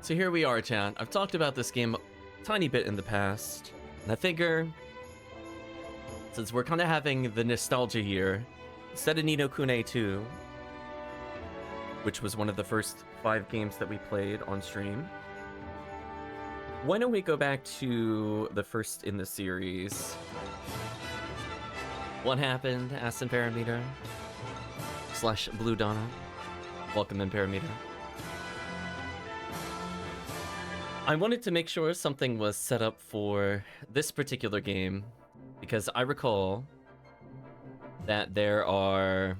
So here we are, chat. I've talked about this game a tiny bit in the past, and I figure, since we're kind of having the nostalgia year, instead of Ni no Kuni 2, which was one of the first 5 games that we played on stream, why don't we go back to the first in the series? What happened, Aston Parameter? / Blue Donna. Welcome in, Parameter. I wanted to make sure something was set up for this particular game, because I recall that there are,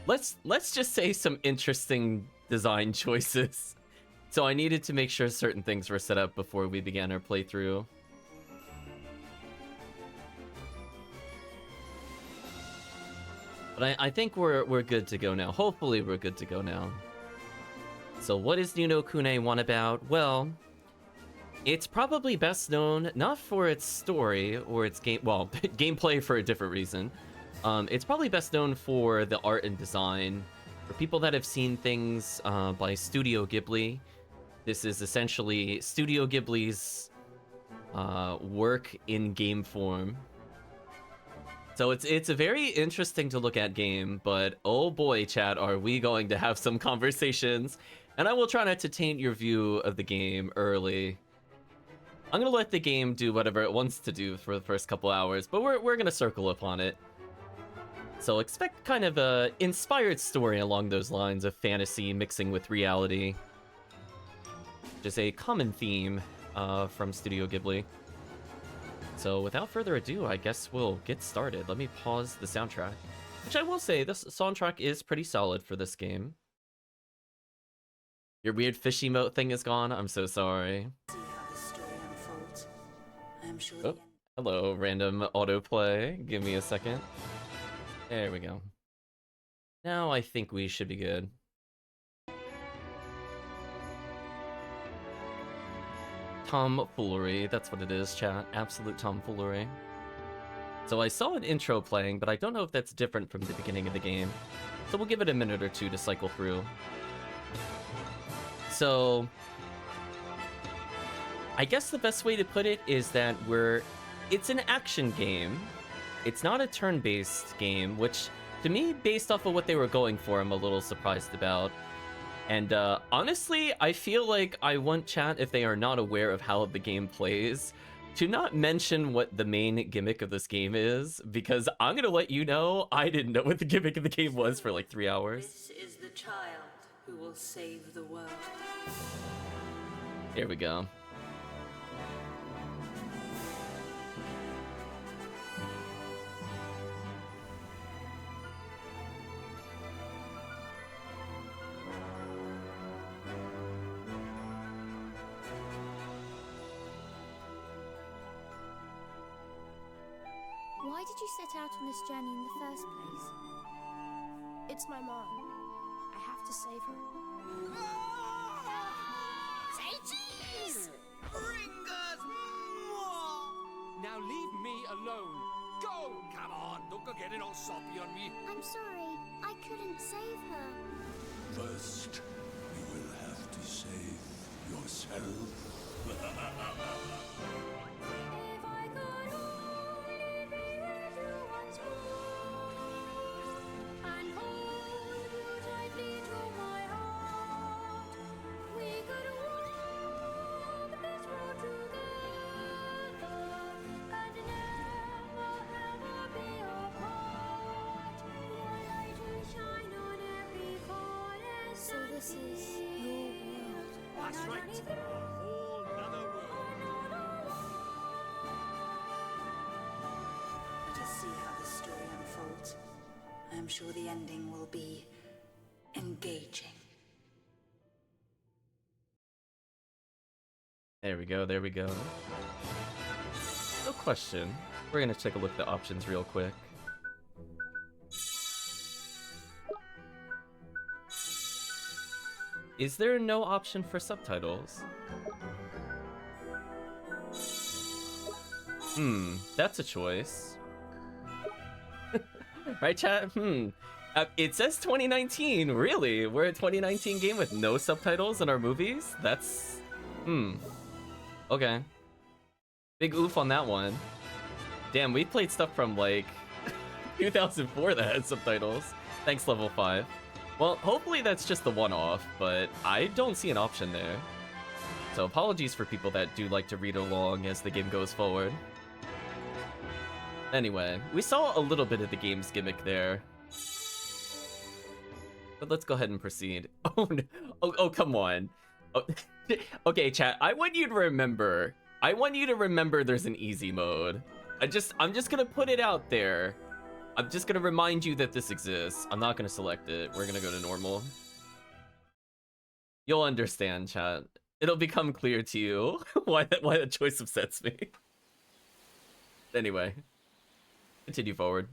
let's just say, some interesting design choices. So I needed to make sure certain things were set up before we began our playthrough. But I think we're good to go now. Hopefully we're good to go now. So what is Ni no Kuni 1 about? Well, it's probably best known not for its story or its gameplay for a different reason. It's probably best known for the art and design. For people that have seen things by Studio Ghibli, this is essentially Studio Ghibli's work in game form. So it's a very interesting to look at game, but oh boy, chat, are we going to have some conversations. And I will try not to taint your view of the game early. I'm gonna let the game do whatever it wants to do for the first couple hours, but we're gonna circle upon it. So expect kind of a inspired story along those lines of fantasy mixing with reality. Just a common theme from Studio Ghibli. So without further ado, I guess we'll get started. Let me pause the soundtrack, which I will say, this soundtrack is pretty solid for this game. Your weird fish emote thing is gone. I'm so sorry. Oh, hello, random autoplay. Give me a second. There we go. Now I think we should be good. Tomfoolery, that's what it is, chat. Absolute tomfoolery. So I saw an intro playing, but I don't know if that's different from the beginning of the game. So we'll give it a minute or two to cycle through. So I guess the best way to put it is that it's an action game. It's not a turn-based game, which to me, based off of what they were going for, I'm a little surprised about. And honestly, I feel like I want chat, if they are not aware of how the game plays, to not mention what the main gimmick of this game is, because I'm gonna let you know I didn't know what the gimmick of the game was for like 3 hours. This is the child who will save the world. Here we go. Why did you set out on this journey in the first place? It's my mom. I have to save her. Say cheese! Bring us more! Now leave me alone. Go! Come on, don't go getting all soppy on me. I'm sorry, I couldn't save her. First, you will have to save yourself. If I could only be with you once more and hold you tightly to my heart, we could walk this road together and never ever be apart. Your light will shine on every forest. So this is your world. That's right. A whole nother world. Let us see how the story unfolds. I am sure the ending will be engaging. There we go, there we go. No question. We're gonna take a look at the options real quick. Is there no option for subtitles? That's a choice. Right, chat? It says 2019. Really? We're a 2019 game with no subtitles in our movies? That's... Okay. Big oof on that one. Damn, we played stuff from, like, 2004 that had subtitles. Thanks, level 5. Well, hopefully that's just the one-off, but I don't see an option there. So apologies for people that do like to read along as the game goes forward. Anyway, we saw a little bit of the game's gimmick there. But let's go ahead and proceed. Oh, no. Oh, come on. Oh, okay, chat, I want you to remember there's an easy mode. I'm just gonna put it out there. I'm just gonna remind you that this exists. I'm not gonna select it. We're gonna go to normal. You'll understand, chat. It'll become clear to you why that choice upsets me. Anyway, continue forward.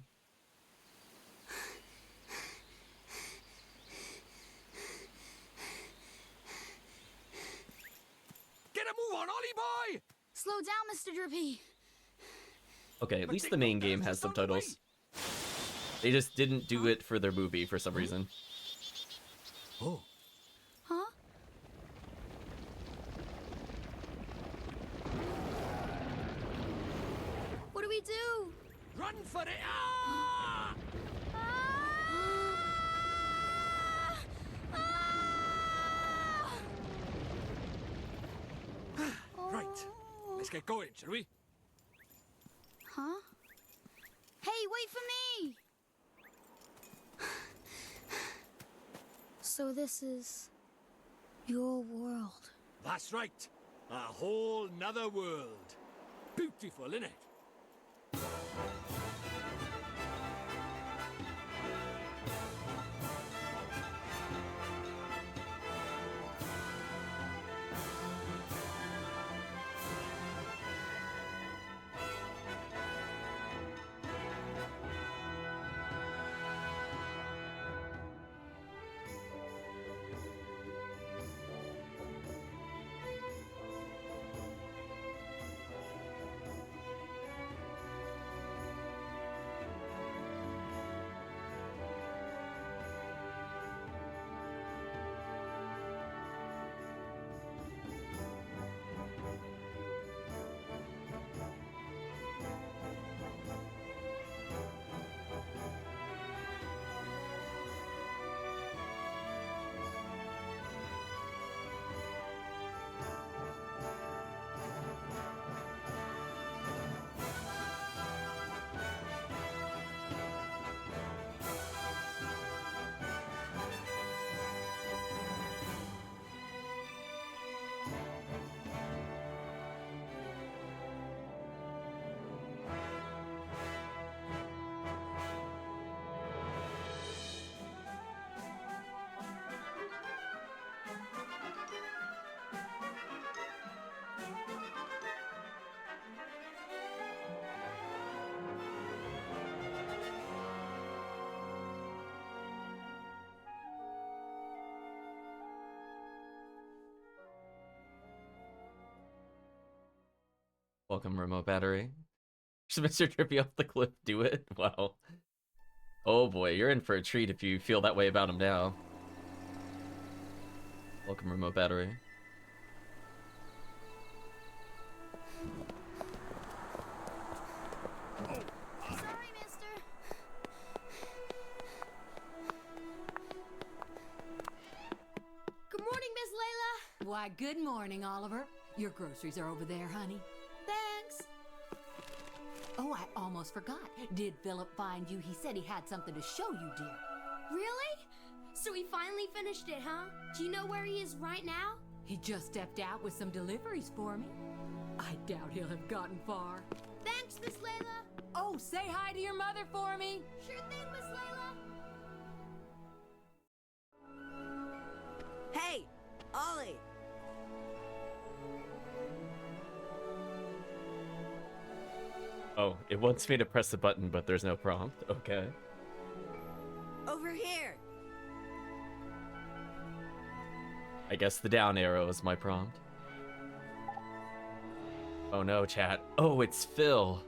Get a move on, Ollie boy! Slow down, Mr. Drippy. Okay, at least the main game has subtitles. They just didn't do it for their movie for some reason. Oh. Huh? What do we do? Run for it! Ah! Right. Let's get going, shall we? Huh? Hey, wait for me! So this is your world. That's right. A whole nother world. Beautiful, innit? Welcome, remote battery. Mr. Trippy off the cliff, do it? Wow. Oh boy, you're in for a treat if you feel that way about him now. Welcome, remote battery. Sorry, mister. Good morning, Miss Layla. Why, good morning, Oliver. Your groceries are over there, honey. Thanks. Oh, I almost forgot. Did Philip find you? He said he had something to show you, dear. Really? So he finally finished it, huh? Do you know where he is right now? He just stepped out with some deliveries for me. I doubt he'll have gotten far. Thanks, Miss Layla. Oh, say hi to your mother for me. Sure thing, Miss Layla. Hey, Ollie! Oh, it wants me to press the button, but there's no prompt. Okay. Over here! I guess the down arrow is my prompt. Oh no, chat. Oh, it's Phil.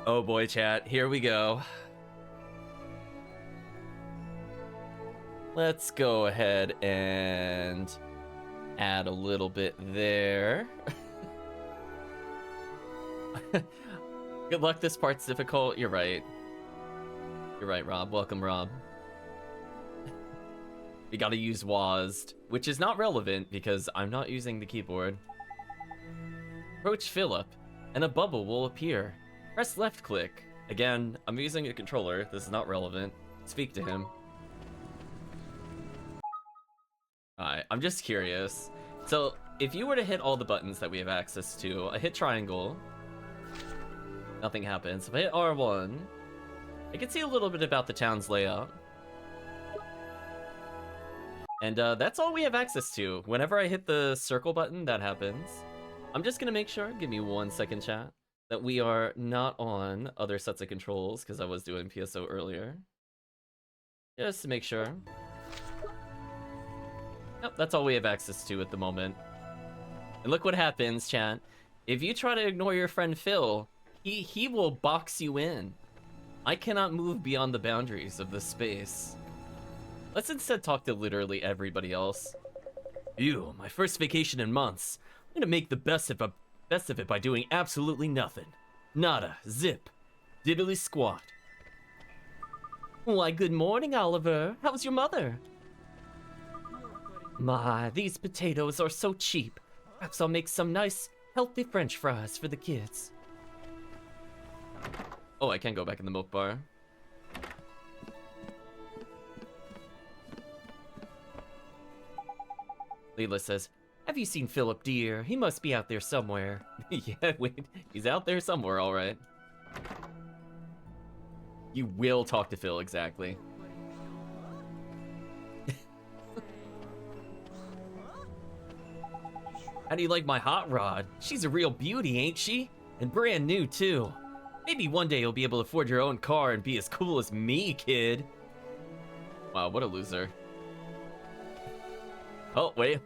Oh boy, chat. Here we go. Let's go ahead and add a little bit there. Good luck, this part's difficult. You're right. You're right, Rob. Welcome, Rob. We gotta use WASD, which is not relevant because I'm not using the keyboard. Approach Philip, and a bubble will appear. Press left click. Again, I'm using a controller. This is not relevant. Speak to him. Alright, I'm just curious. So, if you were to hit all the buttons that we have access to, I hit triangle. Nothing happens. If I hit R1, I can see a little bit about the town's layout. And that's all we have access to. Whenever I hit the circle button, that happens. I'm just gonna make sure, give me 1 second, chat, that we are not on other sets of controls, because I was doing PSO earlier. Just to make sure. Yep, that's all we have access to at the moment. And look what happens, chat. If you try to ignore your friend Phil, he will box you in. I cannot move beyond the boundaries of this space. Let's instead talk to literally everybody else. Ew, my first vacation in months. I'm gonna make the best of it by doing absolutely nothing. Nada, zip, diddly squat. Why, good morning, Oliver. How's your mother? My, these potatoes are so cheap. Perhaps I'll make some nice, healthy French fries for the kids. Oh, I can't go back in the milk bar. Leela says, have you seen Philip, dear? He must be out there somewhere. Yeah, wait, he's out there somewhere, all right. You will talk to Phil, exactly. How do you like my hot rod? She's a real beauty, ain't she? And brand new, too. Maybe one day you'll be able to afford your own car and be as cool as me, kid. Wow, what a loser. Oh, wait.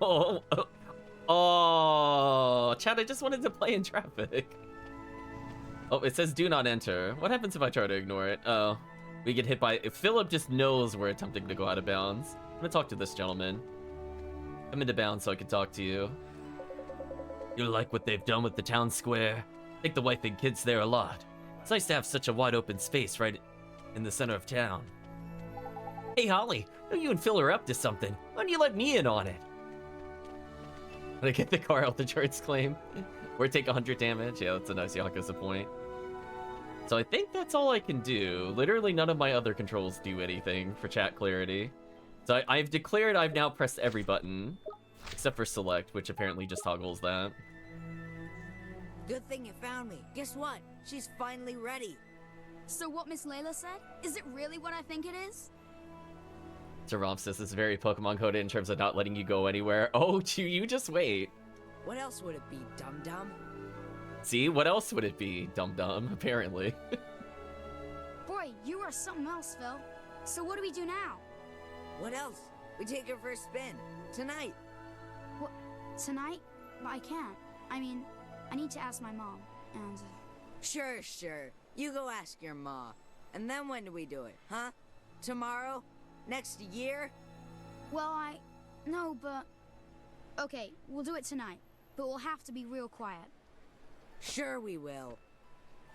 Oh, Chad, I just wanted to play in traffic. Oh, it says do not enter. What happens if I try to ignore it? Oh, we get hit by... If Philip just knows we're attempting to go out of bounds. I'm gonna talk to this gentleman. I'm into bounds so I can talk to you. You like what they've done with the town square? Take the wife and kids there a lot. It's nice to have such a wide open space right in the center of town. Hey, Holly, know you and Phil are up to something. Why don't you let me in on it? Did I get the car health insurance claim? Or take 100 damage? Yeah, that's a nice Yakuza point. So I think that's all I can do. Literally none of my other controls do anything for chat clarity. So I've declared I've now pressed every button. Except for select, which apparently just toggles that. Good thing you found me. Guess what? She's finally ready. So what Miss Layla said? Is it really what I think it is? Jerome says it's very Pokemon coded in terms of not letting you go anywhere. Oh, you just wait. What else would it be, dum-dum? See, what else would it be, dum-dum, apparently. Boy, you are something else, Phil. So what do we do now? What else? We take her for a spin. Tonight. What? Tonight? But I can't. I mean, I need to ask my mom, and... Sure. You go ask your ma. And then when do we do it, huh? Tomorrow? Next year? Well, No, but... Okay, we'll do it tonight. But we'll have to be real quiet. Sure we will.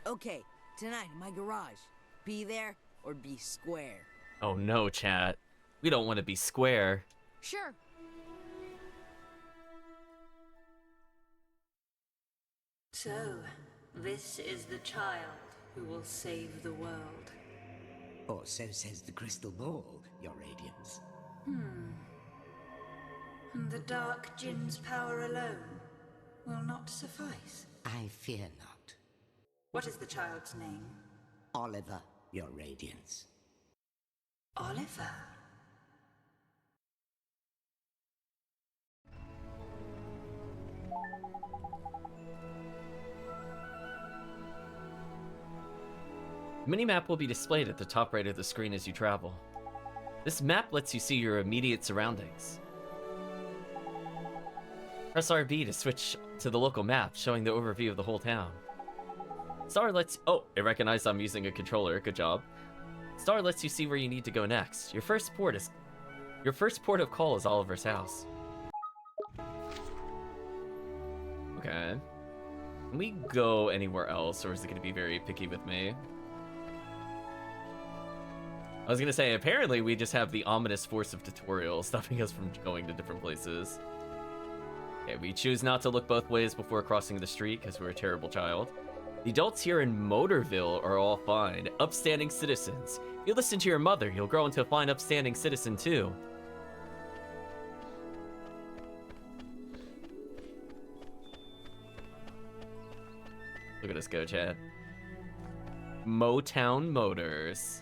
Okay, tonight in my garage. Be there or be square. Oh no, chat. We don't want to be square. Sure. So, this is the child who will save the world. Or so says the crystal ball, Your Radiance. And the Dark Djinn's power alone will not suffice. I fear not. What is the child's name? Oliver, Your Radiance. Oliver. Minimap will be displayed at the top right of the screen as you travel. This map lets you see your immediate surroundings. Press RB to switch to the local map, showing the overview of the whole town. Star lets... Oh, it recognized I'm using a controller. Good job. Star lets you see where you need to go next. Your first port of call is Oliver's house. Okay. Can we go anywhere else, or is it going to be very picky with me? I was going to say, apparently we just have the ominous force of tutorials stopping us from going to different places. Okay, we choose not to look both ways before crossing the street because we're a terrible child. The adults here in Motorville are all fine, upstanding citizens. If you listen to your mother, you'll grow into a fine, upstanding citizen too. Look at us go, Chad. Motown Motors.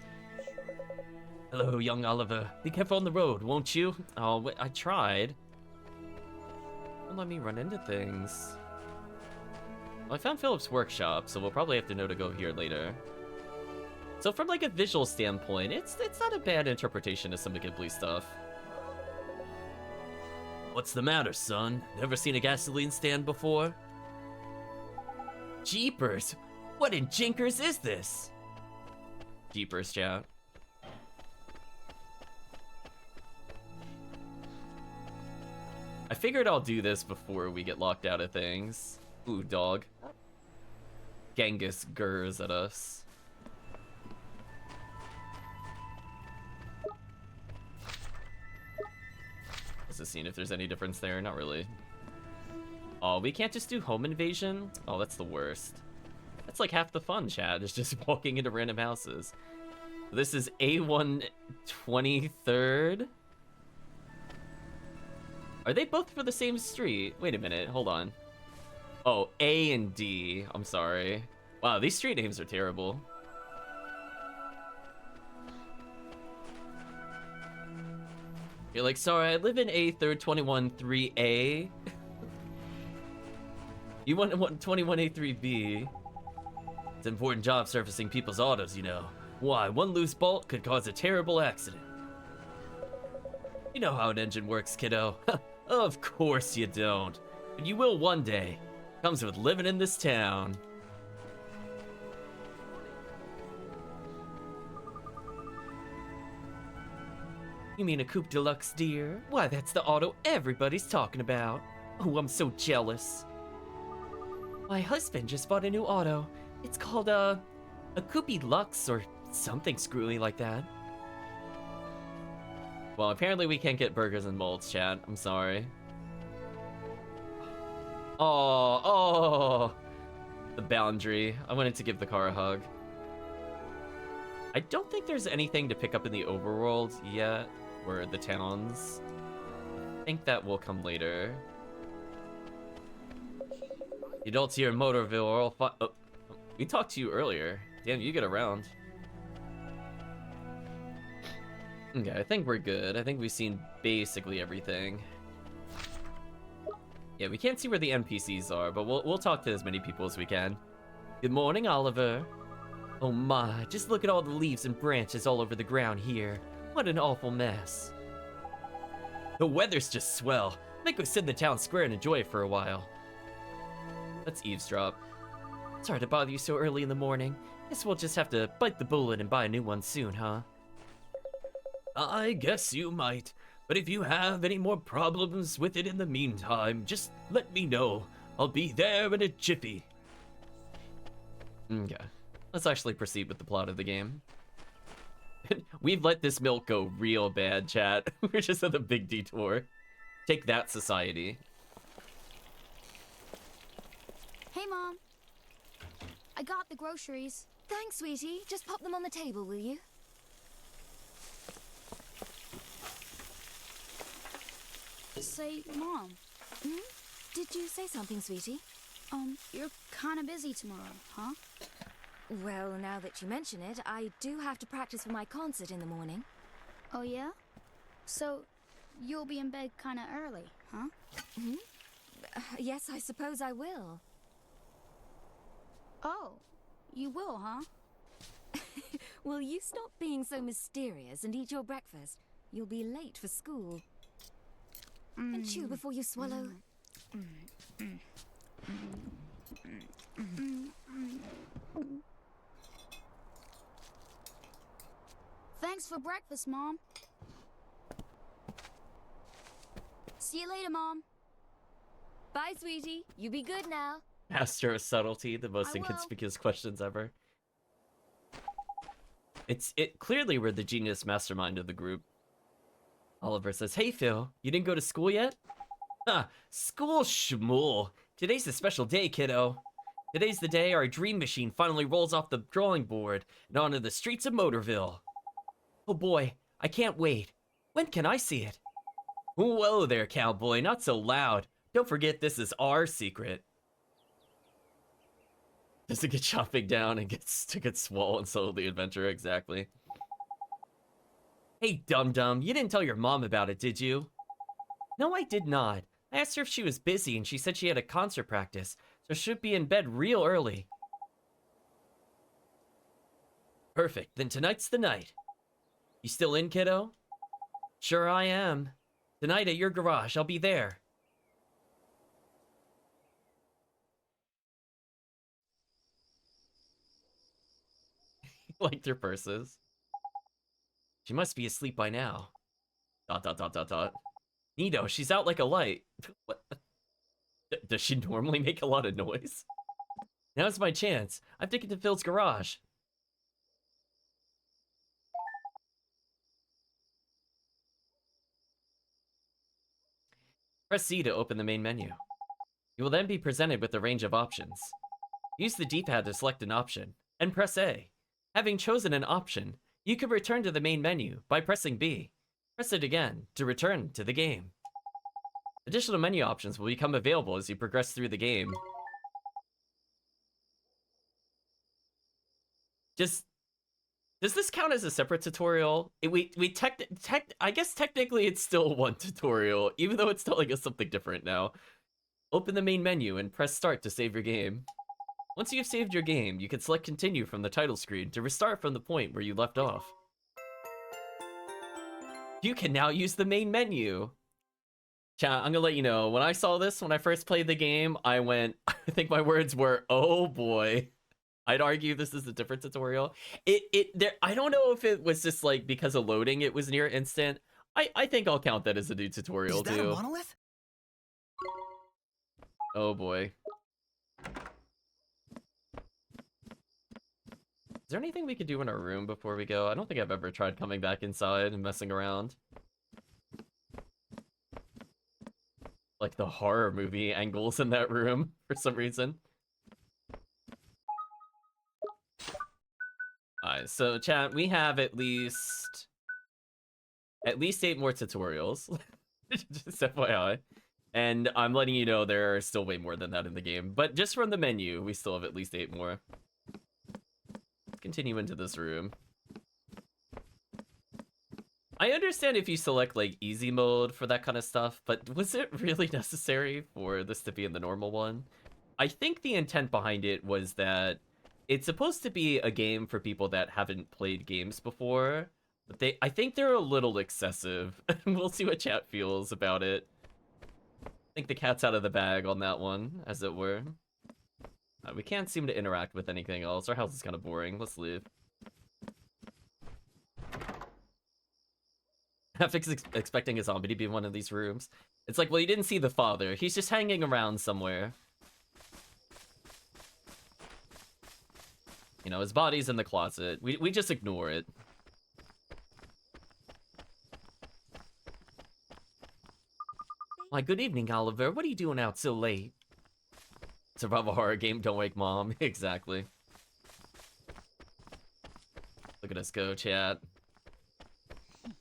Hello, young Oliver. Be careful on the road, won't you? Oh, wait, I tried. Don't let me run into things. Well, I found Philip's workshop, so we'll probably have to know to go here later. So from like a visual standpoint, it's not a bad interpretation of some of Ghibli stuff. What's the matter, son? Never seen a gasoline stand before? Jeepers! What in jinkers is this? Jeepers, chat. I figured I'll do this before we get locked out of things. Ooh, dog. Genghis gurs at us. Let's just see if there's any difference there. Not really. Oh, we can't just do home invasion? Oh, that's the worst. That's like half the fun, Chad, is just walking into random houses. This is A1 23rd? Are they both for the same street? Wait a minute, hold on. Oh, A and D. I'm sorry. Wow, these street names are terrible. You're like, sorry, I live in A3rd 213A. You want 21A3B. It's an important job servicing people's autos, you know. Why, one loose bolt could cause a terrible accident. You know how an engine works, kiddo. Of course you don't. But you will one day. Comes with living in this town. You mean a Coupe Deluxe, dear? Why, that's the auto everybody's talking about. Oh, I'm so jealous. My husband just bought a new auto. It's called, a Coupe Lux or something screwy like that. Well, apparently we can't get burgers and molds, chat. I'm sorry. Oh, the boundary. I wanted to give the car a hug. I don't think there's anything to pick up in the overworld yet, or the towns. I think that will come later. The adults here in Motorville are all fine. Oh, we talked to you earlier. Damn, you get around. Okay, I think we're good. I think we've seen basically everything. Yeah, we can't see where the NPCs are, but we'll talk to as many people as we can. Good morning, Oliver. Oh my, just look at all the leaves and branches all over the ground here. What an awful mess. The weather's just swell. Might go sit in the town square and enjoy it for a while. Let's eavesdrop. Sorry to bother you so early in the morning. Guess we'll just have to bite the bullet and buy a new one soon, huh? I guess you might. But if you have any more problems with it in the meantime, just let me know. I'll be there in a jiffy. Okay. Let's actually proceed with the plot of the game. We've let this milk go real bad, chat. We're just on a big detour. Take that, society. Hey, Mom. I got the groceries. Thanks, sweetie. Just pop them on the table, will you? Say, Mom. Hmm? Did you say something, sweetie? You're kind of busy tomorrow, huh? Well, now that you mention it, I do have to practice for my concert in the morning. Oh, yeah? So, you'll be in bed kind of early, huh? Hmm? Yes, I suppose I will. Oh, you will, huh? Will you stop being so mysterious and eat your breakfast? You'll be late for school. And chew before you swallow. Thanks for breakfast, Mom. See you later, Mom. Bye, sweetie. You be good now. Master of subtlety, the most I will. inconspicuous questions ever. It clearly we're the genius mastermind of the group. Oliver says, "Hey Phil, you didn't go to school yet?" Huh, school schmool. Today's a special day, kiddo. Today's the day our dream machine finally rolls off the drawing board and onto the streets of Motorville. Oh boy, I can't wait. When can I see it? Whoa there, cowboy, not so loud. Don't forget this is our secret. Does it get chopping down and gets swollen so the adventure, exactly. Hey, dum-dum, you didn't tell your mom about it, did you? No, I did not. I asked her if she was busy and she said she had a concert practice, so she'd be in bed real early. Perfect, then tonight's the night. You still in, kiddo? Sure I am. Tonight at your garage, I'll be there. Like their purses. She must be asleep by now. ... Nito, she's out like a light. What? Does she normally make a lot of noise? Now's my chance. I'm taken to Phil's garage. Press C to open the main menu. You will then be presented with a range of options. Use the D-pad to select an option, and press A. Having chosen an option, you can return to the main menu by pressing B. Press it again to return to the game. Additional menu options will become available as you progress through the game. Does this count as a separate tutorial? I guess technically it's still one tutorial, even though it's telling us something different now. Open the main menu and press start to save your game. Once you've saved your game, you can select continue from the title screen to restart from the point where you left off. You can now use the main menu. Chat, I'm gonna let you know, when I saw this, when I first played the game, I went, I think my words were, oh boy. I'd argue this is a different tutorial. I don't know if it was just like because of loading it was near instant. I think I'll count that as a new tutorial is that too. a monolith? Oh boy. Is there anything we could do in our room before we go? I don't think I've ever tried coming back inside and messing around. Like the horror movie angles in that room for some reason. Alright, so chat, we have at least 8 more tutorials. Just FYI. And I'm letting you know there are still way more than that in the game. But just from the menu, we still have at least 8 more. Let's continue into this room. I understand if you select like easy mode for that kind of stuff, but was it really necessary for this to be in the normal one? I think the intent behind it was that it's supposed to be a game for people that haven't played games before, but I think they're a little excessive. We'll see what chat feels about it. I think the cat's out of the bag on that one, as it were. We can't seem to interact with anything else. Our house is kind of boring. Let's leave. Hafix is expecting a zombie to be in one of these rooms. It's like, well, you didn't see the father. He's just hanging around somewhere. You know, his body's in the closet. We just ignore it. Why, good evening, Oliver. What are you doing out so late? Survival horror game, don't wake mom. Exactly. Look at us go, chat.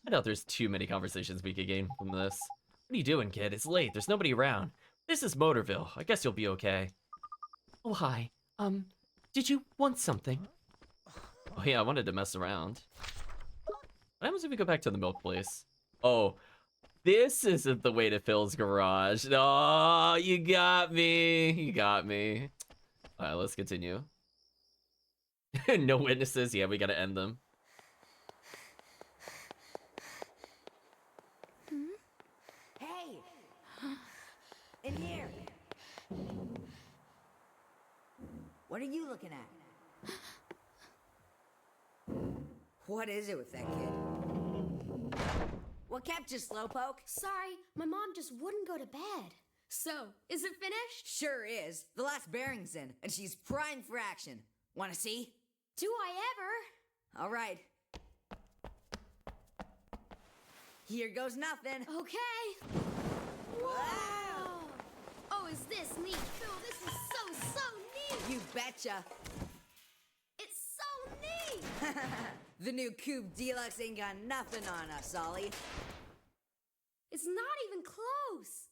I doubt there's too many conversations we could gain from this. What are you doing, kid? It's late. There's nobody around. This is Motorville. I guess you'll be okay. Oh, hi. Did you want something? Oh yeah, I wanted to mess around. What happens if we go back to the milk place? Oh, this isn't the way to Phil's garage. Oh, you got me. You got me. All right, let's continue. No witnesses. Yeah, we gotta end them. Hey! In here! What are you looking at? What is it with that kid? What kept you, Slowpoke? Sorry, my mom just wouldn't go to bed. So, is it finished? Sure is. The last bearing's in, and she's primed for action. Wanna see? Do I ever? All right. Here goes nothing. Okay. Wow! Oh, is this neat? Phil, this is so neat! You betcha. It's so neat! The new Cube Deluxe ain't got nothing on us, Ollie. It's not even close.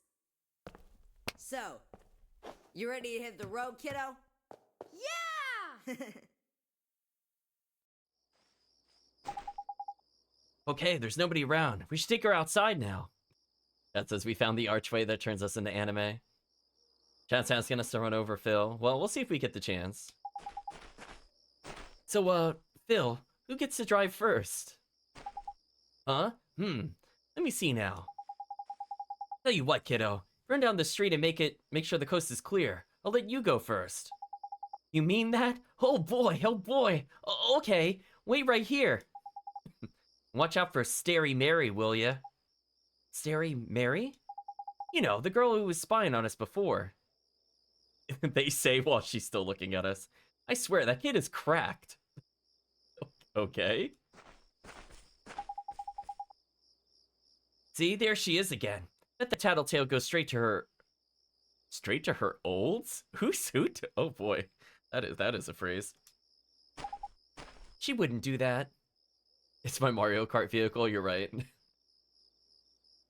So, you ready to hit the road, kiddo? Yeah! Okay, there's nobody around. We should take her outside now. Chat says we found the archway that turns us into anime. Chat's asking us to run over Phil. Well, we'll see if we get the chance. So, Phil, who gets to drive first? Huh? Let me see now. Tell you what, kiddo. Run down the street and make sure the coast is clear. I'll let you go first. You mean that? Oh boy, oh boy. Okay, wait right here. Watch out for Starry Mary, will ya? Starry Mary? You know, the girl who was spying on us before. They say while she's still looking at us. I swear, that kid is cracked. Okay. See, there she is again. Let the tattletale go straight to her... Straight to her olds? Who's who? Oh boy. That is a phrase. She wouldn't do that. It's my Mario Kart vehicle, you're right.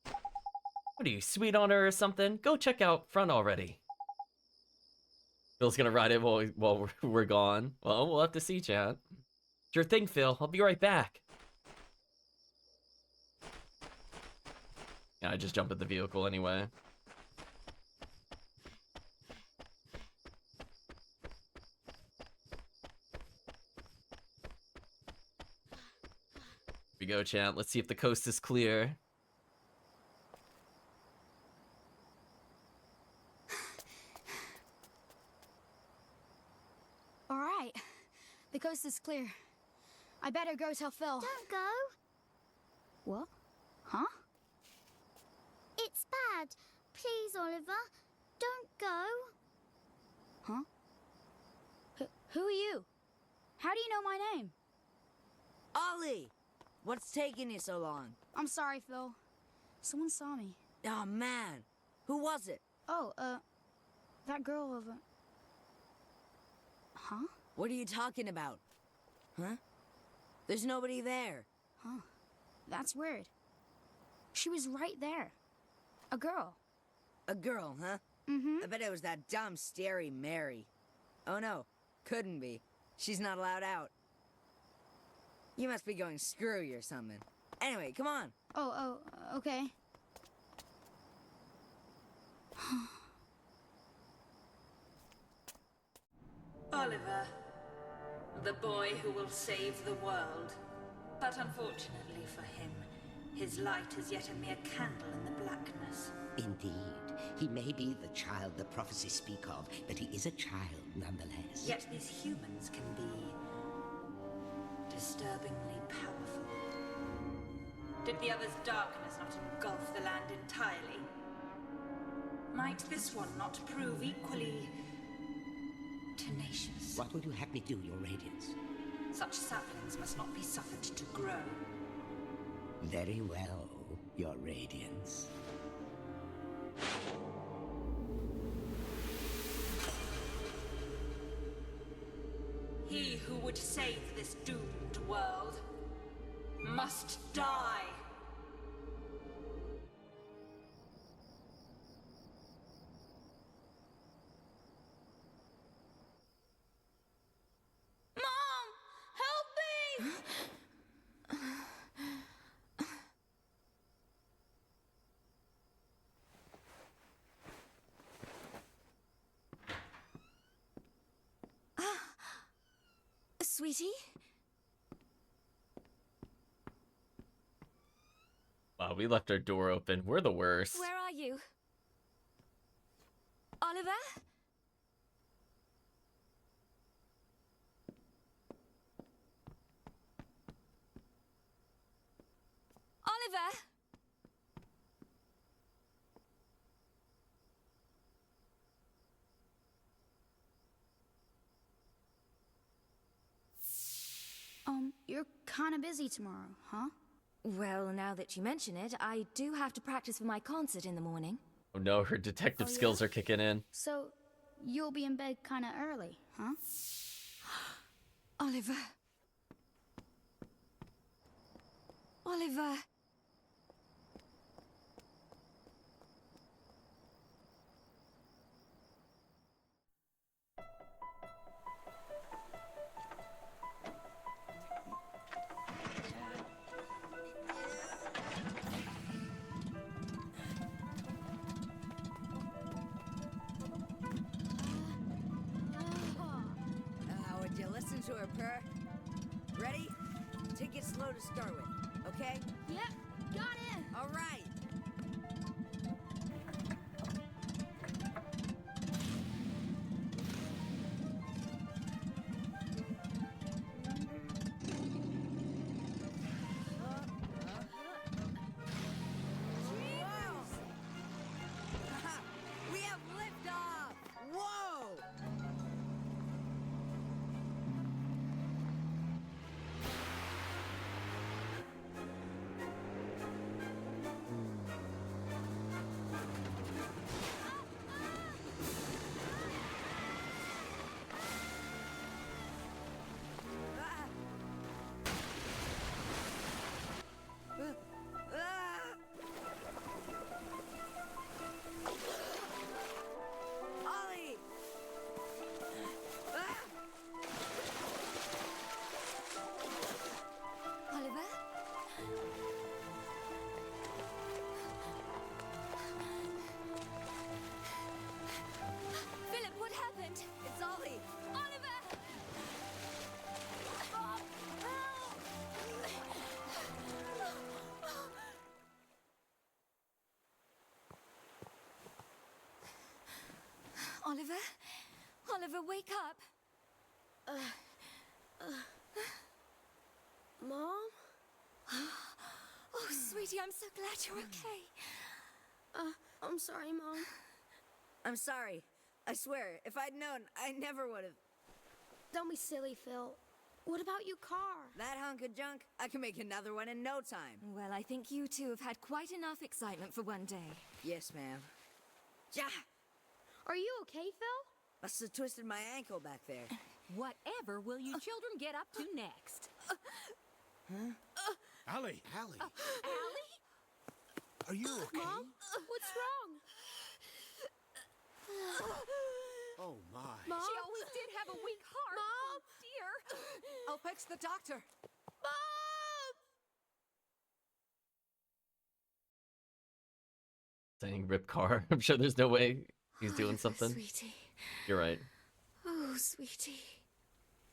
What are you, sweet on her or something? Go check out front already. Phil's gonna ride it while we're gone. Well, we'll have to see, chat. Sure thing, Phil. I'll be right back. Yeah, I just jump at the vehicle anyway. Here we go, chat. Let's see if the coast is clear. All right. The coast is clear. I better go tell Phil. Don't go. What? Huh? It's bad. Please, Oliver. Don't go. Huh? Who are you? How do you know my name? Ollie! What's taking you so long? I'm sorry, Phil. Someone saw me. Oh, man. Who was it? Oh, that girl over... Huh? What are you talking about? Huh? There's nobody there. Huh. That's weird. She was right there. A girl. A girl, huh? Mm-hmm. I bet it was that dumb, Starry Mary. Oh no, couldn't be. She's not allowed out. You must be going screwy or something. Anyway, come on. Oh, okay. Oliver, the boy who will save the world. But unfortunately for him, his light is yet a mere candle in the blackness. Indeed. He may be the child the prophecies speak of, but he is a child nonetheless. Yet these humans can be disturbingly powerful. Did the other's darkness not engulf the land entirely? Might this one not prove equally tenacious? What would you have me do, Your Radiance? Such saplings must not be suffered to grow. Very well, Your Radiance. He who would save this doomed world must die. Mom! Help me! Sweetie? Wow, we left our door open. We're the worst. Where are you? Oliver? Oliver! You're kind of busy tomorrow, huh? Well, now that you mention it, I do have to practice for my concert in the morning. Oh no, her detective Oh, yeah? skills are kicking in. So, you'll be in bed kind of early, huh? Oliver. Oliver. Would you listen to her purr? Ready? Take it slow to start with, okay? Yep, got it! All right! We have liftoff! Whoa! Ollie! Oliver? Philip, what happened? It's Ollie! Oliver! Oliver? Oliver, wake up! Mom? Oh, sweetie, I'm so glad you're okay. I'm sorry, Mom. I'm sorry. I swear, if I'd known, I never would have. Don't be silly, Phil. What about your car? That hunk of junk, I can make another one in no time. Well, I think you two have had quite enough excitement for one day. Yes, ma'am. Ja! Are you okay, Phil? Must have twisted my ankle back there. Whatever will you children get up to next? Allie! Allie, Allie? are you okay? Mom? What's wrong? Oh my. Mom? She always did have a weak heart. Mom? Oh, dear. I'll fetch the doctor. Mom! Saying rip car. I'm sure there's no way he's doing something. Sweetie. You're right. Oh, sweetie.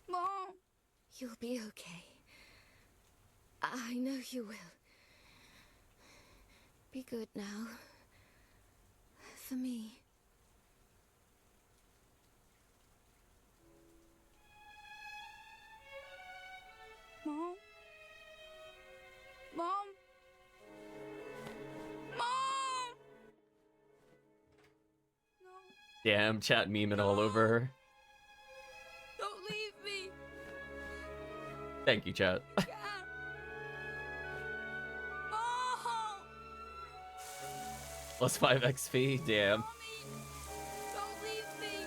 Mom! You'll be okay. I know you will. Be good now. For me. Mom? Mom? Mom! No, Damn, chat memeing all over her. don't leave me! Thank you, chat. Mom! Plus 5 XP, damn. Mommy! Don't leave me!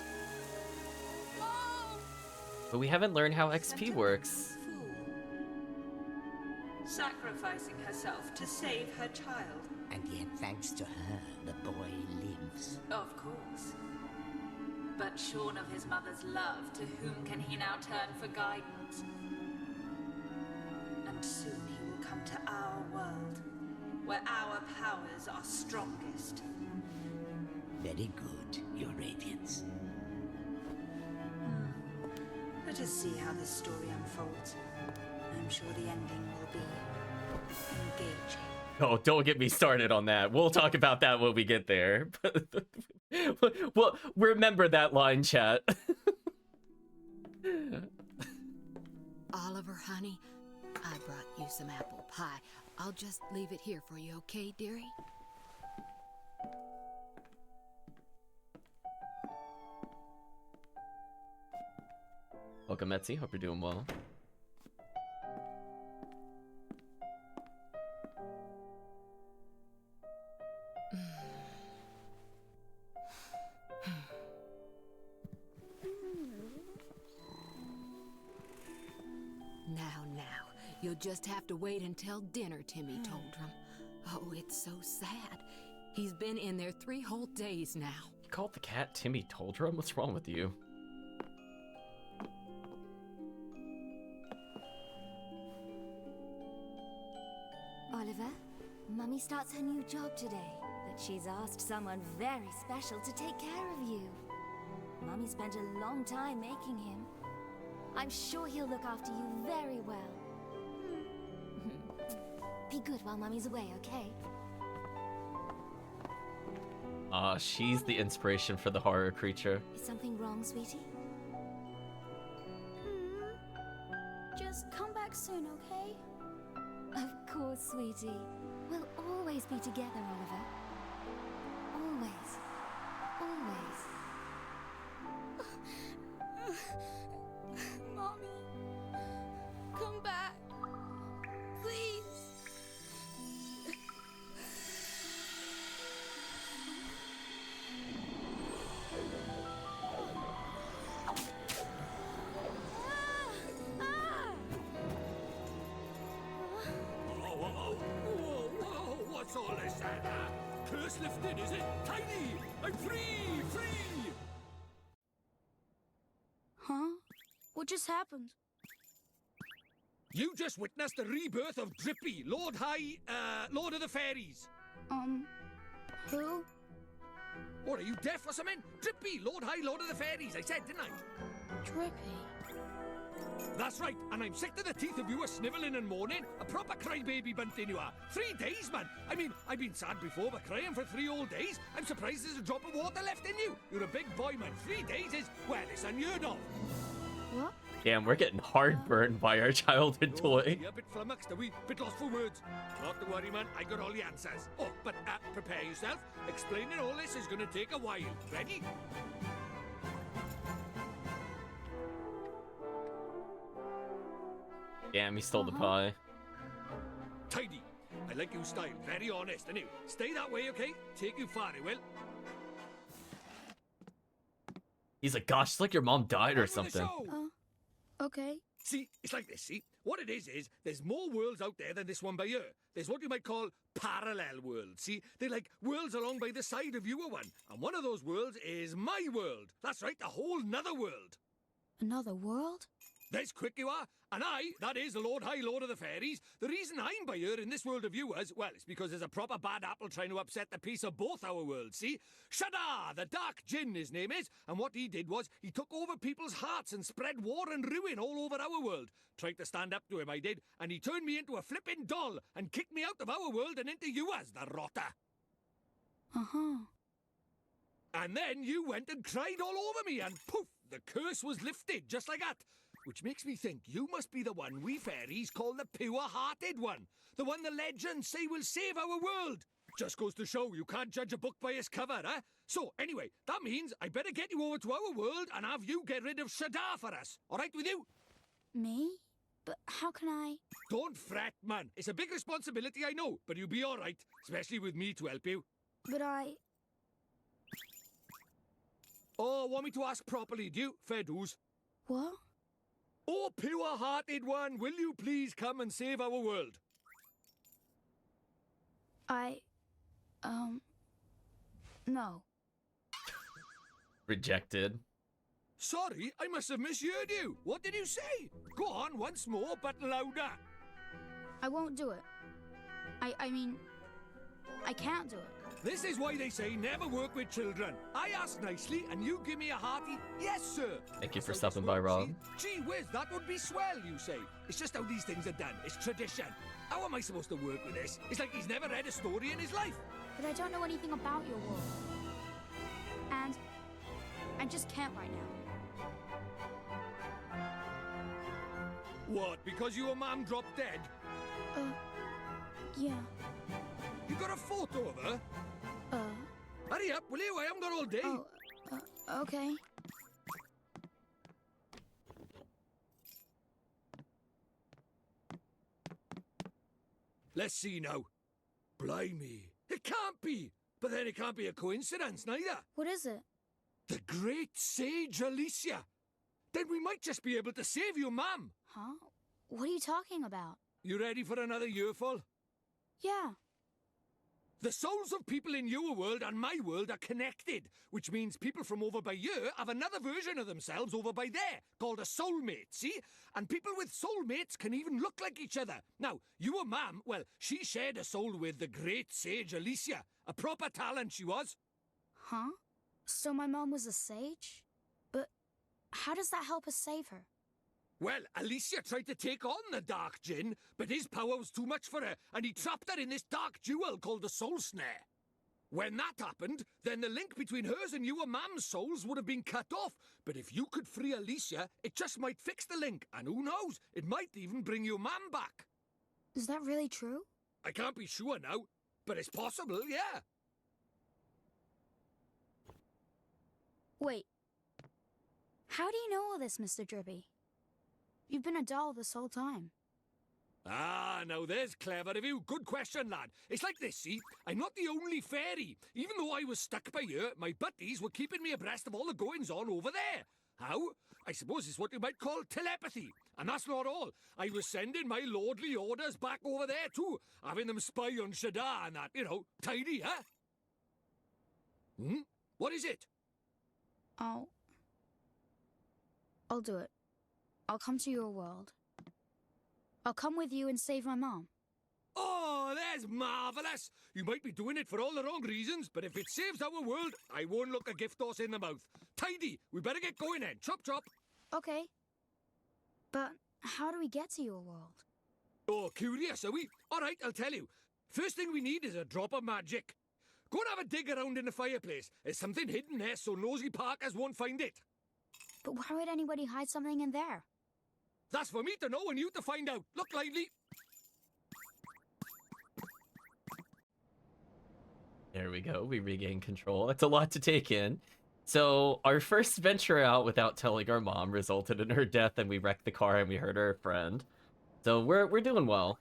Mom! But we haven't learned how XP works. Sacrificing herself to save her child. And yet, thanks to her, the boy lives. Of course. But shorn of his mother's love, to whom can he now turn for guidance? And soon he will come to our world, where our powers are strongest. Very good, Your Radiance. Let us see how this story unfolds. I'm sure the ending will be engaging. Oh, don't get me started on that. We'll talk about that when we get there. Well, remember that line, chat. Oliver, honey, I brought you some apple pie. I'll just leave it here for you, okay, dearie? Welcome, Etsy. Hope you're doing well. Now, you'll just have to wait until dinner, Timmy told him. Oh, it's so sad. He's been in there 3 whole days now. You called the cat Timmy Toldrum? What's wrong with you? Oliver, Mummy starts her new job today, but she's asked someone very special to take care of you. Mummy spent a long time making him. I'm sure he'll look after you very well. Be good while Mummy's away, okay? She's the inspiration for the horror creature. Is something wrong, sweetie? Just come back soon, okay? Of course, sweetie. We'll always be together, Oliver. Always. Always. Mommy, come back. Please. Whoa, what's all this? Curse lifted, is it? Tiny! I'm free! Free! Huh? What just happened? You just witnessed the rebirth of Drippy, Lord of the Fairies. Who? What, are you deaf or something? Drippy, Lord of the Fairies, I said, didn't I? Drippy. That's right, and I'm sick to the teeth of you a snivelling and moaning. A proper crybaby bunting you are. 3 days, man. I mean, I've been sad before, but crying for 3 whole days? I'm surprised there's a drop of water left in you. You're a big boy, man. 3 days is, well, it's unheard of. What? Damn, we're getting hard burned by our childhood toy. You're a bit flummoxed, are we? Bit lost for words. Not to worry, man. I got all the answers. Oh, but prepare yourself. Explaining all this is going to take a while. Ready? Damn, he stole the pie. Tidy. I like your style. Very honest. And you stay that way, okay? Take you far, it will. He's like, gosh, it's like your mom died or something. Okay. See, it's like this, see? What it is there's more worlds out there than this one by here. There's what you might call parallel worlds, see? They're like worlds along by the side of your one. And one of those worlds is my world. That's right, a whole nother world. Another world? That's quick you are. And I, that is the Lord of the Fairies, the reason I'm by here in this world of yours, well, it's because there's a proper bad apple trying to upset the peace of both our worlds, see? Shadar, the Dark Djinn, his name is, and what he did was he took over people's hearts and spread war and ruin all over our world. Tried to stand up to him, I did, and he turned me into a flippin' doll and kicked me out of our world and into yours, the rotter. Uh-huh. And then you went and cried all over me, and poof, the curse was lifted, just like that. Which makes me think you must be the one we fairies call the pure-hearted one. The one the legends say will save our world. Just goes to show you can't judge a book by its cover, eh? So, anyway, that means I better get you over to our world and have you get rid of Shadar for us. All right with you? Me? But how can I? Don't fret, man. It's a big responsibility, I know, but you'll be all right, especially with me to help you. But I... Oh, want me to ask properly, do you? Fair dues. What? Oh, pure-hearted one, will you please come and save our world? No. Rejected. Sorry, I must have misheard you. What did you say? Go on once more, but louder. I won't do it. I mean, I can't do it. This is why they say never work with children. I ask nicely, and you give me a hearty, yes, sir. Thank you for That's how stopping this by, works, Rob. see? Gee whiz, that would be swell, you say. It's just how these things are done. It's tradition. How am I supposed to work with this? It's like he's never read a story in his life. But I don't know anything about your world. And I just can't right now. What, because your mum dropped dead? Yeah. You got a photo of her? Uh. Hurry up, will you? I haven't got all day. Oh. Okay. Let's see now. Blimey. It can't be. But then it can't be a coincidence, neither. What is it? The great sage Alicia. Then we might just be able to save your mum. Huh? What are you talking about? You ready for another earful? Yeah. The souls of people in your world and my world are connected, which means people from over by here have another version of themselves over by there, called a soulmate, see? And people with soulmates can even look like each other. Now, your mum, well, she shared a soul with the great sage Alicia. A proper talent she was. Huh? So my mom was a sage? But how does that help us save her? Well, Alicia tried to take on the Dark Djinn, but his power was too much for her, and he trapped her in this dark jewel called the Soul Snare. When that happened, then the link between hers and your mam's souls would have been cut off. But if you could free Alicia, it just might fix the link, and who knows, it might even bring your mam back. Is that really true? I can't be sure now, but it's possible, yeah. Wait. How do you know all this, Mr. Drippy? You've been a doll this whole time. Ah, now there's clever of you. Good question, lad. It's like this, see? I'm not the only fairy. Even though I was stuck by here, my buddies were keeping me abreast of all the goings-on over there. How? I suppose it's what you might call telepathy. And that's not all. I was sending my lordly orders back over there too, having them spy on Shadar and that, you know, tidy, huh? What is it? I'll do it. I'll come to your world. I'll come with you and save my mom. Oh, that's marvellous! You might be doing it for all the wrong reasons, but if it saves our world, I won't look a gift horse in the mouth. Tidy! We better get going then. Chop chop! Okay. But how do we get to your world? Oh, curious, are we? Alright, I'll tell you. First thing we need is a drop of magic. Go and have a dig around in the fireplace. There's something hidden there so nosy Parkers won't find it. But why would anybody hide something in there? That's for me to know and you to find out. Look lively. There we go. We regain control. It's a lot to take in. So our first venture out without telling our mom resulted in her death, and we wrecked the car and we hurt our friend. So we're doing well.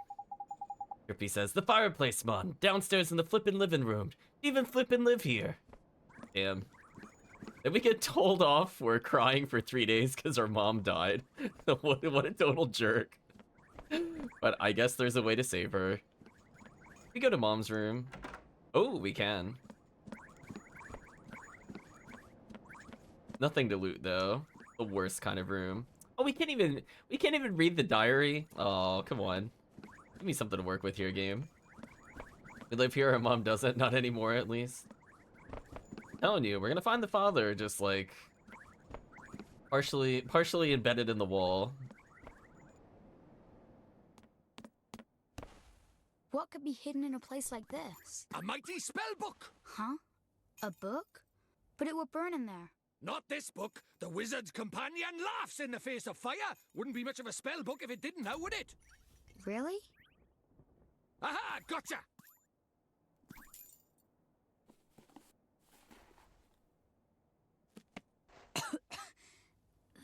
Drippy says, the fireplace, Mon. Downstairs in the flippin' living room. Even flippin' live here. Damn. Then we get told off we're crying for 3 days because our mom died. what a total jerk. But I guess there's a way to save her. We go to mom's room. Oh, we can. Nothing to loot though. The worst kind of room. Oh, we can't even read the diary. Oh, come on. Give me something to work with here, game. We live here, our mom doesn't. Not anymore, at least. Telling you, we're gonna find the father just like partially embedded in the wall. What could be hidden in a place like this? A mighty spell book! Huh? A book? But it would burn in there. Not this book. The Wizard's Companion laughs in the face of fire. Wouldn't be much of a spell book if it didn't, now would it? Really? Aha! Gotcha!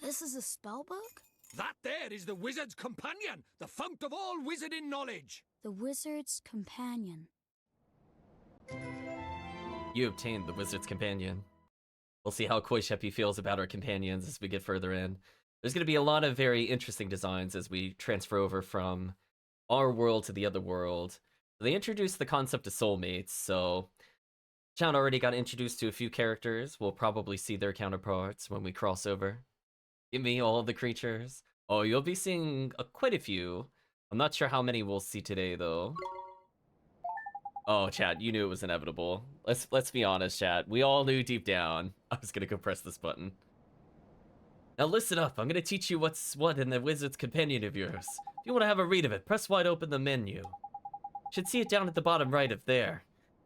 This is a spell book? That there is the Wizard's Companion, the fount of all wizarding knowledge. The Wizard's Companion. You obtained the Wizard's Companion. We'll see how Koi Sheppy feels about our companions as we get further in. There's going to be a lot of very interesting designs as we transfer over from our world to the other world. They introduced the concept of soulmates, so John already got introduced to a few characters. We'll probably see their counterparts when we cross over. Give me all the creatures. Oh, you'll be seeing quite a few. I'm not sure how many we'll see today, though. Oh, chat, you knew it was inevitable. Let's be honest, chat. We all knew deep down. I was gonna go press this button. Now listen up. I'm gonna teach you what's what in the Wizard's Companion of yours. If you want to have a read of it, press wide open the menu. Should see it down at the bottom right of there.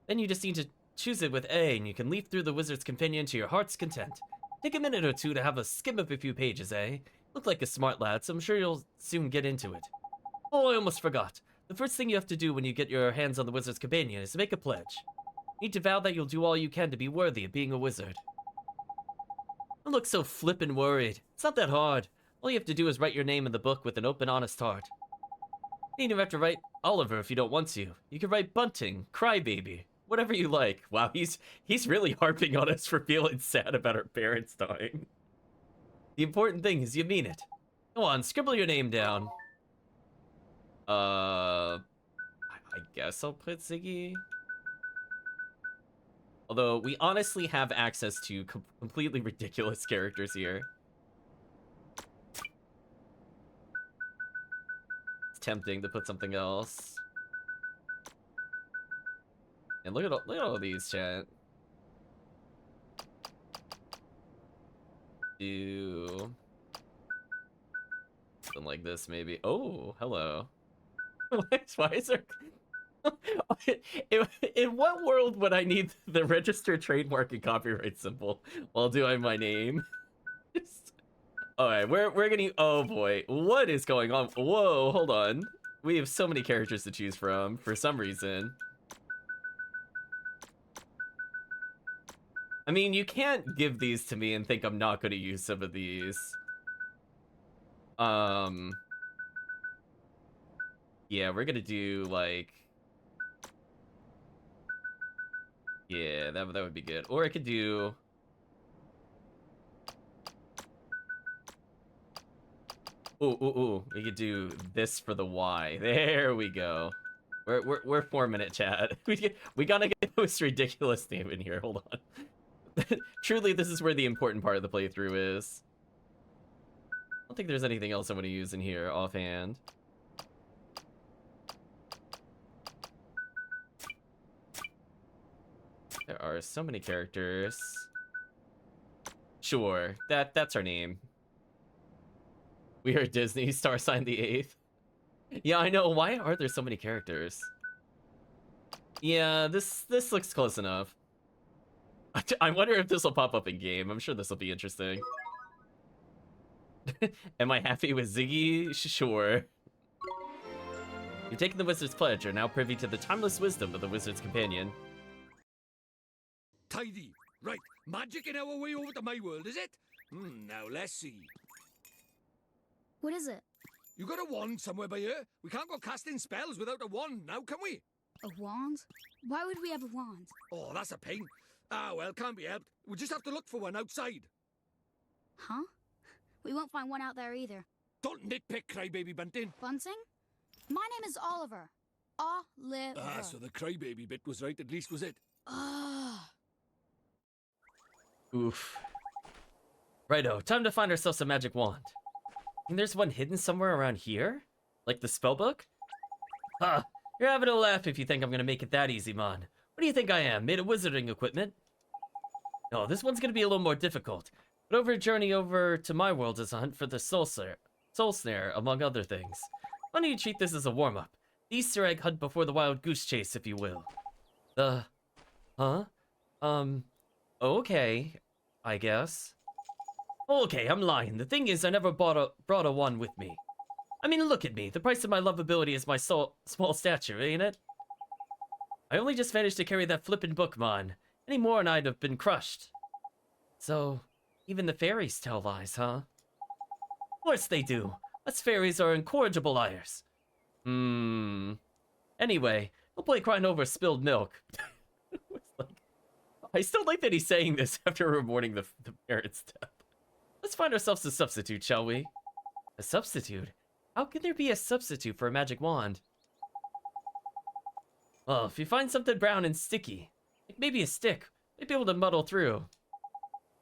Then you just need to choose it with A, and you can leaf through the Wizard's Companion to your heart's content. Take a minute or two to have a skim of a few pages, eh? Look like a smart lad, so I'm sure you'll soon get into it. Oh, I almost forgot. The first thing you have to do when you get your hands on the Wizard's Companion is to make a pledge. You need to vow that you'll do all you can to be worthy of being a wizard. Don't look so flippin' worried. It's not that hard. All you have to do is write your name in the book with an open, honest heart. You don't even have to write Oliver if you don't want to. You can write Bunting, Crybaby, whatever you like. Wow, he's really harping on us for feeling sad about our parents dying. The important thing is you mean it. Go on, scribble your name down. I guess I'll put Ziggy. Although, we honestly have access to completely ridiculous characters here. It's tempting to put something else. And look at all these, chat. Do something like this, maybe. Oh, hello. Why is there... In what world would I need the registered trademark and copyright symbol while doing my name? Alright, we're gonna... Oh boy, what is going on? Whoa, hold on. We have so many characters to choose from, for some reason. I mean, you can't give these to me and think I'm not gonna use some of these. Yeah, we're gonna do, like... Yeah, that would be good. Or I could do... Ooh, we could do this for the Y. There we go. We're 4-minute chat. We gotta get this ridiculous name in here. Hold on. Truly, this is where the important part of the playthrough is. I don't think there's anything else I'm gonna use in here offhand. There are so many characters. Sure, that's our name. We are Disney, star sign the 8th. Yeah, I know. Why are there so many characters? Yeah, this looks close enough. I wonder if this will pop up in game. I'm sure this will be interesting. Am I happy with Ziggy? Sure. You've taken the Wizard's Pledge, are now privy to the timeless wisdom of the Wizard's Companion. Tidy. Right, magic in our way over to my world, is it? Now let's see. What is it? You got a wand somewhere by here? We can't go casting spells without a wand now, can we? A wand? Why would we have a wand? Oh, that's a pain. Ah, well, can't be helped. We'll just have to look for one outside. Huh? We won't find one out there either. Don't nitpick, Crybaby Bunting. Bunting? My name is Oliver. Oliver. Ah, so the Crybaby bit was right, at least was it? Oof. Righto, time to find ourselves a magic wand. And there's one hidden somewhere around here? Like the spellbook? Huh, you're having a laugh if you think I'm gonna make it that easy, man. What do you think I am, made of wizarding equipment? No, this one's gonna be a little more difficult. But over a journey over to my world is a hunt for the soul snare, among other things. Why don't you treat this as a warm-up? The Easter egg hunt before the wild goose chase, if you will. Huh? Okay, I guess. Okay, I'm lying. The thing is, I never brought a wand with me. I mean, look at me. The price of my lovability is my small stature, ain't it? I only just managed to carry that flippin' book, man. Any more and I'd have been crushed. So, even the fairies tell lies, huh? Of course they do. Us fairies are incorrigible liars. Anyway, no point crying over spilled milk. I still like that he's saying this after mourning the parents' death. Let's find ourselves a substitute, shall we? A substitute? How can there be a substitute for a magic wand? Well, if you find something brown and sticky, like maybe a stick, might be able to muddle through.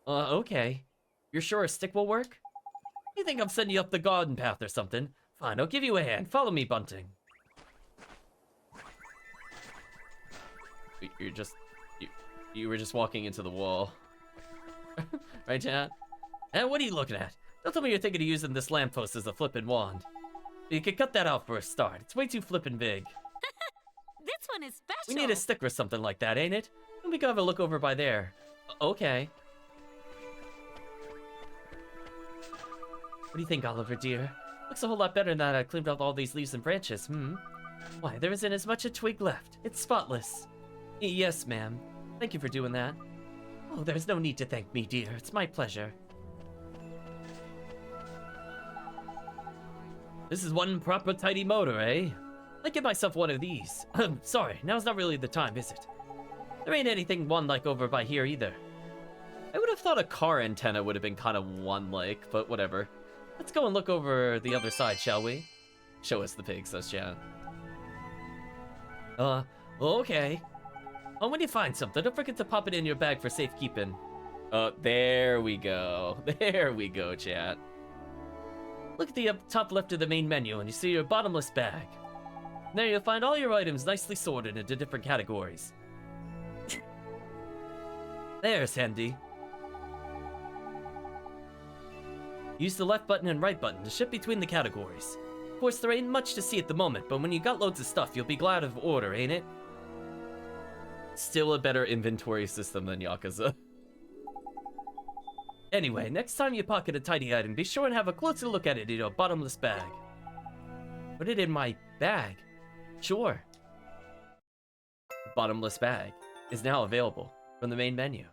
Okay. You're sure a stick will work? You think I'm sending you up the garden path or something? Fine, I'll give you a hand. Follow me, Bunting. You were just walking into the wall. Right, chat? And what are you looking at? Don't tell me you're thinking of using this lamppost as a flippin' wand. You could cut that out for a start. It's way too flippin' big. This one is special. We need a stick or something like that, ain't it? We can have a look over by there. Okay. What do you think, Oliver, dear? Looks a whole lot better now that I cleaned out all these leaves and branches, Why, there isn't as much a twig left. It's spotless. Yes, ma'am. Thank you for doing that. Oh, there's no need to thank me, dear. It's my pleasure. This is one proper tidy motor, eh? I'd get myself one of these. Sorry, now's not really the time, is it? There ain't anything one-like over by here either. I would have thought a car antenna would have been kind of one-like, but whatever. Let's go and look over the other side, shall we? Show us the pig, says Chan. Okay. Oh, when you find something, don't forget to pop it in your bag for safekeeping. There we go. There we go, chat. Look at the top left of the main menu and you see your bottomless bag. There you'll find all your items nicely sorted into different categories. There's handy. Use the left button and right button to shift between the categories. Of course, there ain't much to see at the moment, but when you got loads of stuff, you'll be glad of order, ain't it? Still a better inventory system than Yakuza. Anyway, next time you pocket a tidy item, be sure and have a closer look at it in your bottomless bag. Put it in my bag. Sure. The bottomless bag is now available from the main menu.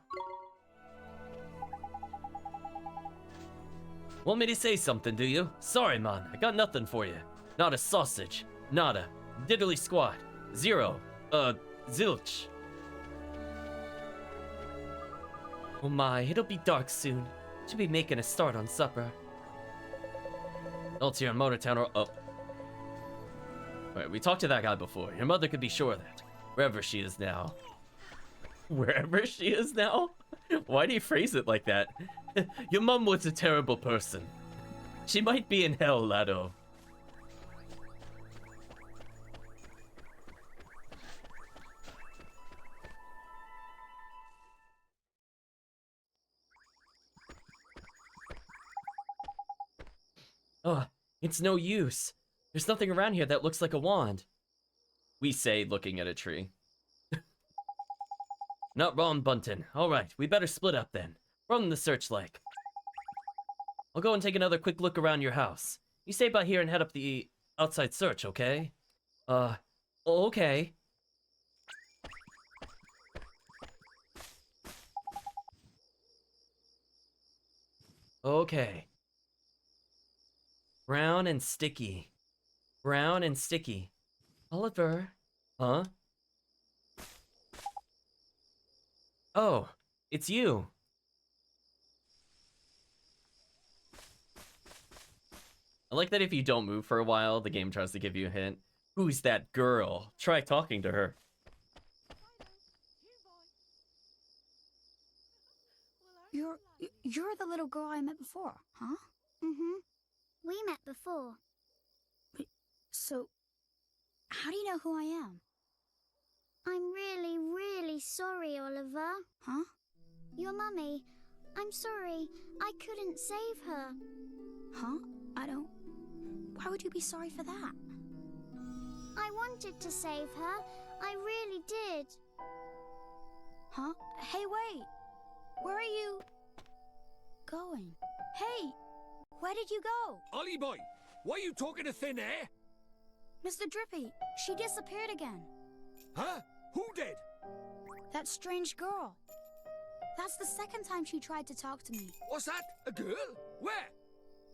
Want me to say something, do you? Sorry, man, I got nothing for you. Not a sausage. Nada. Diddly squat. Zero. Zilch. Oh my, it'll be dark soon. Should be making a start on supper. Adults here in Motor Town are up. Alright, we talked to that guy before. Your mother could be sure of that. Wherever she is now. Wherever she is now? Why do you phrase it like that? Your mum was a terrible person. She might be in hell, Lado. Oh, it's no use. There's nothing around here that looks like a wand. We say, looking at a tree. Not wrong, Bunton. Alright, we better split up then. Run the searchlight. I'll go and take another quick look around your house. You stay by here and head up the outside search, okay? Okay. Okay. Brown and sticky. Brown and sticky. Oliver. Huh? Oh, it's you. I like that if you don't move for a while, the game tries to give you a hint. Who's that girl? Try talking to her. You're the little girl I met before, huh? Mm-hmm. We met before. So, how do you know who I am? I'm really, really sorry, Oliver. Huh? Your mummy. I'm sorry. I couldn't save her. Huh? I don't... Why would you be sorry for that? I wanted to save her. I really did. Huh? Hey, wait! Where are you... going? Hey! Where did you go? Ollie boy, why are you talking to thin air? Mr. Drippy, she disappeared again. Huh? Who did? That strange girl. That's the second time she tried to talk to me. What's that? A girl? Where?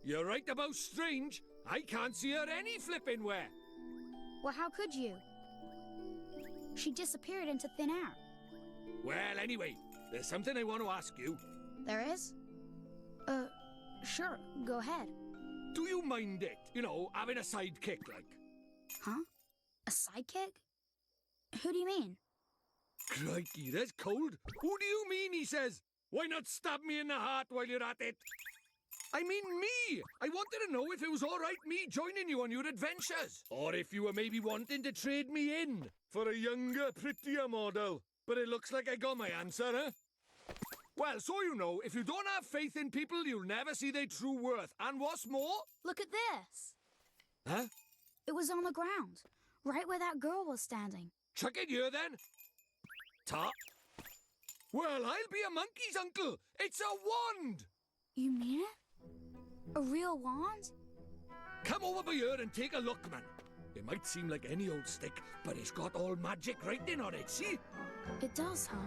You're right about strange. I can't see her any flipping where. Well, how could you? She disappeared into thin air. Well, anyway, there's something I want to ask you. There is? Sure, go ahead. Do you mind it? You know, having a sidekick, like. Huh? A sidekick? Who do you mean? Crikey, that's cold. Who do you mean, he says? Why not stab me in the heart while you're at it? I mean me! I wanted to know if it was alright me joining you on your adventures. Or if you were maybe wanting to trade me in for a younger, prettier model. But it looks like I got my answer, huh? Well, so you know, if you don't have faith in people, you'll never see their true worth. And what's more... Look at this! Huh? It was on the ground, right where that girl was standing. Chuck it here, then. Top. Well, I'll be a monkey's uncle. It's a wand! You mean it? A real wand? Come over here and take a look, man. It might seem like any old stick, but it's got all magic writing on it, see? It does, huh?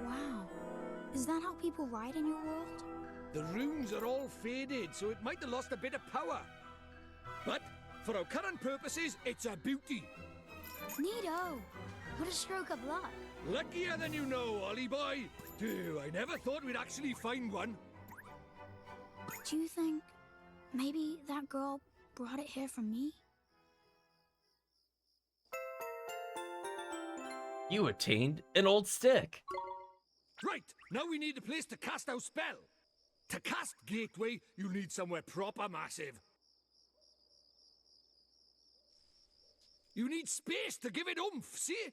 Wow. Is that how people ride in your world? The runes are all faded, so it might have lost a bit of power. But for our current purposes, it's a beauty. Neato. What a stroke of luck. Luckier than you know, Ollie boy. Dude, I never thought we'd actually find one. Do you think maybe that girl brought it here for me? You attained an old stick. Right, now we need a place to cast our spell. To cast Gateway, you'll need somewhere proper massive. You need space to give it oomph, see?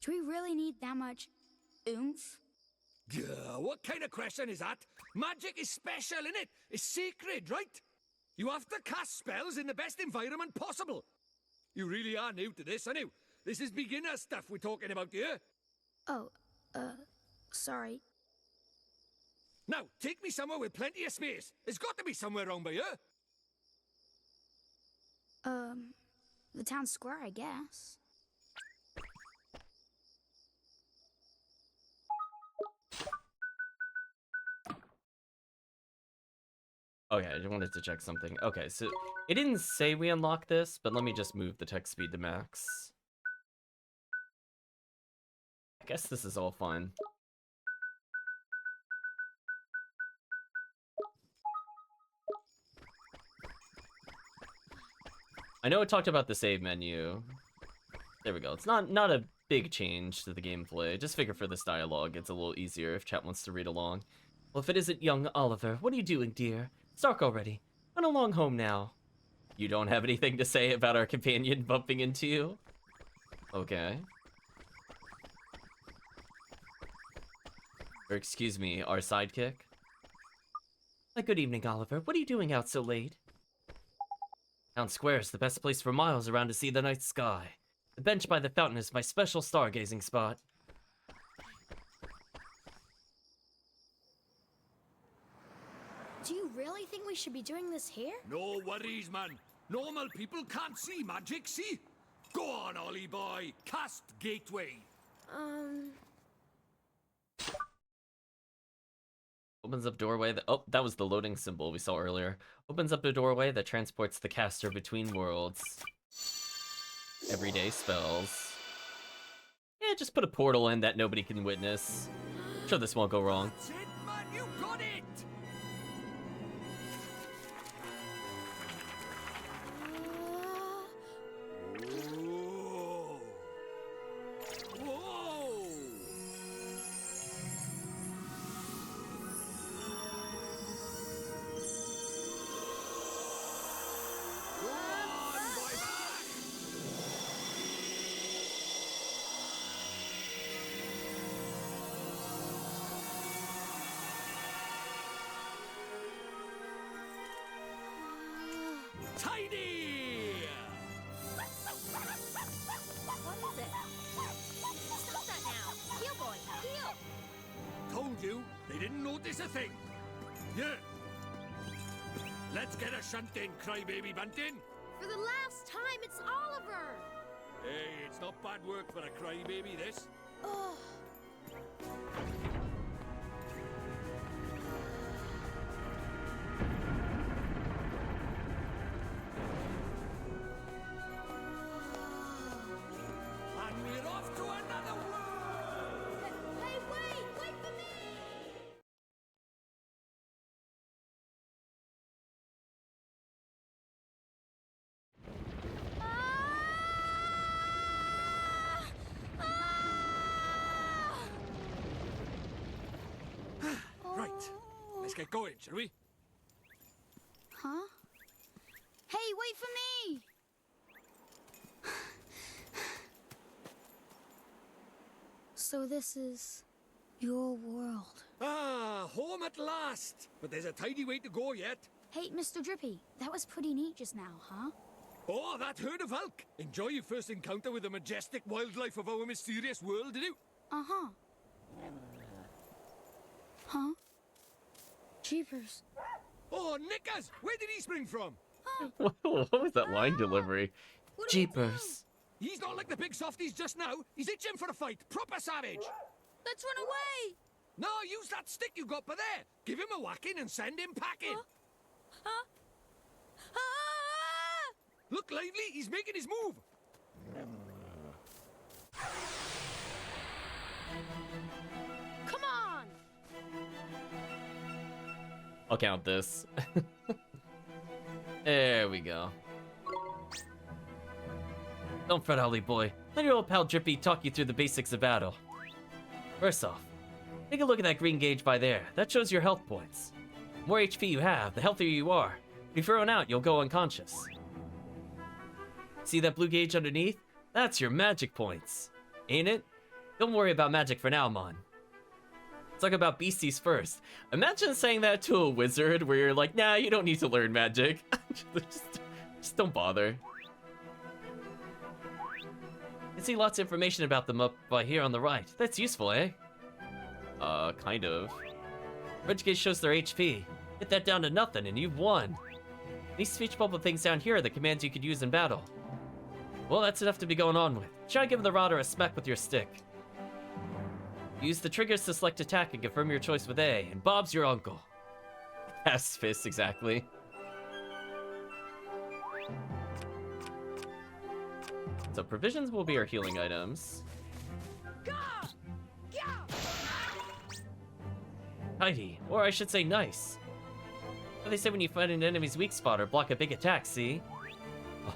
Do we really need that much oomph? What kind of question is that? Magic is special, innit? It's sacred, right? You have to cast spells in the best environment possible. You really are new to this, aren't you? This is beginner stuff we're talking about here. Oh, sorry. Now, take me somewhere with plenty of space. There's got to be somewhere around by here. The town square, I guess. Okay, I just wanted to check something. Okay, so it didn't say we unlocked this, but let me just move the text speed to max. I guess this is all fine. I know it talked about the save menu. There we go. It's not a big change to the gameplay. Just figure for this dialogue, it's a little easier if chat wants to read along. Well, if it isn't young Oliver, what are you doing, dear? It's dark already. Run along home now. You don't have anything to say about our companion bumping into you? Okay. Or excuse me, our sidekick? Good evening, Oliver. What are you doing out so late? Town Square is the best place for miles around to see the night sky. The bench by the fountain is my special stargazing spot. Do you really think we should be doing this here? No worries, man. Normal people can't see magic, see? Go on, Ollie boy. Cast Gateway. Opens up doorway that— oh, that was the loading symbol we saw earlier. Opens up a doorway that transports the caster between worlds. Everyday spells. Yeah, just put a portal in that nobody can witness. Sure, this won't go wrong. That's it, man. You got it. Whoa. Whoa. Tiny! What is it? Stop that now! Heel boy, heel! Told you, they didn't notice a thing. Yeah. Let's get a shunt in, crybaby bunting. For the last time, it's Oliver! Hey, it's not bad work for a crybaby, this. Ugh. And we're off to another world! Hey, wait! Wait for me! Right, let's get going, shall we? Huh? Hey, wait for me! So this is your world. Ah, home at last! But there's a tidy way to go yet. Hey, Mr. Drippy, that was pretty neat just now, huh? Oh, that herd of elk! Enjoy your first encounter with the majestic wildlife of our mysterious world, did you? Uh-huh. Huh? Jeepers. Oh, Nickers! Where did he spring from? What was that line delivery? Jeepers. He's not like the big softies just now. He's itching for a fight. Proper savage. Let's run away! No, use that stick you got by there. Give him a whacking and send him packing. Huh? Ah! Look lively, he's making his move. Come on! I'll count this. There we go. Don't fret, Ollie boy. Let your old pal Drippy talk you through the basics of battle. First off, take a look at that green gauge by there. That shows your health points. The more HP you have, the healthier you are. If you're thrown out, you'll go unconscious. See that blue gauge underneath? That's your magic points. Ain't it? Don't worry about magic for now, Mon. Let's talk about beasties first. Imagine saying that to a wizard where you're like, nah, you don't need to learn magic. just don't bother. You can see lots of information about them up by here on the right. That's useful, eh? Kind of. Ridge gauge shows their HP. Hit that down to nothing and you've won. These speech bubble things down here are the commands you could use in battle. Well, that's enough to be going on with. Try giving the Rodder a smack with your stick. Use the triggers to select attack and confirm your choice with A, and Bob's your uncle. Past fist, exactly. So provisions will be our healing items. Tidy, or I should say nice. What they say when you find an enemy's weak spot or block a big attack, see?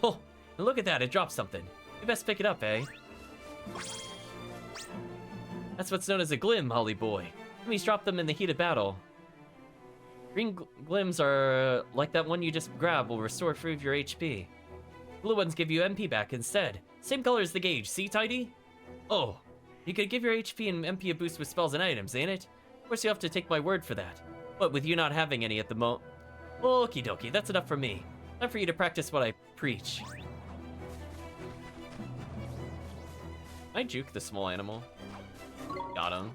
Oh, and look at that, it dropped something. You best pick it up, eh? That's what's known as a glim, Holly boy. Enemies drop them in the heat of battle. Green glims are like that one you just grabbed will restore 3 of your HP. Blue ones give you MP back instead. Same color as the gauge, see, Tidy? Oh, you could give your HP and MP a boost with spells and items, ain't it? Of course you have to take my word for that. But with you not having any at the moment... Okie dokie, that's enough for me. Time for you to practice what I preach. I juke the small animal. Got him.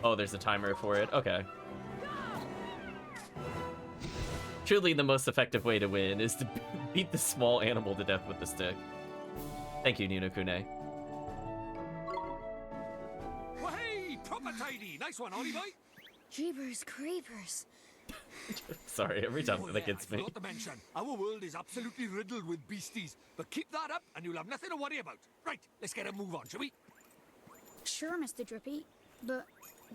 Oh, there's a timer for it. Okay. Truly the most effective way to win is to beat the small animal to death with the stick. Thank you, Nino Kune. Well, hey, proper tidy. Nice one, Ollie boy. Jeepers creepers. Sorry, every time that gets I me. forgot to mention, our world is absolutely riddled with beasties. But keep that up and you'll have nothing to worry about. Right, let's get a move on, shall we? Sure, Mr. Drippy, but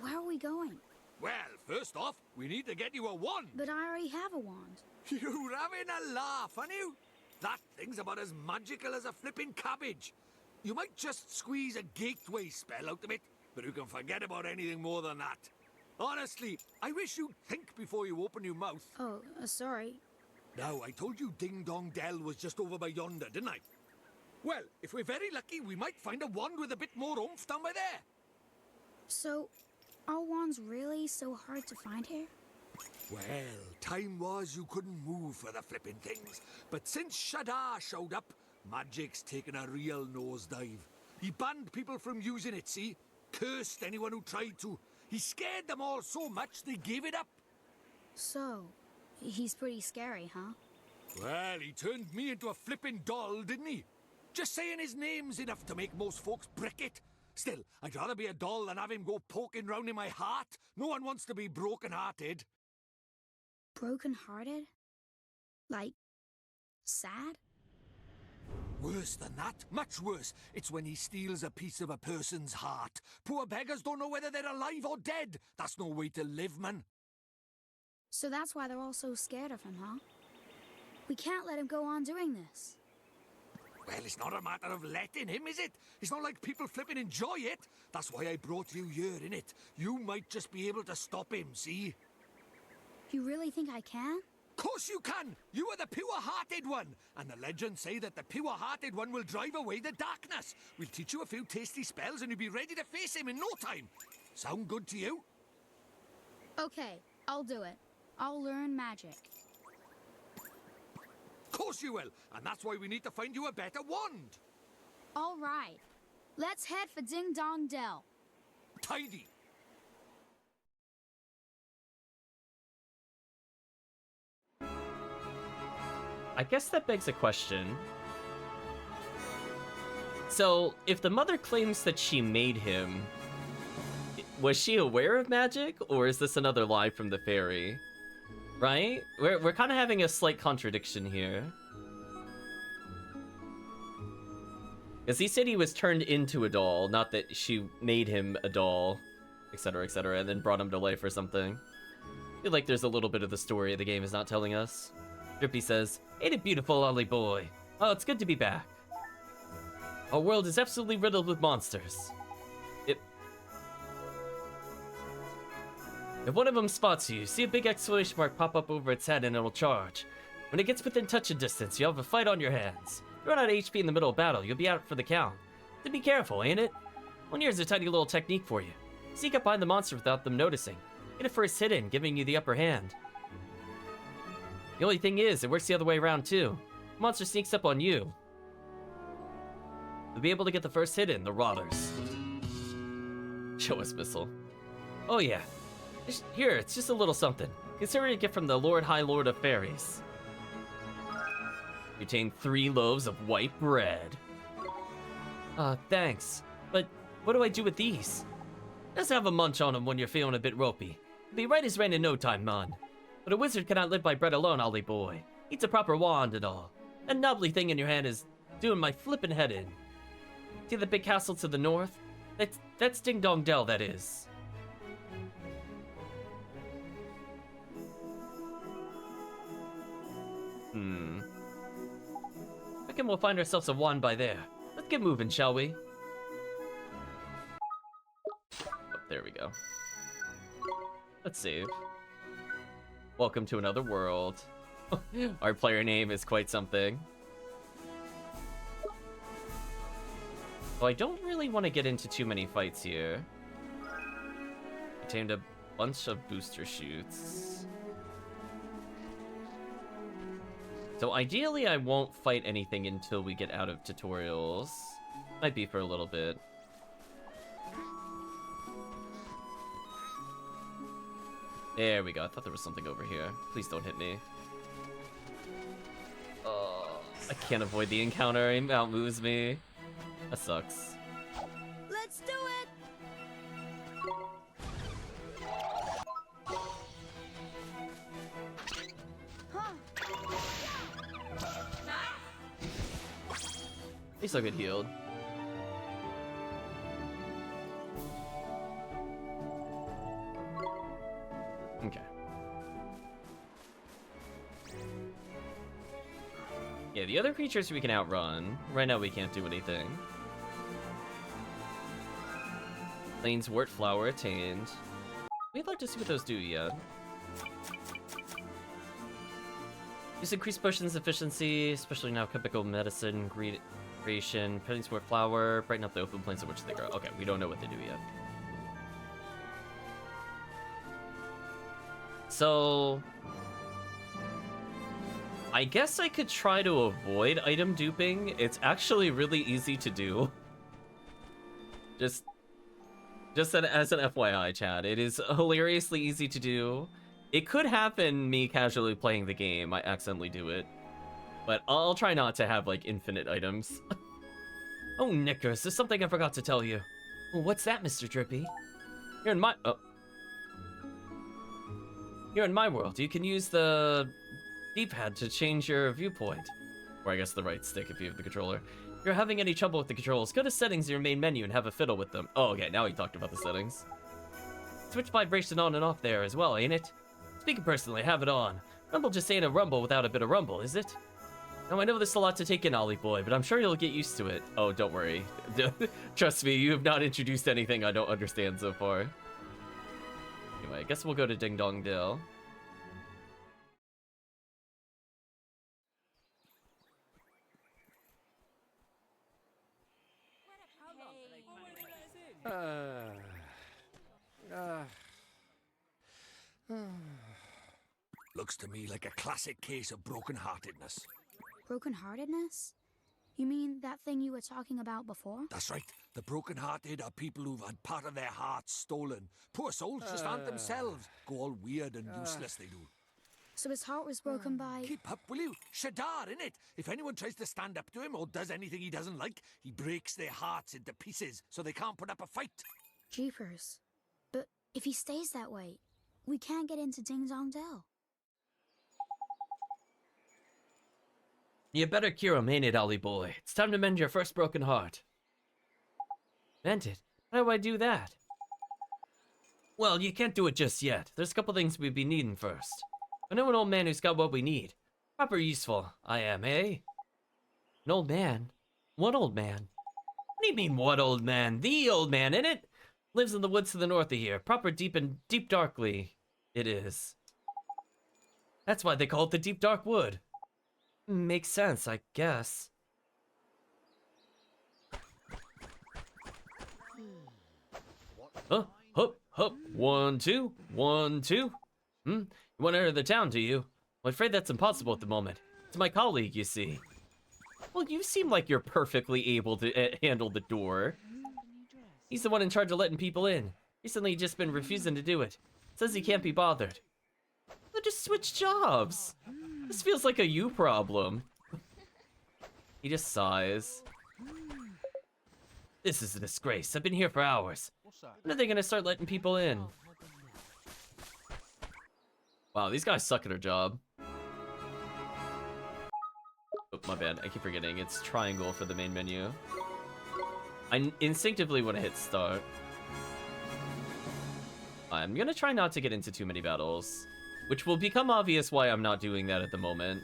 where are we going? Well, first off, we need to get you a wand. But I already have a wand. You're having a laugh, aren't you? That thing's about as magical as a flipping cabbage. You might just squeeze a gateway spell out of it, but you can forget about anything more than that. Honestly, I wish you'd think before you open your mouth. Oh, sorry. Now, I told you Ding Dong Dell was just over by yonder, didn't I? Well, if we're very lucky, we might find a wand with a bit more oomph down by there. So, are wands really so hard to find here? Well, time was you couldn't move for the flipping things. But since Shadar showed up, magic's taken a real nosedive. He banned people from using it, see? Cursed anyone who tried to. He scared them all so much they gave it up. So, he's pretty scary, huh? Well, he turned me into a flipping doll, didn't he? Just saying his name's enough to make most folks brick it. Still, I'd rather be a doll than have him go poking round in my heart. No one wants to be broken-hearted. Broken-hearted? Like, sad? Worse than that, much worse. It's when he steals a piece of a person's heart. Poor beggars don't know whether they're alive or dead. That's no way to live, man. So that's why they're all so scared of him, huh? We can't let him go on doing this. Well, it's not a matter of letting him, is it? It's not like people flipping enjoy it. That's why I brought you here, innit? You might just be able to stop him, see? You really think I can? Course you can! You are the pure-hearted one! And the legends say that the pure-hearted one will drive away the darkness. We'll teach you a few tasty spells and you'll be ready to face him in no time. Sound good to you? Okay, I'll do it. I'll learn magic. Course you will! And that's why we need to find you a better wand! All right. Let's head for Ding Dong Dell. Tidy. I guess that begs a question. So, if the mother claims that she made him, was she aware of magic, or is this another lie from the fairy? Right? We're kind of having a slight contradiction here. Because he said he was turned into a doll, not that she made him a doll, etc., and then brought him to life or something. I feel like there's a little bit of the story the game is not telling us. Drippy says, "Ain't it beautiful, Ollie boy? Oh, it's good to be back. Our world is absolutely riddled with monsters. If one of them spots you, see a big exclamation mark pop up over its head and it'll charge. When it gets within touching distance, you'll have a fight on your hands. If you run out of HP in the middle of battle, you'll be out for the count. So be careful, ain't it? Well, here's a tiny little technique for you. Sneak up behind the monster without them noticing. Get a first hit in, giving you the upper hand. The only thing is, it works the other way around too. The monster sneaks up on you. You'll be able to get the first hit in, the rotters. Show us missile. Oh yeah. Here, it's just a little something. Consider it a gift from the High Lord of Fairies. Contain 3 loaves of white bread. Thanks. But what do I do with these? Just have a munch on them when you're feeling a bit ropey. Be right as rain in no time, man. But a wizard cannot live by bread alone, Ollie boy. Needs a proper wand and all. That knobbly thing in your hand is doing my flippin' head in. See the big castle to the north? That's Ding Dong Dell, that is. Reckon we'll find ourselves a wand by there. Let's get moving, shall we? Oh, there we go. Let's save. Welcome to another world. Our player name is quite something. Well, I don't really want to get into too many fights here. Obtained a bunch of booster shoots. So ideally, I won't fight anything until we get out of tutorials. Might be for a little bit. There we go. I thought there was something over here. Please don't hit me. Oh, I can't avoid the encounter. It outmoves me. That sucks. Let's do it! At least I'll get healed. Okay. Yeah, the other creatures we can outrun. Right now we can't do anything. Lane's wart flower attained. We'd like to see what those do yet. Use increased potions efficiency, especially now typical medicine, creation, Penny's wart flower, brighten up the open plains in which they grow. Okay, we don't know what they do yet. So I guess I could try to avoid item duping. It's actually really easy to do. Just as an FYI, chat, it is hilariously easy to do. It could happen me casually playing the game, I accidentally do it. But I'll try not to have, like, infinite items. Oh, Knickers, there's something I forgot to tell you. Well, what's that, Mr. Drippy? Here in my world, you can use the D-pad to change your viewpoint. Or I guess the right stick if you have the controller. If you're having any trouble with the controls, go to settings in your main menu and have a fiddle with them. Oh, okay, now he talked about the settings. Switch vibration on and off there as well, ain't it? Speaking personally, have it on. Rumble just ain't a rumble without a bit of rumble, is it? Now, I know this is a lot to take in, Ollie boy, but I'm sure you'll get used to it. Oh, don't worry. Trust me, you have not introduced anything I don't understand so far. Anyway, I guess we'll go to Ding Dong Dell. Looks to me like a classic case of broken-heartedness. Broken-heartedness? You mean that thing you were talking about before? That's right. The broken-hearted are people who've had part of their hearts stolen. Poor souls just aren't themselves. Go all weird and useless, they do. So his heart was broken by... Keep up, will you? Shadar, innit? If anyone tries to stand up to him or does anything he doesn't like, he breaks their hearts into pieces so they can't put up a fight. Jeepers. But if he stays that way, we can't get into Ding Dong Dell. You better cure him, ain't it, Ollie boy? It's time to mend your first broken heart. Mend it? How do I do that? Well, you can't do it just yet. There's a couple things we'd be needing first. I know an old man who's got what we need. Proper useful, I am, eh? An old man? What old man? What do you mean, what old man? The old man, innit? Lives in the woods to the north of here. Proper deep darkly. It is. That's why they call it the Deep Dark Wood. Makes sense, I guess. Hup. 1, 2, 1, 2. You want to enter the town, do you? I'm afraid that's impossible at the moment. It's my colleague, you see. Well, you seem like you're perfectly able to handle the door. He's the one in charge of letting people in. Recently, he's just been refusing to do it. Says he can't be bothered. Well, just switch jobs. This feels like a you problem. He just sighs. This is a disgrace. I've been here for hours. When are they gonna start letting people in? Wow, these guys suck at their job. Oh, my bad. I keep forgetting. It's triangle for the main menu. I instinctively want to hit start. I'm gonna try not to get into too many battles, which will become obvious why I'm not doing that at the moment.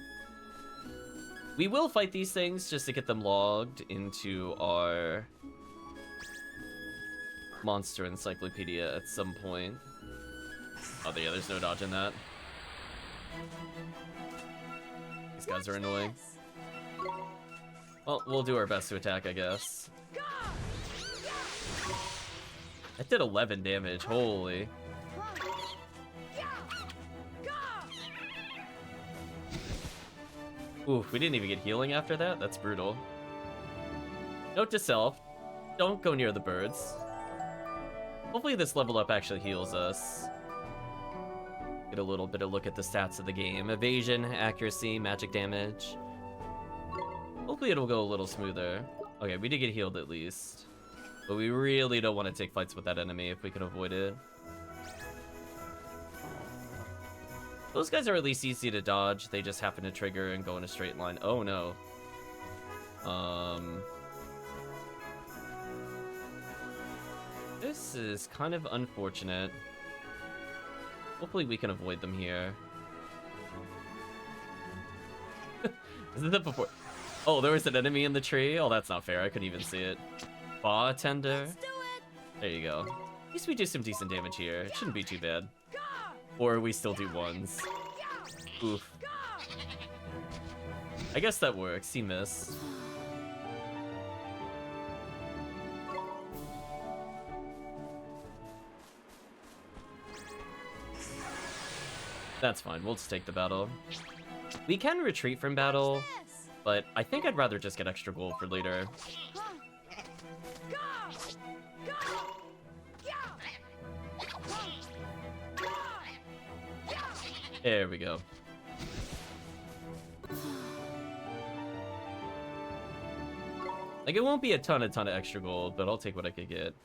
We will fight these things just to get them logged into our monster encyclopedia at some point. Oh, yeah, there's no dodging that. These guys are annoying. Well, we'll do our best to attack, I guess. That did 11 damage, holy. Oof, we didn't even get healing after that? That's brutal. Note to self, don't go near the birds. Hopefully this level up actually heals us. Get a little bit of look at the stats of the game. Evasion, accuracy, magic damage. Hopefully it'll go a little smoother. Okay, we did get healed at least. But we really don't want to take fights with that enemy if we can avoid it. Those guys are at least easy to dodge. They just happen to trigger and go in a straight line. Oh no. This is kind of unfortunate. Hopefully we can avoid them here. Isn't that before? Oh, there was an enemy in the tree? Oh, that's not fair. I couldn't even see it. Bartender. There you go. At least we do some decent damage here. It shouldn't be too bad. Or we still do ones. Oof. I guess that works. He missed. That's fine. We'll just take the battle. We can retreat from battle, but I think I'd rather just get extra gold for later. There we go. Like, it won't be a ton of extra gold, but I'll take what I could get.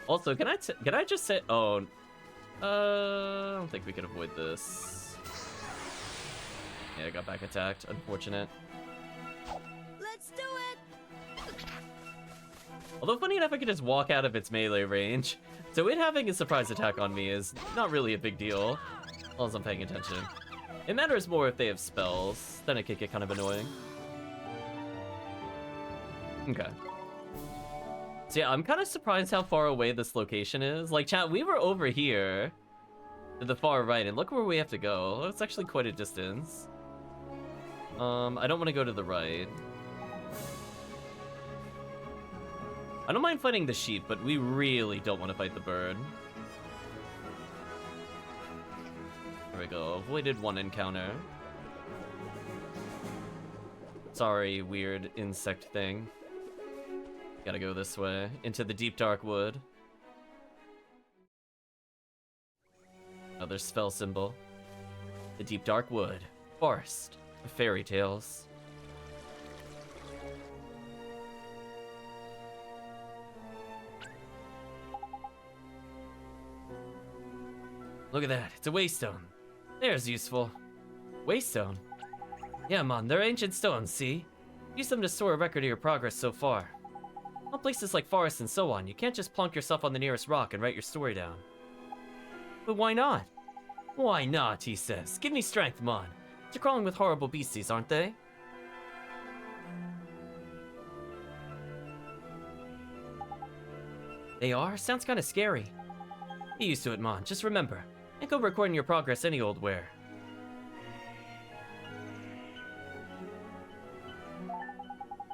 Also, can I just say... Oh, I don't think we can avoid this. Yeah, I got back attacked. Unfortunate. Let's do it! Although, funny enough, I could just walk out of its melee range. So it having a surprise attack on me is not really a big deal. As long as I'm paying attention. It matters more if they have spells. Then it could get kind of annoying. Okay. So yeah, I'm kind of surprised how far away this location is. Like, chat, we were over here to the far right, and look where we have to go. It's actually quite a distance. I don't want to go to the right. I don't mind fighting the sheep, but we really don't want to fight the bird. There we go. Avoided one encounter. Sorry, weird insect thing. Gotta go this way, into the deep dark wood. Another spell symbol. The deep dark wood. Forest of fairy tales. Look at that, it's a waystone. There's useful. Waystone? Yeah, man, they're ancient stones, see? Use them to store a record of your progress so far. On places like forests and so on, you can't just plonk yourself on the nearest rock and write your story down. But why not? Why not, he says. Give me strength, man. They're crawling with horrible beasties, aren't they? They are? Sounds kinda scary. Get used to it, man. Just remember. And go recording your progress any old where.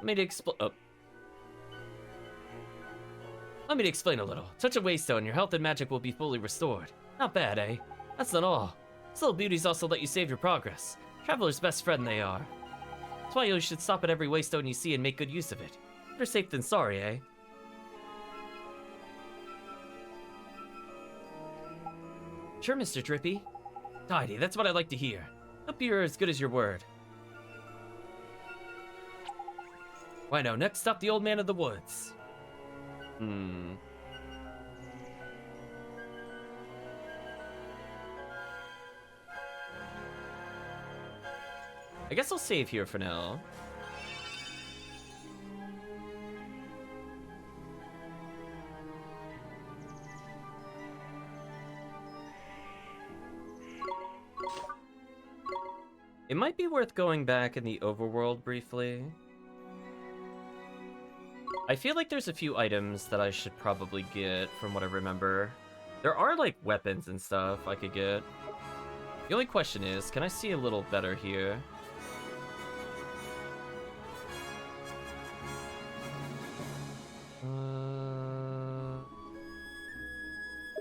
Let me explain a little. Touch a waystone, your health and magic will be fully restored. Not bad, eh? That's not all. These little beauties also let you save your progress. Traveler's best friend they are. That's why you should stop at every waystone you see and make good use of it. Better safe than sorry, eh? Sure, Mr. Drippy. Tidy, that's what I like to hear. Hope you're as good as your word. Why now, next stop the old man of the woods. I guess I'll save here for now. It might be worth going back in the overworld briefly. I feel like there's a few items that I should probably get from what I remember. There are like weapons and stuff I could get. The only question is, can I see a little better here? I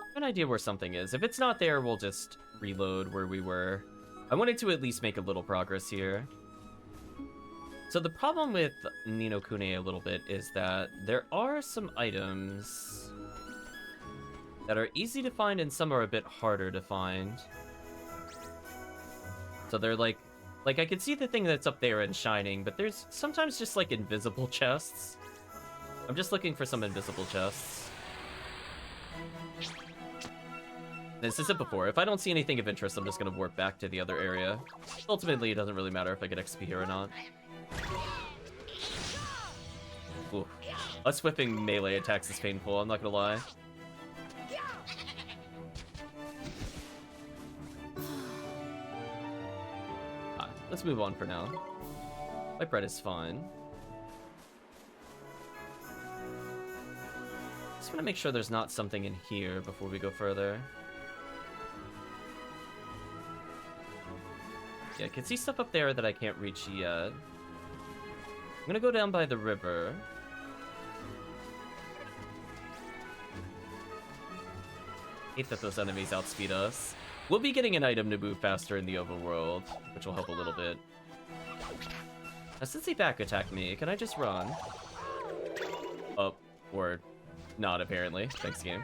have an idea where something is. If it's not there, we'll just reload where we were. I wanted to at least make a little progress here. So the problem with Ni no Kuni a little bit is that there are some items that are easy to find and some are a bit harder to find. So they're like I could see the thing that's up there and shining, but there's sometimes just like invisible chests. I'm just looking for some invisible chests. This is it before. If I don't see anything of interest, I'm just gonna warp back to the other area. Ultimately, it doesn't really matter if I get XP here or not. Ooh. Us whipping melee attacks is painful, I'm not gonna lie. Let's move on for now. My bread is fine. Just want to make sure there's not something in here before we go further. Yeah, I can see stuff up there that I can't reach yet. I'm gonna go down by the river. Hate that those enemies outspeed us. We'll be getting an item to move faster in the overworld, which will help a little bit. Now, since they back attack me, can I just run? Oh, or not apparently. Thanks, game.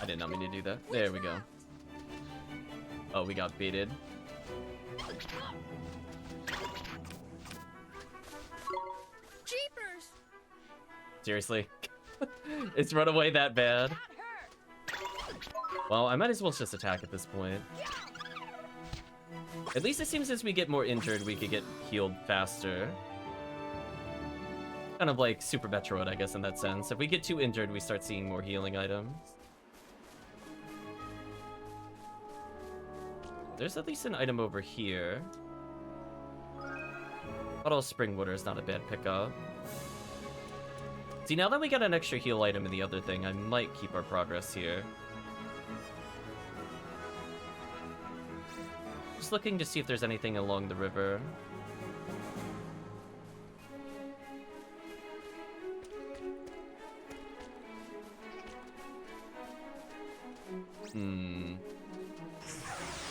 I did not mean to do that. There we go. Oh, we got baited. Jeepers! Seriously? It's run away that bad? Well, I might as well just attack at this point. At least it seems as we get more injured, we could get healed faster. Kind of like Super Metroid, I guess, in that sense. If we get too injured, we start seeing more healing items. There's at least an item over here. Bottle of spring water is not a bad pickup. See, now that we got an extra heal item in the other thing, I might keep our progress here. Just looking to see if there's anything along the river.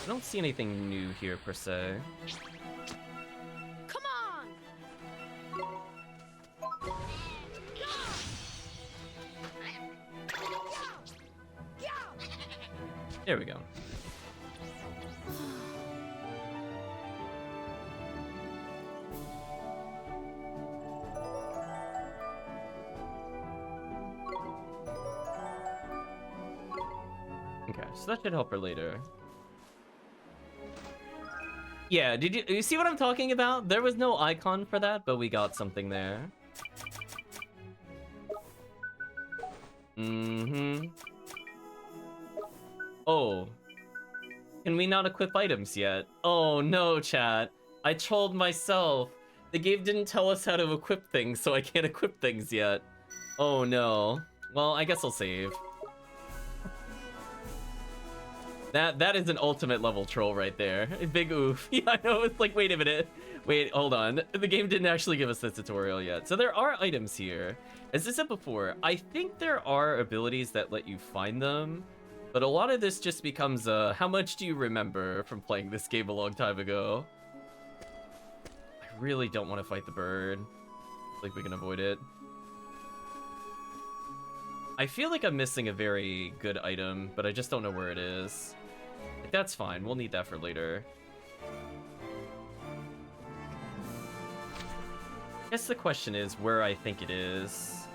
I don't see anything new here, per se. Come on! There we go. Okay, so that should help her later. Yeah, did you see what I'm talking about? There was no icon for that, but we got something there. Mm-hmm. Oh. Can we not equip items yet? Oh no, chat. I trolled myself. The game didn't tell us how to equip things, so I can't equip things yet. Oh no. Well, I guess I'll save. That is an ultimate level troll right there. Big oof. Yeah, I know. It's like, wait a minute. Wait, hold on. The game didn't actually give us the tutorial yet. So there are items here. As I said before, I think there are abilities that let you find them. But a lot of this just becomes, how much do you remember from playing this game a long time ago? I really don't want to fight the bird. Like we can avoid it. I feel like I'm missing a very good item, but I just don't know where it is. Like, that's fine. We'll need that for later. I guess the question is where I think it is.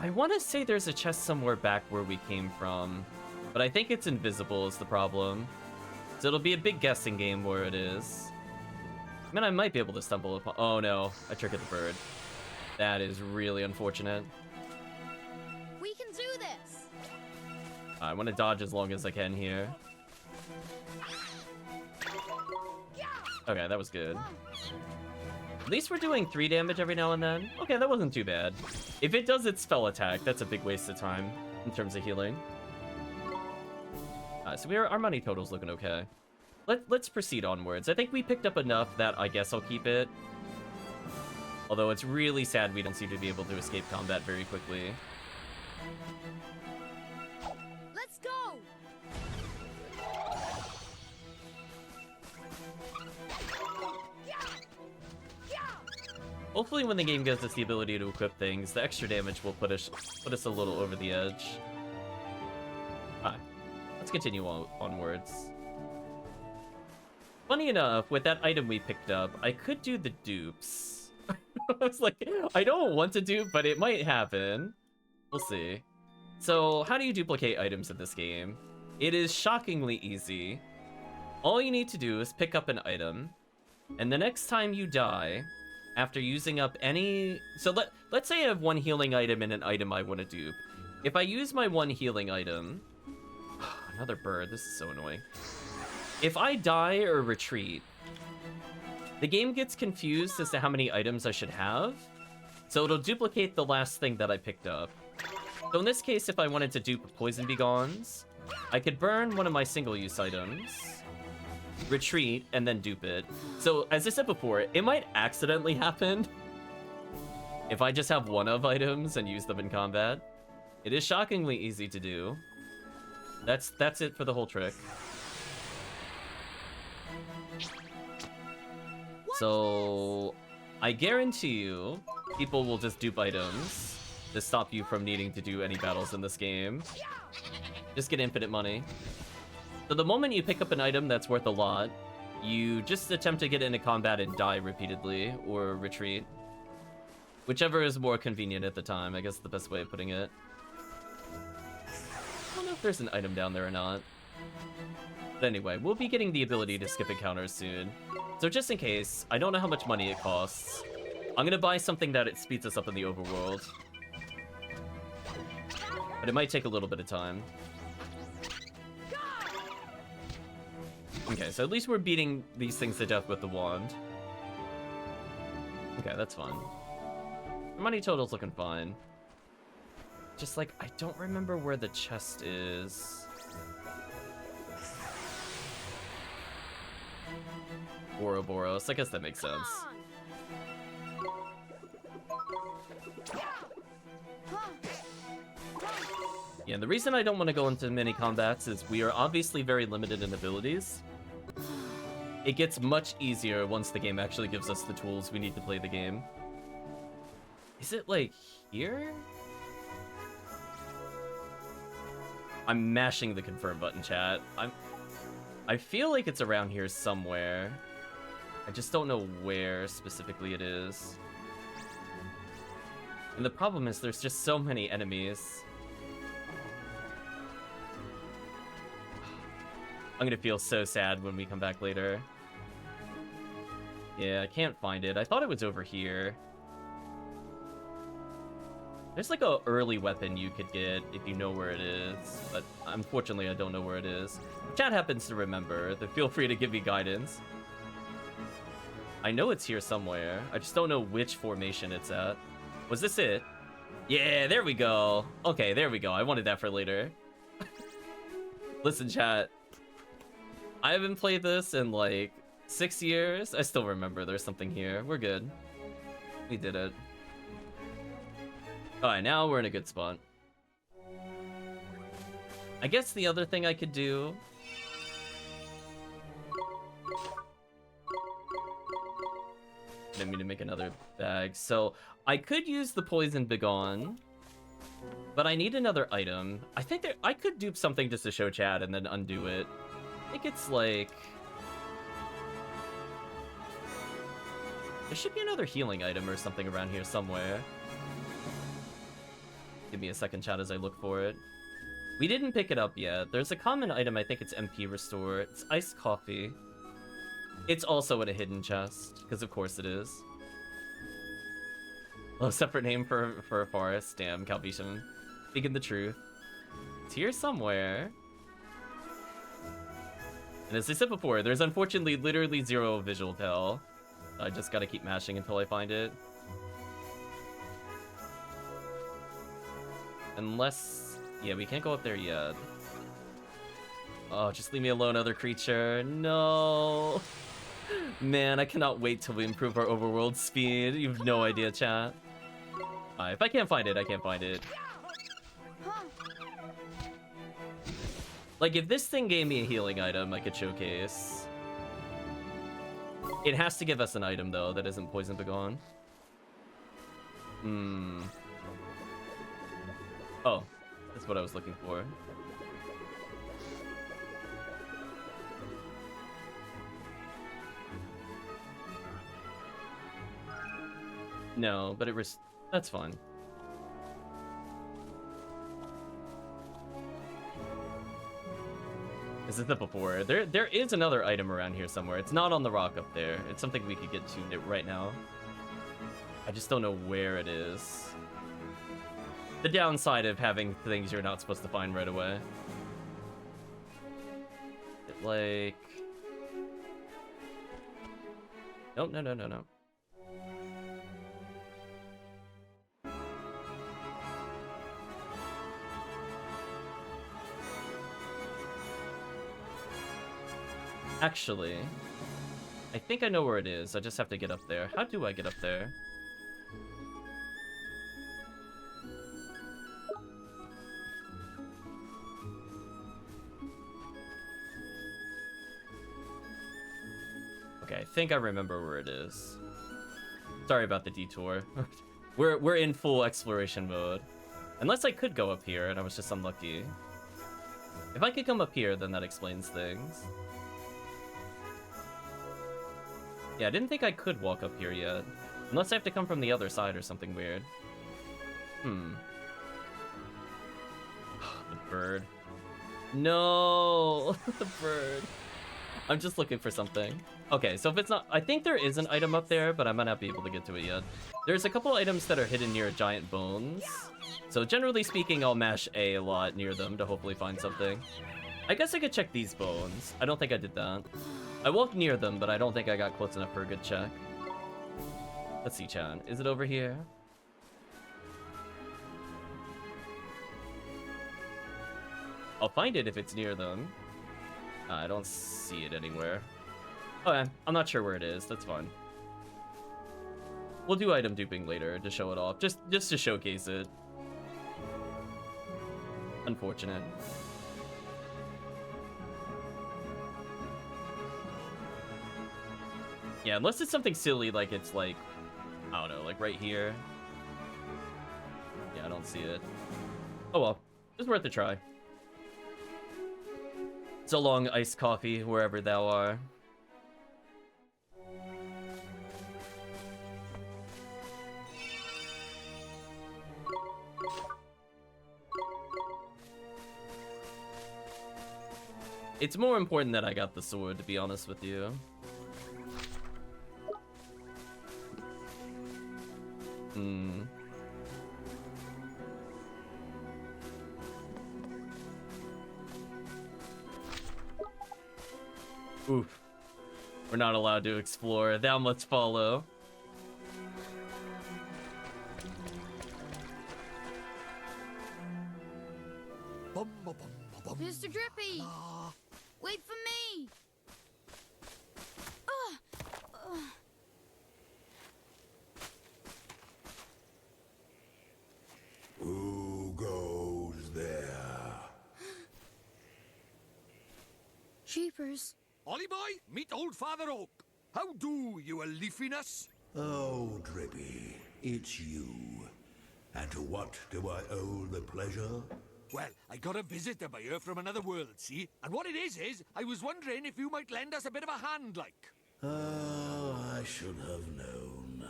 I want to say there's a chest somewhere back where we came from, but I think it's invisible is the problem. So it'll be a big guessing game where it is. I mean, I might be able to stumble upon... Oh no, I triggered the bird. That is really unfortunate. We can do this! I want to dodge as long as I can here. Okay, that was good. At least we're doing 3 damage every now and then. Okay, that wasn't too bad. If it does its spell attack, that's a big waste of time in terms of healing. So our money total's looking okay. Let's proceed onwards. I think we picked up enough that I guess I'll keep it. Although it's really sad we don't seem to be able to escape combat very quickly. Let's go! Hopefully when the game gives us the ability to equip things, the extra damage will put us a little over the edge. Alright, let's continue onwards. Funny enough, with that item we picked up, I could do the dupes. I was like, I don't want to dupe, but it might happen. We'll see. So, how do you duplicate items in this game? It is shockingly easy. All you need to do is pick up an item, and the next time you die, after using up any... So let's say I have one healing item and an item I want to dupe. If I use my one healing item... Another bird, this is so annoying. If I die or retreat, the game gets confused as to how many items I should have, so it'll duplicate the last thing that I picked up. So in this case, if I wanted to dupe Poison Begons, I could burn one of my single-use items, retreat, and then dupe it. So, as I said before, it might accidentally happen if I just have one of items and use them in combat. It is shockingly easy to do. That's it for the whole trick. So, I guarantee you, people will just dupe items to stop you from needing to do any battles in this game. Just get infinite money. So the moment you pick up an item that's worth a lot, you just attempt to get into combat and die repeatedly, or retreat. Whichever is more convenient at the time, I guess is the best way of putting it. I don't know if there's an item down there or not. But anyway, we'll be getting the ability to skip encounters soon. So just in case, I don't know how much money it costs. I'm gonna buy something that it speeds us up in the overworld. But it might take a little bit of time. Okay, so at least we're beating these things to death with the wand. Okay, that's fun. The money total's looking fine. Just like, I don't remember where the chest is. Ouroboros, I guess that makes sense. Yeah, the reason I don't want to go into many combats is we are obviously very limited in abilities. It gets much easier once the game actually gives us the tools we need to play the game. Is it, like, here? I'm mashing the confirm button, chat. I feel like it's around here somewhere. I just don't know where specifically it is. And the problem is there's just so many enemies. I'm gonna feel so sad when we come back later. Yeah, I can't find it. I thought it was over here. There's like a early weapon you could get if you know where it is, but unfortunately I don't know where it is. If chat happens to remember, then feel free to give me guidance. I know it's here somewhere. I just don't know which formation it's at. Was this it? Yeah, there we go. Okay, there we go. I wanted that for later. Listen, chat. I haven't played this in like 6 years. I still remember there's something here. We're good. We did it. Alright, now we're in a good spot. I guess the other thing I could do... I didn't mean to make another bag. So, I could use the Poison Begone, but I need another item. I think I could dupe something just to show chat and then undo it. I think it's like... There should be another healing item or something around here somewhere. Give me a second, chat, as I look for it. We didn't pick it up yet. There's a common item, I think it's MP Restore. It's iced coffee. It's also in a hidden chest, because of course it is. Oh, separate name for a forest. Damn, Calvisham. Speaking the truth. It's here somewhere. And as I said before, there's unfortunately literally zero visual tell. I just gotta keep mashing until I find it. Unless... Yeah, we can't go up there yet. Oh, just leave me alone, other creature. No! Man, I cannot wait till we improve our overworld speed. You have no idea, chat. If I can't find it, I can't find it. Like, if this thing gave me a healing item I could showcase... It has to give us an item, though, that isn't Poison Begone. Oh, that's what I was looking for. No, but it was... That's fine. As I said before, there is another item around here somewhere. It's not on the rock up there. It's something we could get to right now. I just don't know where it is. The downside of having things you're not supposed to find right away. It, like... Nope, no. Actually, I think I know where it is. I just have to get up there. How do I get up there? Okay, I think I remember where it is. Sorry about the detour. We're in full exploration mode. Unless I could go up here and I was just unlucky. If I could come up here, then that explains things. Yeah, I didn't think I could walk up here yet. Unless I have to come from the other side or something weird. The bird. No! The bird. I'm just looking for something. Okay, so if it's not... I think there is an item up there, but I might not be able to get to it yet. There's a couple items that are hidden near giant bones. So generally speaking, I'll mash A lot near them to hopefully find something. I guess I could check these bones. I don't think I did that. I walked near them, but I don't think I got close enough for a good check. Let's see, Chan. Is it over here? I'll find it if it's near them. I don't see it anywhere. Okay, I'm not sure where it is. That's fine. We'll do item duping later to show it off. Just to showcase it. Unfortunate. Yeah, unless it's something silly like it's like, I don't know, like right here. Yeah, I don't see it. Oh well, it's worth a try. So long, iced coffee, wherever thou are. It's more important that I got the sword, to be honest with you. Oof. We're not allowed to explore. Thou must follow. Mr. Drippy! Wait for me! Who goes there? Jeepers. Ollie boy, meet old Father Oak. How do, you a leafiness? Oh, Drippy, it's you. And to what do I owe the pleasure? Well, I got a visitor by here from another world, see? And what it is I was wondering if you might lend us a bit of a hand, like. Oh, I should have known.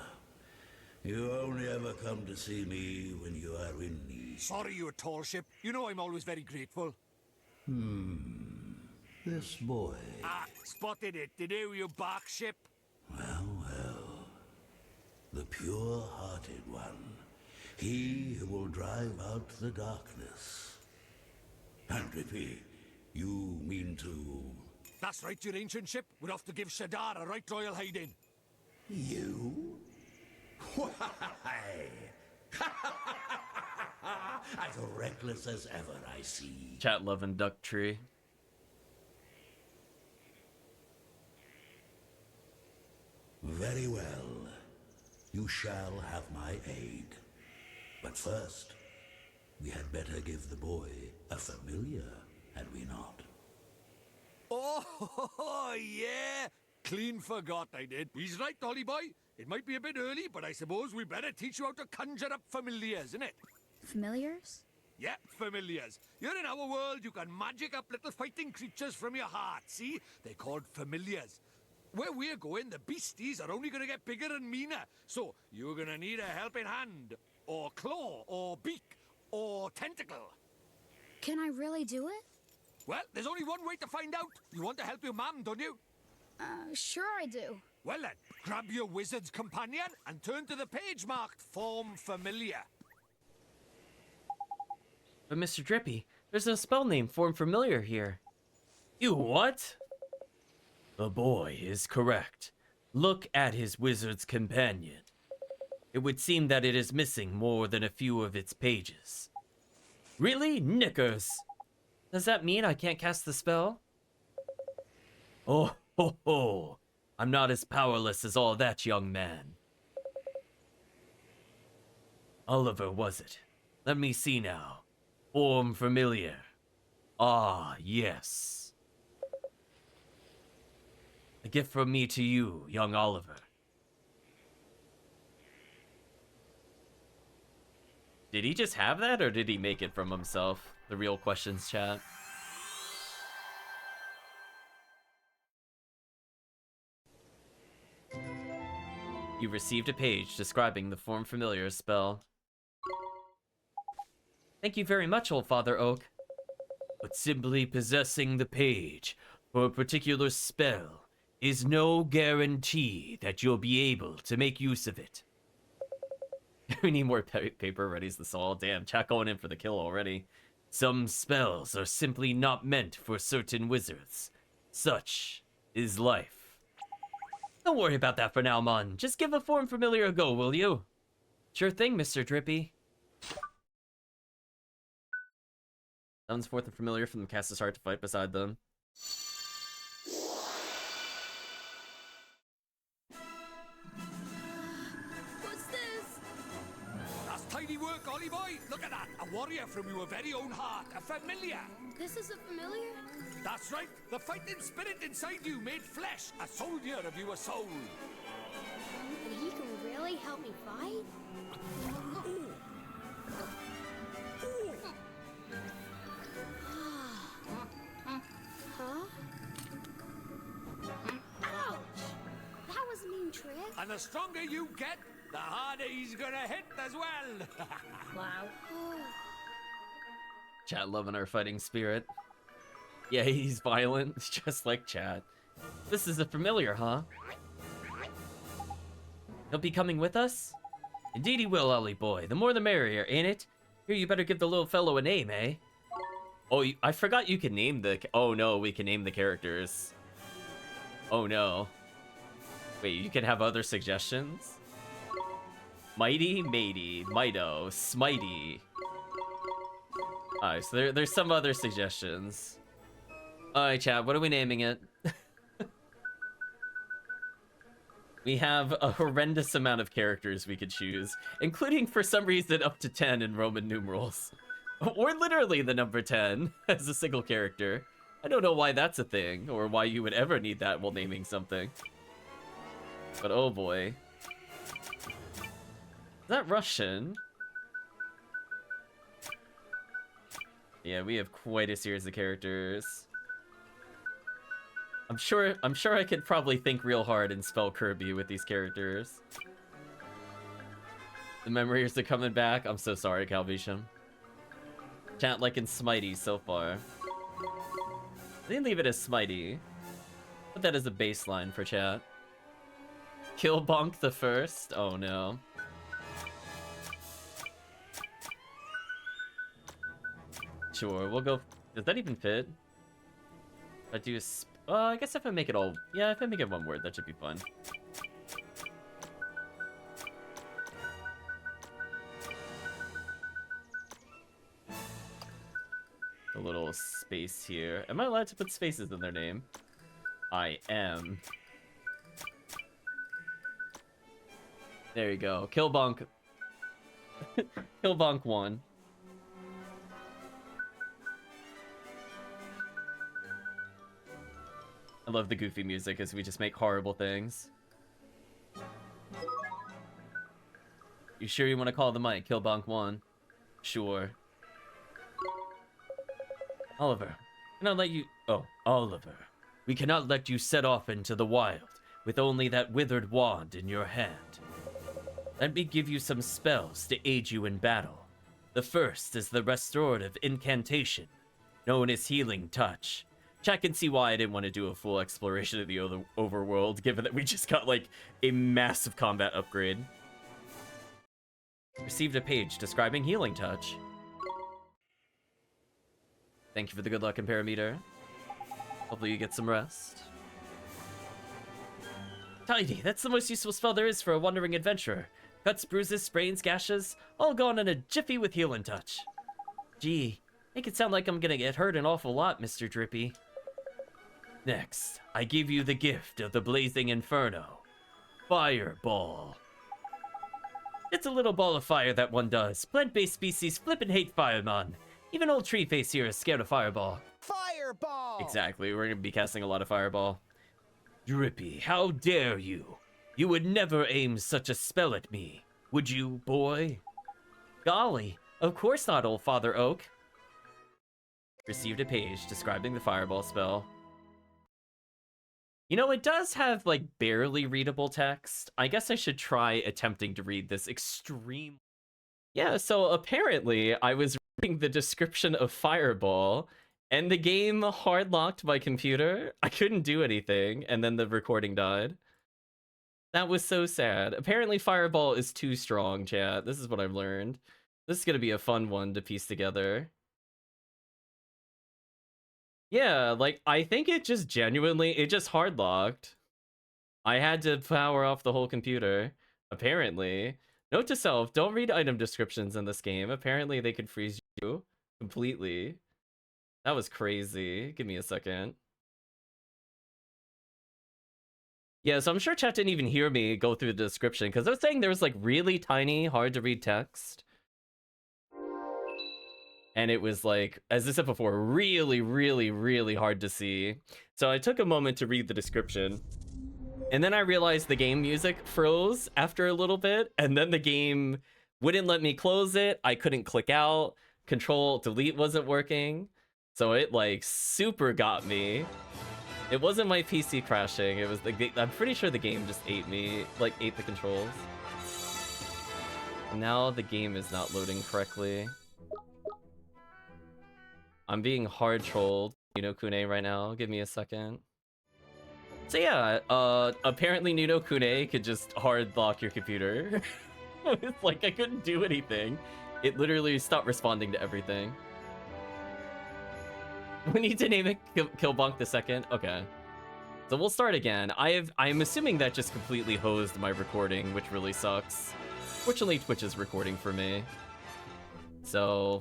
You only ever come to see me when you are in need. Sorry, you tall ship. You know I'm always very grateful. This boy. Ah, spotted it. Did you bark ship? Well, well. The pure-hearted one. He who will drive out the darkness. And Drippy, you mean to... That's right, your ancient ship. We're off to give Shadar a right royal hiding. You? Why? As reckless as ever, I see. Chat loving duck tree. Very well. You shall have my aid. But first, we had better give the boy a familiar, had we not? Oh, yeah. Clean forgot I did. He's right, Ollie boy. It might be a bit early, but I suppose we better teach you how to conjure up familiars, innit? Familiars? Yeah, familiars. Here in our world, you can magic up little fighting creatures from your heart, see? They're called familiars. Where we're going, the beasties are only going to get bigger and meaner. So, you're going to need a helping hand, or claw, or beak, or tentacle. Can I really do it? Well, there's only one way to find out. You want to help your mum, don't you? Sure I do. Well then, grab your wizard's companion and turn to the page marked Form Familiar. But Mr. Drippy, there's no spell name Form Familiar here. You what? The boy is correct. Look at his wizard's companion. It would seem that it is missing more than a few of its pages. Really? Knickers! Does that mean I can't cast the spell? Oh ho ho! I'm not as powerless as all that, young man. Oliver, was it? Let me see now. Form familiar. Ah, yes. A gift from me to you, young Oliver. Did he just have that, or did he make it from himself? The real questions, chat. You received a page describing the Form Familiar spell. Thank you very much, old Father Oak. But simply possessing the page for a particular spell is no guarantee that you'll be able to make use of it. We need more paper ready's the soul. Damn, chat going in for the kill already. Some spells are simply not meant for certain wizards. Such is life. Don't worry about that for now, Mon. Just give a Form Familiar a go, will you? Sure thing, Mr. Drippy. Summons forth a familiar from the caster's heart to fight beside them. What's this? That's Tiny work, Ollie boy. Look at that. A warrior from your very own heart. A familiar. This is a familiar? That's right. The fighting spirit inside you made flesh. A soldier of your soul. And he can really help me fight? Huh? Ouch! That was a mean trick. And the stronger you get, the harder he's gonna hit as well. Wow. Chat loving our fighting spirit. Yeah, he's violent, just like Chat. This is a familiar, huh? He'll be coming with us? Indeed he will, Ollie boy. The more the merrier, ain't it? Here, you better give the little fellow a name, eh? Oh, I forgot you can name the... Oh no, we can name the characters. Oh no. Wait, you can have other suggestions? Mighty, Matey, Mighto, Smitey. Alright, so there's some other suggestions. Alright, chat, what are we naming it? We have a horrendous amount of characters we could choose, including, for some reason, up to 10 in Roman numerals. Or literally the number 10 as a single character. I don't know why that's a thing, or why you would ever need that while naming something. But oh boy. Is that Russian? Yeah, we have quite a series of characters. I'm sure I could probably think real hard and spell Kirby with these characters. The memories are coming back. I'm so sorry, Calvisham. Chat like in Smitey so far. I didn't leave it as Smitey. Put that as a baseline for chat. Kill Bonk the first? Oh no. Sure, we'll go... Does that even fit? I do a... I guess if I make it all... Yeah, if I make it one word, that should be fun. A little space here. Am I allowed to put spaces in their name? I am. There you go. Killbonk. Killbonk 1. I love the goofy music as we just make horrible things. You sure you want to call the mic? Killbonk 1. Sure. Oliver, cannot let you... Oh, Oliver. We cannot let you set off into the wild with only that withered wand in your hand. Let me give you some spells to aid you in battle. The first is the restorative incantation, known as Healing Touch. Chat can see why I didn't want to do a full exploration of the overworld, given that we just got, like, a massive combat upgrade. Received a page describing Healing Touch. Thank you for the good luck and parameter. Hopefully you get some rest. Tidy, that's the most useful spell there is for a wandering adventurer. Cuts, bruises, sprains, gashes, all gone in a jiffy with Healing Touch. Gee, make it sound like I'm gonna get hurt an awful lot, Mr. Drippy. Next, I give you the gift of the Blazing Inferno. Fireball. It's a little ball of fire that one does. Plant-based species flippin' hate fire, man. Even old Tree Face here is scared of Fireball. Fireball! Exactly, we're gonna be casting a lot of Fireball. Drippy, how dare you? You would never aim such a spell at me, would you, boy? Golly, of course not, old Father Oak. Received a page describing the Fireball spell. You know, it does have, like, barely readable text. I guess I should try attempting to read this extreme... Yeah, so apparently I was reading the description of Fireball, and the game hard-locked my computer. I couldn't do anything, and then the recording died. That was so sad. Apparently Fireball is too strong, chat. This is what I've learned. This is gonna be a fun one to piece together. Yeah, like, I think it just genuinely, it just hard-locked. I had to power off the whole computer, apparently. Note to self, don't read item descriptions in this game. Apparently they could freeze you completely. That was crazy. Give me a second. Yeah, so I'm sure chat didn't even hear me go through the description, because I was saying there was, like, really tiny, hard-to-read text. And it was like, as I said before, really, really, really hard to see. So I took a moment to read the description. And then I realized the game music froze after a little bit. And then the game wouldn't let me close it. I couldn't click out. Control Delete wasn't working. So it like super got me. It wasn't my PC crashing. It was I'm pretty sure the game just ate me, like ate the controls. Now the game is not loading correctly. I'm being hard trolled, Kune right now. Give me a second. So yeah, apparently Kune could just hard lock your computer. It's like I couldn't do anything. It literally stopped responding to everything. We need to name it Killbonk the second. Okay. So we'll start again. I'm assuming that just completely hosed my recording, which really sucks. Fortunately, Twitch is recording for me. So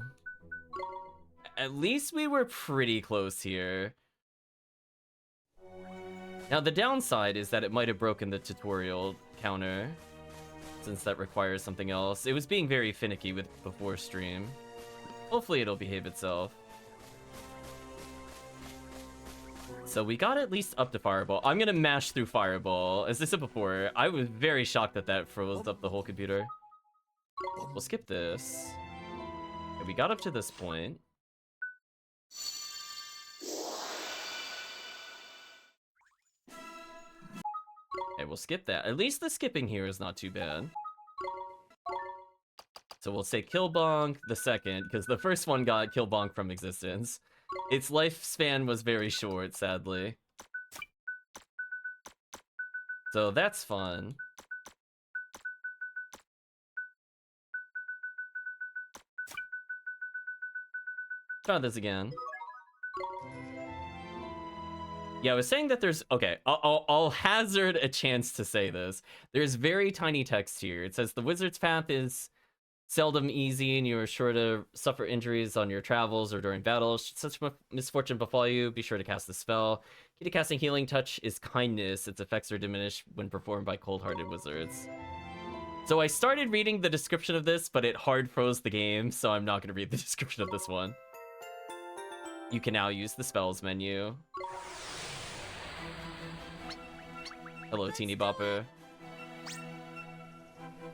at least we were pretty close here. Now the downside is that it might have broken the tutorial counter, since that requires something else. It was being very finicky before stream. Hopefully it'll behave itself. So we got at least up to Fireball. I'm gonna mash through Fireball. As I said before, I was very shocked that froze up the whole computer. We'll skip this. Okay, we got up to this point. Okay, we'll skip that. At least the skipping here is not too bad. So we'll say Killbonk the second, because the first one got Killbonk from existence. Its lifespan was very short, sadly. So that's fun. Try this again. Yeah, I was saying that there's... Okay, I'll hazard a chance to say this. There's very tiny text here. It says, the wizard's path is seldom easy, and you are sure to suffer injuries on your travels or during battles. Should such misfortune befall you, be sure to cast the spell. Key to casting Healing Touch is kindness. Its effects are diminished when performed by cold-hearted wizards. So I started reading the description of this, but it hard froze the game, so I'm not going to read the description of this one. You can now use the spells menu. Hello, teeny bopper.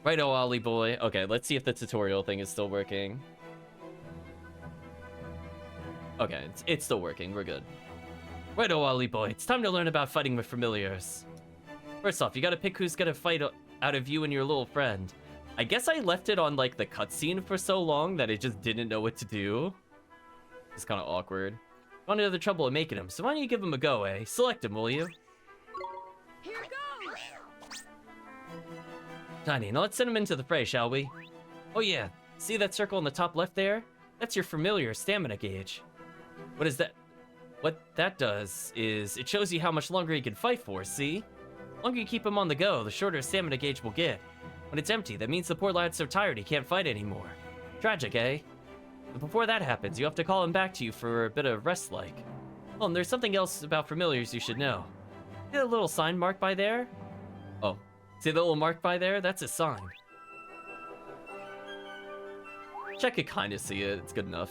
Righto, Ollie boy. Okay, let's see if the tutorial thing is still working. Okay, it's still working. We're good. Righto, Ollie boy. It's time to learn about fighting with familiars. First off, you gotta pick who's gonna fight out of you and your little friend. I guess I left it on, like, the cutscene for so long that it just didn't know what to do. It's kind of awkward. Gone into the trouble of making him, so why don't you give him a go, eh? Select him, will you? Here goes! Tiny, now let's send him into the fray, shall we? Oh yeah, see that circle in the top left there? That's your familiar stamina gauge. What is that? What that does is, it shows you how much longer he can fight for, see? The longer you keep him on the go, the shorter his stamina gauge will get. When it's empty, that means the poor lad's so tired he can't fight anymore. Tragic, eh? But before that happens, you have to call him back to you for a bit of rest-like. Oh, and there's something else about familiars you should know. See that little sign marked by there? Oh. See the little mark by there? That's a sign. Check it, kinda see it. It's good enough.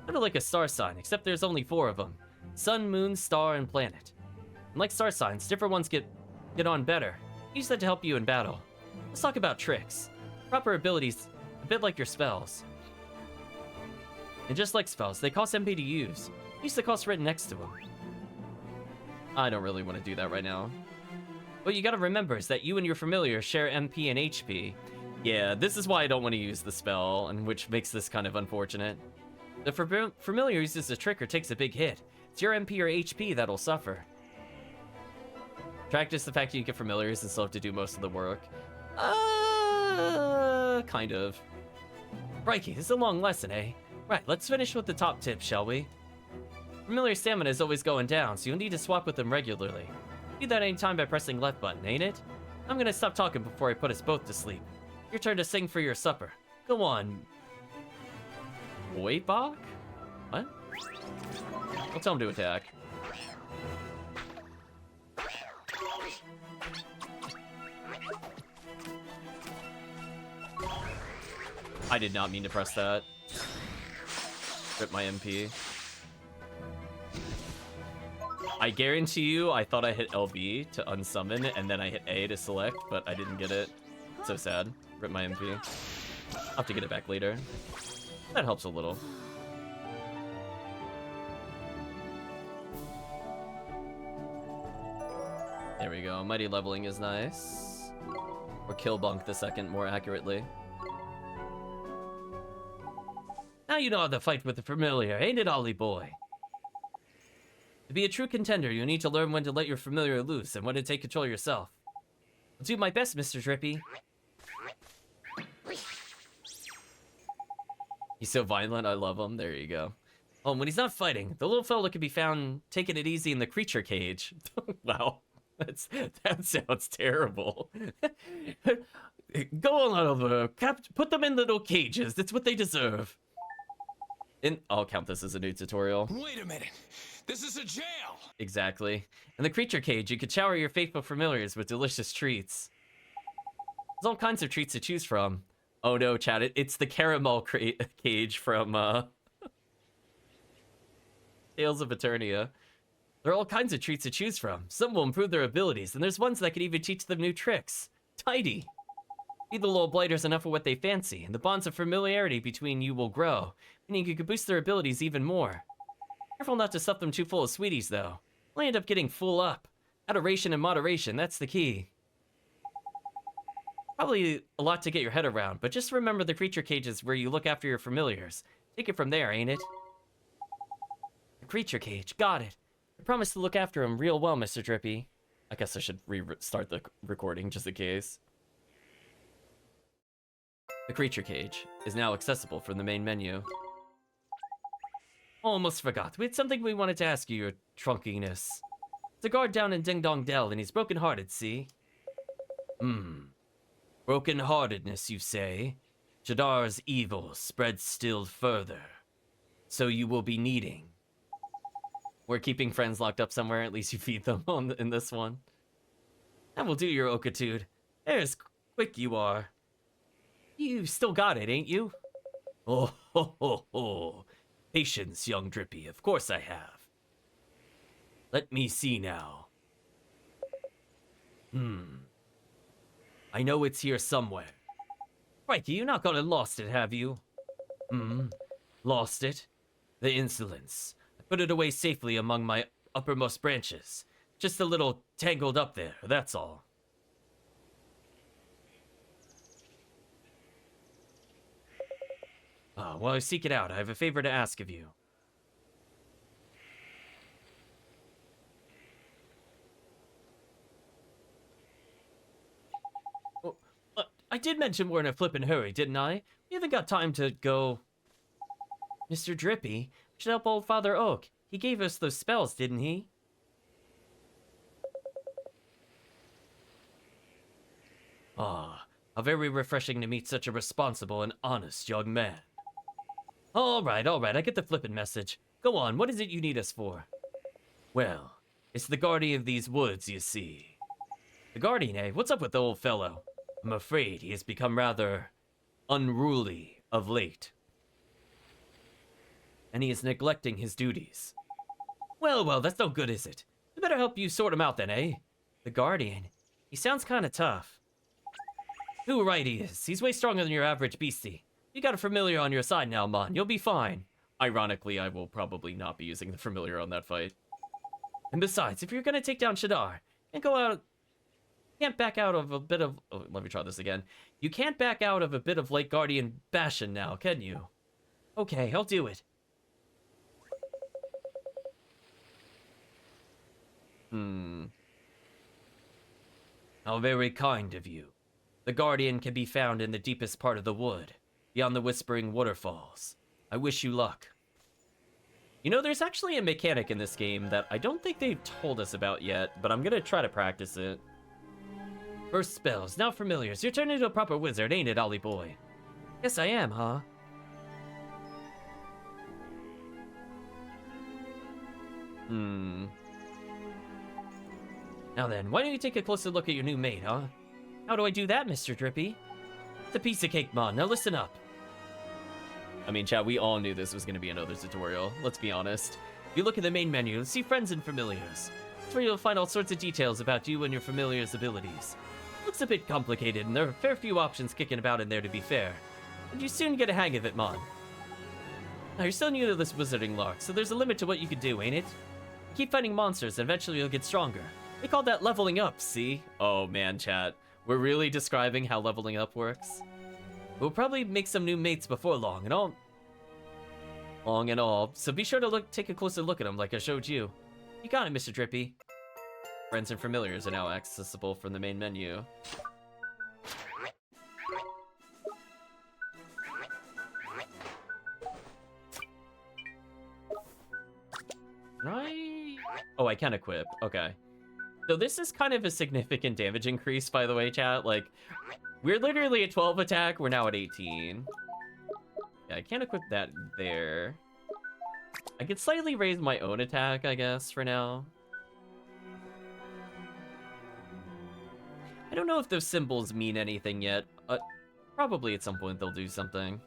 Sort of like a star sign, except there's only 4 of them. Sun, moon, star, and planet. And like star signs, different ones get on better. Use that to help you in battle. Let's talk about tricks. Proper abilities, a bit like your spells. And just like spells, they cost MP to use. Use the cost written next to them. I don't really want to do that right now. What you gotta remember is that you and your familiar share MP and HP. Yeah, this is why I don't want to use the spell, and which makes this kind of unfortunate. The familiar uses a trick or takes a big hit. It's your MP or HP that'll suffer. Practice the fact you get familiars and still have to do most of the work. Kind of. Crikey, this is a long lesson, eh? Right, let's finish with the top tip, shall we? Familiar stamina is always going down, so you'll need to swap with them regularly. Do that anytime by pressing left button, ain't it? I'm gonna stop talking before I put us both to sleep. Your turn to sing for your supper. Go on. Boybach? What? I'll tell him to attack. I did not mean to press that. Rip my MP. I guarantee you, I thought I hit LB to unsummon, and then I hit A to select, but I didn't get it. So sad. Rip my MP. I'll have to get it back later. That helps a little. There we go. Mighty leveling is nice. Or kill bunk the second more accurately. Now you know how to fight with the familiar, ain't it, Ollie boy? To be a true contender, you need to learn when to let your familiar loose and when to take control yourself. I'll do my best, Mr. Drippy. He's so violent, I love him. There you go. Oh, when he's not fighting, the little fella can be found taking it easy in the creature cage. Wow, that sounds terrible. Go on over, put them in little cages. That's what they deserve. I'll count this as a new tutorial. Wait a minute. This is a jail. Exactly. In the creature cage, you could shower your faithful familiars with delicious treats. There's all kinds of treats to choose from. Oh no, chat, it's the caramel cage from Tales of Eternia. There are all kinds of treats to choose from. Some will improve their abilities, and there's ones that could even teach them new tricks. Tidy. Feed the little blighters enough of what they fancy, and the bonds of familiarity between you will grow, meaning you could boost their abilities even more. Careful not to stuff them too full of sweeties, though. They'll end up getting full up. Adoration and moderation, that's the key. Probably a lot to get your head around, but just remember the creature cages where you look after your familiars. Take it from there, ain't it? The creature cage, got it. I promise to look after him real well, Mr. Drippy. I guess I should restart the recording just in case. The creature cage is now accessible from the main menu. Almost forgot. We had something we wanted to ask you, your trunkiness. There's a guard down in Ding Dong Dell, and he's broken-hearted, see? Broken-heartedness, you say? Jadar's evil spreads still further. So you will be needing. We're keeping friends locked up somewhere, at least you feed them in this one. That will do, your Okitude. There's quick you are. You still got it, ain't you? Oh, ho, ho, ho. Patience, young Drippy, of course I have. Let me see now. I know it's here somewhere. Crikey, you not got it lost it, have you? Lost it? The insolence. I put it away safely among my uppermost branches. Just a little tangled up there, that's all. While I seek it out, I have a favor to ask of you. I did mention we're in a flippin' hurry, didn't I? We haven't got time to go... Mr. Drippy, we should help old Father Oak. He gave us those spells, didn't he? How very refreshing to meet such a responsible and honest young man. All right, I get the flippin' message. Go on, what is it you need us for? Well, it's the guardian of these woods, you see. The guardian, eh? What's up with the old fellow? I'm afraid he has become rather unruly of late. And he is neglecting his duties. Well, that's no good, is it? We better help you sort him out then, eh? The guardian? He sounds kinda tough. Too right he is. He's way stronger than your average beastie. You got a familiar on your side now, Mon. You'll be fine. Ironically, I will probably not be using the familiar on that fight. And besides, if you're gonna take down Shadar, can't back out of a bit of... Oh, let me try this again. You can't back out of a bit of Lake Guardian bashing now, can you? Okay, I'll do it. How very kind of you. The Guardian can be found in the deepest part of the wood, beyond the Whispering Waterfalls. I wish you luck. You know, there's actually a mechanic in this game that I don't think they've told us about yet, but I'm gonna try to practice it. First spells, now familiars. You're turned into a proper wizard, ain't it, Ollie boy? Yes, I am, huh? Now then, why don't you take a closer look at your new mate, huh? How do I do that, Mr. Drippy? It's a piece of cake, Mon. Now listen up. I mean, chat, we all knew this was going to be another tutorial. Let's be honest. If you look at the main menu, you'll see friends and familiars. That's where you'll find all sorts of details about you and your familiars' abilities. Looks a bit complicated, and there are a fair few options kicking about in there, to be fair. But you soon get a hang of it, Mon. Now, you're still new to this wizarding lark, so there's a limit to what you can do, ain't it? Keep fighting monsters, and eventually you'll get stronger. They call that leveling up, see? Oh man, chat. We're really describing how leveling up works. We'll probably make some new mates before long and all. So be sure to take a closer look at them like I showed you. You got it, Mr. Drippy. Friends and familiars are now accessible from the main menu. Right? Oh, I can equip. Okay. So this is kind of a significant damage increase, by the way, chat. Like, we're literally at 12 attack. We're now at 18. Yeah, I can't equip that there. I could slightly raise my own attack, I guess, for now. I don't know if those symbols mean anything yet. Probably at some point they'll do something.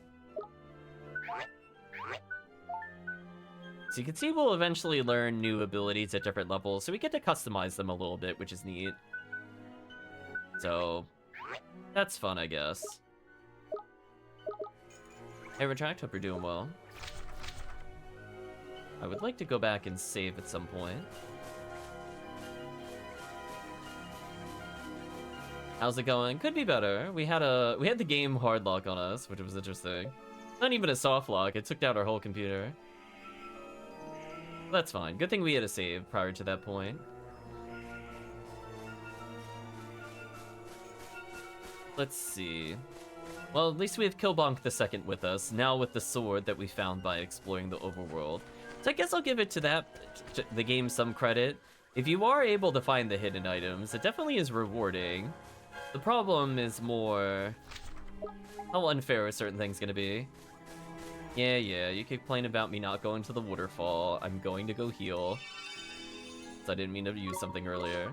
So you can see we'll eventually learn new abilities at different levels, so we get to customize them a little bit, which is neat. So, that's fun, I guess. Hey, Retract, hope you're doing well. I would like to go back and save at some point. How's it going? Could be better. We had the game hard lock on us, which was interesting. Not even a soft lock, it took down our whole computer. That's fine. Good thing we had a save prior to that point. Let's see. Well, at least we have Killbonk the Second with us, now with the sword that we found by exploring the overworld. So I guess I'll give it to the game some credit. If you are able to find the hidden items, it definitely is rewarding. The problem is more how unfair a certain thing's gonna be. Yeah, you keep complaining about me not going to the waterfall. I'm going to go heal. So I didn't mean to use something earlier.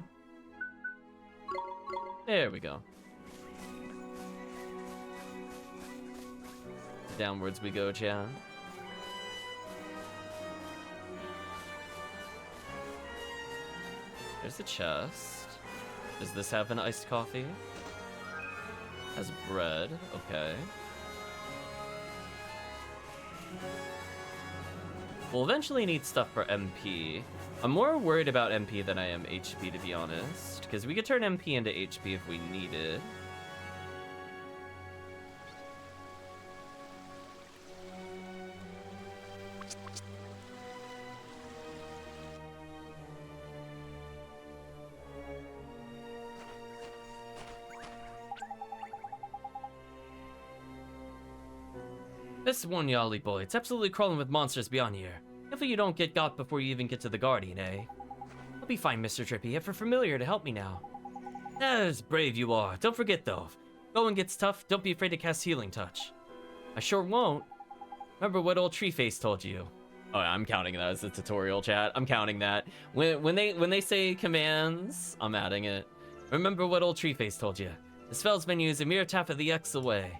There we go. Downwards we go, chat. There's the chest. Does this have an iced coffee? Has bread, okay. We'll eventually need stuff for MP. I'm more worried about MP than I am HP, to be honest, because we could turn MP into HP if we need it. This one, Yali boy, it's absolutely crawling with monsters beyond here. Hopefully you don't get got before you even get to the Guardian, eh? I'll be fine, Mr. Trippy. You have a familiar to help me now. As brave you are. Don't forget, though. If going gets tough, don't be afraid to cast Healing Touch. I sure won't. Remember what old Treeface told you. Oh, yeah, I'm counting that as a tutorial, chat. I'm counting that. When they say commands, I'm adding it. Remember what old Treeface told you. The spells menu is a mere tap of the X away.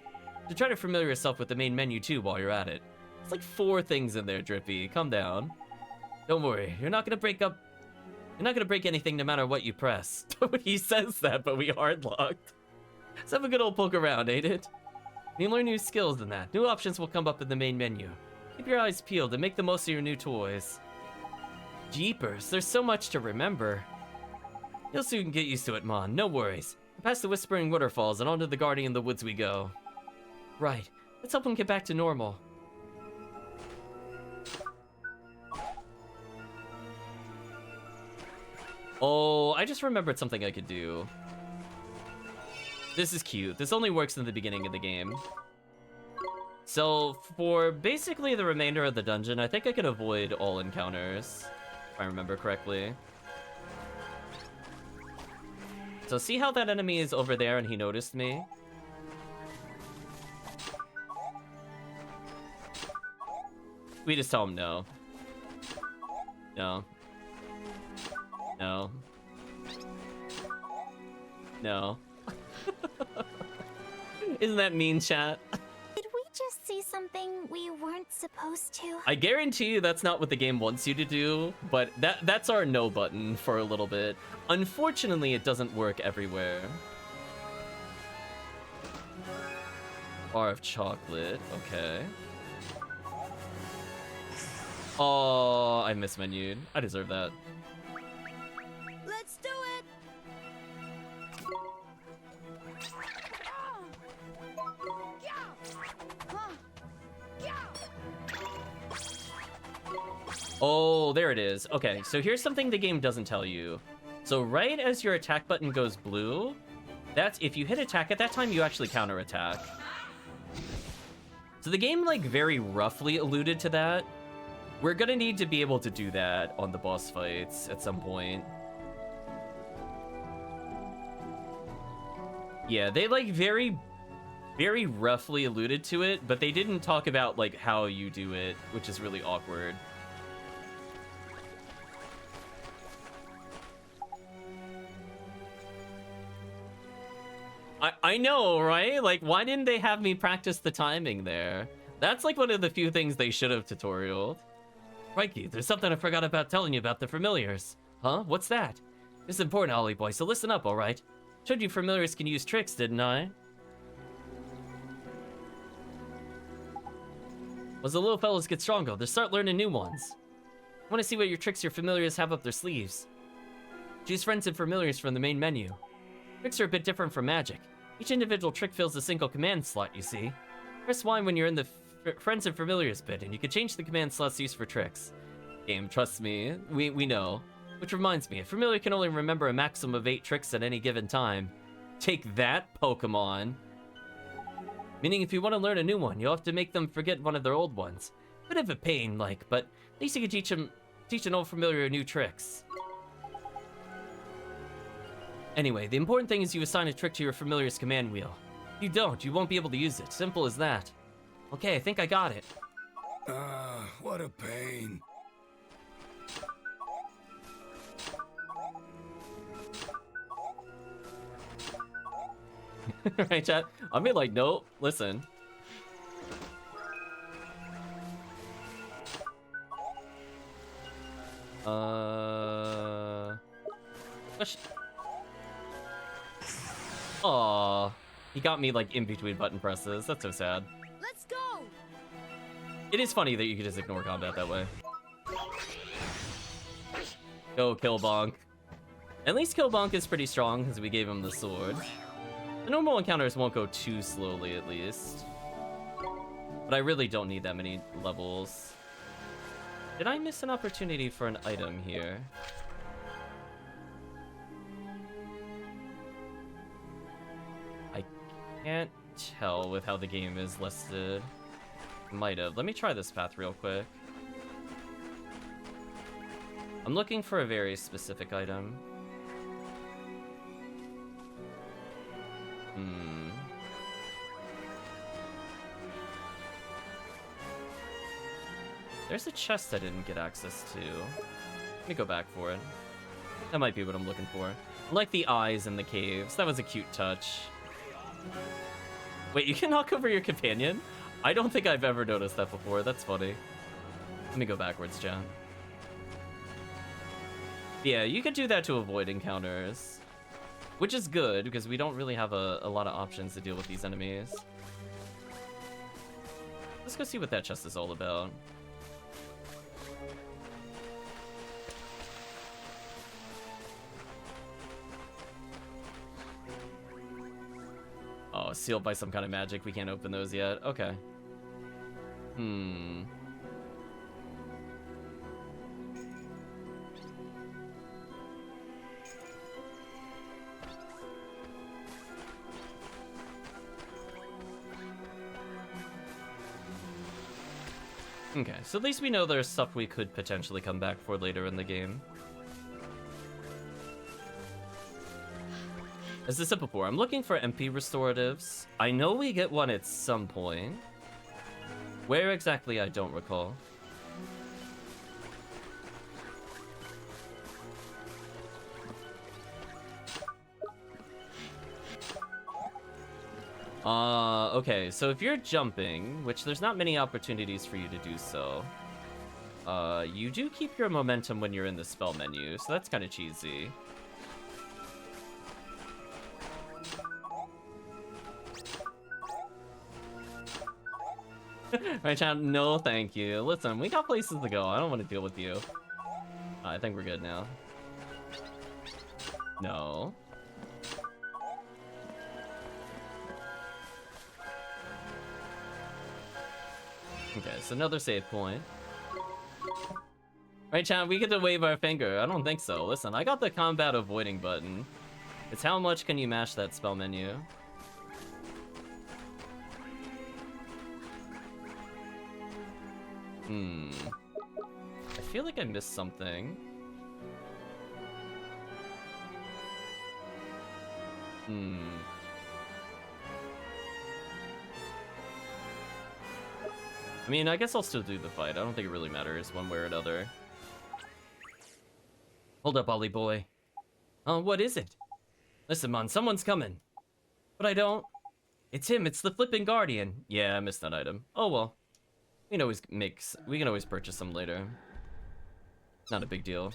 To try to familiar yourself with the main menu too while you're at it. It's like 4 things in there, Drippy. Calm down. Don't worry, you're not gonna break anything no matter what you press. He says that, but we hard locked. Let's have a good old poke around, ain't it? You learn new skills in that. New options will come up in the main menu. Keep your eyes peeled and make the most of your new toys. Jeepers, there's so much to remember. You'll soon get used to it, Mon. No worries. Past the Whispering Waterfalls and onto the Guardian of the Woods we go. Right. Let's help him get back to normal. Oh, I just remembered something I could do. This is cute. This only works in the beginning of the game. So, for basically the remainder of the dungeon, I think I can avoid all encounters, if I remember correctly. So see how that enemy is over there and he noticed me? We just tell him no. No. No. No. Isn't that mean, chat? Did we just see see something we weren't supposed to? I guarantee you that's not what the game wants you to do, but that's our no button for a little bit. Unfortunately, it doesn't work everywhere. Bar of chocolate, okay. Oh, I mismenued. I deserve that. Let's do it! Oh, there it is. Okay, so here's something the game doesn't tell you. So right as your attack button goes blue, that's if you hit attack at that time, you actually counterattack. So the game, like, very roughly alluded to that. We're gonna need to be able to do that on the boss fights at some point. Yeah, they, like, very roughly alluded to it, but they didn't talk about, like, how you do it, which is really awkward. I know, right? Like, why didn't they have me practice the timing there? That's, like, one of the few things they should have tutorialed. Crikey, there's something I forgot about telling you about the familiars. Huh? What's that? This is important, Ollie boy, so listen up, alright? Showed you familiars can use tricks, didn't I? As the little fellas get stronger, they'll start learning new ones. I want to see what your tricks your familiars have up their sleeves. Choose friends and familiars from the main menu. Tricks are a bit different from magic. Each individual trick fills a single command slot, you see. Press Y when you're in the friends and familiars bit, and you can change the command slots used for tricks. Game, trust me, we know. Which reminds me, a familiar can only remember a maximum of 8 tricks at any given time. Take that, Pokemon! Meaning if you want to learn a new one, you'll have to make them forget one of their old ones. Bit of a pain, like, but at least you can teach an old familiar new tricks. Anyway, the important thing is you assign a trick to your familiar's command wheel. If you don't, you won't be able to use it. Simple as that. Okay, I think I got it. What a pain. Right, chat? I mean, like, no, listen. Aww. He got me, like, in between button presses. That's so sad. Let's go! It is funny that you can just ignore combat that way. Go, Killbonk. At least Killbonk is pretty strong, because we gave him the sword. The normal encounters won't go too slowly, at least. But I really don't need that many levels. Did I miss an opportunity for an item here? I can't tell with how the game is listed. Might have. Let me try this path real quick. I'm looking for a very specific item. There's a chest I didn't get access to. Let me go back for it. That might be what I'm looking for. I like the eyes in the caves. That was a cute touch. Wait, you can knock over your companion? I don't think I've ever noticed that before. That's funny. Let me go backwards, John. Yeah, you could do that to avoid encounters. Which is good, because we don't really have a lot of options to deal with these enemies. Let's go see what that chest is all about. Oh, sealed by some kind of magic. We can't open those yet. Okay. Okay, so at least we know there's stuff we could potentially come back for later in the game. As I said before, I'm looking for MP restoratives. I know we get one at some point. Where exactly, I don't recall. Okay, so if you're jumping, which there's not many opportunities for you to do so, you do keep your momentum when you're in the spell menu, so that's kind of cheesy. Right, chat? No, thank you. Listen, we got places to go. I don't want to deal with you. I think we're good now. No. Okay, so another save point. Right, chat? We get to wave our finger. I don't think so. Listen, I got the combat avoiding button. It's how much can you mash that spell menu? I feel like I missed something. I mean, I guess I'll still do the fight. I don't think it really matters one way or another. Hold up, Ollie boy. What is it? Listen, man, someone's coming. But I don't. It's him. It's the flipping guardian. Yeah, I missed that item. Oh well. We can always purchase them later. Not a big deal.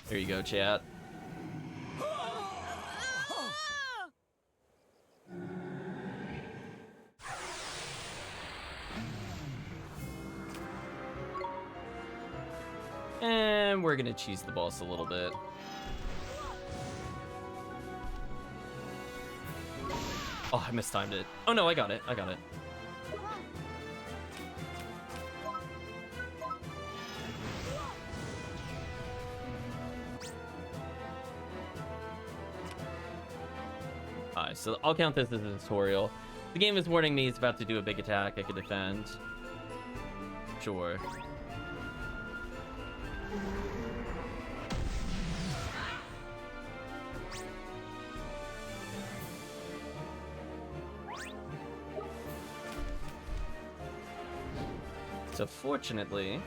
Here you go, chat. And we're gonna cheese the boss a little bit. Oh, I mistimed it. Oh no, I got it. I got it. Alright, so I'll count this as a tutorial. The game is warning me it's about to do a big attack. I could defend. Sure. So fortunately,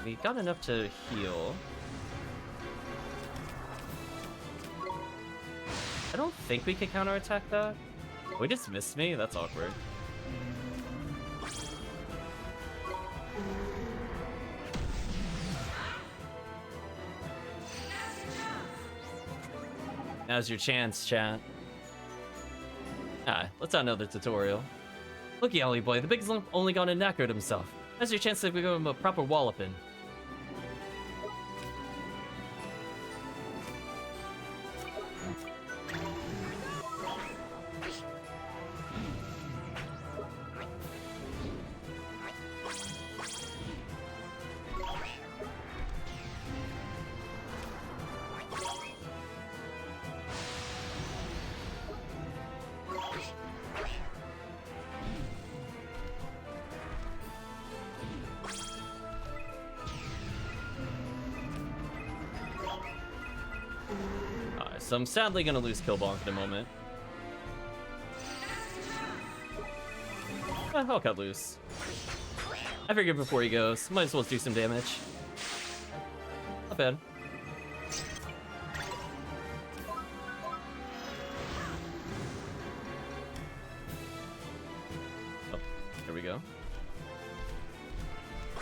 we got enough to heal. I don't think we could counterattack that. We just missed me? That's awkward. Now's your chance, chat. Let's have another tutorial. Looky, Ollie boy, the big lump only gone and knackered himself. Now's your chance to give him a proper walloping. So I'm sadly gonna lose Killbonk in a moment. I'll cut loose. I figured before he goes, might as well do some damage. Not bad. Oh, here we go.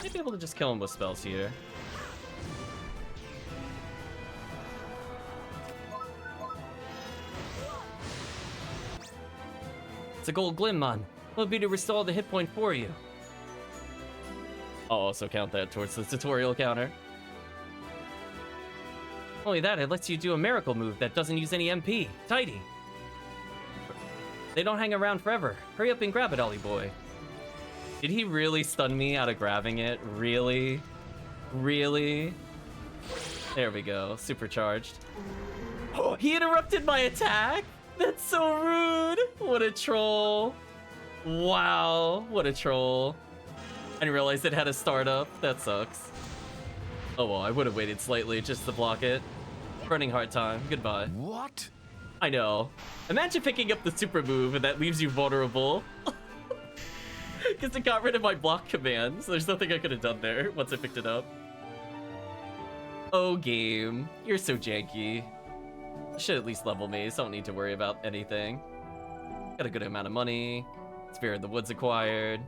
Might be able to just kill him with spells here. It's a gold glim, man. It'll be to restore the hit point for you. I'll also count that towards the tutorial counter. Only that, it lets you do a miracle move that doesn't use any MP. Tidy. They don't hang around forever. Hurry up and grab it, Ollie boy. Did he really stun me out of grabbing it? Really? Really? There we go. Supercharged. Oh, he interrupted my attack? That's so rude. What a troll. Wow, what a troll. I didn't realize it had a startup. That sucks. Oh well, I would have waited slightly just to block it. Running hard time. Goodbye. What? I know. Imagine picking up the super move and that leaves you vulnerable. Because it got rid of my block command, so there's nothing I could have done there once I picked it up. Oh, game. You're so janky. You should at least level me, so I don't need to worry about anything. Got a good amount of money. Spirit in the Woods acquired.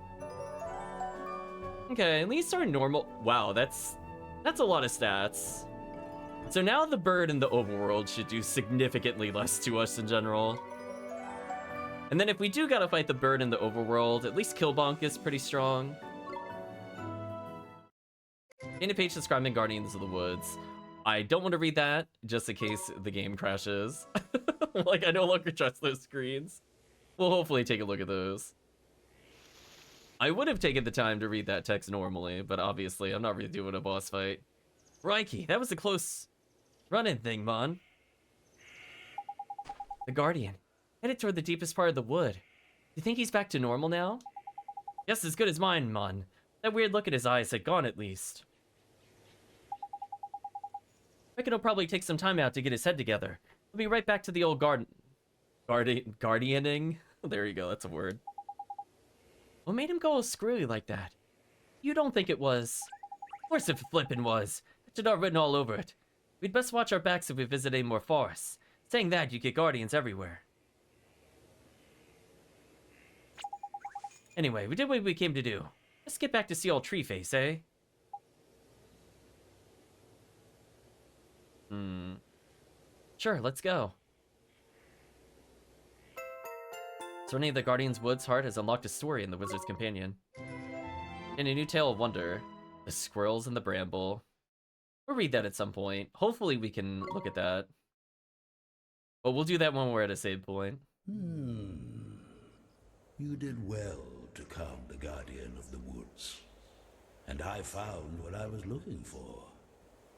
Okay, at least our normal... Wow, that's a lot of stats. So now the bird in the overworld should do significantly less to us in general. And then if we do gotta fight the bird in the overworld, at least Killbonk is pretty strong. In a page describing Guardians of the Woods. I don't want to read that, just in case the game crashes. Like, I no longer trust those screens. We'll hopefully take a look at those. I would have taken the time to read that text normally, but obviously I'm not really doing a boss fight. Rikey, that was a close run-in thing, Mon. The Guardian, headed toward the deepest part of the wood. You think he's back to normal now? Yes, as good as mine, Mon. That weird look in his eyes had gone at least. I reckon he'll probably take some time out to get his head together. He'll be right back to the old guardianing? There you go, that's a word. What made him go all screwy like that? You don't think it was? Of course it flippin' was. It should have written all over it. We'd best watch our backs if we visit any more forests. Saying that, you get guardians everywhere. Anyway, we did what we came to do. Let's get back to see old Treeface, eh? Sure, let's go. Certainly the Guardian's Woods heart has unlocked a story in the Wizard's Companion. In a new tale of wonder, the squirrels and the bramble. We'll read that at some point. Hopefully we can look at that. But we'll do that when we're at a save point. You did well to calm the Guardian of the Woods. And I found what I was looking for.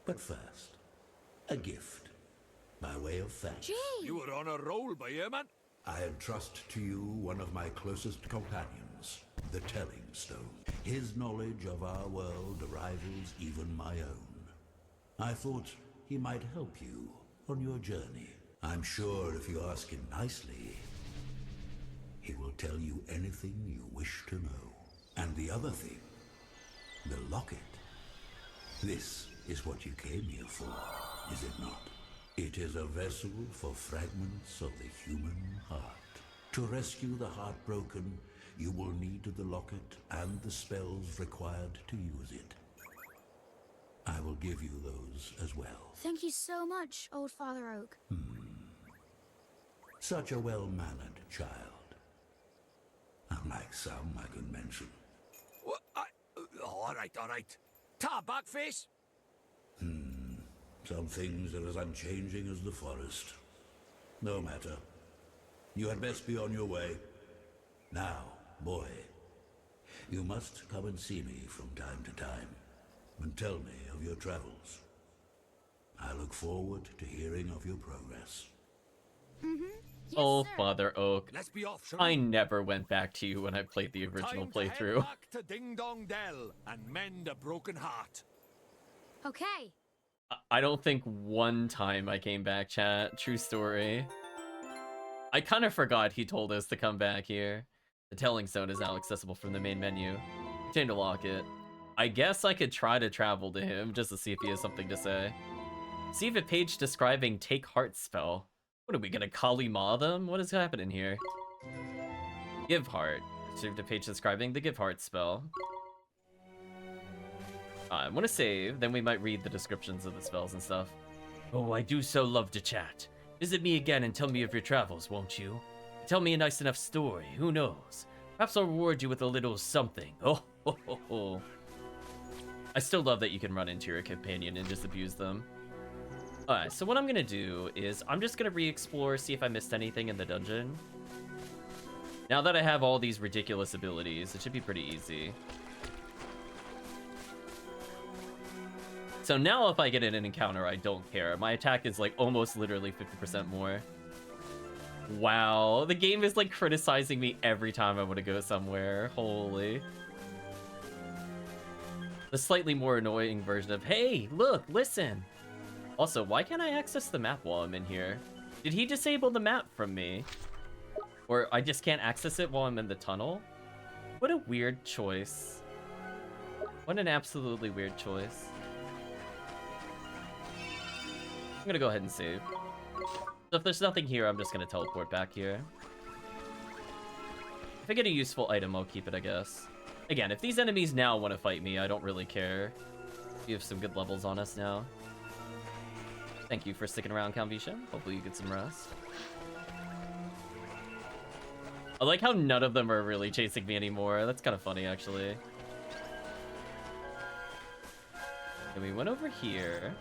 But first, a gift. By way of thanks. You were on a roll by here, man. I entrust to you one of my closest companions, the Telling Stone. His knowledge of our world rivals even my own. I thought he might help you on your journey. I'm sure if you ask him nicely, he will tell you anything you wish to know. And the other thing, the locket. This is what you came here for, is it not? It is a vessel for fragments of the human heart. To rescue the heartbroken, you will need the locket and the spells required to use it. I will give you those as well. Thank you so much, Old Father Oak. Such a well-mannered child. Unlike some I could mention. What? All right. Ta, Backface. Some things are as unchanging as the forest. No matter. You had best be on your way. Now, boy, you must come and see me from time to time, and tell me of your travels. I look forward to hearing of your progress. Yes, Oh, sir. Father Oak. Let's be off, shall I we? never went back to you when I played the original Time to head playthrough. back to Ding Dong Dell and mend a broken heart. Okay. I don't think one time I came back, chat. True story. I kind of forgot he told us to come back here. The Telling Stone is now accessible from the main menu. Continue to lock it. I guess I could try to travel to him just to see if he has something to say. See if a page describing Take Heart spell. What are we gonna Kali Ma them? What is happening here? Give Heart. Received a page describing the Give Heart spell. I want to save, then we might read the descriptions of the spells and stuff. Oh, I do so love to chat. Visit me again and tell me of your travels, won't you? Tell me a nice enough story, who knows? Perhaps I'll reward you with a little something. Oh, ho, ho, ho. I still love that you can run into your companion and just abuse them. Alright, so what I'm gonna do is I'm just gonna re-explore, see if I missed anything in the dungeon. Now that I have all these ridiculous abilities, it should be pretty easy. So now if I get in an encounter, I don't care. My attack is like almost literally 50% more. Wow, the game is like criticizing me every time I want to go somewhere. Holy. The slightly more annoying version of, hey, look, listen. Also, why can't I access the map while I'm in here? Did he disable the map from me? Or I just can't access it while I'm in the tunnel? What a weird choice. What an absolutely weird choice. I'm gonna go ahead and save. So if there's nothing here, I'm just gonna teleport back here. If I get a useful item, I'll keep it, I guess. Again, if these enemies now want to fight me, I don't really care. We have some good levels on us now. Thank you for sticking around, Calvisha. Hopefully you get some rest. I like how none of them are really chasing me anymore. That's kind of funny, actually. And we went over here.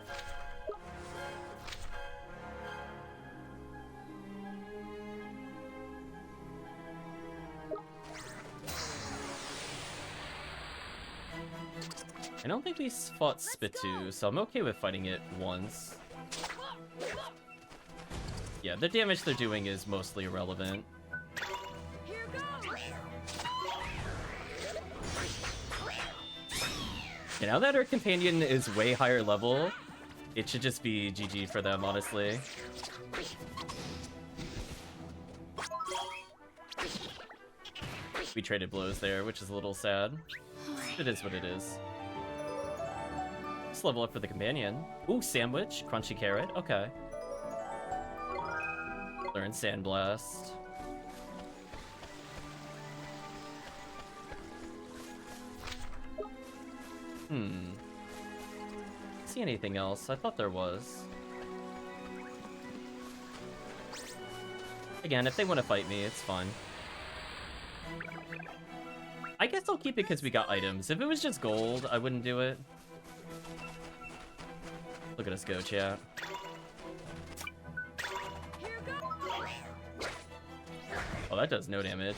I don't think we fought Spittu, so I'm okay with fighting it once. Yeah, the damage they're doing is mostly irrelevant. And now that our companion is way higher level, it should just be GG for them, honestly. We traded blows there, which is a little sad. It is what it is. Let's level up for the companion. Ooh, sandwich, crunchy carrot, okay. Learn Sandblast. See anything else? I thought there was. Again, if they want to fight me, it's fine. I guess I'll keep it because we got items. If it was just gold, I wouldn't do it. Look at us go, chat. Oh, that does no damage.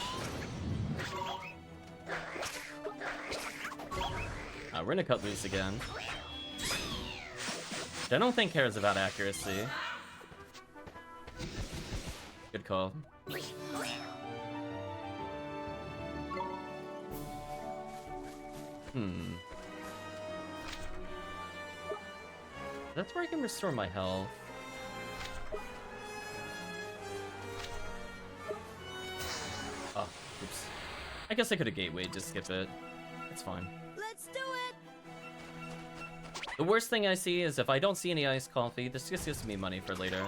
We're gonna cut loose again. I don't think cares about accuracy. Good call. That's where I can restore my health. Oh, oops. I guess I could have gatewayed to skip it. It's fine. Let's do it! The worst thing I see is if I don't see any iced coffee, this just gives me money for later.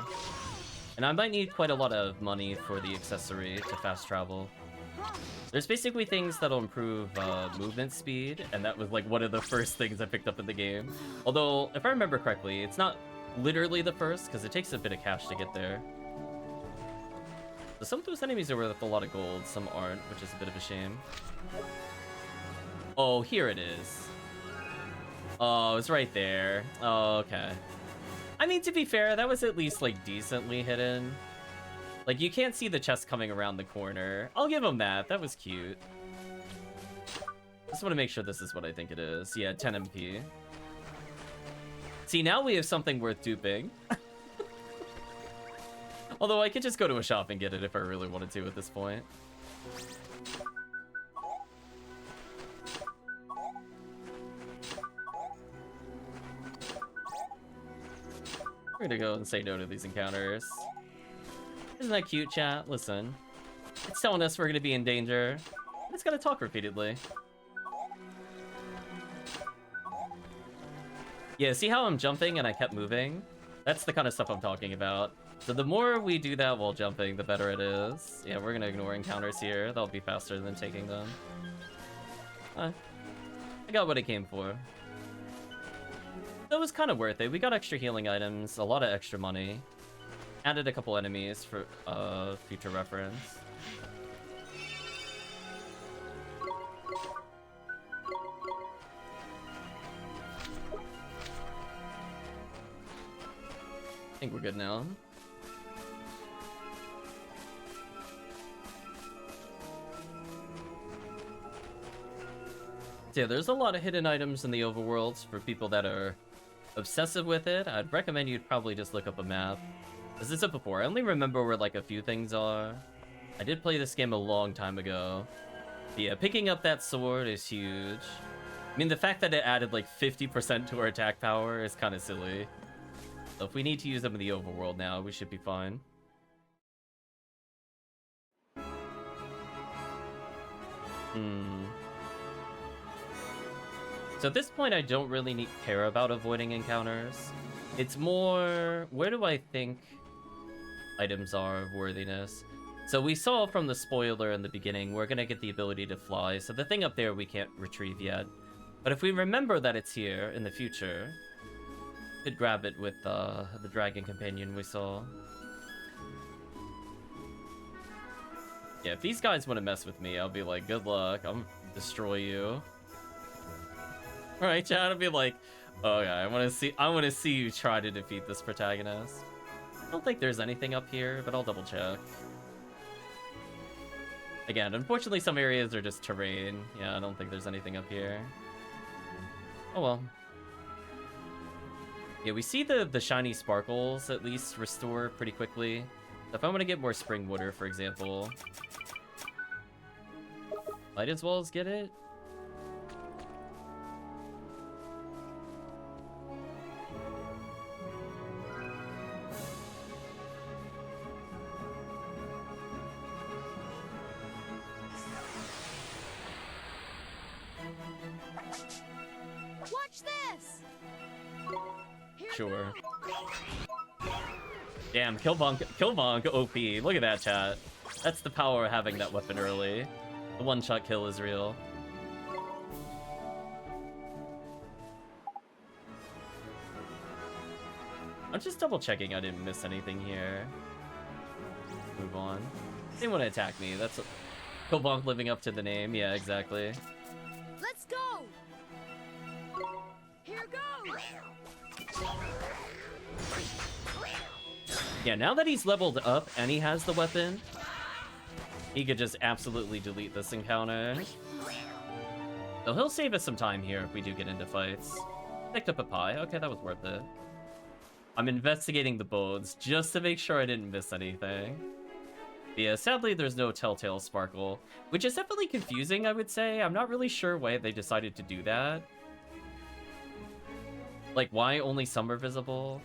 And I might need quite a lot of money for the accessory to fast travel. There's basically things that'll improve movement speed, and that was like one of the first things I picked up in the game. Although, if I remember correctly, it's not literally the first, because it takes a bit of cash to get there. So some of those enemies are worth a lot of gold, some aren't, which is a bit of a shame. Oh, here it is. Oh, it's right there. Oh, okay. I mean, to be fair, that was at least, like, decently hidden. Like, you can't see the chest coming around the corner. I'll give him that. That was cute. Just want to make sure this is what I think it is. Yeah, 10 MP. See, now we have something worth duping. Although I could just go to a shop and get it if I really wanted to at this point. We're gonna go and say no to these encounters. Isn't that cute, chat? Listen. It's telling us we're gonna be in danger. It's gotta talk repeatedly. Yeah, see how I'm jumping and I kept moving? That's the kind of stuff I'm talking about. So the more we do that while jumping, the better it is. Yeah, we're gonna ignore encounters here. That'll be faster than taking them. I got what I came for. That was kind of worth it. We got extra healing items, a lot of extra money. Added a couple enemies for future reference. I think we're good now. So yeah, there's a lot of hidden items in the overworlds for people that are obsessive with it. I'd recommend you'd probably just look up a map. As I said before, I only remember where like a few things are. I did play this game a long time ago. But yeah, picking up that sword is huge. I mean, the fact that it added like 50% to our attack power is kind of silly. So if we need to use them in the overworld now, we should be fine. So at this point, I don't really care about avoiding encounters. It's more, where do I think items are of worthiness? So we saw from the spoiler in the beginning, we're gonna get the ability to fly. So the thing up there we can't retrieve yet. But if we remember that it's here in the future, we could grab it with the dragon companion we saw. Yeah, if these guys want to mess with me, I'll be like, good luck. I'm destroy you. Alright, chat, I'll be like, okay, I want to see you try to defeat this protagonist. I don't think there's anything up here, but I'll double check. Again, unfortunately some areas are just terrain. Yeah, I don't think there's anything up here. Oh well. Yeah, we see the shiny sparkles at least restore pretty quickly. So if I want to get more spring water, for example, might as well get it. Watch this! Sure. Damn, Killbonk OP. Look at that, chat. That's the power of having that weapon early. The one-shot kill is real. I'm just double-checking I didn't miss anything here. Move on. They didn't want to attack me. That's Killbonk living up to the name. Yeah, exactly. Let's go! Here goes! Yeah, now that he's leveled up and he has the weapon, he could just absolutely delete this encounter. So he'll save us some time here if we do get into fights. Picked up a pie. Okay, that was worth it. I'm investigating the bones just to make sure I didn't miss anything. Yeah, sadly there's no telltale sparkle, which is definitely confusing, I would say. I'm not really sure why they decided to do that. Like, why only some are visible?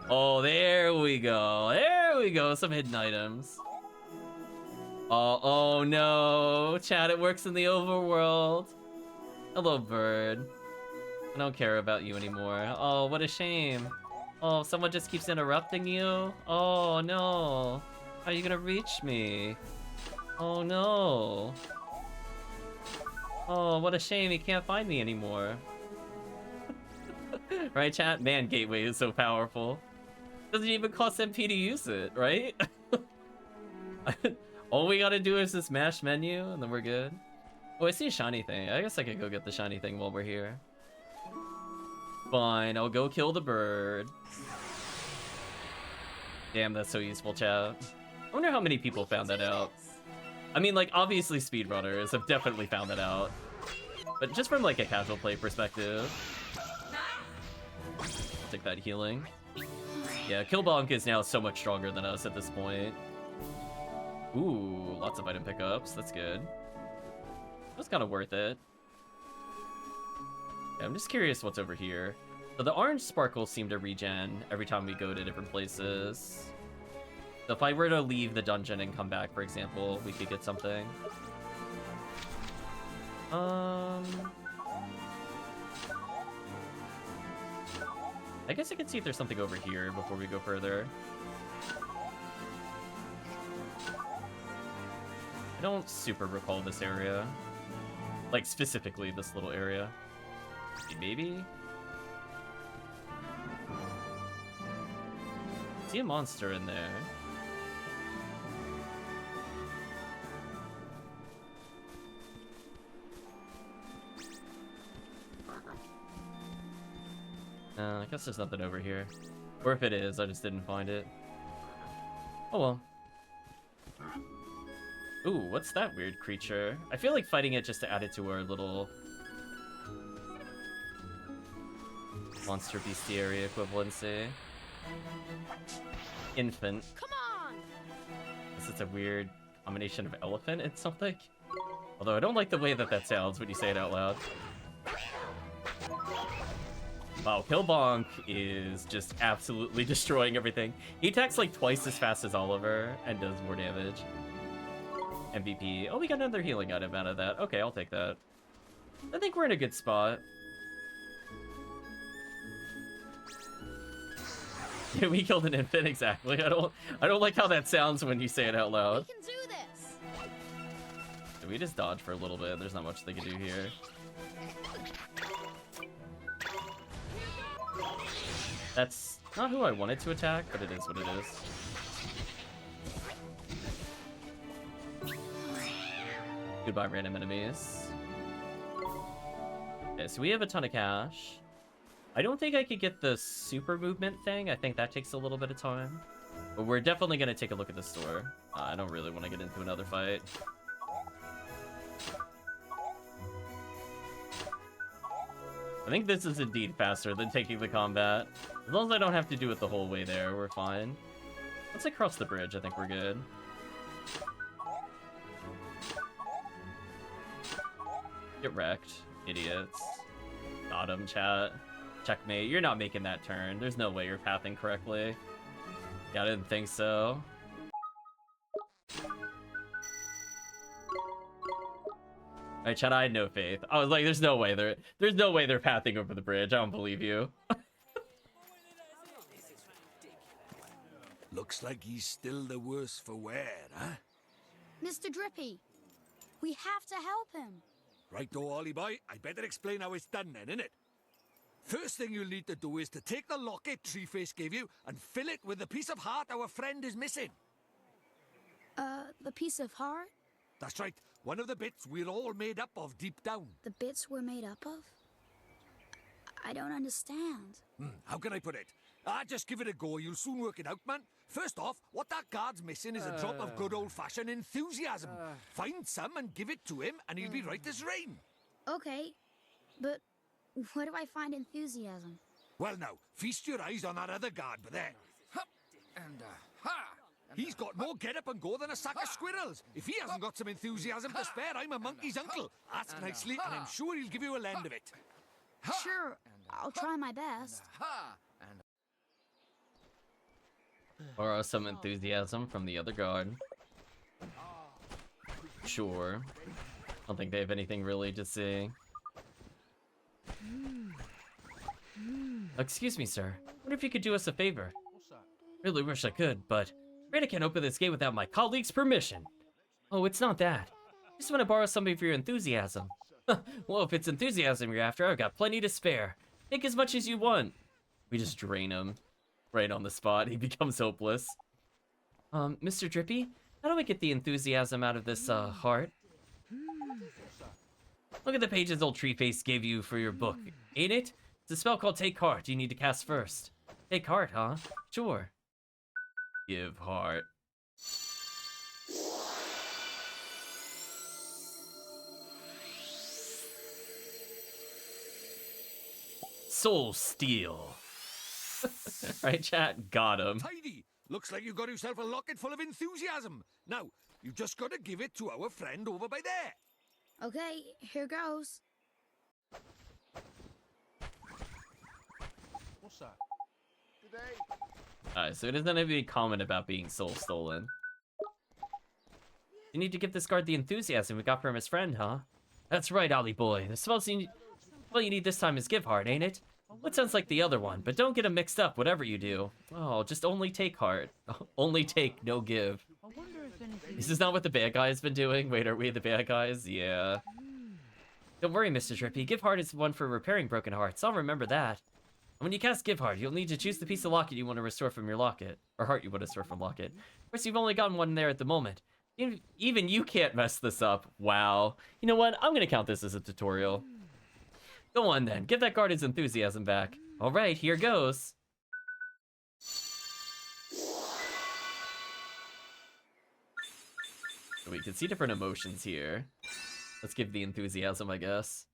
Oh, there we go. There we go. Some hidden items. Oh no. Chat, it works in the overworld. Hello, bird. I don't care about you anymore. Oh, what a shame. Oh, someone just keeps interrupting you? Oh, no. How are you gonna reach me? Oh, no. Oh, what a shame. He can't find me anymore. Right, chat? Man, Gateway is so powerful. Doesn't even cost MP to use it, right? All we gotta do is this mash menu, and then we're good. Oh, I see a shiny thing. I guess I could go get the shiny thing while we're here. Fine, I'll go kill the bird. Damn, that's so useful, chat. I wonder how many people found that out. I mean, like, obviously speedrunners have definitely found that out. But just from, like, a casual play perspective. I'll take that healing. Yeah, Killbonk is now so much stronger than us at this point. Ooh, lots of item pickups. That's good. That's kind of worth it. Yeah, I'm just curious what's over here. So the orange sparkles seem to regen every time we go to different places. So if I were to leave the dungeon and come back, for example, we could get something. I guess I could see if there's something over here before we go further. I don't super recall this area. Like, specifically this little area. Maybe? See a monster in there. I guess there's nothing over here. Or if it is, I just didn't find it. Oh well. Ooh, what's that weird creature? I feel like fighting it just to add it to our little monster bestiary equivalency. Infant. Come on! This is a weird combination of elephant and something. Although I don't like the way that that sounds when you say it out loud. Wow, Killbonk is just absolutely destroying everything. He attacks like twice as fast as Oliver and does more damage. MVP. Oh, we got another healing item out of that. Okay, I'll take that. I think we're in a good spot. Yeah, we killed an infant, exactly. I don't like how that sounds when you say it out loud. We can do this. Did we just dodge for a little bit? There's not much they can do here. That's not who I wanted to attack, but it is what it is. Goodbye, random enemies. Okay, so we have a ton of cash. I don't think I could get the super movement thing. I think that takes a little bit of time. But we're definitely going to take a look at the store. I don't really want to get into another fight. I think this is indeed faster than taking the combat. As long as I don't have to do it the whole way there, we're fine. Let's like cross the bridge. I think we're good. Get wrecked, idiots. Got him, chat. Checkmate. You're not making that turn. There's no way you're pathing correctly. Yeah, I didn't think so. Alright, chat, I had no faith. I was like, there's no way they're pathing over the bridge. I don't believe you. Looks like he's still the worse for wear, huh? Mr. Drippy, we have to help him. Right-o, Ollie boy. I'd better explain how it's done then, innit? First thing you'll need to do is to take the locket Treeface gave you and fill it with the piece of heart our friend is missing. The piece of heart? That's right. One of the bits we're all made up of deep down. The bits we're made up of? I don't understand. How can I put it? Just give it a go. You'll soon work it out, man. First off, what that guard's missing is a drop of good old-fashioned enthusiasm. Find some and give it to him, and he'll be right as rain. Okay, but where do I find enthusiasm? Well, now, feast your eyes on that other guard, but there. Hup, and ha! He's got more get-up and go than a sack of squirrels. If he hasn't got some enthusiasm to spare, I'm a monkey's uncle. Ask nicely, and I'm sure he'll give you a lend of it. Sure, I'll try my best. Borrow some enthusiasm from the other guard. Sure. I don't think they have anything really to say. Excuse me, sir. Wonder if you could do us a favor. Really wish I could, but I'm afraid I can't open this gate without my colleague's permission. Oh, it's not that. I just want to borrow some of your enthusiasm. Well, if it's enthusiasm you're after, I've got plenty to spare. Take as much as you want. We just drain him. Right on the spot, he becomes hopeless. Mr. Drippy, how do I get the enthusiasm out of this, heart? Look at the pages old Treeface gave you for your book, ain't it? It's a spell called Take Heart you need to cast first. Take Heart, huh? Sure. Give Heart. Soul Steel. Right, chat? Got him. Tidy! Looks like you got yourself a locket full of enthusiasm. Now, you just got to give it to our friend over by there. Okay, here goes. What's that? Good day. Alright, so it doesn't have any comment about being soul stolen. You need to give this guard the enthusiasm we got from his friend, huh? That's right, Ollie boy. The spell you need this time is Give Heart, ain't it? What sounds like the other one, but don't get them mixed up, whatever you do. Oh, just only take Heart. Only take, no give. This is not what the bad guy has been doing. Wait, are we the bad guys? Yeah. Don't worry, Mr. Drippy. Give Heart is one for repairing broken hearts. I'll remember that. When you cast Give Heart, you'll need to choose the piece of locket you want to restore from your locket. Or heart you want to restore from locket. Of course, you've only gotten one there at the moment. Even you can't mess this up. Wow. You know what? I'm going to count this as a tutorial. Go on then, give that guard his enthusiasm back. Alright, here goes. We can see different emotions here. Let's give the enthusiasm, I guess.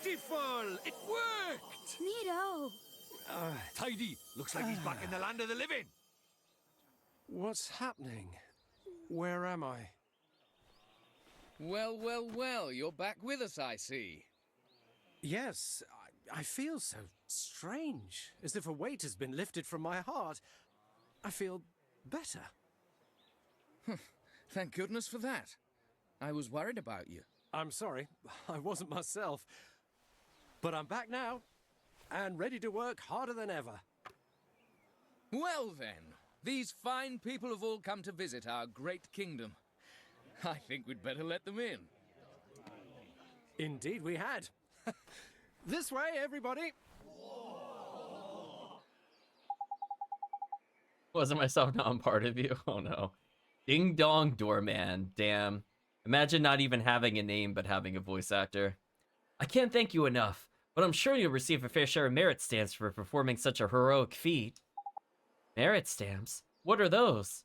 Beautiful! It worked! Neato! Tidy! Looks like he's back in the land of the living. What's happening? Where am I? Well, well, well, you're back with us, I see. Yes, I feel so strange, as if a weight has been lifted from my heart. I feel better. Thank goodness for that. I was worried about you. I'm sorry, I wasn't myself. But I'm back now, and ready to work harder than ever. Well then, these fine people have all come to visit our great kingdom. I think we'd better let them in. Indeed we had. This way, everybody! Wasn't myself not part of you? Oh no. Ding Dong Doorman, damn. Imagine not even having a name but having a voice actor. I can't thank you enough, but I'm sure you'll receive a fair share of merit stamps for performing such a heroic feat. Merit stamps? What are those?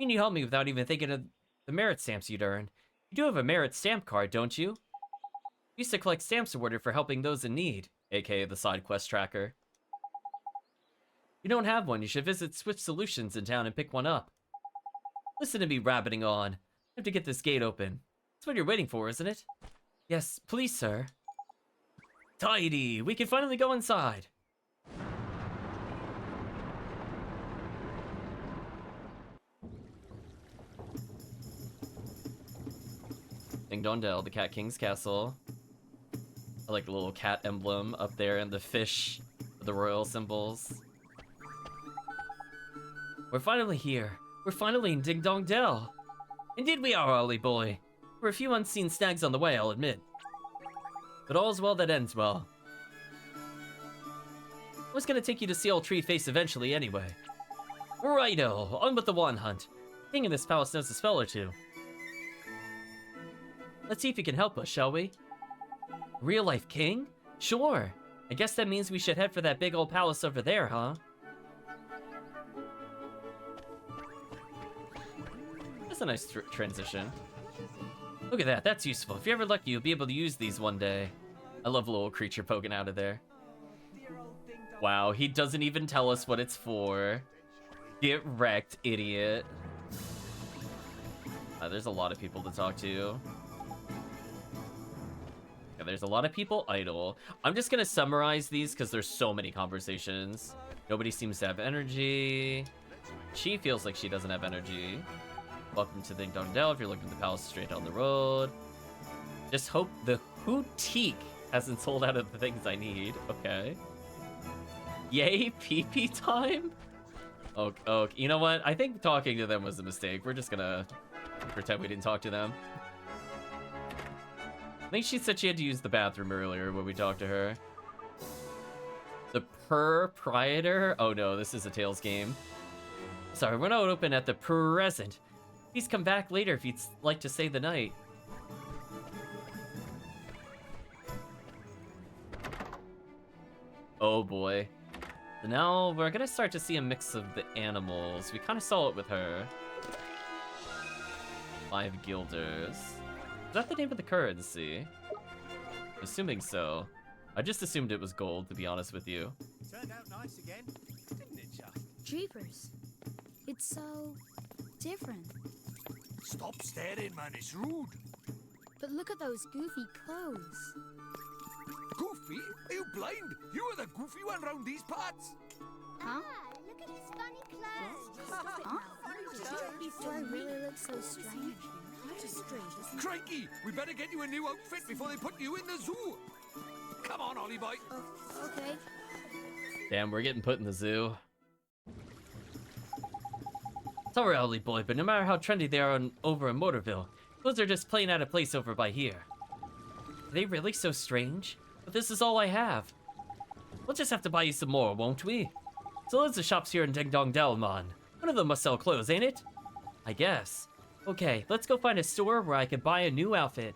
You need help me without even thinking of the merit stamps you'd earn. You do have a merit stamp card, don't you? You used to collect stamps awarded for helping those in need, aka the side quest tracker. If you don't have one, you should visit Switch Solutions in town and pick one up. Listen to me rabbiting on. I have to get this gate open. That's what you're waiting for, isn't it? Yes, please, sir. Tidy! We can finally go inside! Ding Dong Dell, the Cat King's castle. I like the little cat emblem up there and the fish, the royal symbols. We're finally here. We're finally in Ding Dong Dell. Indeed we are, Ollie boy. We're a few unseen snags on the way, I'll admit. But all's well that ends well. I was gonna take you to see old Tree Face eventually anyway. Righto, on with the wand hunt. King in this palace knows a spell or two. Let's see if he can help us, shall we? Real life king? Sure. I guess that means we should head for that big old palace over there, huh? That's a nice transition. Look at that, that's useful. If you're ever lucky, you'll be able to use these one day. I love a little creature poking out of there. Wow, he doesn't even tell us what it's for. Get wrecked, idiot. There's a lot of people to talk to. Yeah, there's a lot of people idle. I'm just gonna summarize these because there's so many conversations. Nobody seems to have energy. She feels like she doesn't have energy. Welcome to Ding Dong Dell if you're looking at the palace straight down the road. Just hope the boutique hasn't sold out of the things I need. Okay. Yay, pee-pee time? Okay, you know what? I think talking to them was a mistake. We're just gonna pretend we didn't talk to them. I think she said she had to use the bathroom earlier when we talked to her. The proprietor? Oh no, this is a Tales game. Sorry, we're not open at the present. Please come back later if you'd like to stay the night. Oh boy. So now we're gonna start to see a mix of the animals. We kind of saw it with her. 5 guilders. Is that the name of the currency? Assuming so. I just assumed it was gold, to be honest with you. Turned out nice again, didn't it, Chuck? Jeepers. It's so different. Stop staring, man, it's rude. But look at those goofy clothes. Goofy? Are you blind? You are the goofy one round these parts. Huh? Look at his funny clothes. Do I really look so strange? Crikey, we better get you a new outfit before they put you in the zoo. Come on, Ollie boy. Okay. Damn, we're getting put in the zoo. Sorry, Ollie boy, but no matter how trendy they are over in Motorville, those are just plain out of place over by here. Are they really so strange? But this is all I have. We'll just have to buy you some more, won't we? So loads of shops here in Ding Dong Dell, man. One of them must sell clothes, ain't it? I guess. Okay, let's go find a store where I can buy a new outfit.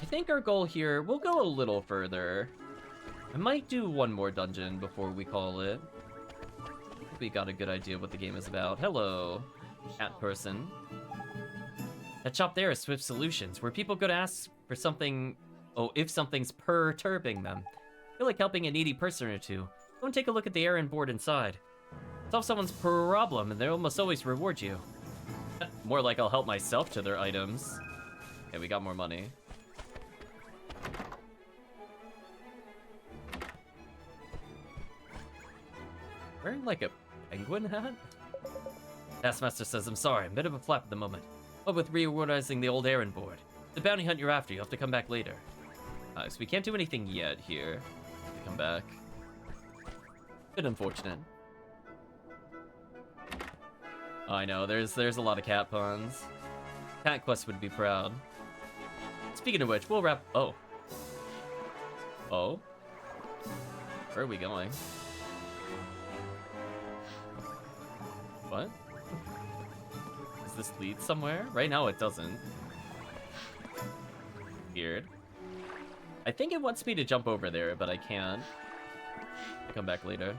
I think our goal here, we'll go a little further. I might do one more dungeon before we call it. We got a good idea of what the game is about. Hello, cat person. That shop there is Swift Solutions, where people go to ask for something, if something's perturbing them. Feel like helping a needy person or two. Go and take a look at the errand board inside. Solve someone's problem, and they almost always reward you. More like I'll help myself to their items. Okay, we got more money. Wearing like a penguin hat? Taskmaster says, I'm sorry, I'm a bit of a flap at the moment. But with reorganizing the old errand board, the bounty hunt you're after, you'll have to come back later. So we can't do anything yet here. To come back. Bit unfortunate. Oh, I know, there's a lot of cat puns. Cat Quest would be proud. Speaking of which, we'll wrap... Oh. Oh? Where are we going? What? Does this lead somewhere? Right now it doesn't. Weird. I think it wants me to jump over there, but I can't. I'll come back later.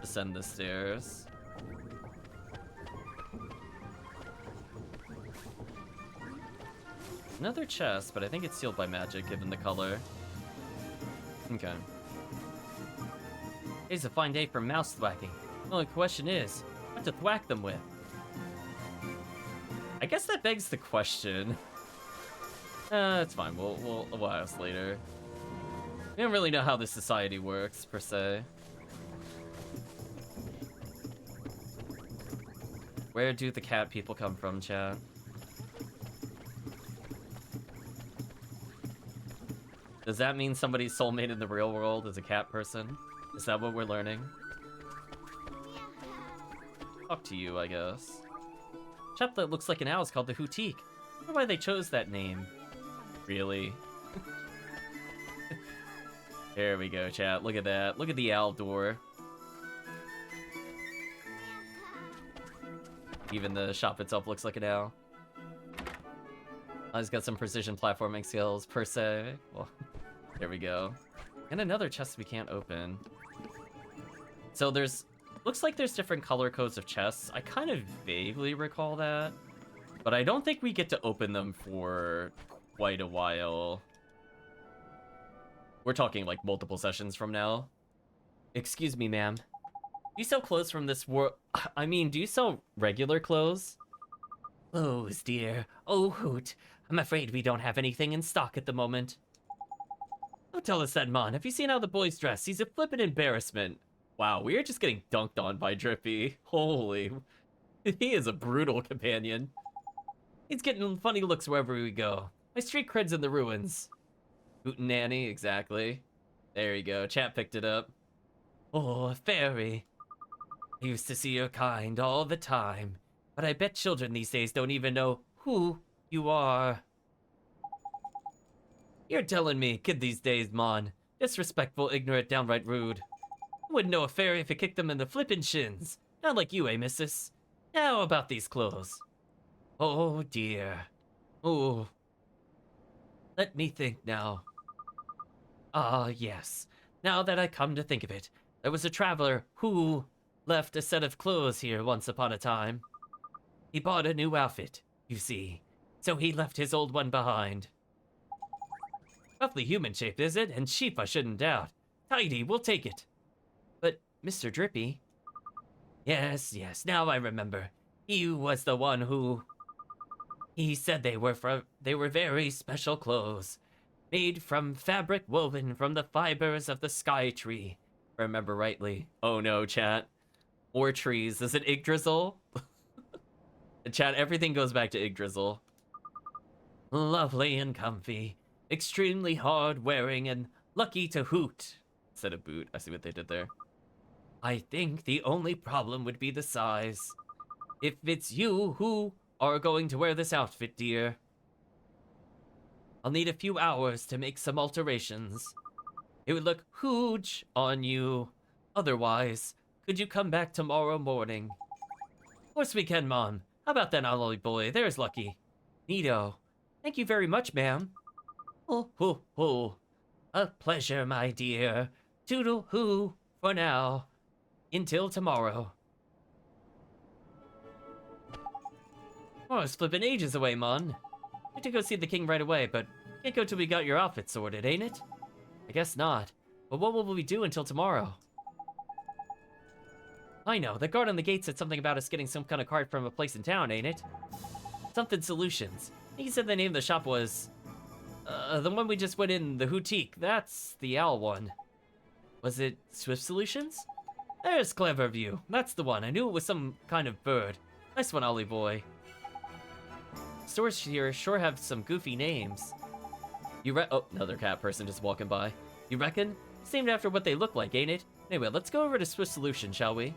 Descend the stairs. Another chest, but I think it's sealed by magic, given the color. Okay. Today's a fine day for mouse thwacking. The only question is, what to thwack them with? I guess that begs the question. It's fine. We'll ask later. We don't really know how this society works, per se. Where do the cat people come from, chat? Does that mean somebody's soulmate in the real world is a cat person? Is that what we're learning? Talk to you, I guess. Chap that looks like an owl is called the Houtique. I wonder why they chose that name. Really? There we go, chat. Look at that. Look at the owl door. Even the shop itself looks like an owl. He's got some precision platforming skills, per se. Well, there we go. And another chest we can't open. So there's... Looks like there's different color codes of chests. I kind of vaguely recall that. But I don't think we get to open them for quite a while. We're talking like multiple sessions from now. Excuse me, ma'am. Do you sell clothes from this world? I mean, do you sell regular clothes? Clothes, dear. Oh, hoot. I'm afraid we don't have anything in stock at the moment. Don't tell us that, Mon. Have you seen how the boy's dressed? He's a flippin' embarrassment. Wow, we are just getting dunked on by Drippy. Holy. He is a brutal companion. He's getting funny looks wherever we go. My street cred's in the ruins. Hootin' Nanny, exactly. There you go. Chat picked it up. Oh, a fairy. I used to see your kind all the time. But I bet children these days don't even know who you are. You're telling me, kid these days, Mon. Disrespectful, ignorant, downright rude. I wouldn't know a fairy if it kicked them in the flippin' shins. Not like you, missus? Now about these clothes. Oh, dear. Oh. Let me think now. Ah, yes. Now that I come to think of it, there was a traveler who left a set of clothes here once upon a time. He bought a new outfit, you see, so he left his old one behind. Roughly human shaped, is it? And cheap, I shouldn't doubt. Tidy, we'll take it. But, Mr. Drippy... Yes, now I remember. He was the one who... He said they were very special clothes. Made from fabric woven from the fibers of the sky tree. Remember rightly. Oh no, chat. More trees. Is it Yggdrasil? Chat, everything goes back to Yggdrasil. Lovely and comfy. Extremely hard wearing and lucky to hoot. Instead of boot. I see what they did there. I think the only problem would be the size. If it's you who are going to wear this outfit, dear, I'll need a few hours to make some alterations. It would look huge on you. Otherwise, could you come back tomorrow morning? Of course we can, Mom. How about that, Ollie boy? There's lucky. Neato. Thank you very much, ma'am. Oh. A pleasure, my dear. Toodle-hoo for now. Until tomorrow. Tomorrow's flippin' ages away, Mon. to go see the king right away, but can't go till we got your outfit sorted, ain't it? I guess not. But what will we do until tomorrow? I know, the guard on the gate said something about us getting some kind of card from a place in town, ain't it? Something Solutions. I think he said the name of the shop was... the one we just went in, the Houtique. That's the owl one. Was it Swift Solutions? There's clever of you. That's the one. I knew it was some kind of bird. Nice one, Ollie boy. Stores here sure have some goofy names. Oh, another cat person just walking by. You reckon? It's named after what they look like, ain't it? Anyway, let's go over to Swift Solutions, shall we?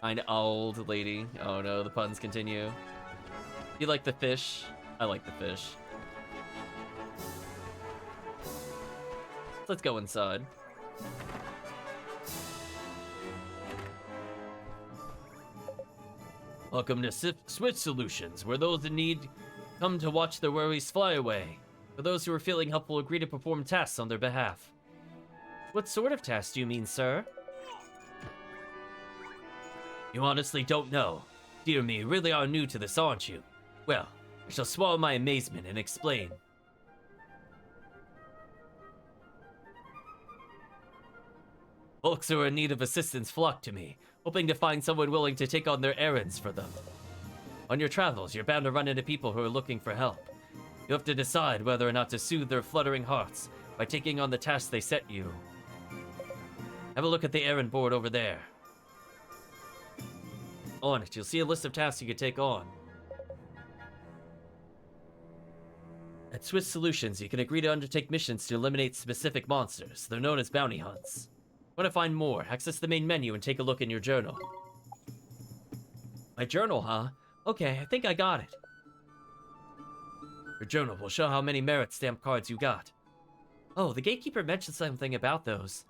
Kinda old lady. Oh no, the puns continue. You like the fish? I like the fish. Let's go inside. Welcome to Swift Solutions, where those in need come to watch their worries fly away. For those who are feeling helpful, agree to perform tasks on their behalf. What sort of tasks do you mean, sir? You honestly don't know. Dear me, you really are new to this, aren't you? Well, I shall swallow my amazement and explain. Folks who are in need of assistance flock to me, hoping to find someone willing to take on their errands for them. On your travels, you're bound to run into people who are looking for help. You have to decide whether or not to soothe their fluttering hearts by taking on the tasks they set you. Have a look at the errand board over there. On it, you'll see a list of tasks you can take on. At Swift Solutions, you can agree to undertake missions to eliminate specific monsters. They're known as bounty hunts. Want to find more? Access the main menu and take a look in your journal. My journal, huh? Okay, I think I got it. Your journal will show how many merit stamp cards you got. Oh, the gatekeeper mentioned something about those.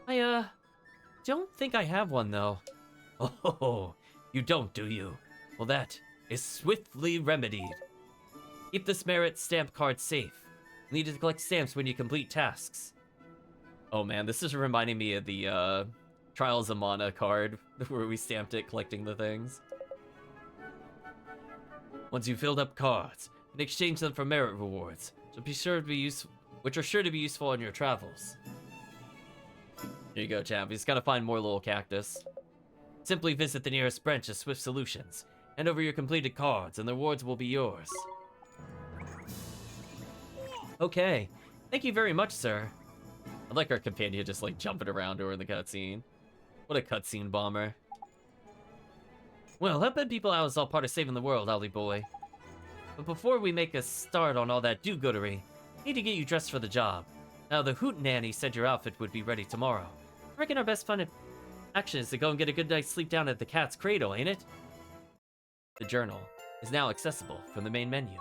I, don't think I have one, though. Oh, you don't, do you? Well, that is swiftly remedied. Keep this merit stamp card safe. You need to collect stamps when you complete tasks. Oh man, this is reminding me of the, Trials of Mana card, where we stamped it collecting the things. Once you've filled up cards, you can exchange them for merit rewards, which are sure to be useful on your travels. Here you go, champ. You just gotta find more little cactus. Simply visit the nearest branch of Swift Solutions. Hand over your completed cards, and the rewards will be yours. Okay. Thank you very much, sir. I like our companion just, like, jumping around during the cutscene. What a cutscene bomber. Well, helping people out is all part of saving the world, Ollie boy. But before we make a start on all that do-goodery, I need to get you dressed for the job. Now, the Hootenanny said your outfit would be ready tomorrow. I reckon our best fun at action is to go and get a good night's sleep down at the cat's cradle, ain't it? The journal is now accessible from the main menu.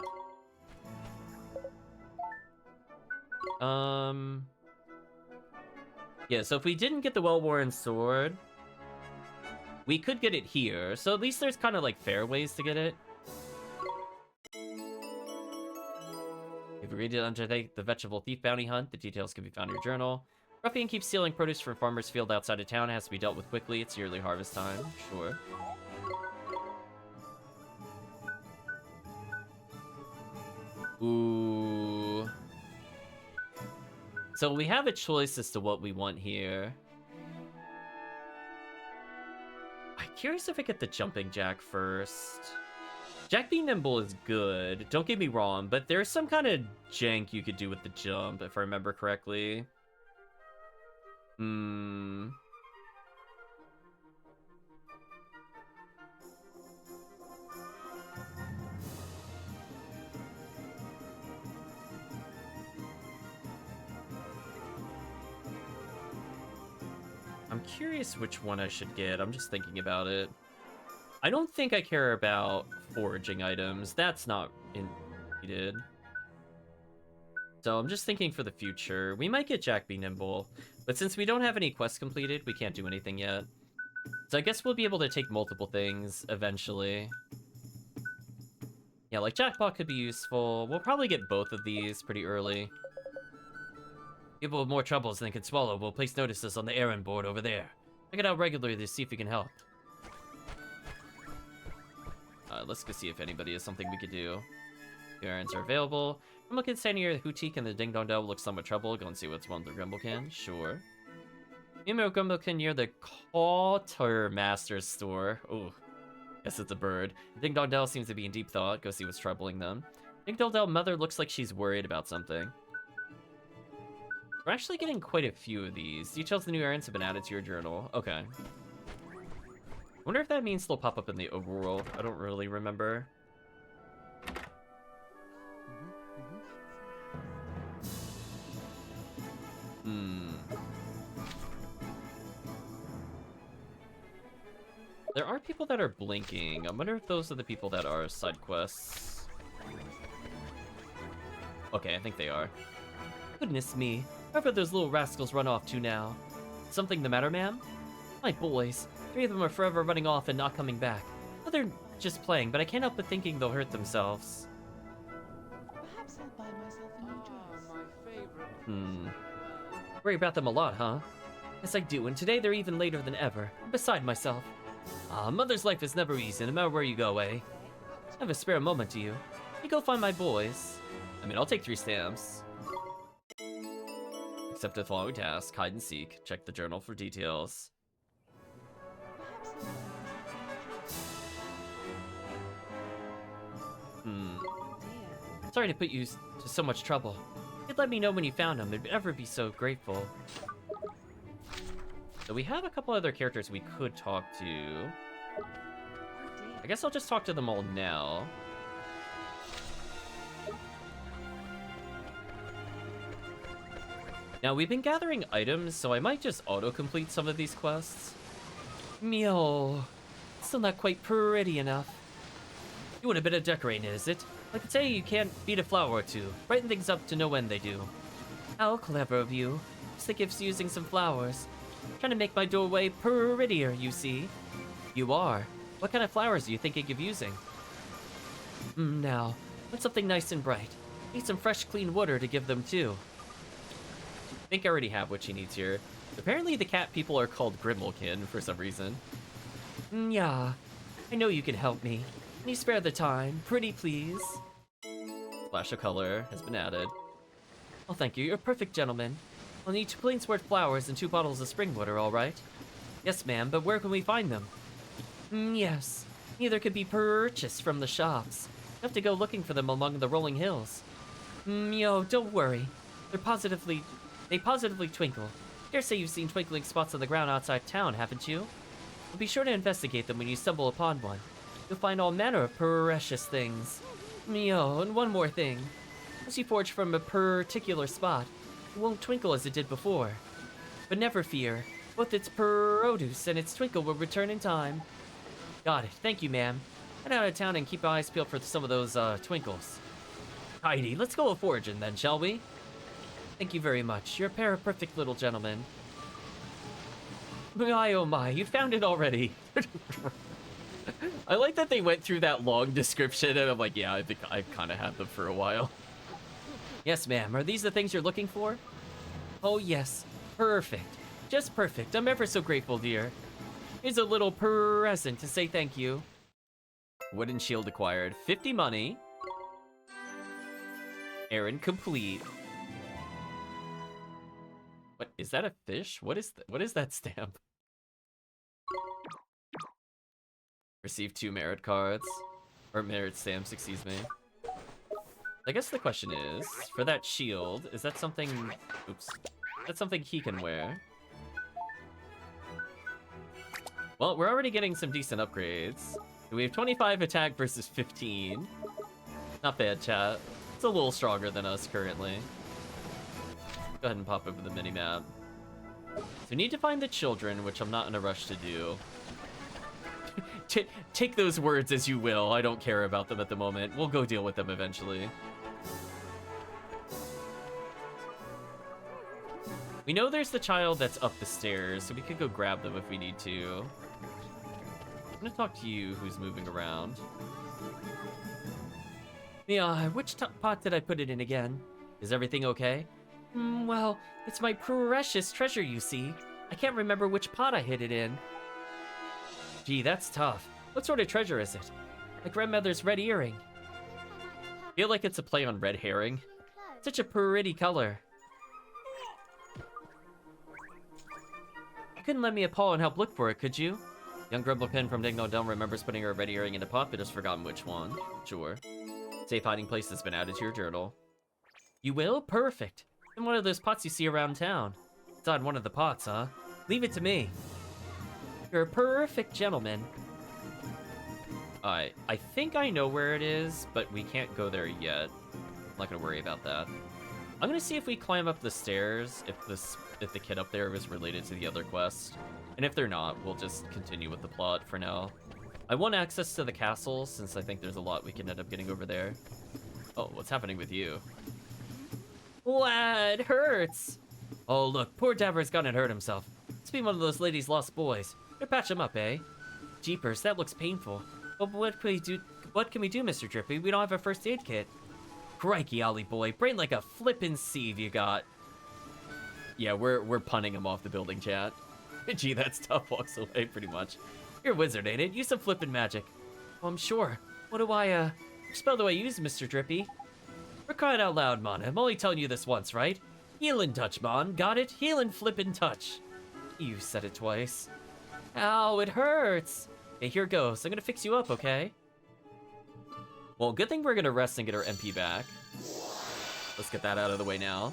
Yeah, so if we didn't get the well-worn sword, we could get it here. So at least there's kind of like fair ways to get it. If you read it undertake the vegetable thief bounty hunt, the details can be found in your journal. Ruffian keeps stealing produce from farmer's field outside of town. It has to be dealt with quickly. It's yearly harvest time. Sure. Ooh. So we have a choice as to what we want here. I'm curious if I get the jumping jack first. Jack being nimble is good, don't get me wrong, but there's some kind of jank you could do with the jump, if I remember correctly. I'm curious which one I should get. I'm just thinking about it. I don't think I care about foraging items. That's not needed. So I'm just thinking for the future. We might get Jack Be Nimble, but since we don't have any quests completed, we can't do anything yet. So I guess we'll be able to take multiple things eventually. Yeah, like Jackpot could be useful. We'll probably get both of these pretty early. People with more troubles than can swallow will place notices on the errand board over there. Check it out regularly to see if we can help. Let's go see if anybody has something we could do. The errands are available. Grimblekin standing near the Hootique and the Ding Dong Dell looks somewhat troubled. Go and see what's wrong with the Grimblekin. Sure. Email Grimblekin near the Quartermaster's store. Oh, guess it's a bird. Ding Dong Dell seems to be in deep thought. Go see what's troubling them. Ding Dong Dell mother looks like she's worried about something. We're actually getting quite a few of these. Details of the new errands have been added to your journal. Okay. Wonder if that means they'll pop up in the overworld. I don't really remember. There are people that are blinking. I wonder if those are the people that are side quests. Okay, I think they are. Goodness me. Wherever those little rascals run off to now. Something the matter, ma'am? My boys. 3 of them are forever running off and not coming back. Well, they're just playing, but I can't help but thinking they'll hurt themselves. Perhaps I'll buy myself a new dress. Worry about them a lot, huh? Yes, I do, and today they're even later than ever. I'm beside myself. Mother's life is never easy, no matter where you go, eh? I have a spare moment to you. You go find my boys. I mean, I'll take 3 stamps. Accept the following task, hide and seek. Check the journal for details. Sorry to put you to so much trouble. You'd let me know when you found them. I'd ever be so grateful. So we have a couple other characters we could talk to. I guess I'll just talk to them all now. Now, we've been gathering items, so I might just auto-complete some of these quests. Meow. Still not quite pretty enough. You want a bit of decorating, is it? I could say you can't beat a flower or two. Brighten things up to no end they do. How clever of you. Just think of using some flowers. Trying to make my doorway prettier, you see. You are. What kind of flowers are you thinking of using? Now, want something nice and bright. Need some fresh, clean water to give them, too. I think I already have what she needs here. Apparently the cat people are called Grimblekin for some reason. Yeah, I know you can help me. Can you spare the time? Pretty please. Splash of color has been added. Oh, thank you. You're a perfect gentleman. I'll need 2 clean sword flowers and 2 bottles of spring water, all right? Yes, ma'am, but where can we find them? Yes. Neither can be purchased from the shops. You have to go looking for them among the rolling hills. Yo, don't worry. They positively twinkle. Dare say you've seen twinkling spots on the ground outside town, haven't you? Well, be sure to investigate them when you stumble upon one. You'll find all manner of precious things. Yo, and one more thing. Once you forge from a particular spot, it won't twinkle as it did before. But never fear. Both its produce and its twinkle will return in time. Got it. Thank you, ma'am. Head out of town and keep eyes peeled for some of those, twinkles. Heidi, let's go a-foraging then, shall we? Thank you very much. You're a pair of perfect little gentlemen. My, oh my, you found it already. I like that they went through that long description, and I'm like, yeah, I think I've kind of had them for a while. Yes, ma'am. Are these the things you're looking for? Oh, yes. Perfect. Just perfect. I'm ever so grateful, dear. Here's a little present to say thank you. Wooden shield acquired. 50 money. Errand complete. What, is that a fish? What is that stamp? Receive 2 merit cards. Or merit stamps, excuse me. I guess the question is, for that shield, is that something... Oops. Is that something he can wear? Well, we're already getting some decent upgrades. We have 25 attack versus 15. Not bad, chat. It's a little stronger than us currently. Go ahead and pop over the minimap. So we need to find the children, which I'm not in a rush to do. Take those words as you will. I don't care about them at the moment. We'll go deal with them eventually. We know there's the child that's up the stairs, so we could go grab them if we need to. I'm gonna talk to you, who's moving around. Yeah, which pot did I put it in again? Is everything okay? Well, it's my precious treasure, you see. I can't remember which pot I hid it in. Gee, that's tough. What sort of treasure is it? My grandmother's red earring. I feel like it's a play on red herring. Such a pretty color. You couldn't lend me a paw and help look for it, could you? Young Grumblepin from Digno Dome remembers putting her red earring in a pot, but has forgotten which one. Sure. Safe hiding place has been added to your journal. You will? Perfect. In one of those pots you see around town. It's on one of the pots, huh? Leave it to me. You're a perfect gentleman. I think I know where it is, but we can't go there yet. I'm not gonna worry about that. I'm gonna see if we climb up the stairs, if the kid up there is related to the other quest. And if they're not, we'll just continue with the plot for now. I want access to the castle, since I think there's a lot we can end up getting over there. Oh, what's happening with you? Lad, hurts! Oh, look, poor Daver's gone and hurt himself. Must be one of those ladies' lost boys. Better patch him up, eh? Jeepers, that looks painful. But what can we do, Mr. Drippy? We don't have a first aid kit. Crikey, Ollie boy, brain like a flippin' sieve you got. Yeah, we're punning him off the building, chat. Gee, that stuff walks away pretty much. You're a wizard, ain't it? Use some flippin' magic. Oh, I'm sure. What do I, spell do I use, Mr. Drippy? We're crying out loud, Mon. I'm only telling you this once, right? Healin' touch, Mon. Got it? Healin' flippin' touch. You said it twice. Ow, it hurts. Okay, here goes. I'm gonna fix you up, okay? Well, good thing we're gonna rest and get our MP back. Let's get that out of the way now.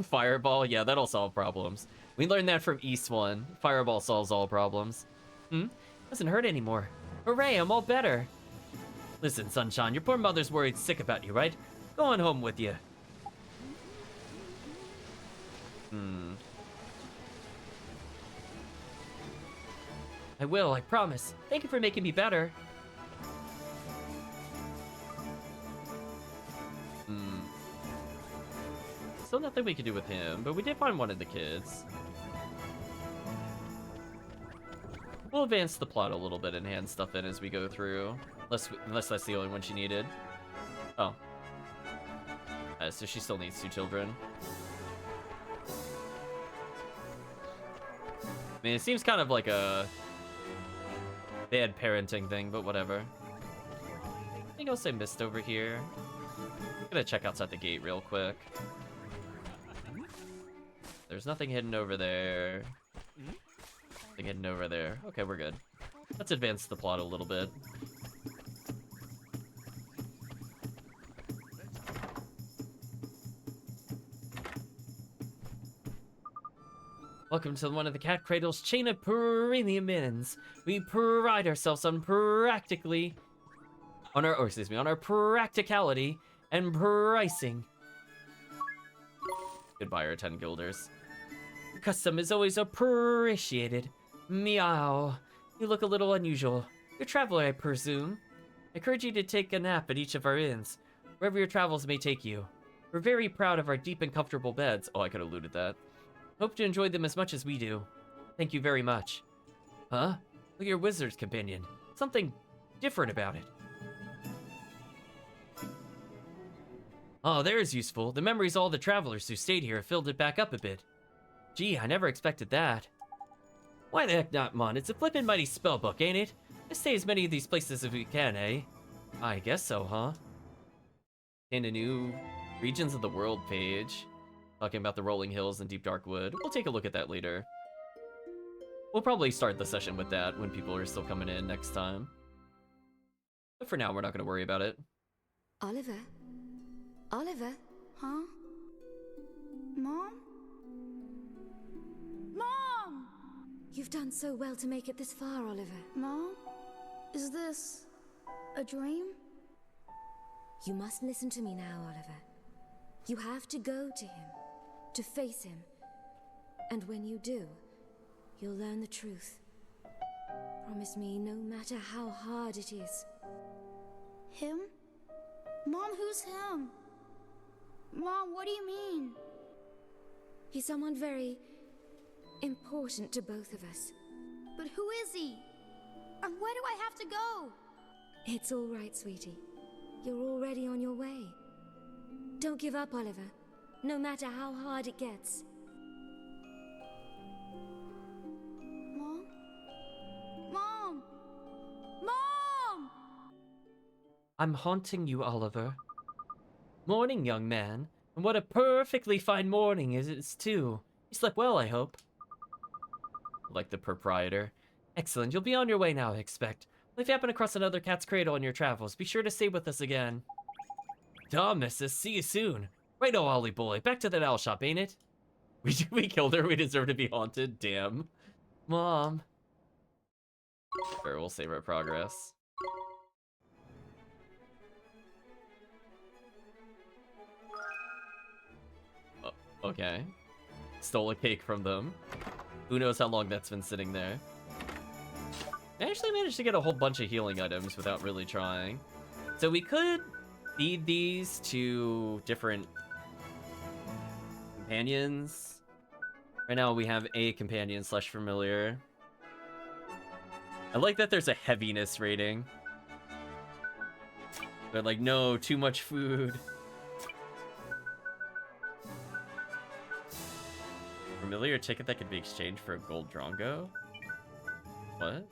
Fireball, yeah, that'll solve problems. We learned that from East 1. Fireball solves all problems. Doesn't hurt anymore. Hooray, I'm all better. Listen, Sunshine, your poor mother's worried sick about you, right? Go on home with you. I will, I promise. Thank you for making me better. Still nothing we can do with him, but we did find one of the kids. We'll advance the plot a little bit and hand stuff in as we go through. Unless that's the only one she needed. Oh. So she still needs 2 children. I mean, it seems kind of like a bad parenting thing, but whatever. I think I'll say mist over here. I'm gonna check outside the gate real quick. There's nothing hidden over there. Nothing hidden over there. Okay, we're good. Let's advance the plot a little bit. Welcome to one of the Cat Cradle's chain of premium inns. We pride ourselves on on our practicality and pricing. Goodbye, our 10 guilders. Custom is always appreciated. Meow. You look a little unusual. You're a traveler, I presume. I encourage you to take a nap at each of our inns, wherever your travels may take you. We're very proud of our deep and comfortable beds. Oh, I could have looted that. Hope to enjoy them as much as we do. Thank you very much. Huh? Look at your wizard's companion. Something different about it. Oh, there's useful. The memories of all the travelers who stayed here have filled it back up a bit. Gee, I never expected that. Why the heck not, Mon? It's a flippin' mighty spellbook, ain't it? Let's stay as many of these places as we can, eh? I guess so, huh? And a new Regions of the World page. Talking about the rolling hills and deep dark wood. We'll take a look at that later. We'll probably start the session with that when people are still coming in next time. But for now, we're not going to worry about it. Oliver? Oliver? Huh? Mom? Mom! You've done so well to make it this far, Oliver. Mom? Is this a dream? You must listen to me now, Oliver. You have to go to him, to face him. And when you do, you'll learn the truth. Promise me, no matter how hard it is. Him? Mom, who's him? Mom, what do you mean? He's someone very important to both of us. But who is he? And where do I have to go? It's all right, sweetie. You're already on your way. Don't give up, Oliver, no matter how hard it gets. Mom? Mom! Mom! I'm haunting you, Oliver. Morning, young man. And what a perfectly fine morning it is, too. You slept well, I hope. Like the proprietor. Excellent, you'll be on your way now, I expect. Well, if you happen across another cat's cradle in your travels, be sure to stay with us again. Duh, missus. See you soon. Righto, Ollie boy. Back to that owl shop, ain't it? We killed her. We deserve to be haunted. Damn. Mom. Fair, we'll save our progress. Oh, okay. Stole a cake from them. Who knows how long that's been sitting there. I actually managed to get a whole bunch of healing items without really trying. So we could feed these to different companions. Right now we have a companion slash familiar. I like that there's a heaviness rating. But like, no, too much food. Familiar ticket that could be exchanged for a gold drongo? What?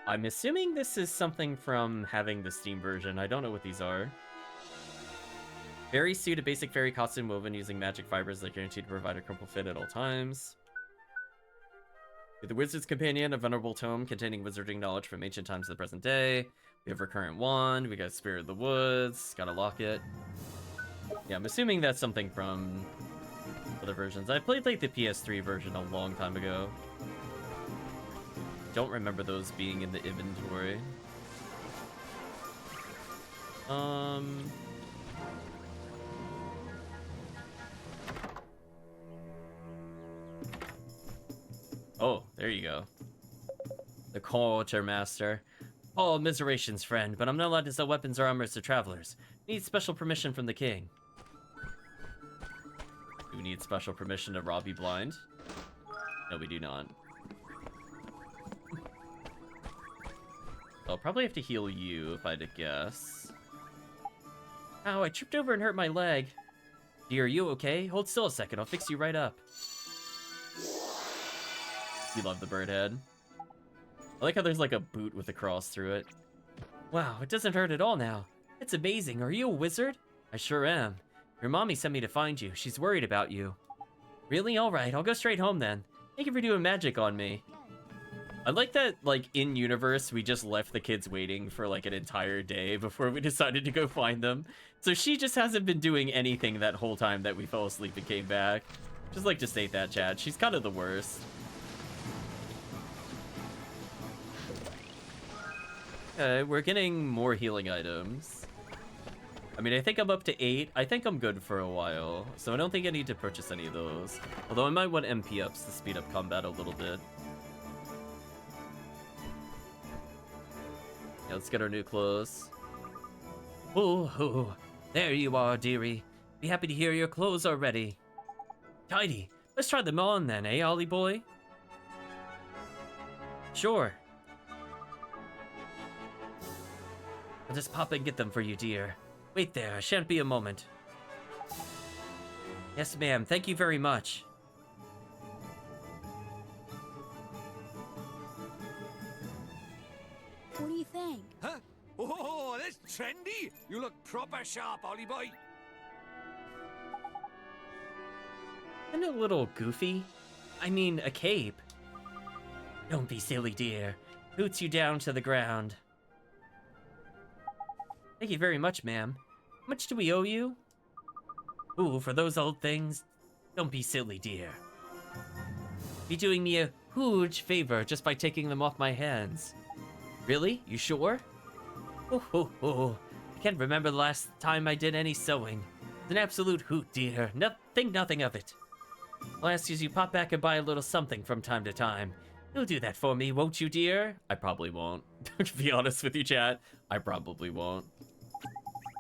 I'm assuming this is something from having the Steam version. I don't know what these are. Fairy suit, a basic fairy costume woven using magic fibers that guarantee to provide a crumple fit at all times. With the Wizard's Companion, a venerable tome containing wizarding knowledge from ancient times to the present day. We have Recurrent Wand, we got Spirit of the Woods, got a locket. Yeah, I'm assuming that's something from other versions. I played like the PS3 version a long time ago. Don't remember those being in the inventory. Oh, there you go. The Quartermaster. Oh, miserations, friend, but I'm not allowed to sell weapons or armors to travelers. Need special permission from the king. Do we need special permission to rob you blind? No, we do not. I'll probably have to heal you, if I had to guess. Ow, I tripped over and hurt my leg. Dear, are you okay? Hold still a second, I'll fix you right up. You love the bird head. I like how there's like a boot with a cross through it. Wow, it doesn't hurt at all now. It's amazing. Are you a wizard? I sure am. Your mommy sent me to find you. She's worried about you. Really? Alright, I'll go straight home then. Thank you for doing magic on me. I like that, like, in universe, we just left the kids waiting for, like, an entire day before we decided to go find them. So she just hasn't been doing anything that whole time that we fell asleep and came back. Just like to state that, Chad. She's kind of the worst. Okay, we're getting more healing items. I mean, I think I'm up to 8. I think I'm good for a while. So I don't think I need to purchase any of those. Although I might want MP ups to speed up combat a little bit. Yeah, let's get our new clothes. Oh, there you are, dearie. Be happy to hear your clothes are ready. Tidy. Let's try them on then, eh, Ollie boy? Sure. I'll just pop and get them for you, dear. Wait there, I shan't be a moment. Yes, ma'am, thank you very much. What do you think? Huh? Oh, that's trendy. You look proper sharp, Ollie boy. And a little goofy. I mean, a cape. Don't be silly, dear. Boots you down to the ground. Thank you very much, ma'am. How much do we owe you? Ooh, for those old things. Don't be silly, dear. Be doing me a huge favor just by taking them off my hands. Really? You sure? Oh. I can't remember the last time I did any sewing. It's an absolute hoot, dear. Nothing of it. I'll ask you as you pop back and buy a little something from time to time. You'll do that for me, won't you, dear? I probably won't. To be honest with you, chat, I probably won't.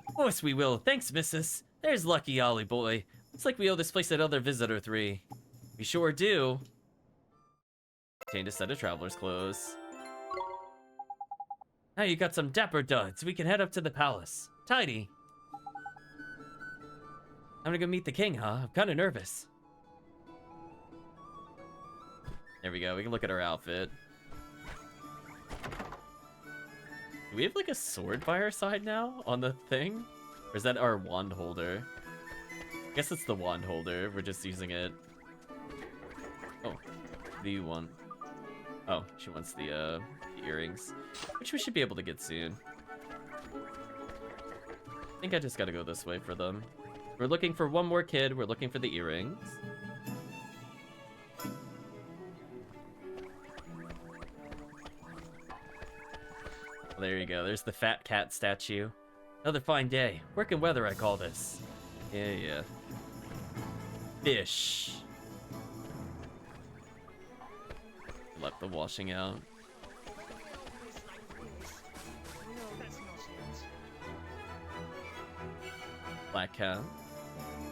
Of course we will. Thanks, missus. There's lucky Ollie boy. Looks like we owe this place another visitor 3. We sure do. Obtained a set of traveler's clothes. Now you got some dapper duds. We can head up to the palace. Tidy. I'm gonna go meet the king, huh? I'm kinda nervous. There we go. We can look at our outfit. Do we have like a sword by our side now on the thing? Or is that our wand holder? I guess it's the wand holder. We're just using it. Oh, what do you want? Oh, she wants the earrings, which we should be able to get soon. I think I just gotta go this way for them. We're looking for one more kid. We're looking for the earrings. Well, there you go. There's the fat cat statue. Another fine day. Working weather, I call this. Yeah. Fish. Let the washing out. Black cat.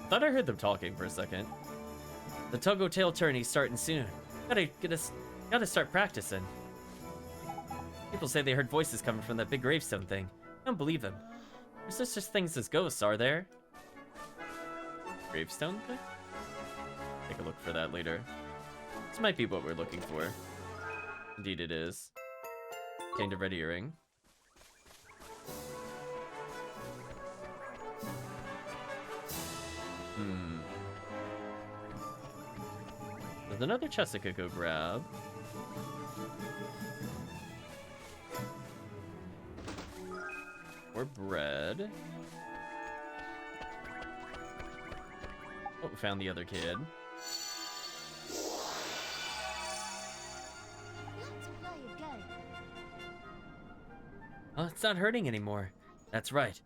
Thought I heard them talking for a second. The Togo tail tourney's starting soon. Gotta start practicing. People say they heard voices coming from that big gravestone thing. I don't believe them. There's no such things as ghosts, are there? Gravestone thing? Take a look for that later. This might be what we're looking for. Indeed it is. Obtained a red earring. There's another chest I could go grab. Or bread. Oh, we found the other kid. Oh, it's not hurting anymore. That's right.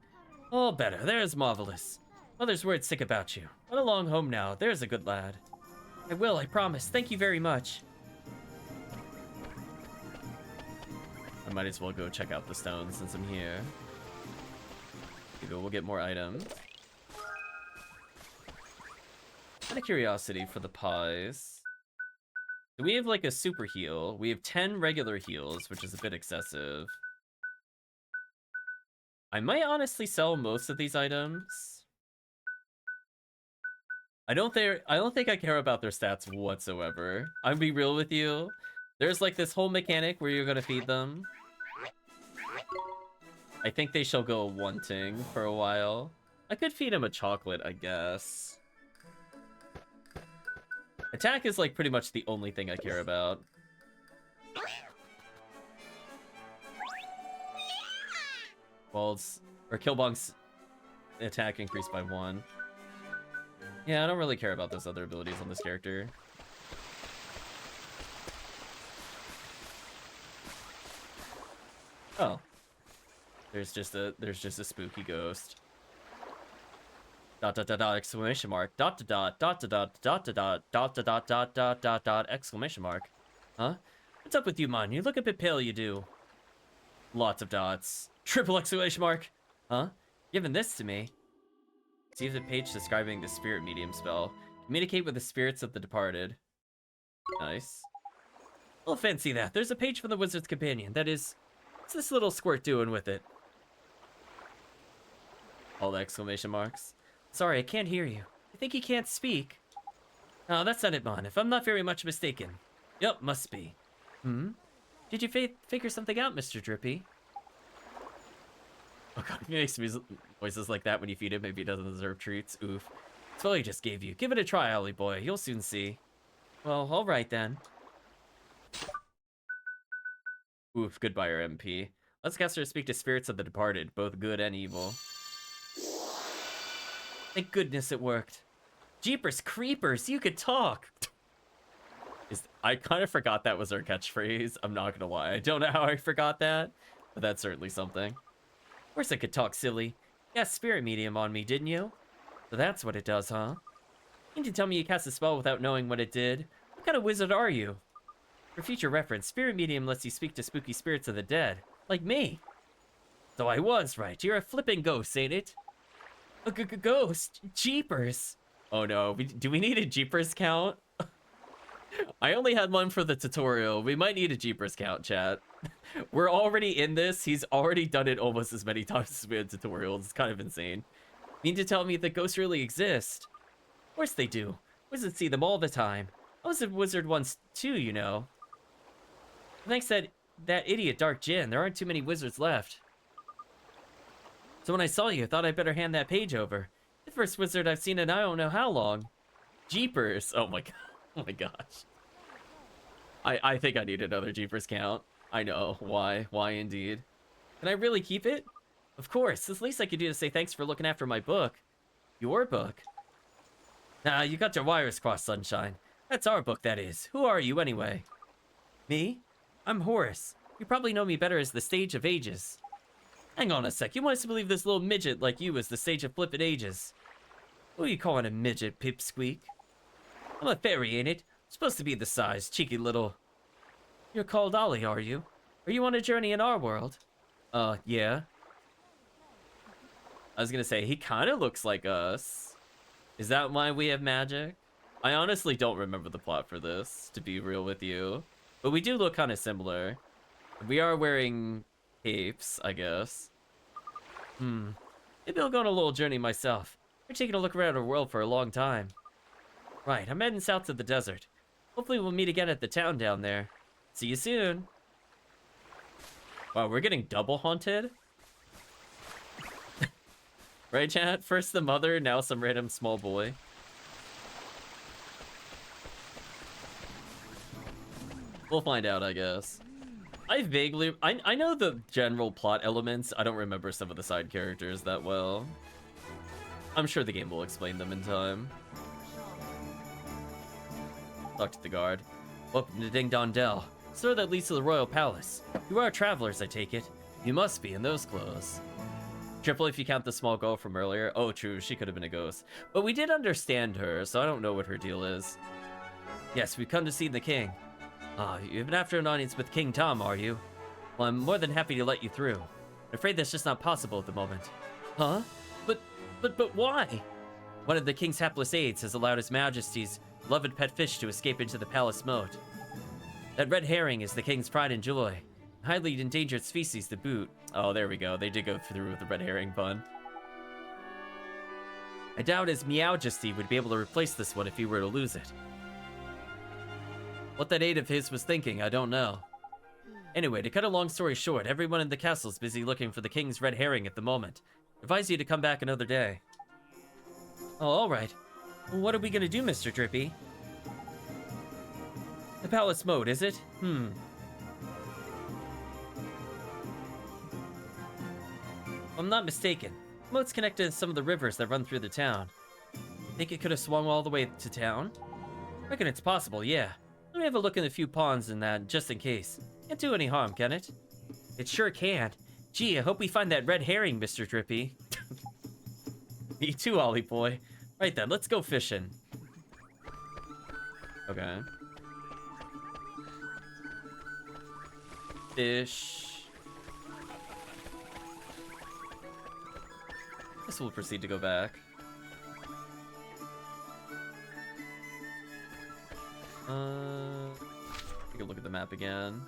All better. There's marvelous. Mother's word sick about you. Run along home now. There's a good lad. I will, I promise. Thank you very much. I might as well go check out the stones since I'm here. Maybe we'll get more items. Out of curiosity for the pies. Do we have like a super heal? We have 10 regular heals, which is a bit excessive. I might honestly sell most of these items. I don't think I care about their stats whatsoever. I'll be real with you. There's like this whole mechanic where you're gonna feed them. I think they shall go wanting for a while. I could feed him a chocolate, I guess. Attack is like pretty much the only thing I care about. Wald's or Killbong's attack increased by 1. Yeah, I don't really care about those other abilities on this character. Oh. There's just a spooky ghost. Dot exclamation mark. Dot exclamation mark. Huh? What's up with you, man? You look a bit pale, you do. Lots of dots. Triple exclamation mark. Huh? Giving this to me. See the page describing the spirit medium spell. Communicate with the spirits of the departed. Nice. Well, fancy that. There's a page from the Wizard's Companion. That is, what's this little squirt doing with it? All the exclamation marks. Sorry, I can't hear you. I think he can't speak. Oh, that's not it, man. If I'm not very much mistaken. Yup, must be. Did you figure something out, Mr. Drippy? Oh god, he makes noises like that when you feed him. Maybe he doesn't deserve treats. Oof. It's all he just gave you. Give it a try, Ollie boy. You'll soon see. Well, alright then. Oof, goodbye, our MP. Let's cast her to speak to spirits of the departed, both good and evil. Thank goodness it worked. Jeepers creepers, you could talk! I kind of forgot that was our catchphrase. I'm not gonna lie. I don't know how I forgot that, but that's certainly something. Of course I could talk, silly. You cast spirit medium on me, didn't you? So that's what it does, huh? You need to tell me you cast a spell without knowing what it did. What kind of wizard are you? For future reference, spirit medium lets you speak to spooky spirits of the dead. Like me. So I was right. You're a flipping ghost, ain't it? A ghost? Jeepers. Oh no, do we need a Jeepers count? I only had one for the tutorial. We might need a Jeepers count, chat. We're already in this. He's already done it almost as many times as we had tutorials. It's kind of insane. You need to tell me that ghosts really exist. Of course they do. Wizards see them all the time. I was a wizard once too, you know. Thanks to that idiot Dark Jin, there aren't too many wizards left. So when I saw you, I thought I'd better hand that page over. The first wizard I've seen in I don't know how long. Jeepers. Oh my god. Oh my gosh. I think I need another Jeepers count. I know. Why? Why indeed? Can I really keep it? Of course. It's the least I could do to say thanks for looking after my book. Your book? Nah, you got your wires crossed, Sunshine. That's our book, that is. Who are you, anyway? Me? I'm Horace. You probably know me better as the Sage of Ages. Hang on a sec. You want us to believe this little midget like you is the Sage of Flippin' Ages? Who are you calling a midget, Pipsqueak? I'm a fairy, ain't it? Supposed to be the size, cheeky little... You're called Ollie, are you? Are you on a journey in our world? Yeah. I was gonna say, he kind of looks like us. Is that why we have magic? I honestly don't remember the plot for this, to be real with you. But we do look kind of similar. We are wearing capes, I guess. Maybe I'll go on a little journey myself. We're taking a look around our world for a long time. Right, I'm heading south to the desert. Hopefully we'll meet again at the town down there. See you soon. Wow, we're getting double haunted? Right, chat? First the mother, now some random small boy. We'll find out, I guess. I know the general plot elements. I don't remember some of the side characters that well. I'm sure the game will explain them in time. Talk to the guard. Welcome to Ding Dong Dell. Store that leads to the royal palace. You are travelers, I take it. You must be in those clothes. Triple if you count the small girl from earlier. Oh, true, she could have been a ghost. But we did understand her, so I don't know what her deal is. Yes, we've come to see the king. Ah, you've been after an audience with King Tom, are you? Well, I'm more than happy to let you through. I'm afraid that's just not possible at the moment. Huh? But why? One of the king's hapless aides has allowed His Majesty's beloved pet fish to escape into the palace moat. That red herring is the king's pride and joy. A highly endangered species to boot. Oh, there we go. They did go through with the red herring pun. I doubt His Meowjesty would be able to replace this one if he were to lose it. What that aide of his was thinking, I don't know. Anyway, to cut a long story short, everyone in the castle's busy looking for the king's red herring at the moment. Advise you to come back another day. Oh, alright. Well, what are we gonna do, Mr. Drippy? The palace moat, is it? If I'm not mistaken, the moat's connected to some of the rivers that run through the town. Think it could have swung all the way to town? Reckon it's possible, yeah. Let me have a look in a few ponds and that, just in case. Can't do any harm, can it? It sure can. Gee, I hope we find that red herring, Mr. Drippy. Me too, Ollie boy. Right then, let's go fishing. Okay. Fish. Guess we'll proceed to go back. Take a look at the map again.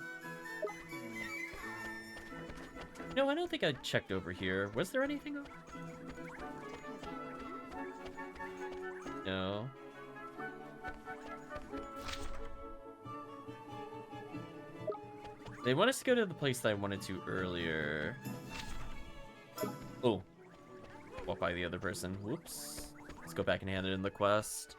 No, I don't think I checked over here. Was there anything over? No. They want us to go to the place that I wanted to earlier. Oh. Walk by the other person. Whoops. Let's go back and hand it in the quest.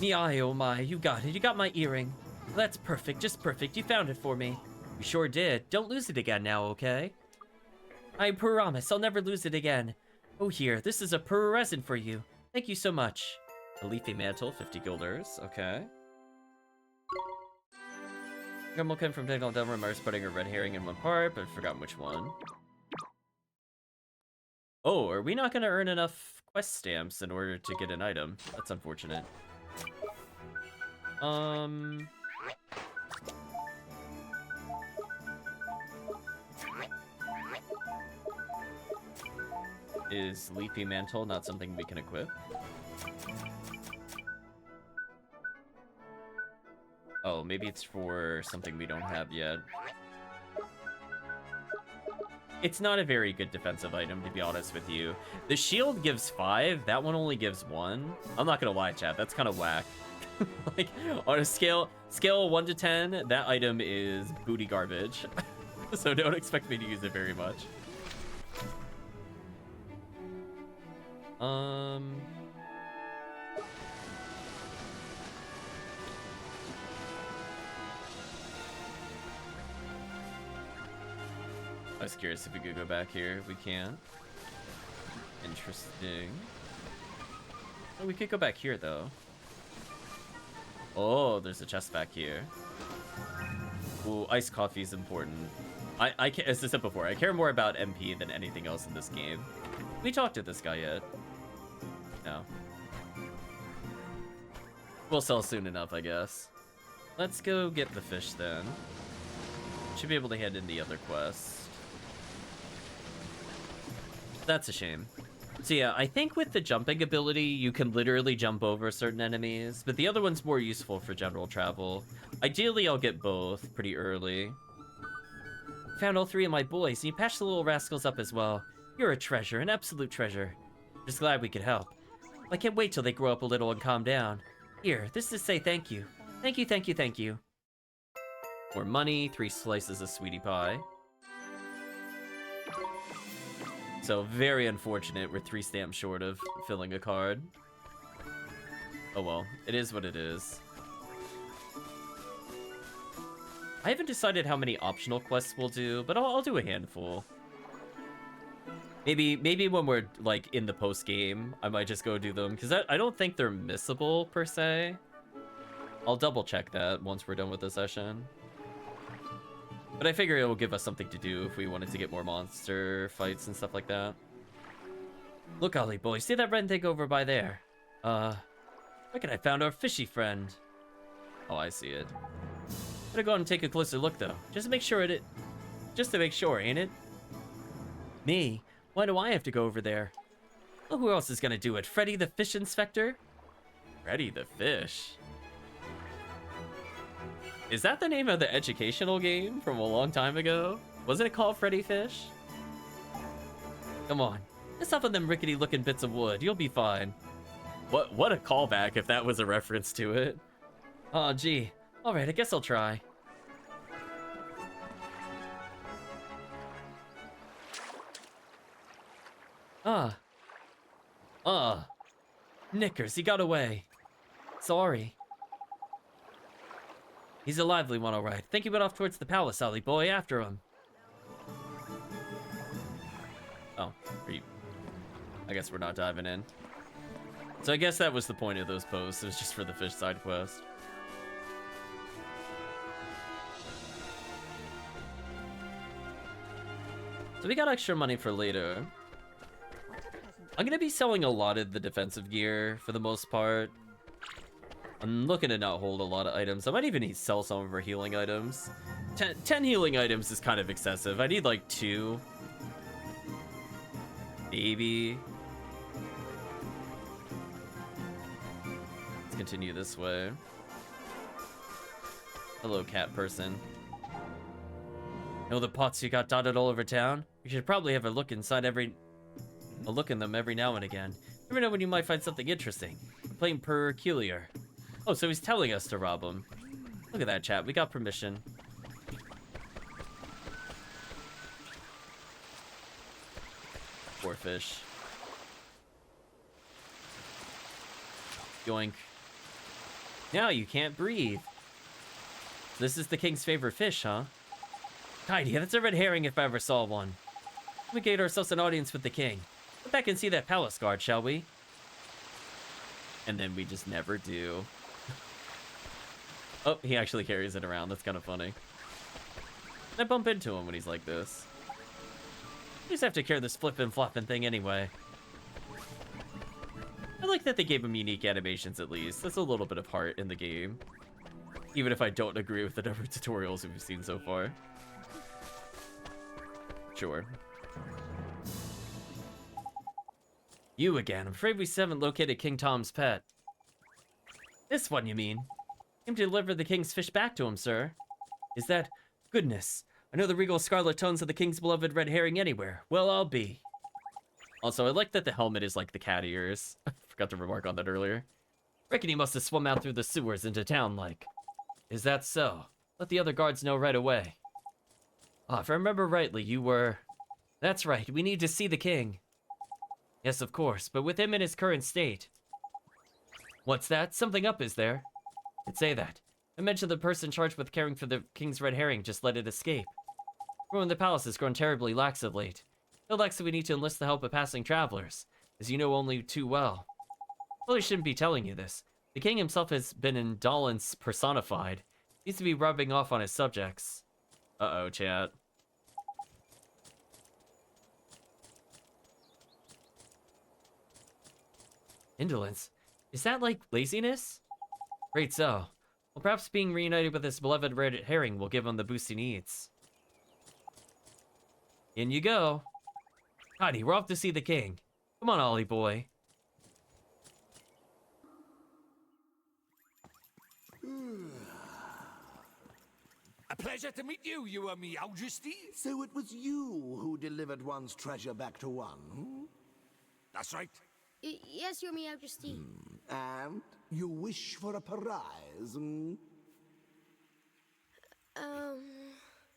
Me, oh my, you got it. You got my earring. Well, that's perfect, just perfect. You found it for me. You sure did. Don't lose it again now, okay? I promise I'll never lose it again. Oh, here, this is a present for you. Thank you so much. A leafy mantle, 50 guilders. Okay. Grumble came from Dignal Delver, Mars putting a red herring in one part, but I've forgotten which one. Oh, are we not going to earn enough quest stamps in order to get an item? That's unfortunate. Is Leafy Mantle not something we can equip? Oh, maybe it's for something we don't have yet. It's not a very good defensive item, to be honest with you. The shield gives 5. That one only gives 1. I'm not gonna lie, chat. That's kind of whack. Like, on a scale 1 to 10, that item is booty garbage. So don't expect me to use it very much. I was curious if we could go back here. We can't. Interesting. Oh, we could go back here, though. Oh, there's a chest back here. Ooh, iced coffee is important. As I said before, I care more about MP than anything else in this game. We talked to this guy yet? No. We'll sell soon enough, I guess. Let's go get the fish, then. Should be able to hand in the other quest. That's a shame. So yeah, I think with the jumping ability, you can literally jump over certain enemies, but the other one's more useful for general travel. Ideally, I'll get both pretty early. Found all 3 of my boys, and you patched the little rascals up as well. You're a treasure, an absolute treasure. Just glad we could help. I can't wait till they grow up a little and calm down. Here, this is to say thank you. Thank you, thank you, thank you. More money, 3 slices of sweetie pie. So, very unfortunate, we're 3 stamps short of filling a card. Oh well, it is what it is. I haven't decided how many optional quests we'll do, but I'll do a handful. Maybe when we're, like, in the post-game, I might just go do them, because I don't think they're missable, per se. I'll double-check that once we're done with the session. But I figure it will give us something to do if we wanted to get more monster fights and stuff like that. Look, Ollie boy, see that red thing over by there? Look at I found our fishy friend. Oh, I see it. Better go out and take a closer look, though. Just to make sure, ain't it? Me? Why do I have to go over there? Well, who else is gonna do it? Freddy the Fish Inspector? Freddy the Fish? Is that the name of the educational game from a long time ago? Wasn't it called Freddy Fish? Come on. Just up on them rickety-looking bits of wood. You'll be fine. What a callback if that was a reference to it. Aw, gee. Alright, I guess I'll try. Knickers, he got away. Sorry. He's a lively one, all right. Think he went off towards the palace, Ollie boy, after him. Oh, I guess we're not diving in. So I guess that was the point of those posts. It was just for the fish side quest. So we got extra money for later. I'm gonna be selling a lot of the defensive gear for the most part. I'm looking to not hold a lot of items. I might even sell some of our healing items. 10 healing items is kind of excessive. I need like 2. Maybe. Let's continue this way. Hello, cat person. Know the pots you got dotted all over town? You should probably have a look in them every now and again. Never know when you might find something interesting. Plain peculiar. Oh, so he's telling us to rob them. Look at that, chat. We got permission. Poor fish. Yoink. Now you can't breathe. This is the king's favorite fish, huh? Tidy, that's a red herring if I ever saw one. We get ourselves an audience with the king. Go back and see that palace guard, shall we? And then we just never do. Oh, he actually carries it around. That's kind of funny. I bump into him when he's like this. You just have to carry this flippin' floppin' thing anyway. I like that they gave him unique animations at least. That's a little bit of heart in the game. Even if I don't agree with the number of tutorials we've seen so far. Sure. You again. I'm afraid we still haven't located King Tom's pet. This one, you mean? Came to deliver the king's fish back to him, sir. Is that... Goodness. I know the regal scarlet tones of the king's beloved red herring anywhere. Well, I'll be. Also, I like that the helmet is like the cat ears. I forgot to remark on that earlier. Reckon he must have swum out through the sewers into town like. Is that so? Let the other guards know right away. Ah, if I remember rightly, you were... That's right, we need to see the king. Yes, of course, but with him in his current state. What's that? Something up, is there? I'd say that. I mentioned the person charged with caring for the king's red herring just let it escape. Everyone in the palace has grown terribly lax of late. So lax that we need to enlist the help of passing travelers, as you know only too well. Probably shouldn't be telling you this. The king himself has been indolence personified. Needs to be rubbing off on his subjects. Uh-oh, chat. Indolence? Is that like laziness? Great so. Well, perhaps being reunited with his beloved red herring will give him the boost he needs. In you go. Connie, we're off to see the king. Come on, Ollie boy. A pleasure to meet you, your Majesty. So it was you who delivered one's treasure back to one, hmm? That's right. Yes, Your Majesty. And you wish for a prize, hmm?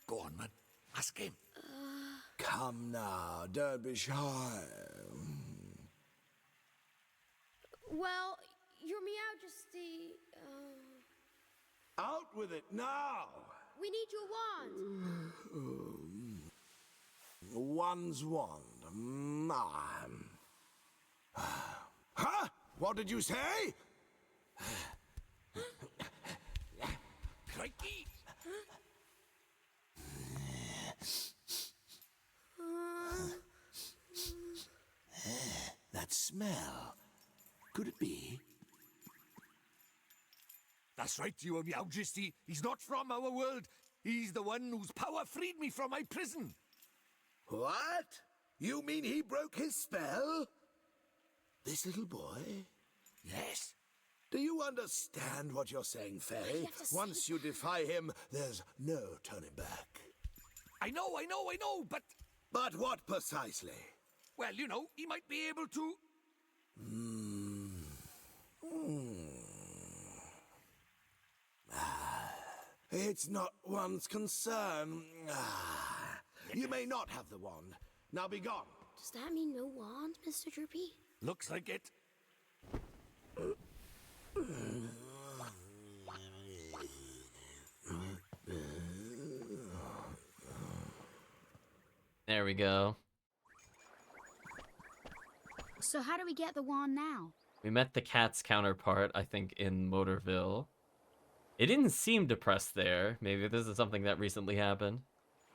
Go on, man. Ask him. Come now, don't be shy. Well, Your Majesty, Out with it now! we need your wand. One's wand. Huh? What did you say? Crikey! That smell. Could it be? That's right, your Majesty. He's not from our world. He's the one whose power freed me from my prison. What? You mean he broke his spell? This little boy? Yes. Do you understand what you're saying, Fairy? Once you defy him, there's no turning back. I know, but... But what precisely? Well, you know, he might be able to... It's not one's concern. You may not have the wand. Now be gone. Does that mean no wand, Mr. Drippy? Looks like it. There we go. So how do we get the wand now? We met the cat's counterpart, I think, in Motorville. It didn't seem depressed there. Maybe this is something that recently happened.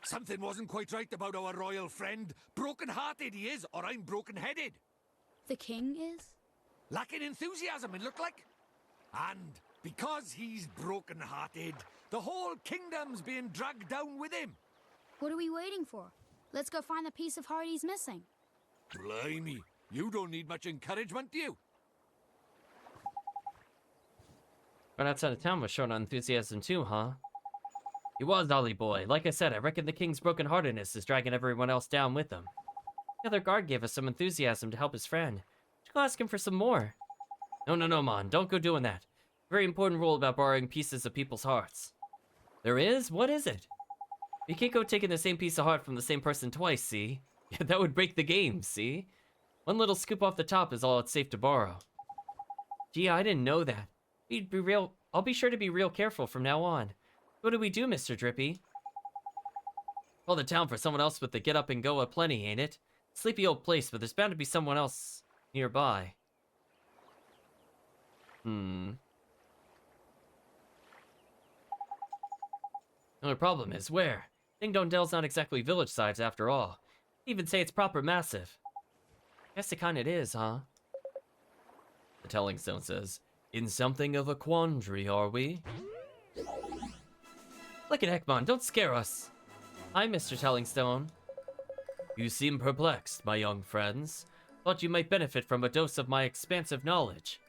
Something wasn't quite right about our royal friend. Broken-hearted he is, or I'm broken-headed. The king is? Lacking enthusiasm, it looked like. And because he's broken-hearted, the whole kingdom's being dragged down with him. What are we waiting for? Let's go find the piece of heart he's missing. Blimey, you don't need much encouragement, do you? Right outside of town was showing enthusiasm too, huh? He was, Ollie boy. Like I said, I reckon the king's broken-heartedness is dragging everyone else down with him. The other guard gave us some enthusiasm to help his friend. Should go ask him for some more. No, Mon. Don't go doing that. Very important rule about borrowing pieces of people's hearts. There is? What is it? You can't go taking the same piece of heart from the same person twice, see? Yeah, that would break the game, see? One little scoop off the top is all it's safe to borrow. Gee, I didn't know that. I'll be sure to be real careful from now on. What do we do, Mr. Drippy? Call the town for someone else with the get up and go aplenty, ain't it? Sleepy old place, but there's bound to be someone else nearby. The only problem is, where? Ding Dong Dell's not exactly village sides after all. Even say it's proper massive. Guess it kinda is, huh? The Telling Stone says, in something of a quandary, are we? Look at Ekmon, don't scare us. Hi, Mr. Tellingstone. You seem perplexed, my young friends. Thought you might benefit from a dose of my expansive knowledge.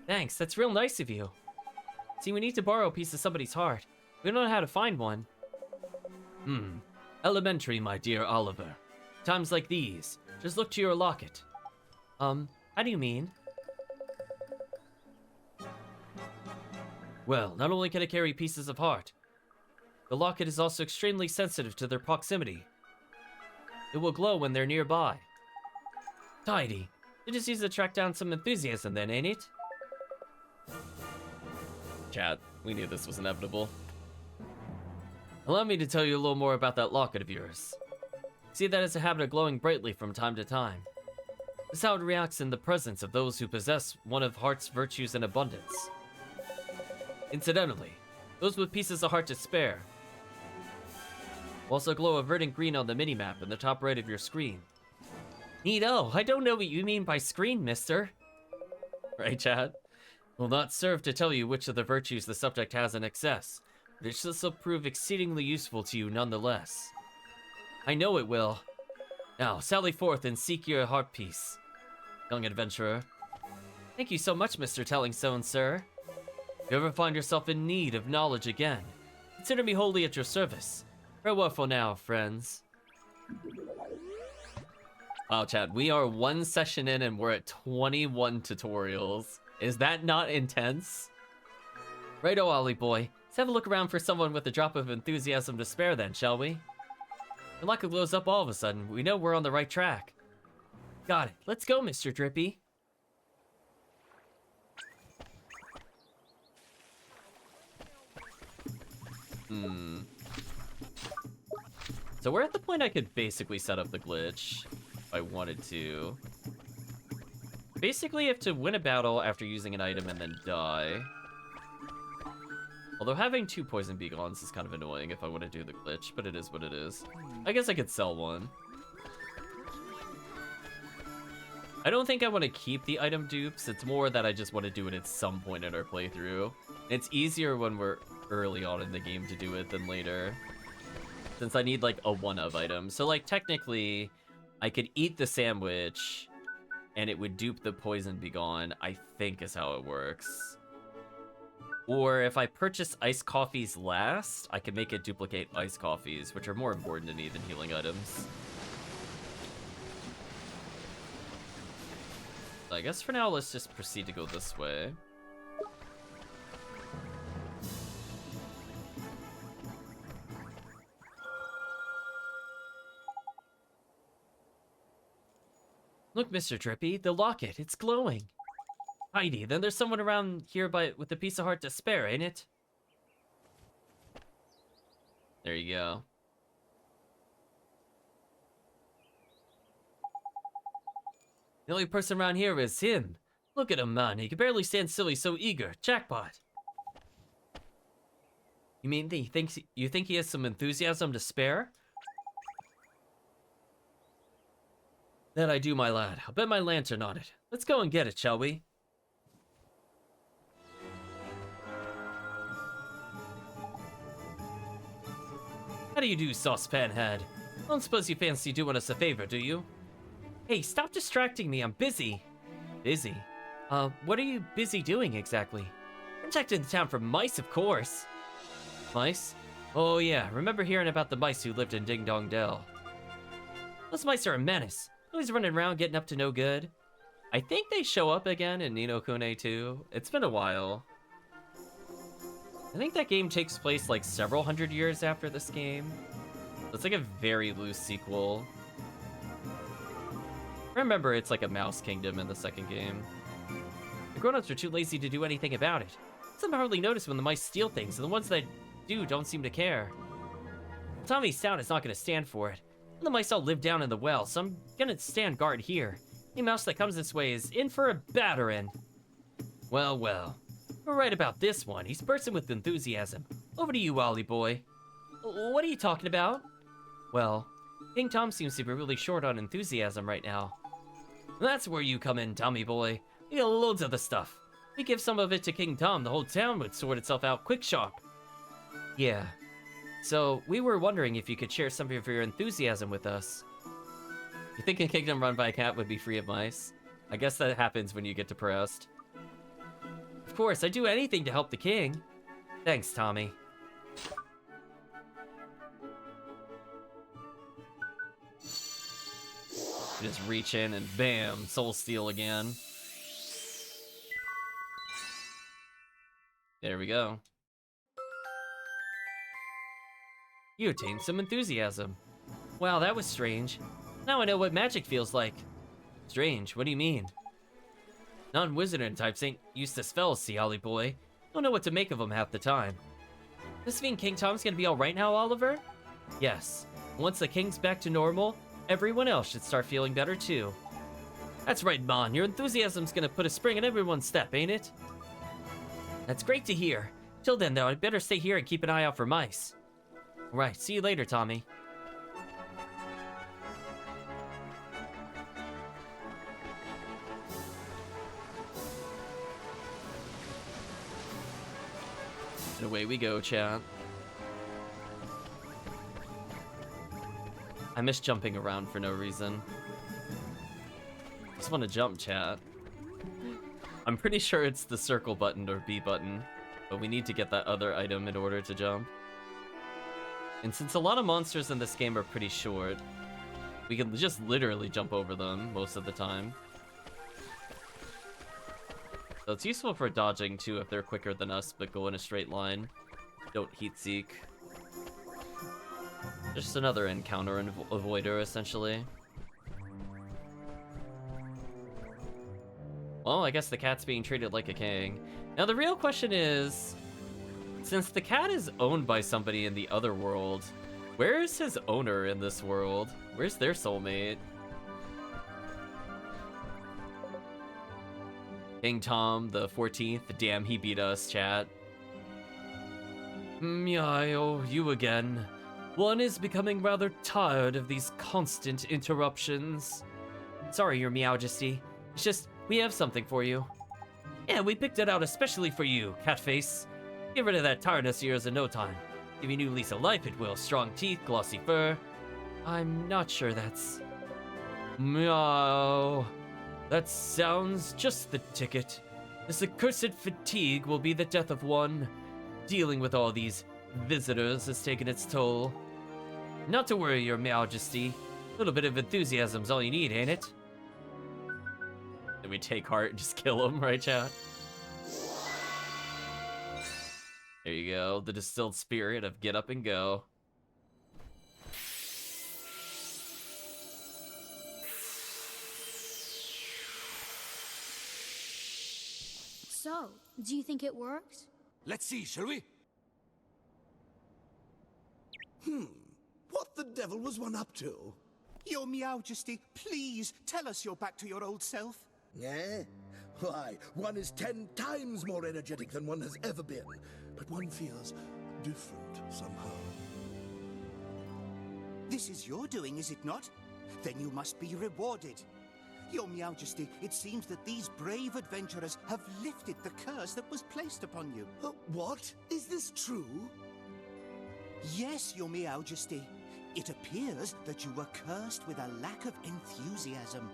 Thanks, that's real nice of you. See, we need to borrow a piece of somebody's heart. We don't know how to find one. Elementary, my dear Oliver. Times like these, just look to your locket. How do you mean? Well, not only can it carry pieces of heart, the locket is also extremely sensitive to their proximity. It will glow when they're nearby. Tidy. You just use to track down some enthusiasm then, ain't it? Chat, we knew this was inevitable. Allow me to tell you a little more about that locket of yours. See that it's a habit of glowing brightly from time to time. This is how it reacts in the presence of those who possess one of heart's virtues in abundance. Incidentally, those with pieces of heart to spare will also glow a verdant green on the minimap in the top right of your screen. Neato, I don't know what you mean by screen, mister. Right, chat? Will not serve to tell you which of the virtues the subject has in excess, but it should still prove exceedingly useful to you nonetheless. I know it will. Now, sally forth and seek your heart peace, young adventurer. Thank you so much, Mr. Tellingstone, sir. If you ever find yourself in need of knowledge again, consider me wholly at your service. Farewell for now, friends. Wow, chat, we are one session in and we're at 21 tutorials. Is that not intense? Righto, Ollie boy. Let's have a look around for someone with a drop of enthusiasm to spare then, shall we? Your luck glows up all of a sudden. We know we're on the right track. Got it. Let's go, Mr. Drippy. So we're at the point I could basically set up the glitch if I wanted to. Basically, you have to win a battle after using an item and then die. Although having 2 poison begons is kind of annoying if I want to do the glitch, but it is what it is. I guess I could sell one. I don't think I want to keep the item dupes. It's more that I just want to do it at some point in our playthrough. It's easier when we're early on in the game to do it than later, since I need like a one-of item. So like technically, I could eat the sandwich and it would dupe the poison begone, I think is how it works. Or if I purchase iced coffees last, I can make it duplicate iced coffees, which are more important to me than healing items. So I guess for now, let's just proceed to go this way. Look, Mr. Drippy, the locket, it's glowing. Heidi, then there's someone around here with a piece of heart to spare, ain't it? There you go. The only person around here is him. Look at him, man. He can barely stand still. He's so eager. Jackpot. You mean you think he has some enthusiasm to spare? That I do, my lad. I'll bet my lantern on it. Let's go and get it, shall we? How do you do, saucepan head? I don't suppose you fancy doing us a favor, do you? Hey, stop distracting me. I'm busy. Busy? What are you busy doing exactly? Protecting the town from mice, of course. Mice? Oh yeah, remember hearing about the mice who lived in Ding Dong Dell. Those mice are a menace. Always running around getting up to no good. I think they show up again in Ni no Kuni 2. It's been a while. I think that game takes place like several hundred years after this game. It's like a very loose sequel. Remember, it's like a mouse kingdom in the second game. The grown-ups are too lazy to do anything about it. Some hardly notice when the mice steal things, and the ones that do don't seem to care. Tommy's town is not going to stand for it. And the mice all live down in the well, so I'm gonna stand guard here. Any mouse that comes this way is in for a battering. Well, well. We're right about this one. He's bursting with enthusiasm. Over to you, Ollie boy. What are you talking about? Well, King Tom seems to be really short on enthusiasm right now. That's where you come in, Tommy boy. We got loads of the stuff. If we give some of it to King Tom, the whole town would sort itself out quick sharp. Yeah. So, we were wondering if you could share some of your enthusiasm with us. You think a kingdom run by a cat would be free of mice? I guess that happens when you get depressed. Of course, I'd do anything to help the king. Thanks, Tommy. Just reach in and bam, soul steal again. There we go. You attained some enthusiasm. Wow, that was strange. Now I know what magic feels like. Strange, what do you mean? Non-wizarding types ain't used to spells, see, Ollie boy. Don't know what to make of them half the time. This mean King Tom's gonna be alright now, Oliver? Yes. Once the king's back to normal, everyone else should start feeling better too. That's right, Mon. Your enthusiasm's gonna put a spring in everyone's step, ain't it? That's great to hear. Till then, though, I'd better stay here and keep an eye out for mice. Right, see you later, Tommy. And away we go, chat. I miss jumping around for no reason. Just want to jump, chat. I'm pretty sure it's the circle button or B button, but we need to get that other item in order to jump. And since a lot of monsters in this game are pretty short, we can just literally jump over them most of the time. So it's useful for dodging too if they're quicker than us but go in a straight line. Don't heat seek. Just another encounter avoider, essentially. Well, I guess the cat's being treated like a king. Now the real question is, since the cat is owned by somebody in the other world, where's his owner in this world? Where's their soulmate? King Tom, the 14th, damn he beat us, chat. Meow, you again. One is becoming rather tired of these constant interruptions. Sorry, your Meowjesty. It's just, we have something for you. Yeah, we picked it out especially for you, Catface. Get rid of that tiredness of yours in no time. Give you new lease of life, it will. Strong teeth, glossy fur. I'm not sure that's... Meow. That sounds just the ticket. This accursed fatigue will be the death of one. Dealing with all these visitors has taken its toll. Not to worry, your Majesty. A little bit of enthusiasm's all you need, ain't it? Then we take heart and just kill him, right, chat? There you go, the distilled spirit of get up and go. So, do you think it works? Let's see, shall we? What the devil was one up to? Your Meowjesty, please tell us you're back to your old self. Eh? Why, one is 10 times more energetic than one has ever been. But one feels different somehow. This is your doing, is it not? Then you must be rewarded. Your Meowjesty, it seems that these brave adventurers have lifted the curse that was placed upon you. What? Is this true? Yes, Your Meowjesty. It appears that you were cursed with a lack of enthusiasm.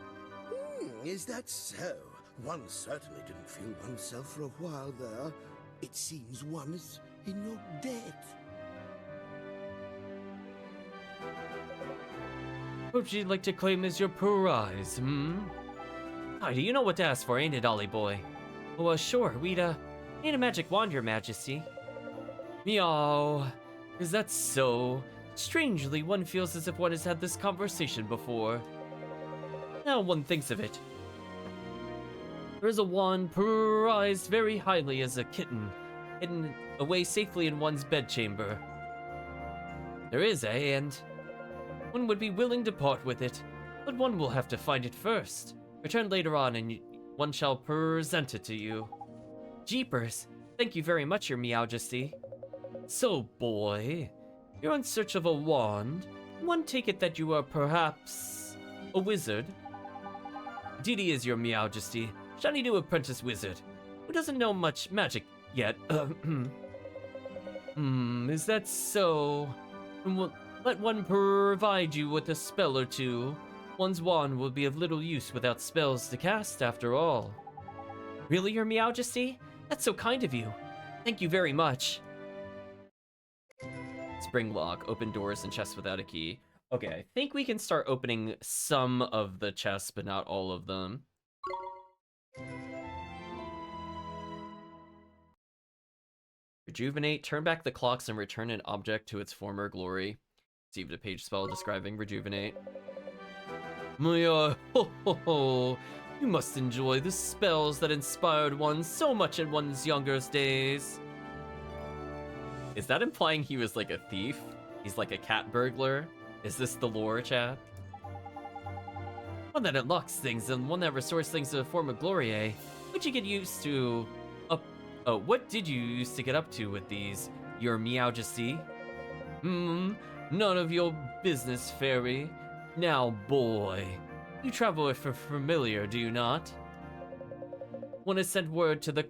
Is that so? One certainly didn't feel oneself for a while there. It seems one is in your debt. What you'd like to claim as your prize, Heidi, you know what to ask for, ain't it, Ollie boy? Well, sure, we'd, need a magic wand, your Majesty. Meow. Is that so? Strangely, one feels as if one has had this conversation before. Now one thinks of it. There is a wand prized very highly as a kitten, hidden away safely in one's bedchamber. There is, eh, and one would be willing to part with it, but one will have to find it first. Return later on, and one shall present it to you. Jeepers, thank you very much, your Meowjesty. So, boy, you're in search of a wand. One take it that you are perhaps a wizard. Didi is your Meowjesty, shiny new apprentice wizard, who doesn't know much magic yet. Is that so? Well, let one provide you with a spell or two. One's wand will be of little use without spells to cast, after all. Really, your Meowjesty? That's so kind of you. Thank you very much. Spring lock, open doors and chests without a key. Okay, I think we can start opening some of the chests, but not all of them. Rejuvenate. Turn back the clocks and return an object to its former glory. Received a page spell describing Rejuvenate. Ho ho ho! You must enjoy the spells that inspired one so much in one's younger days. Is that implying he was like a thief? He's like a cat burglar? Is this the lore, chat? One that unlocks things and one that restores things to a form of glory, eh? What'd you get used to? What did you used to get up to with these, your Meowjesty? None of your business, fairy. Now, boy, you travel with a familiar, do you not? One has sent word to the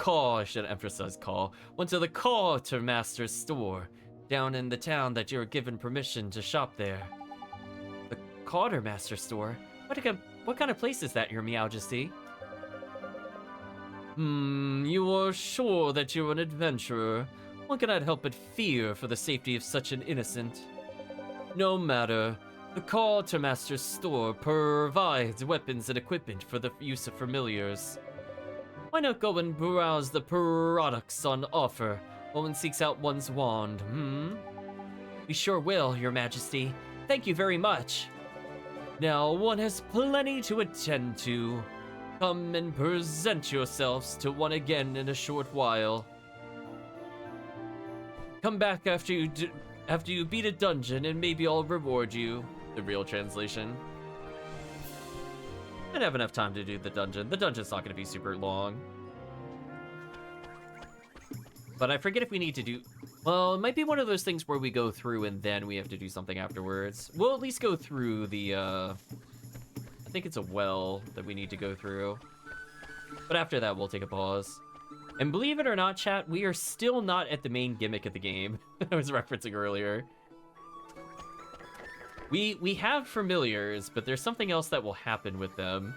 I should emphasize call. Went to the quartermaster's store down in the town that you're given permission to shop there. The quartermaster's store? What kind of place is that, your Meowjesty? You are sure that you're an adventurer. One cannot help but fear for the safety of such an innocent. No matter. The quartermaster's store provides weapons and equipment for the use of familiars. Why not go and browse the products on offer while one seeks out one's wand, We sure will, your majesty. Thank you very much. Now, one has plenty to attend to. Come and present yourselves to one again in a short while. Come back after you beat a dungeon and maybe I'll reward you. The real translation. I don't have enough time to do the dungeon. The dungeon's not going to be super long. But I forget if we need to do... Well, it might be one of those things where we go through and then we have to do something afterwards. We'll at least go through the, I think it's a well that we need to go through. But after that, we'll take a pause. And believe it or not, chat, we are still not at the main gimmick of the game I was referencing earlier. We have familiars, but there's something else that will happen with them.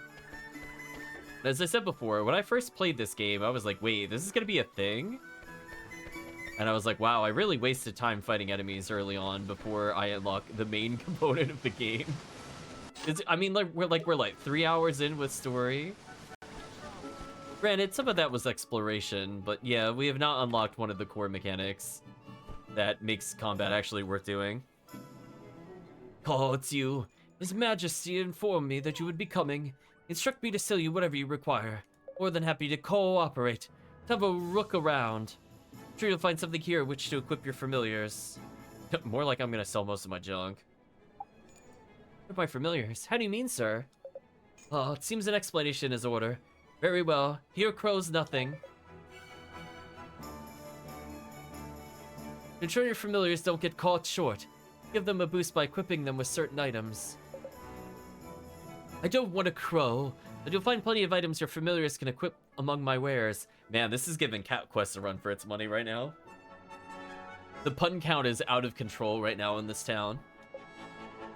As I said before, when I first played this game, I was like, wait, this is gonna be a thing? And I was like, wow, I really wasted time fighting enemies early on before I unlock the main component of the game. I mean, we're like 3 hours in with story. Granted, some of that was exploration, but yeah, we have not unlocked one of the core mechanics that makes combat actually worth doing. Oh, it's you. His Majesty informed me that you would be coming. Instruct me to sell you whatever you require. More than happy to cooperate. To have a look around. I'm sure you'll find something here which to equip your familiars. More like I'm gonna sell most of my junk. What are my familiars? How do you mean, sir? Oh, it seems an explanation is order. Very well. Here crows nothing. Ensure your familiars don't get caught short. Give them a boost by equipping them with certain items. I don't want a crow, but you'll find plenty of items your familiars can equip among my wares. Man, this is giving Cat Quest a run for its money right now. The pun count is out of control right now in this town.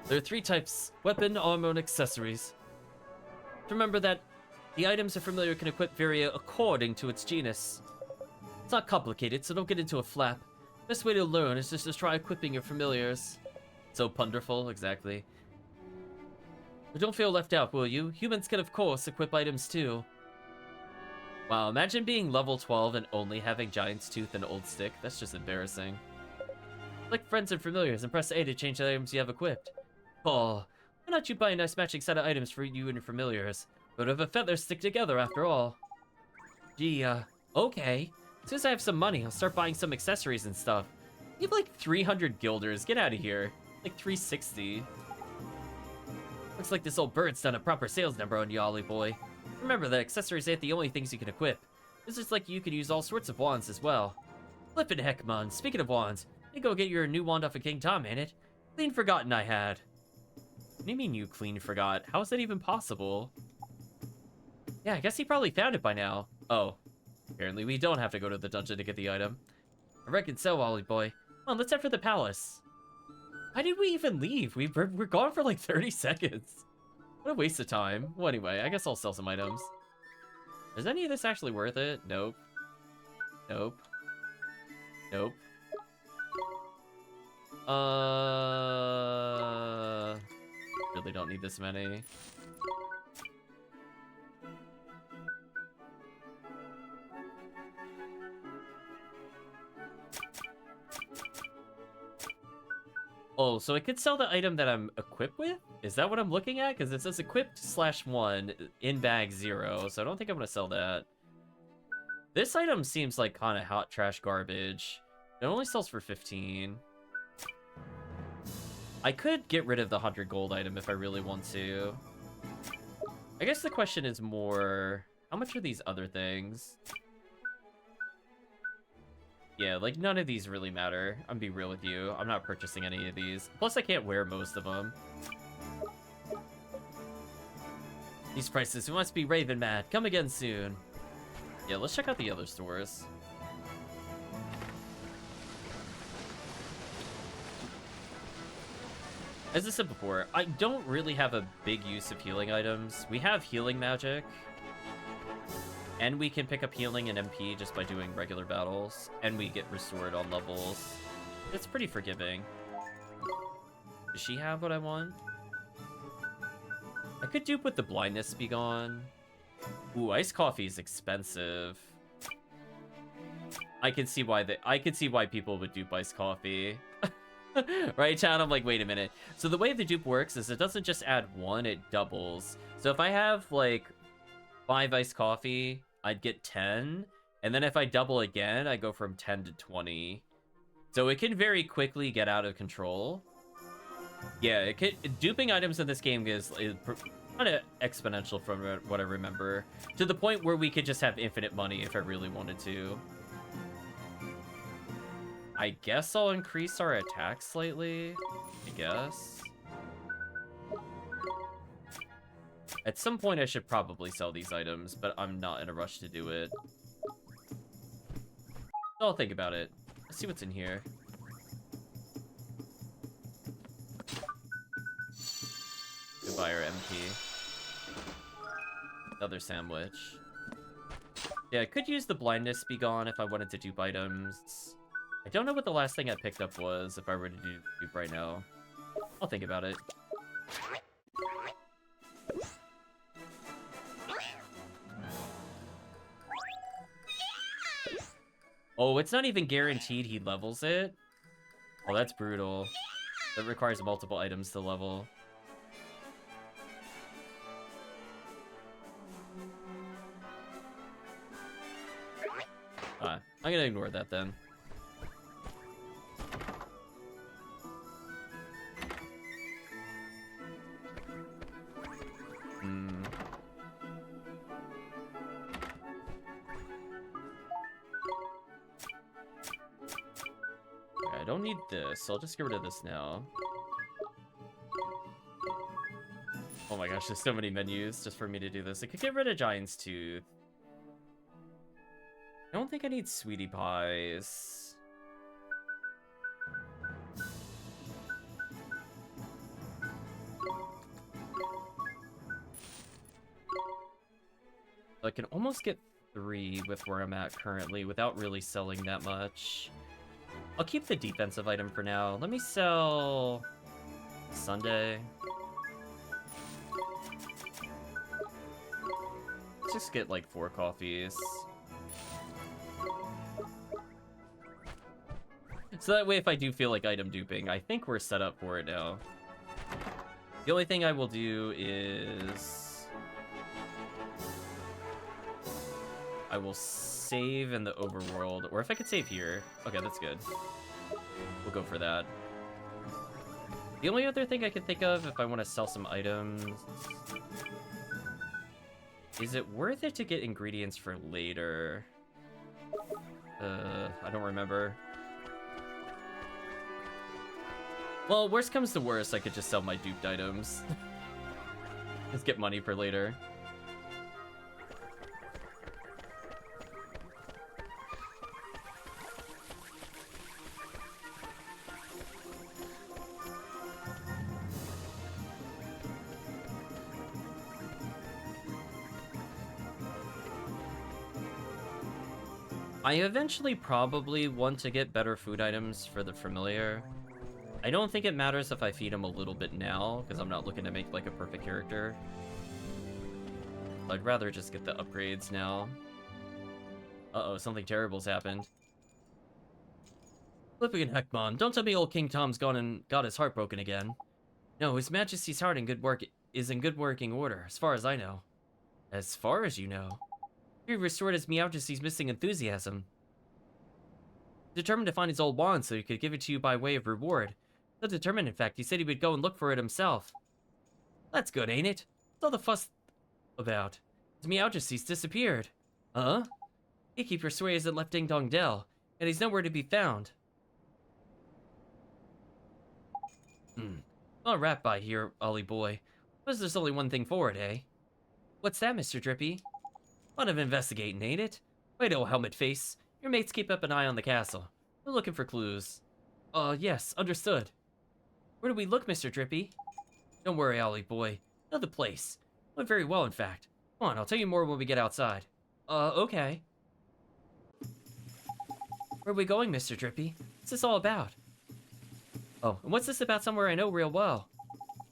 There are 3 types: weapon, armor, and accessories. Remember that the items a familiar can equip vary according to its genus. It's not complicated, so don't get into a flap. Best way to learn is just to try equipping your familiars. So punderful, exactly. But don't feel left out, will you? Humans can, of course, equip items too. Wow, imagine being level 12 and only having Giant's Tooth and Old Stick. That's just embarrassing. Select friends and familiars and press A to change the items you have equipped. Oh, why not you buy a nice matching set of items for you and your familiars? But if a feathers stick together after all. Gee, okay. As soon as I have some money, I'll start buying some accessories and stuff. You have like 300 guilders. Get out of here. Like 360. Looks like this old bird's done a proper sales number on you, Ollie boy. Remember that accessories ain't the only things you can equip. It's just like you can use all sorts of wands as well. Flippin' heck, man. Speaking of wands, you go get your new wand off of King Tom, ain't it? Clean forgotten I had. What do you mean you clean forgot? How is that even possible? Yeah, I guess he probably found it by now. Oh. Apparently we don't have to go to the dungeon to get the item. I reckon so, Ollie boy. Come on, let's head for the palace. Why did we even leave? We're gone for like 30 seconds. What a waste of time. Well, anyway, I guess I'll sell some items. Is any of this actually worth it? Nope. Nope. Nope. really don't need this many. Oh, so I could sell the item that I'm equipped with? Is that what I'm looking at? Because it says equipped /1 in bag 0, so I don't think I'm going to sell that. This item seems like kind of hot trash garbage. It only sells for 15. I could get rid of the 100 gold item if I really want to. I guess the question is more, how much are these other things? Yeah, like, none of these really matter. I'm gonna be real with you. I'm not purchasing any of these. Plus, I can't wear most of them. These prices, we must be raving mad. Come again soon. Yeah, let's check out the other stores. As I said before, I don't really have a big use of healing items. We have healing magic. And we can pick up healing and MP just by doing regular battles. And we get restored on levels. It's pretty forgiving. Does she have what I want? I could dupe with the blindness be gone. Ooh, iced coffee is expensive. I can see why people would dupe iced coffee. Right, chat? I'm like, wait a minute. So the way the dupe works is it doesn't just add 1, it doubles. So if I have like 5 iced coffee, I'd get 10. And then if I double again, I go from 10 to 20. So it can very quickly get out of control. Yeah, duping items in this game is kind of exponential from what I remember. To the point where we could just have infinite money if I really wanted to. I guess I'll increase our attack slightly. I guess. At some point, I should probably sell these items, but I'm not in a rush to do it. I'll think about it. Let's see what's in here. Goodbye, our MP. Another sandwich. Yeah, I could use the blindness be gone if I wanted to dupe items. I don't know what the last thing I picked up was if I were to dupe right now. I'll think about it. Oh, it's not even guaranteed he levels it? Oh, that's brutal. That requires multiple items to level. I'm gonna ignore that then. Okay, I don't need this, so I'll just get rid of this now. Oh my gosh, there's so many menus just for me to do this. I could get rid of Giant's Tooth. I don't think I need Sweetie Pies. I can almost get 3 with where I'm at currently without really selling that much. I'll keep the defensive item for now. Let me sell Sunday. Let's just get like 4 coffees. So that way if I do feel like item duping, I think we're set up for it now. The only thing I will do is I will save in the overworld, or if I could save here. Okay, that's good. We'll go for that. The only other thing I can think of if I want to sell some items, is it worth it to get ingredients for later? I don't remember. Well, worst comes to worst, I could just sell my duped items. Just get money for later. I eventually probably want to get better food items for the familiar. I don't think it matters if I feed him a little bit now, because I'm not looking to make, like, a perfect character. I'd rather just get the upgrades now. Uh-oh, something terrible's happened. Flipping Heckmon, don't tell me old King Tom's gone and got his heart broken again. No, His Majesty's heart is in good working order, as far as I know. As far as you know? He restored his Majesty's missing enthusiasm. Determined to find his old wand so he could give it to you by way of reward. So determined, in fact, he said he would go and look for it himself. That's good, ain't it? What's all the fuss about? His Majesty's disappeared. Huh? Gatekeeper swears he hasn't left Ding Dong Dell, and he's nowhere to be found. Not a rat by here, Ollie boy. But there's only one thing for it, eh? What's that, Mr. Drippy? Fun of investigating, ain't it? Wait, old helmet face. Your mates keep up an eye on the castle. We're looking for clues. Yes, understood. Where do we look, Mr. Drippy? Don't worry, Ollie boy. Know the place. Went very well, in fact. Come on, I'll tell you more when we get outside. Okay. Where are we going, Mr. Drippy? What's this all about? Oh, and what's this about somewhere I know real well?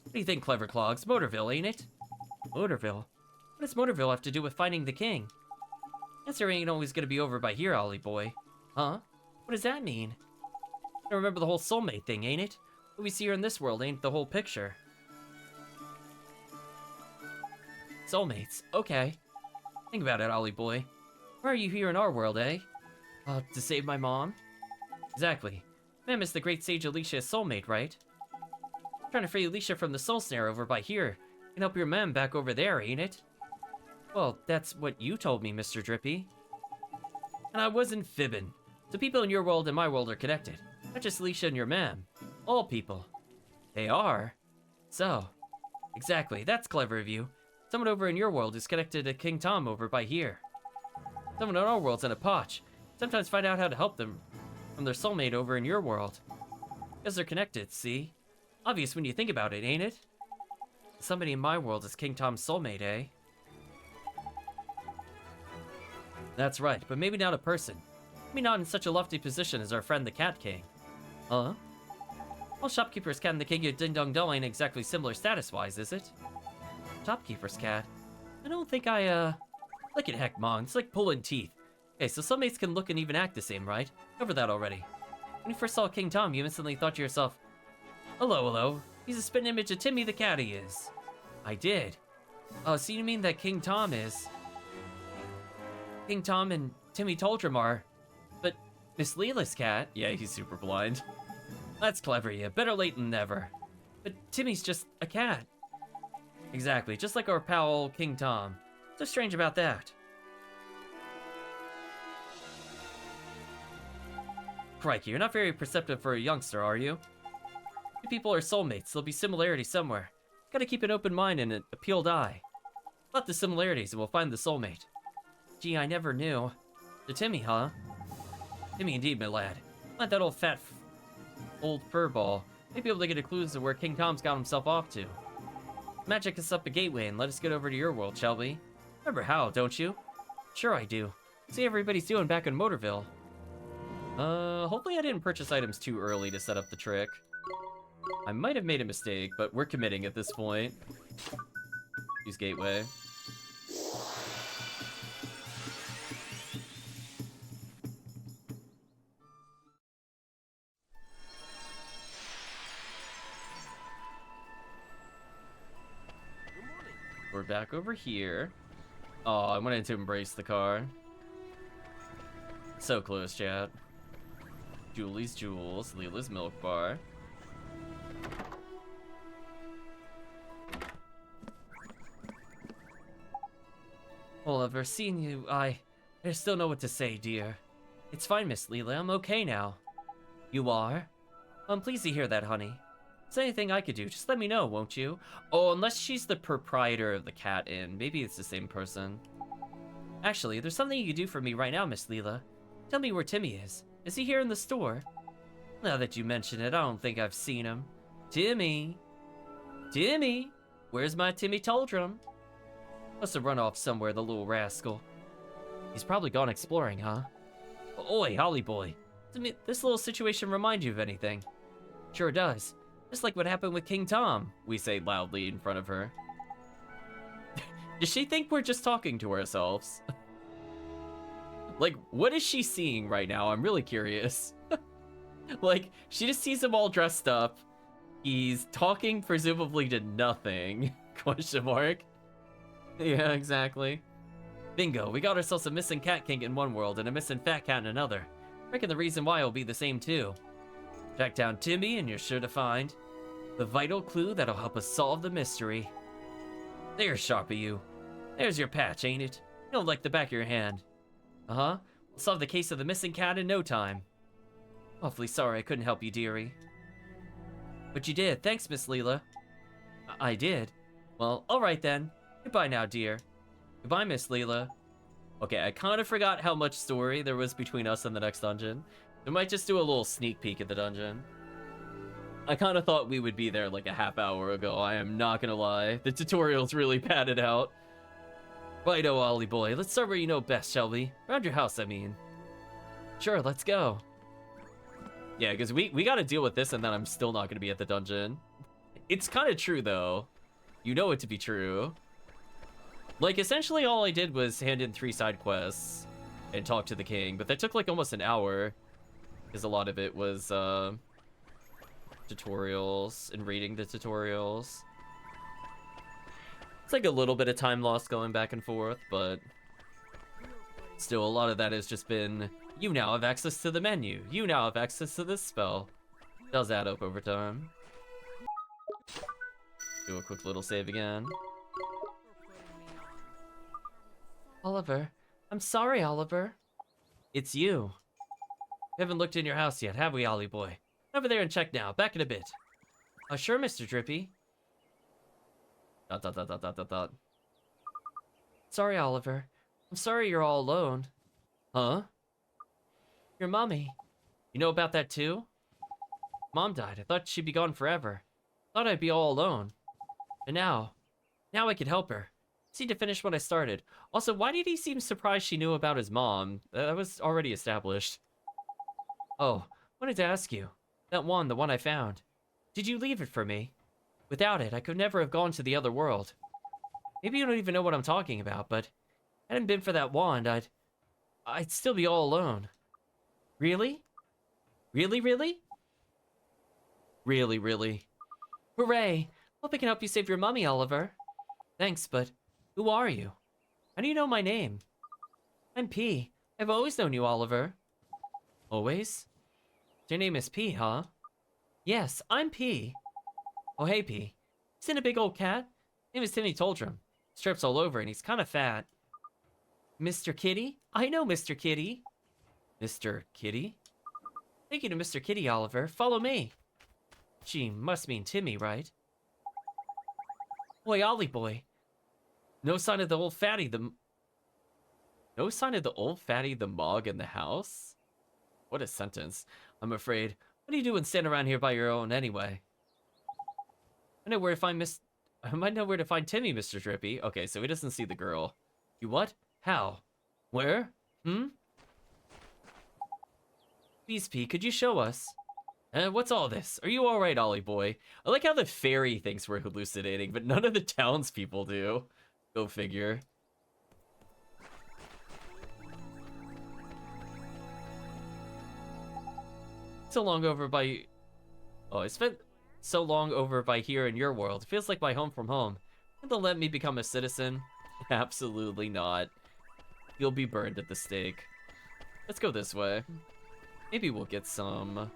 What do you think, Clever Clogs? Motorville, ain't it? Motorville? What does Motorville have to do with finding the king? Answer ain't always gonna be over by here, Ollie boy. Huh? What does that mean? I remember the whole soulmate thing, ain't it? What we see here in this world ain't the whole picture. Soulmates, okay. Think about it, Ollie boy. Why are you here in our world, eh? To save my mom? Exactly. Mem is the great sage Alicia's soulmate, right? Trying to free Alicia from the soul snare over by here. Can help your mem back over there, ain't it? Well, that's what you told me, Mr. Drippy. And I wasn't fibbing. The people in your world and my world are connected. Not just Alicia and your mem. All people. They are? So. Exactly, that's clever of you. Someone over in your world is connected to King Tom over by here. Someone in our world's in a potch. Sometimes find out how to help them from their soulmate over in your world. Because they're connected, see? Obvious when you think about it, ain't it? Somebody in my world is King Tom's soulmate, eh? That's right, but maybe not a person. Maybe not in such a lofty position as our friend the Cat King. Huh? Well, Shopkeeper's Cat and the King of Ding Dong Dell ain't exactly similar status-wise, is it? Shopkeeper's Cat? I don't think Look at heck, Mom, it's like pulling teeth. Okay, so soulmates can look and even act the same, right? Covered that already. When you first saw King Tom, you instantly thought to yourself, hello, hello, he's a spin image of Timmy the cat he is. I did. Oh, so you mean that King Tom is... King Tom and Timmy Toldrum are... But Miss Leela's cat... Yeah, he's super blind. That's clever, yeah. Better late than never. But Timmy's just a cat. Exactly, just like our pal King Tom. What's so strange about that? Crikey, you're not very perceptive for a youngster, are you? Two people are soulmates, there'll be similarities somewhere. Gotta keep an open mind and an appealed eye. Let the similarities and we'll find the soulmate. Gee, I never knew. The Timmy, huh? Timmy indeed, my lad. Not that old fat old furball. May be able to get a clue as to where King Tom's got himself off to. Magic us up a gateway and let us get over to your world, shall we? Remember how, don't you? Sure I do. See how everybody's doing back in Motorville. Hopefully I didn't purchase items too early to set up the trick. I might have made a mistake, but we're committing at this point. Use gateway. We're back over here. Oh, I wanted to embrace the car. So close, chat. Julie's Jewels, Leela's Milk Bar. Well, ever seen you, I just don't know what to say, dear. It's fine, Miss Leela. I'm okay now. You are? I'm pleased to hear that, honey. Is there anything I could do? Just let me know, won't you? Oh, unless she's the proprietor of the Cat Inn. Maybe it's the same person. Actually, there's something you could do for me right now, Miss Leela. Tell me where Timmy is. Is he here in the store? Now that you mention it, I don't think I've seen him. Timmy! Timmy! Where's my Timmy Toldrum? Must have run off somewhere, the little rascal. He's probably gone exploring, huh? Oi, Holly boy. Does this little situation remind you of anything? Sure does. Just like what happened with King Tom, we say loudly in front of her. Does she think we're just talking to ourselves? Like, what is she seeing right now? I'm really curious. Like, she just sees him all dressed up. He's talking presumably to nothing. Question mark. Yeah, exactly. Bingo, we got ourselves a missing cat king in one world and a missing fat cat in another. Reckon the reason why will be the same too. Track down Timmy and you're sure to find the vital clue that'll help us solve the mystery. There's Sharpie you. There's your patch, ain't it? You don't like the back of your hand. Uh-huh. We'll solve the case of the missing cat in no time. Awfully sorry I couldn't help you, dearie. But you did. Thanks, Miss Leela. I did? Well, alright then. Goodbye now, dear. Goodbye, Miss Leela. Okay, I kind of forgot how much story there was between us and the next dungeon. We might just do a little sneak peek at the dungeon. I kind of thought we would be there like a half hour ago, I am not gonna lie. The tutorial's really padded out. Righto, Ollie boy, let's start where you know best, shall we? Around your house, I mean. Sure, let's go. Yeah, because we gotta deal with this and then I'm still not gonna be at the dungeon. It's kind of true, though. You know it to be true. Like, essentially all I did was hand in 3 side quests and talk to the king, but that took like almost an hour. Because a lot of it was, tutorials and reading the tutorials. It's like a little bit of time lost going back and forth, but still a lot of that has just been, you now have access to the menu. You now have access to this spell. Does add up over time. Do a quick little save again. Oliver. I'm sorry, Oliver. It's you. We haven't looked in your house yet, have we, Ollie boy? Over there and check now. Back in a bit. Sure, Mr. Drippy. ... Sorry, Oliver. I'm sorry you're all alone. Huh? Your mommy. You know about that too? Mom died. I thought she'd be gone forever. Thought I'd be all alone. And now I could help her. Just need to finish what I started. Also, why did he seem surprised she knew about his mom? That was already established. Oh, wanted to ask you. That one, the one I found. Did you leave it for me? Without it, I could never have gone to the other world. Maybe you don't even know what I'm talking about, but hadn't been for that wand, I'd still be all alone. Really? Really, really? Really, really. Hooray! Hope I can help you save your mummy, Oliver. Thanks, but who are you? How do you know my name? I'm P. I've always known you, Oliver. Always? Your name is P, huh? Yes, I'm P. Oh, hey, P. Seen a big old cat? Name is Timmy Toldrum. Strips all over and he's kind of fat. Mr. Kitty? I know Mr. Kitty. Mr. Kitty? Thank you to Mr. Kitty, Oliver. Follow me. She must mean Timmy, right? Boy, Ollie boy. No sign of the old fatty, No sign of the old fatty, the Mog in the house? What a sentence. I'm afraid. What are you doing standing around here by your own anyway? I know where to find I might know where to find Timmy, Mr. Drippy. Okay, so he doesn't see the girl. You what? How? Where? Please, P, could you show us? What's all this? Are you alright, Ollie boy? I like how the fairy thinks we're hallucinating, but none of the townspeople do. Go figure. So long over by... Oh, I spent so long over by here in your world. It feels like my home from home. Will they let me become a citizen? Absolutely not. You'll be burned at the stake. Let's go this way. Maybe we'll get some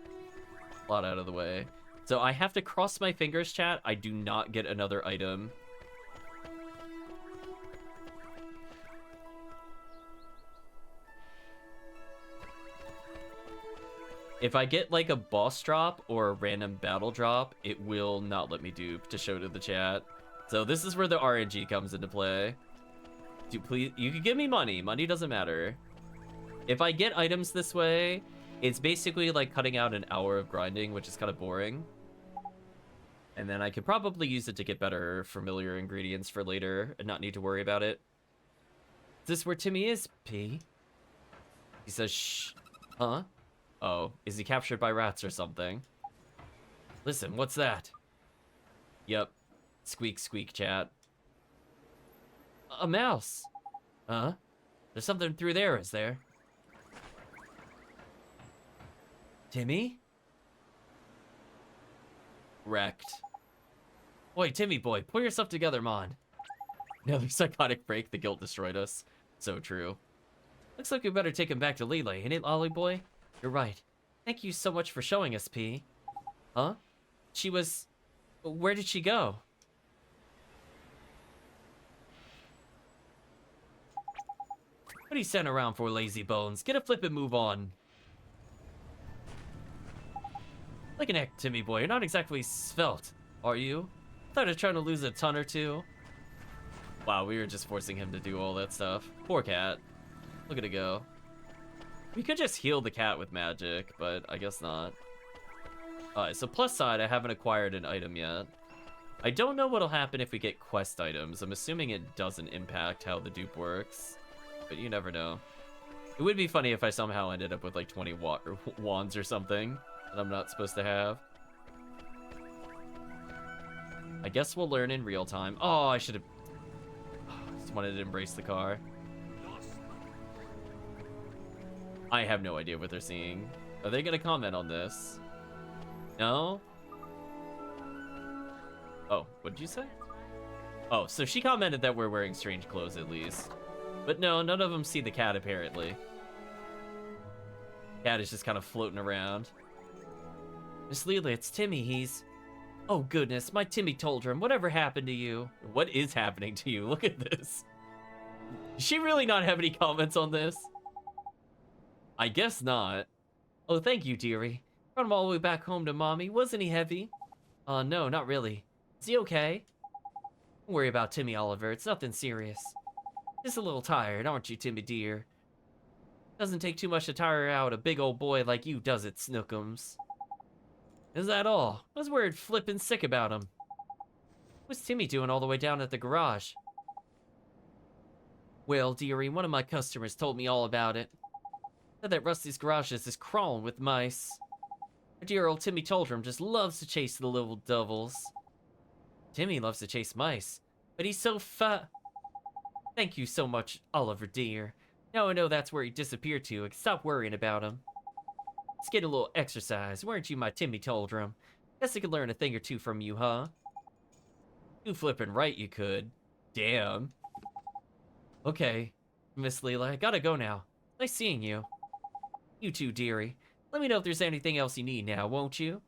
plot out of the way. So I have to cross my fingers, chat. I do not get another item. If I get like a boss drop or a random battle drop, it will not let me dupe to show to the chat. So this is where the RNG comes into play. Please, you can give me money. Money doesn't matter. If I get items this way, it's basically like cutting out an hour of grinding, which is kind of boring. And then I could probably use it to get better familiar ingredients for later and not need to worry about it. Is this where Timmy is, P? He says, shh. Huh? Oh, is he captured by rats or something? Listen, what's that? Yep. Squeak, squeak, chat. A mouse. Huh? There's something through there, is there? Timmy? Wrecked. Boy, Timmy boy, pull yourself together, man. Another psychotic break, the guilt destroyed us. So true. Looks like we better take him back to Lele, ain't it, Ollie boy? You're right. Thank you so much for showing us, P. Huh? She was... Where did she go? What are you standing around for, lazy bones? Get a flip and move on. Like an heck, Timmy boy, you're not exactly svelte, are you? Thought I was trying to lose a ton or two. Wow, we were just forcing him to do all that stuff. Poor cat. Look at it go. We could just heal the cat with magic, but I guess not. Alright, so plus side, I haven't acquired an item yet. I don't know what'll happen if we get quest items. I'm assuming it doesn't impact how the dupe works, but you never know. It would be funny if I somehow ended up with like 20 wands or something that I'm not supposed to have. I guess we'll learn in real time. Oh, I should have... just wanted to embrace the car. I have no idea what they're seeing. Are they gonna comment on this? No? Oh, what did you say? Oh, so she commented that we're wearing strange clothes at least. But no, none of them see the cat apparently. Cat is just kind of floating around. Miss Leela, it's Timmy, he's... Oh goodness, my Timmy told him, whatever happened to you? What is happening to you? Look at this. Does she really not have any comments on this? I guess not. Oh, thank you, dearie. Brought him all the way back home to mommy. Wasn't he heavy? No, not really. Is he okay? Don't worry about Timmy, Oliver. It's nothing serious. Just a little tired, aren't you, Timmy dear? Doesn't take too much to tire out a big old boy like you, does it, Snookums? Is that all? I was worried flippin' sick about him. What's Timmy doing all the way down at the garage? Well, dearie, one of my customers told me all about it. Said that Rusty's garage is crawling with mice. Our dear old Timmy Toldrum just loves to chase the little devils. Timmy loves to chase mice, but he's so fat. Thank you so much, Oliver dear. Now I know that's where he disappeared to. I can stop worrying about him. Let's get a little exercise, weren't you, my Timmy Toldrum? Guess I could learn a thing or two from you, huh? You flippin' right you could. Damn. Okay, Miss Leela, I gotta go now. Nice seeing you. You too, dearie. Let me know if there's anything else you need now, won't you?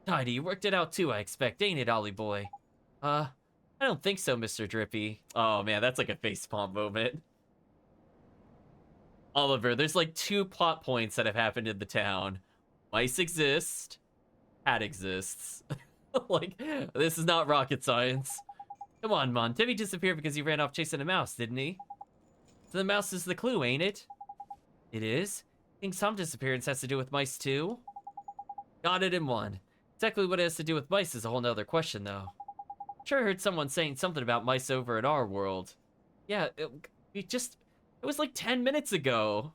Tidy, you worked it out too, I expect, ain't it, Ollie boy? I don't think so, Mr. Drippy. Oh man, that's like a facepalm moment. Oliver, there's like 2 plot points that have happened in the town. Mice exist. Cat exists. Like, this is not rocket science. Come on, Mon. Timmy disappeared because he ran off chasing a mouse, didn't he? So the mouse is the clue, ain't it? It is? I think some disappearance has to do with mice, too? Got it in one. Exactly what it has to do with mice is a whole nother question, though. Sure heard someone saying something about mice over in our world. Yeah, it was like 10 minutes ago.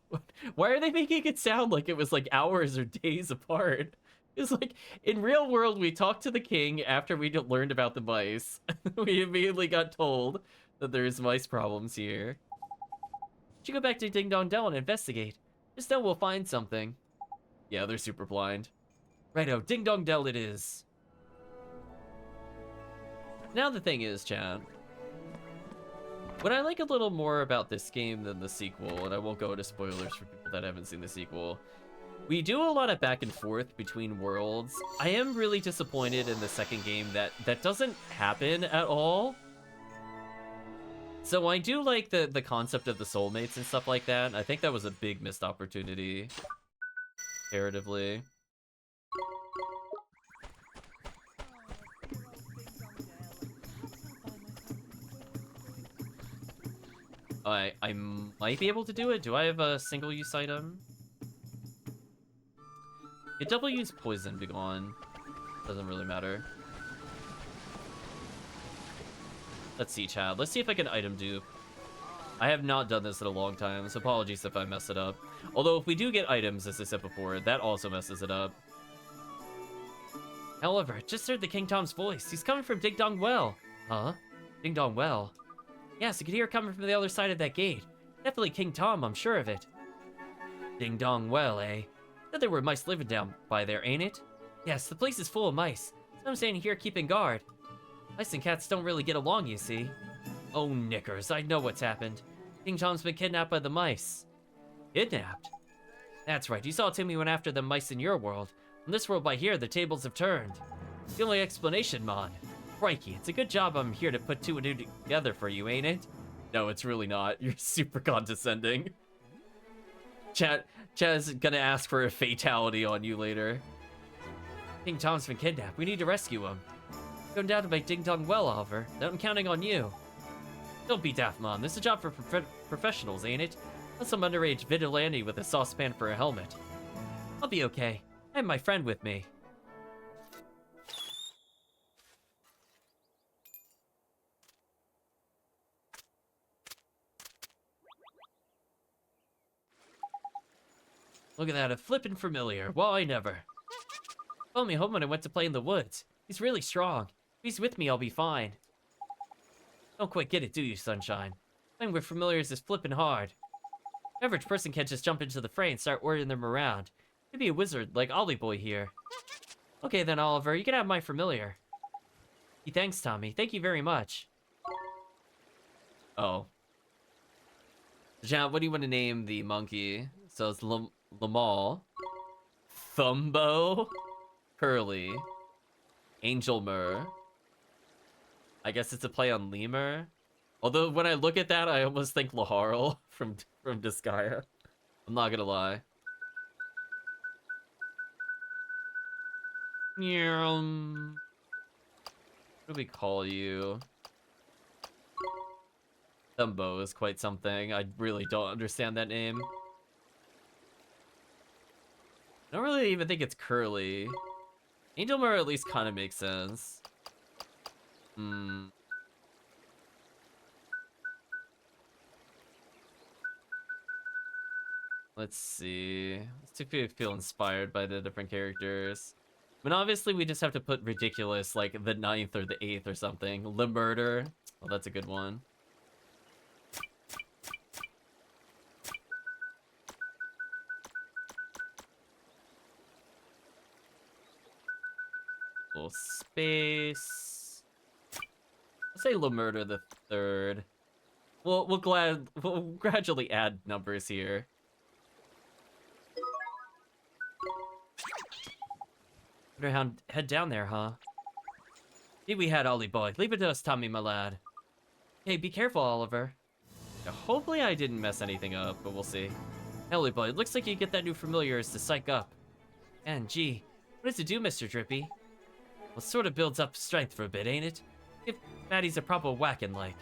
Why are they making it sound like it was like hours or days apart? It's like, in real world, we talked to the king after we learned about the mice. We immediately got told that there's mice problems here. Should go back to Ding Dong Dell and investigate. Just know we'll find something. Yeah, they're super blind. Righto, Ding Dong Dell it is. Now the thing is, chat, what I like a little more about this game than the sequel, and I won't go into spoilers for people that haven't seen the sequel, we do a lot of back and forth between worlds. I am really disappointed in the second game that that doesn't happen at all. So I do like the concept of the soulmates and stuff like that. I think that was a big missed opportunity, comparatively. I might be able to do it. Do I have a single-use item? It double-use poison, be gone. Doesn't really matter. Let's see, child. Let's see if I can item dupe. I have not done this in a long time, so apologies if I mess it up. Although if we do get items, as I said before, that also messes it up. However, I just heard the King Tom's voice. He's coming from Ding Dong Well. Huh? Ding Dong Well? Yes, you could hear it coming from the other side of that gate. Definitely King Tom, I'm sure of it. Ding Dong Well, eh? Said there were mice living down by there, ain't it? Yes, the place is full of mice. So I'm staying here keeping guard. Mice and cats don't really get along, you see. Oh, knickers, I know what's happened. King Tom's been kidnapped by the mice. Kidnapped? That's right, you saw Timmy went after the mice in your world. In this world by here, the tables have turned. The only explanation, Mon. Crikey, it's a good job I'm here to put two and two together for you, ain't it? No, it's really not. You're super condescending. Chad's gonna ask for a fatality on you later. King Tom's been kidnapped. We need to rescue him. Going down to make Ding Dong Well, Oliver. I'm counting on you. Don't be daft, Mom. This is a job for professionals, ain't it? Not some underage vigilante with a saucepan for a helmet. I'll be okay. I have my friend with me. Look at that, a flippin' familiar. Well, I never. Followed me home when I went to play in the woods. He's really strong. If he's with me, I'll be fine. Don't quite get it, do you, Sunshine? Playing with familiars is flippin' hard. Average person can't just jump into the fray and start ordering them around. Maybe a wizard like Ollie Boy here. Okay then, Oliver, you can have my familiar. Thanks, Tommy. Thank you very much. Oh. John, what do you want to name the monkey? So it's Lamal, Thumbo, Curly, Angel Mur. I guess it's a play on Lemur. Although when I look at that, I almost think Laharl from Disgaea. I'm not gonna lie. What do we call you? Thumbo is quite something. I really don't understand that name. I don't really even think it's Curly. Angel Mur at least kind of makes sense. Let's see. Let's see if we feel inspired by the different characters. I mean, obviously we just have to put ridiculous, like the 9th or the 8th or something. Limurder. Oh, that's a good one. Little space. Let's say Limurder the 3rd. We'll gradually add numbers here. Better head down there, huh? Here we had Ollie Boy. Leave it to us, Tommy, my lad. Hey, be careful, Oliver. Now, hopefully I didn't mess anything up, but we'll see. Hey, Ollie Boy, it looks like you get that new familiar is to psych up. And gee, what does it do, Mr. Drippy? Well, it sort of builds up strength for a bit, ain't it? Give baddies a proper whacking like.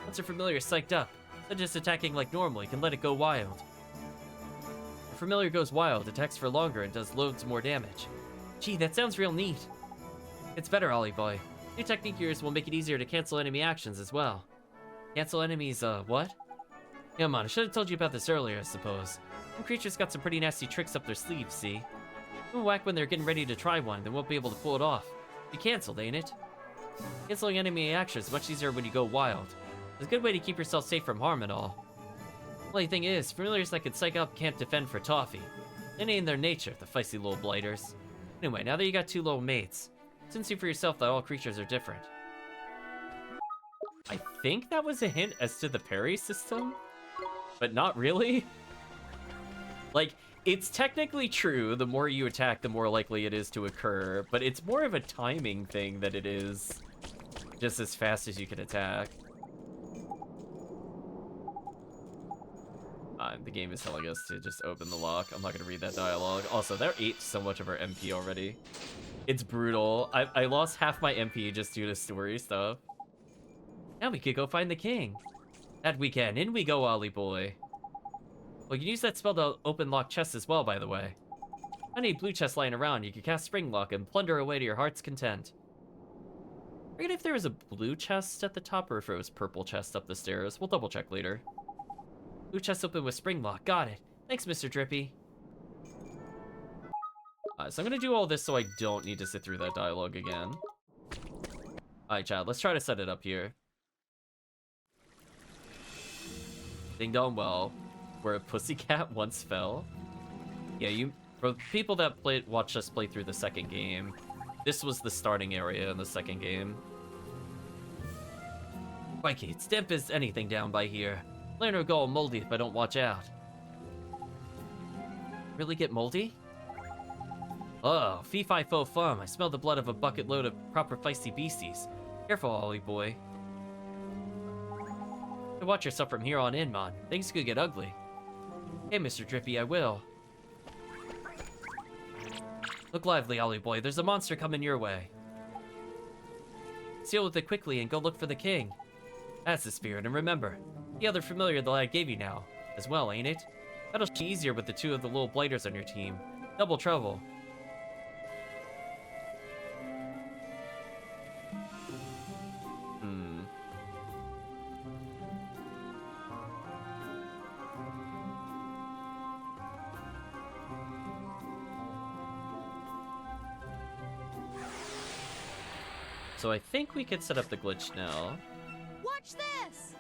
Once a familiar is psyched up, instead of just attacking like normal, you can let it go wild. The familiar goes wild, attacks for longer, and does loads more damage. Gee, that sounds real neat. It's better, Ollie Boy. New technique here will make it easier to cancel enemy actions as well. Cancel enemies, what? Yeah, man, I should have told you about this earlier, I suppose. Some creatures got some pretty nasty tricks up their sleeves, see? They'll whack when they're getting ready to try one, they won't be able to pull it off. Be canceled, ain't it? Canceling enemy actions is much easier when you go wild. It's a good way to keep yourself safe from harm and all. Only thing is, familiars that can psych up can't defend for toffee. It ain't in their nature, the feisty little blighters. Anyway, now that you got two little mates, soon see for yourself that all creatures are different. I think that was a hint as to the parry system, but not really. Like, it's technically true, the more you attack, the more likely it is to occur, but it's more of a timing thing that it is just as fast as you can attack. The game is telling us to just open the lock. I'm not going to read that dialogue. Also, that ate so much of our MP already. It's brutal. I lost half my MP just due to story stuff. Now we could go find the king. That we can. In we go, Ollie Boy. Well, you can use that spell to open lock chests as well, by the way. Any blue chests lying around, you can cast Spring Lock and plunder away to your heart's content. I forget if there was a blue chest at the top or if it was purple chest up the stairs. We'll double check later. Loot chest open with spring lock. Got it. Thanks, Mr. Drippy. So I'm gonna do all this so I don't need to sit through that dialogue again. Alright, Chad, let's try to set it up here. Ding dong well, where a pussycat once fell. Yeah, for people that watched us play through the second game, this was the starting area in the second game. Crikey, it's damp as anything down by here. Land will go all moldy if I don't watch out. Really get moldy? Oh, fee-fi-fo-fum. I smell the blood of a bucket load of proper feisty beasties. Careful, Ollie boy. Watch yourself from here on in, Mon. Things could get ugly. Hey, Mr. Drippy, I will. Look lively, Ollie boy. There's a monster coming your way. Seal with it quickly and go look for the king. That's the spirit, and remember, the other familiar that I gave you now, as well, ain't it? That'll be easier with the two of the little blighters on your team. Double trouble. So I think we could set up the glitch now. Watch this!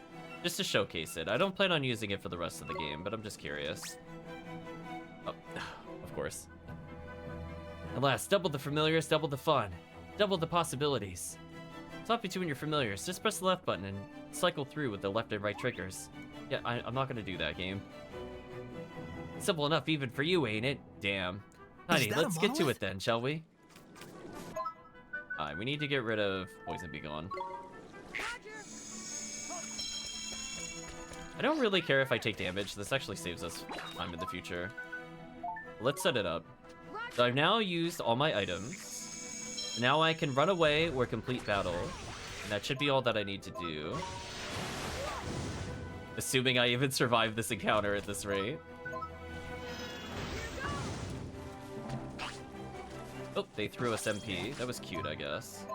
Just to showcase it. I don't plan on using it for the rest of the game, but I'm just curious. Oh, of course. Alas, double the familiars, double the fun. Double the possibilities. Swap between your familiars. Just press the left button and cycle through with the left and right triggers. Yeah, I'm not gonna do that, game. Simple enough even for you, ain't it? Damn. Honey, let's get to it then, shall we? Alright, we need to get rid of Poison Be Gone. I don't really care if I take damage. This actually saves us time in the future. Let's set it up. So I've now used all my items. Now I can run away or complete battle. And that should be all that I need to do. Assuming I even survive this encounter at this rate. Oh, they threw us MP. That was cute, I guess.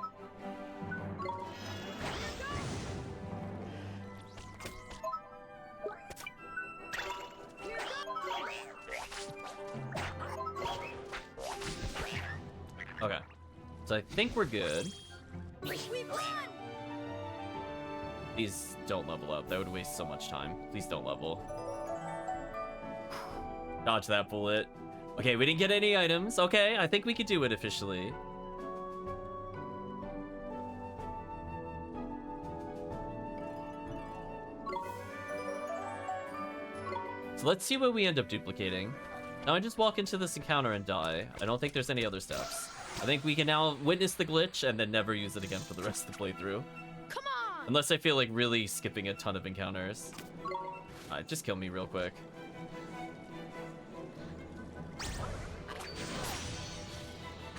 Okay. So I think we're good. These don't level up. That would waste so much time. Please don't level. Dodge that bullet. Okay, we didn't get any items. Okay, I think we could do it officially. So let's see what we end up duplicating. Now I just walk into this encounter and die. I don't think there's any other steps. I think we can now witness the glitch and then never use it again for the rest of the playthrough. Come on! Unless I feel like really skipping a ton of encounters. Alright, just kill me real quick.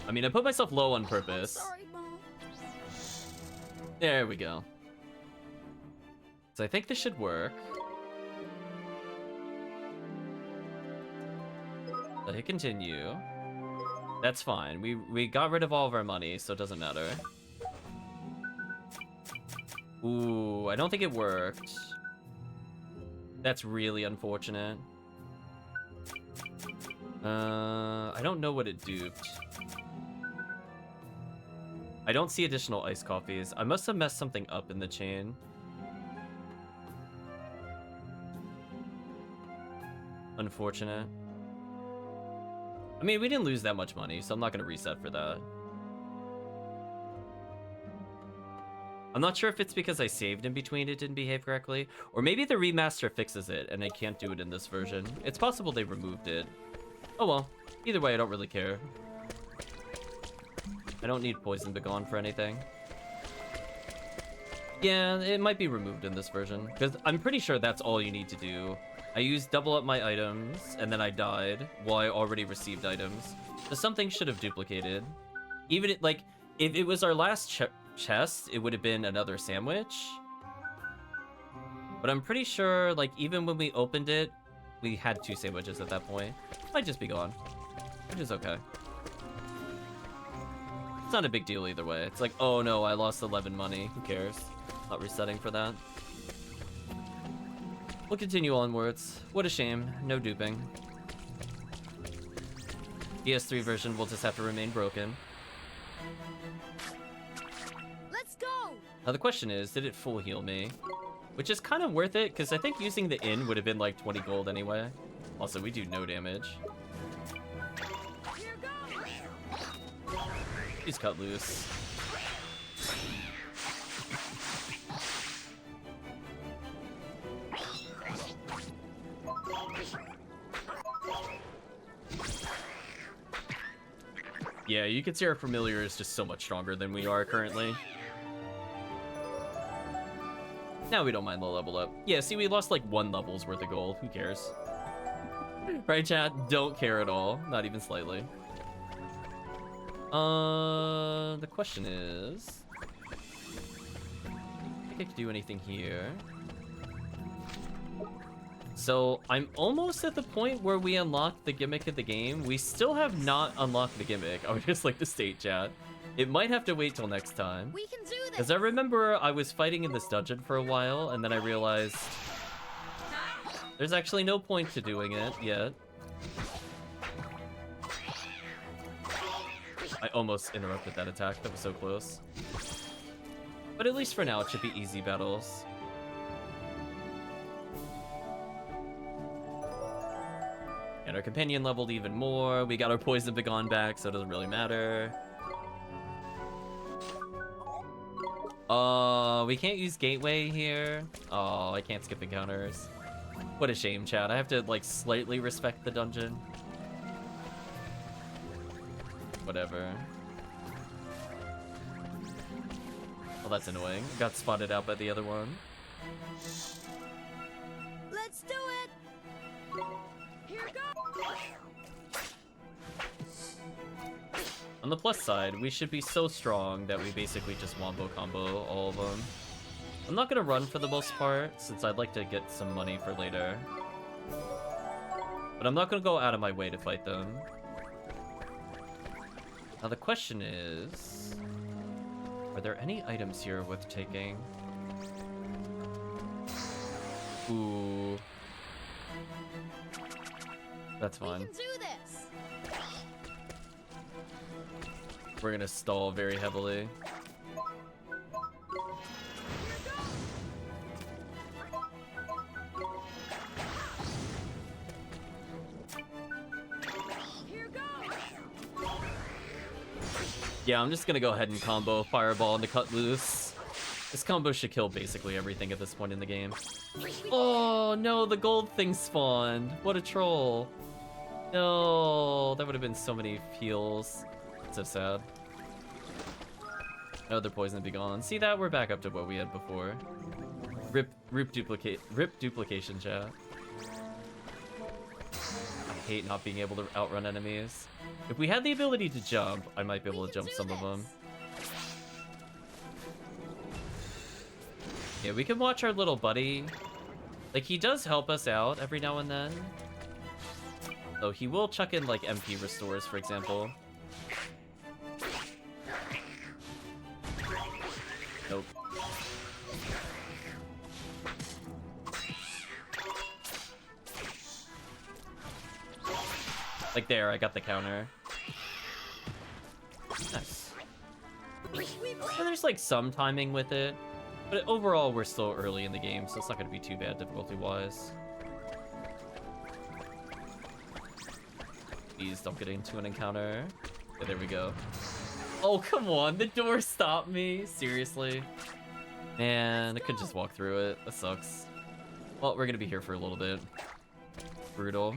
I mean, I put myself low on purpose. Sorry, Mom. There we go. So I think this should work. So hit continue. That's fine. We got rid of all of our money, so it doesn't matter. Ooh, I don't think it worked. That's really unfortunate. I don't know what it duped. I don't see additional iced coffees. I must have messed something up in the chain. Unfortunate. I mean, we didn't lose that much money, so I'm not going to reset for that. I'm not sure if it's because I saved in between it didn't behave correctly, or maybe the remaster fixes it and I can't do it in this version. It's possible they removed it. Oh well. Either way, I don't really care. I don't need Poison Begone for anything. Yeah, it might be removed in this version, because I'm pretty sure that's all you need to do. I used double up my items, and then I died while I already received items. So something should have duplicated. Even, like, if it was our last chest, it would have been another sandwich. But I'm pretty sure, like, even when we opened it, we had 2 sandwiches at that point. It might just be gone, which is okay. It's not a big deal either way. It's like, oh no, I lost 11 money. Who cares? Not resetting for that. We'll continue onwards. What a shame. No duping. PS3 version will just have to remain broken. Let's go! Now the question is, did it full heal me? Which is kind of worth it, because I think using the inn would have been like 20 gold anyway. Also, we do no damage. He's cut loose. Yeah, you can see our familiar is just so much stronger than we are currently. Now we don't mind the level up. Yeah, see, we lost like 1 level's worth of gold. Who cares? Right, chat? Don't care at all. Not even slightly. The question is... I think I could do anything here. So, I'm almost at the point where we unlock the gimmick of the game. We still have not unlocked the gimmick. I would just like to state, chat. It might have to wait till next time. We can do this! Because I remember I was fighting in this dungeon for a while, and then I realized there's actually no point to doing it yet. I almost interrupted that attack. That was so close. But at least for now, it should be easy battles. And our companion leveled even more. We got our poison begone back, so it doesn't really matter. We can't use gateway here. Oh, I can't skip encounters. What a shame, chat. I have to, like, slightly respect the dungeon. Whatever. Well, that's annoying. Got spotted out by the other one. Let's do it! Here goes! On the plus side, we should be so strong that we basically just wombo combo all of them. I'm not gonna run for the most part, since I'd like to get some money for later. But I'm not gonna go out of my way to fight them. Now the question is... are there any items here worth taking? Ooh. That's fine. We can do this! We're gonna stall very heavily. Yeah, I'm just gonna go ahead and combo Fireball into Cut Loose. This combo should kill basically everything at this point in the game. Oh no, the gold thing spawned. What a troll. No, that would have been so many heals. So sad. Another poison be gone. See that? We're back up to what we had before. Rip duplication, chat. I hate not being able to outrun enemies. If we had the ability to jump, I might be able to jump some of them. Yeah, we can watch our little buddy. Like, he does help us out every now and then. Though he will chuck in, like, MP restores, for example. Nope. Like there, I got the counter. Nice. And there's like some timing with it, but overall we're still early in the game, so it's not gonna be too bad difficulty-wise. Please don't get into an encounter. Okay, there we go. Oh, come on, the door stopped me. Seriously? Man, I could just walk through it. That sucks. Well, we're gonna be here for a little bit. Brutal.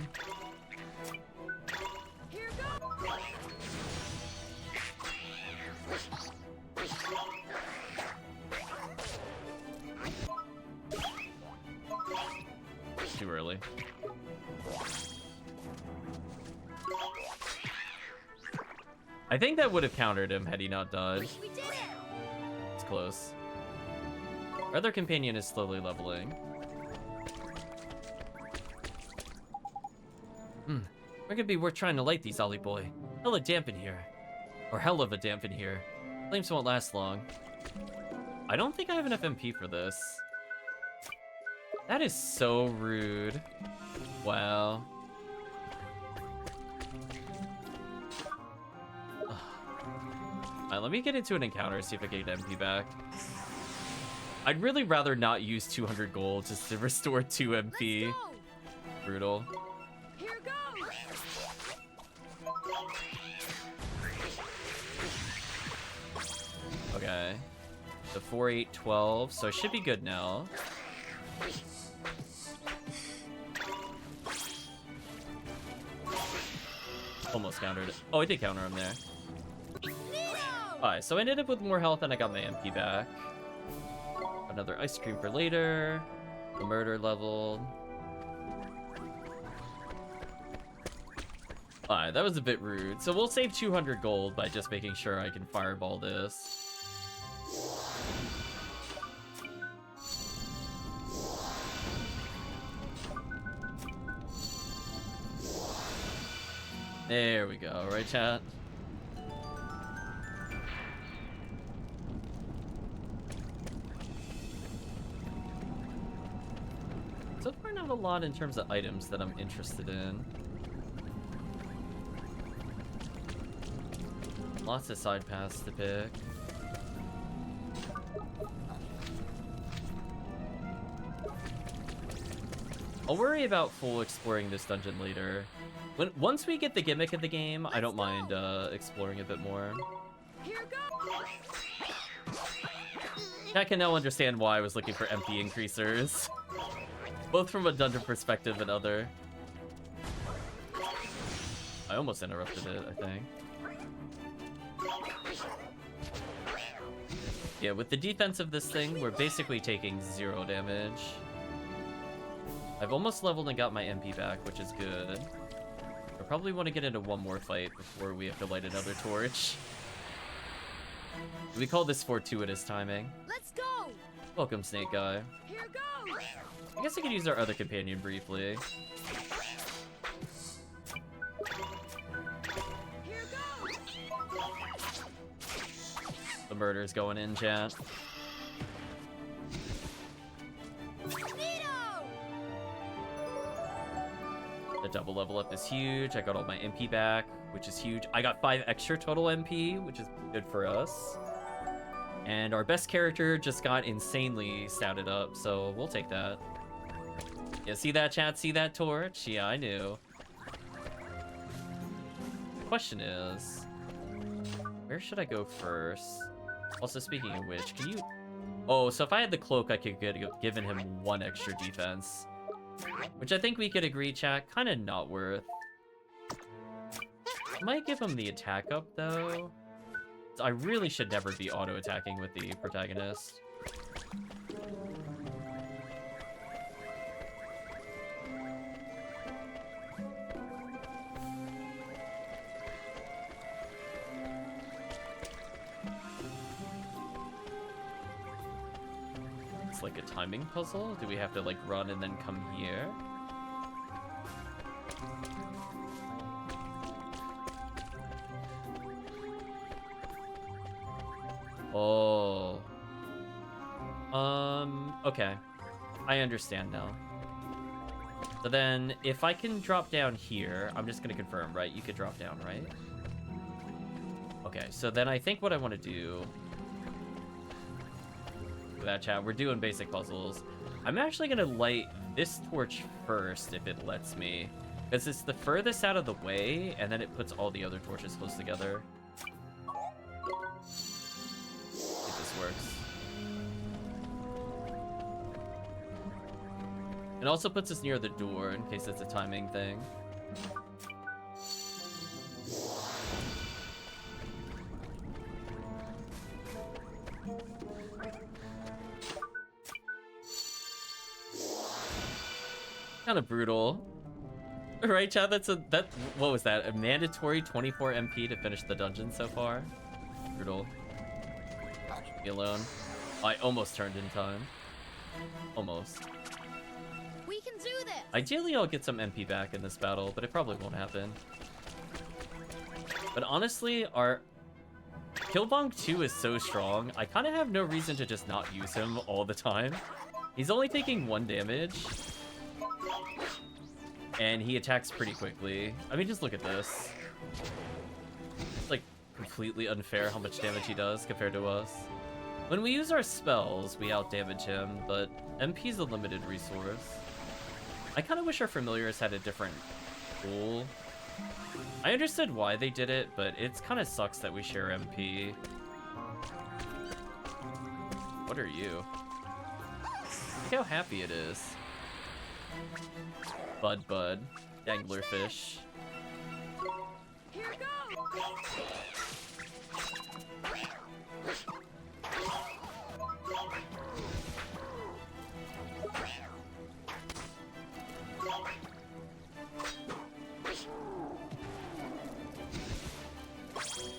Too early. I think that would have countered him had he not dodged. We did it! It's close. Our other companion is slowly leveling. We're gonna be worth trying to light these, Ollie boy. Hella damp in here. Or hell of a damp in here. Flames won't last long. I don't think I have enough MP for this. That is so rude. Wow. Alright, let me get into an encounter, see if I can get MP back. I'd really rather not use 200 gold just to restore 2 MP. Brutal. Here goes. Okay. The 4, 8, 12, so it should be good now. Almost countered it. Oh, I did counter him there. Alright, so I ended up with more health and I got my MP back. Another ice cream for later. The murder level. Alright, that was a bit rude. So we'll save 200 gold by just making sure I can fireball this. There we go, right chat? So far not a lot in terms of items that I'm interested in. Lots of side paths to pick. I'll worry about full exploring this dungeon later. Once we get the gimmick of the game, I don't mind exploring a bit more. I can now understand why I was looking for MP increasers. Both from a dungeon perspective and other. I almost interrupted it, I think. Yeah, with the defense of this thing, we're basically taking 0 damage. I've almost leveled and got my MP back, which is good. I probably want to get into one more fight before we have to light another torch. We call this fortuitous timing. Let's go. Welcome, Snake Guy. Here goes. I guess I could use our other companion briefly. Here goes. The murder's going in, chat. The double level up is huge. I got all my MP back, which is huge. I got 5 extra total MP, which is good for us. And our best character just got insanely statted up, so we'll take that. Yeah, see that, chat? See that torch? Yeah, I knew. The question is, where should I go first? Also, speaking of which, can you... Oh, so if I had the cloak, I could get given him 1 extra defense. Which I think we could agree, chat, kind of not worth. Might give him the attack up, though. I really should never be auto-attacking with the protagonist. It's like a timing puzzle? Do we have to, like, run and then come here? Oh. Okay. I understand now. So then, if I can drop down here, I'm just gonna confirm, right? You could drop down, right? Okay, so then I think what I want to do... With that, chat, we're doing basic puzzles. I'm actually gonna light this torch first, if it lets me. Because it's the furthest out of the way, and then it puts all the other torches close together. If this works. It also puts us near the door, in case it's a timing thing. Kind of brutal. Right, Chad? What was that? A mandatory 24 MP to finish the dungeon so far? Brutal. Leave me alone. I almost turned in time. Almost. We can do this. Ideally, I'll get some MP back in this battle, but it probably won't happen. But honestly, our Killbong 2 is so strong, I kind of have no reason to just not use him all the time. He's only taking 1 damage. And he attacks pretty quickly. I mean, just look at this. It's like completely unfair how much damage he does compared to us. When we use our spells, we outdamage him, but MP's a limited resource. I kind of wish our familiars had a different pool. I understood why they did it, but it's kind of sucks that we share MP. What are you? Look how happy it is. Bud, danglerfish. Here goes!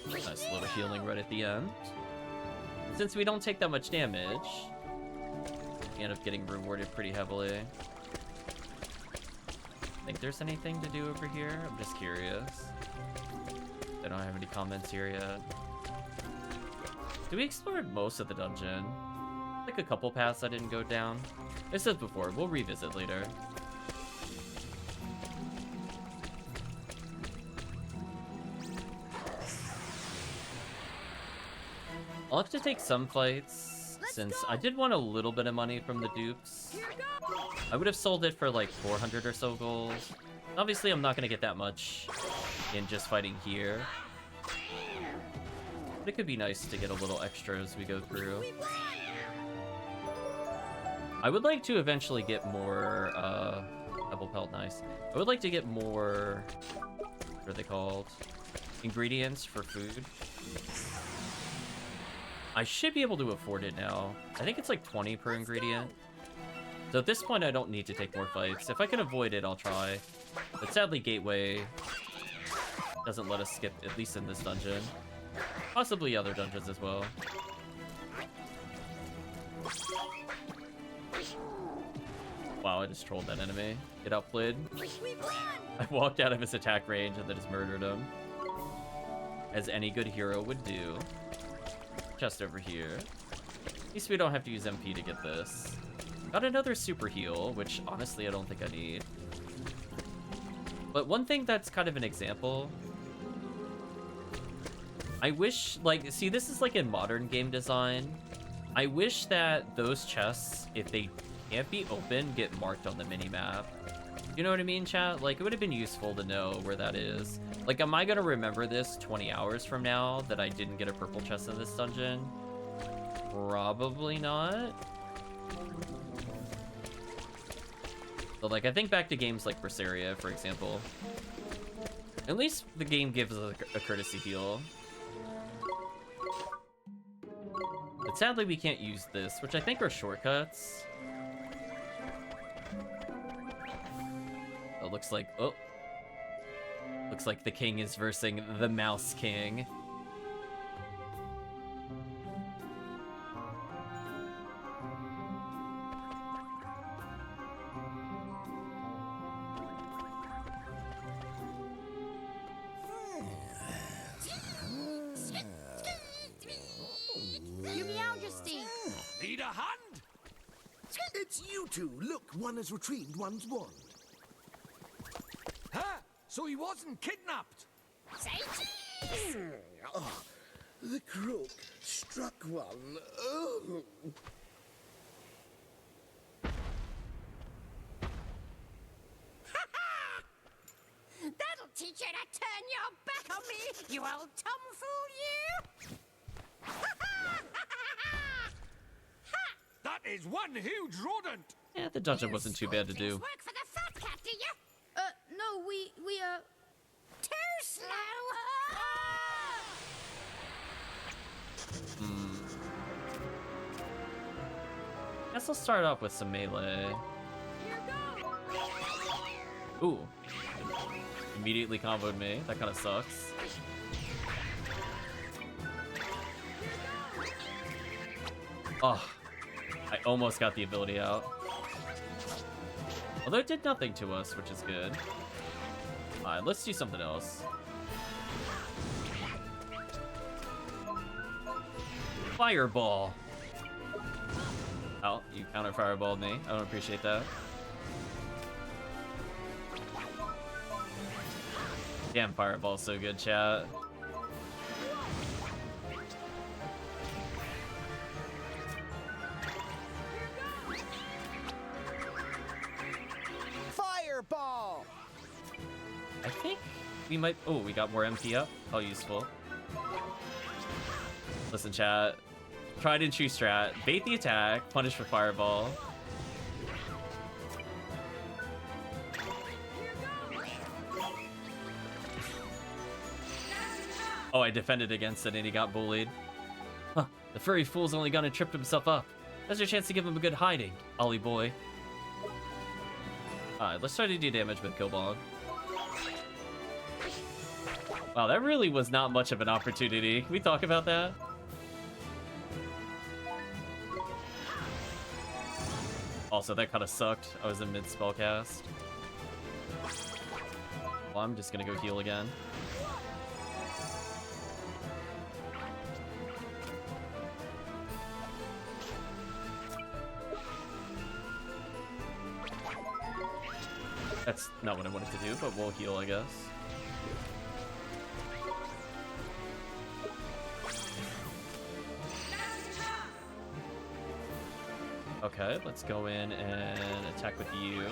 Nice little healing right at the end. Since we don't take that much damage, we end up getting rewarded pretty heavily. Think there's anything to do over here? I'm just curious. I don't have any comments here yet. We explored most of the dungeon. Like a couple paths I didn't go down. I said before, we'll revisit later. I'll have to take some fights, since I did want a little bit of money from the dupes. I would have sold it for like 400 or so gold. Obviously, I'm not going to get that much in just fighting here. But it could be nice to get a little extra as we go through. I would like to eventually get more, Pebble Pelt, nice. I would like to get more, what are they called? Ingredients for food. I should be able to afford it now. I think it's like 20 per ingredient. So at this point, I don't need to take more fights. If I can avoid it, I'll try. But sadly, Gateway doesn't let us skip, at least in this dungeon. Possibly other dungeons as well. Wow, I just trolled that enemy. Get outplayed. I walked out of his attack range and then just murdered him. As any good hero would do. Chest over here. At least we don't have to use MP to get this. Got another super heal, which honestly I don't think I need. But one thing that's kind of an example, I wish, like, see, this is like in modern game design. I wish that those chests, if they can't be open, get marked on the minimap. You know what I mean, chat? Like, it would have been useful to know where that is. Like, am I gonna remember this 20 hours from now, that I didn't get a purple chest in this dungeon? Probably not. But, like, I think back to games like Berseria, for example. At least the game gives us a courtesy heal. But sadly, we can't use this, which I think are shortcuts. It looks like, oh. Looks like the king is versing the Mouse King. Your Majesty! Need a hand? It's you two. Look, one has retrieved one's wand. Huh? So he wasn't kidnapped? Oh, the crook struck one. Oh. That'll teach you to turn your back on me, you old tomfool, you! That is one huge rodent! Yeah, the dungeon wasn't too bad to do. Work for the fat cat, do you? No, we too slow! Guess I'll start off with some melee. Ooh. Immediately comboed me. That kind of sucks. Oh. I almost got the ability out. Although it did nothing to us, which is good. Alright, let's do something else. Fireball. Oh, you counter fireballed me. I don't appreciate that. Damn, fireball's so good, chat. Fireball! I think we might... Oh, we got more MP up. How useful. Listen, chat. Tried and true strat. Bait the attack, punish for fireball. Oh, I defended against it and he got bullied. Huh, the furry fool's only gone and tripped himself up. That's your chance to give him a good hiding, Ollie boy. Alright, let's try to do damage with Killbog. Wow, that really was not much of an opportunity. Can we talk about that? Also, that kind of sucked. I was in mid-spellcast. Well, I'm just gonna go heal again. That's not what I wanted to do, but we'll heal, I guess. Okay, let's go in and attack with you.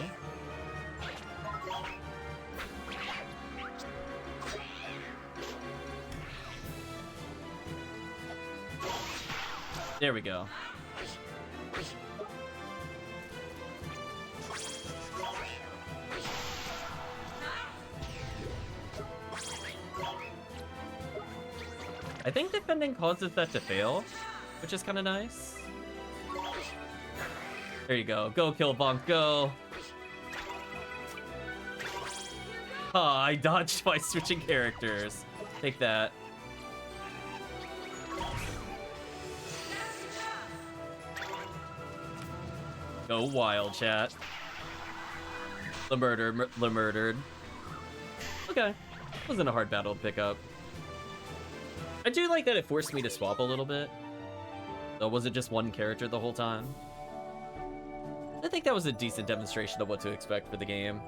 There we go. I think defending causes that to fail, which is kind of nice. There you go. Go, Killbog, go. Ah, I dodged by switching characters. Take that. Go wild, chat. Murdered. Okay. Wasn't a hard battle to pick up. I do like that it forced me to swap a little bit. So was it just one character the whole time? I think that was a decent demonstration of what to expect for the game.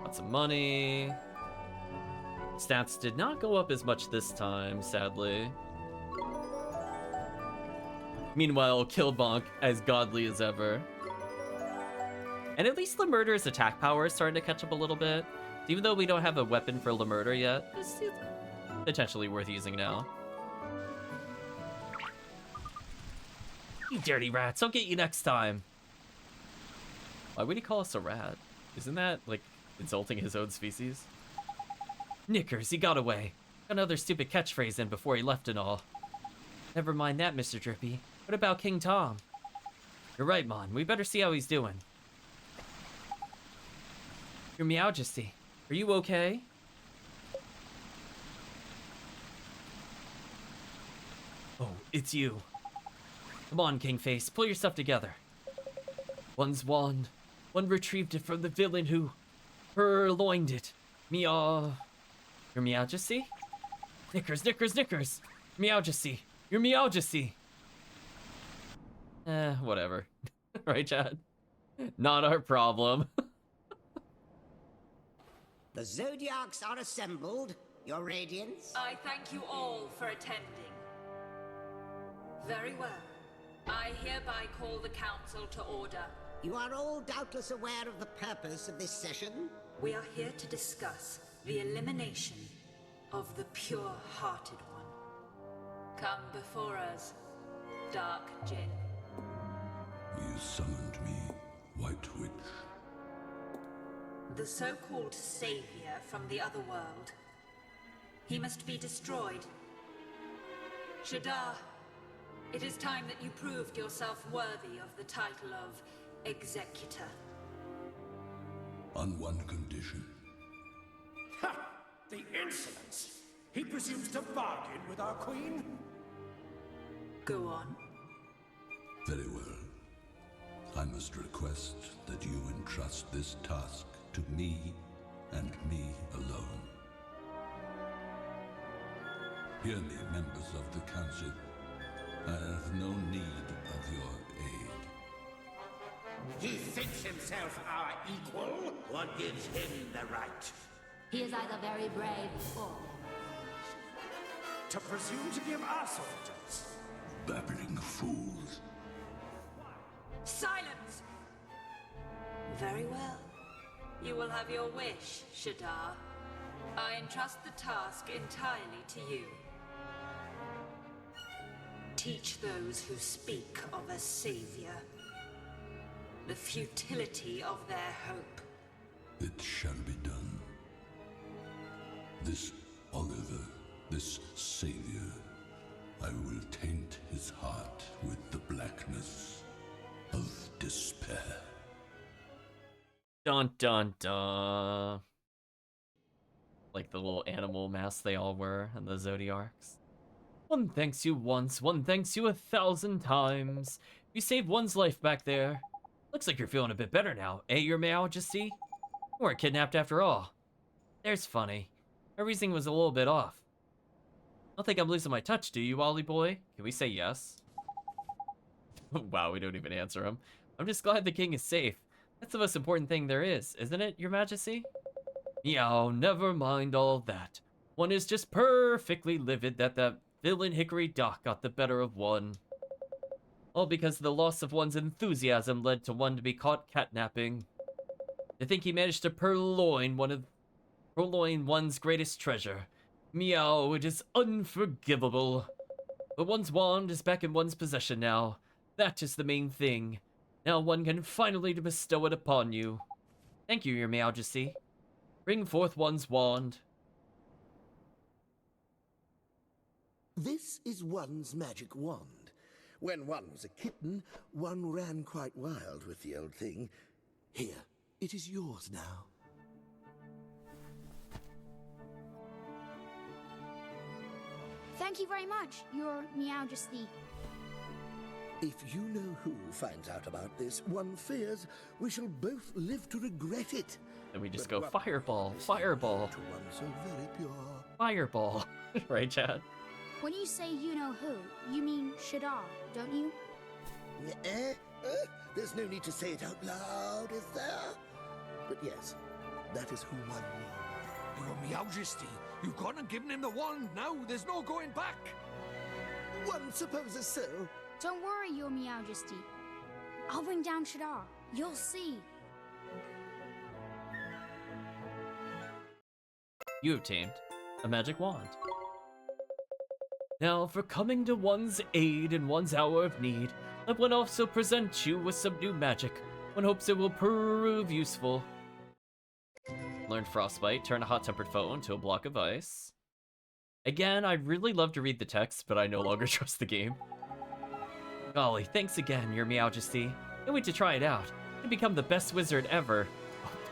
Got some money. Stats did not go up as much this time, sadly. Meanwhile, Killbonk as godly as ever. And at least Lemurder's attack power is starting to catch up a little bit. Even though we don't have a weapon for Lemurder yet, it's potentially worth using now. You dirty rats, I'll get you next time. Why would he call us a rat? Isn't that, like, insulting his own species? Knickers, he got away. Got another stupid catchphrase in before he left and all. Never mind that, Mr. Drippy. What about King Tom? You're right, Mon. We better see how he's doing. Your Meowjesty, are you okay? Oh, it's you. Come on, Kingface, pull yourself together. One's wand. One retrieved it from the villain who purloined it. Meow. Your Meowjesty? Knickers. Meowjesty. Your Meowjesty. Whatever. Right, Chad? Not our problem. The Zodiacs are assembled, Your Radiance. I thank you all for attending. Very well. I hereby call the council to order. You are all doubtless aware of the purpose of this session. We are here to discuss the elimination of the pure-hearted one. Come before us, Dark Jinn. You summoned me, White Witch. The so-called savior from the other world. He must be destroyed. Shadar, it is time that you proved yourself worthy of the title of Executor. On one condition. Ha! The insolence! He presumes to bargain with our queen? Go on. Very well. I must request that you entrust this task to me and me alone. Hear me, members of the council. I have no need of your aid. He thinks himself our equal? What gives him the right? He is either very brave or To presume to give us orders? Babbling fools. Silence! Very well. You will have your wish, Shadar. I entrust the task entirely to you. Teach those who speak of a savior the futility of their hope. It shall be done. This Oliver, this savior, I will taint his heart with the blackness of despair. Dun dun dun. Like the little animal masks they all were in the Zodiacs. One thanks you once, one thanks you 1,000 times. You saved one's life back there. Looks like you're feeling a bit better now, eh, Your Majesty? You weren't kidnapped after all. There's funny. My reasoning was a little bit off. Don't think I'm losing my touch, do you, Ollie boy? Can we say yes? Wow, we don't even answer him. I'm just glad the king is safe. That's the most important thing there is, isn't it, Your Majesty? Meow, never mind all that. One is just perfectly livid that that villain Hickory Dock got the better of one. All because the loss of one's enthusiasm led to one to be caught catnapping. To think he managed to purloin one's greatest treasure. Meow, it is unforgivable. But one's wand is back in one's possession now. That is the main thing. Now one can finally bestow it upon you. Thank you, Your Majesty. Bring forth one's wand. This is one's magic wand. When one was a kitten, one ran quite wild with the old thing. Here, it is yours now. Thank you very much, Your Majesty. If you know who finds out about this, one fears we shall both live to regret it. And we just go fireball, fireball, to one so very pure. fireball. Right, Chad? When you say you know who, you mean Shadar, don't you? There's no need to say it out loud, is there? But yes, that is who one knows. Your Majesty, you've gone and given him the wand now. There's no going back. One supposes so. Don't worry, Your Majesty. I'll bring down Shadar. You'll see. You obtained a magic wand. Now, for coming to one's aid in one's hour of need, let one also present you with some new magic. One hopes it will prove useful. Learn Frostbite, turn a hot-tempered foe into a block of ice. Again, I'd really love to read the text, but I no longer trust the game. Golly, thanks again, Your Majesty. Can't wait to try it out. You can become the best wizard ever.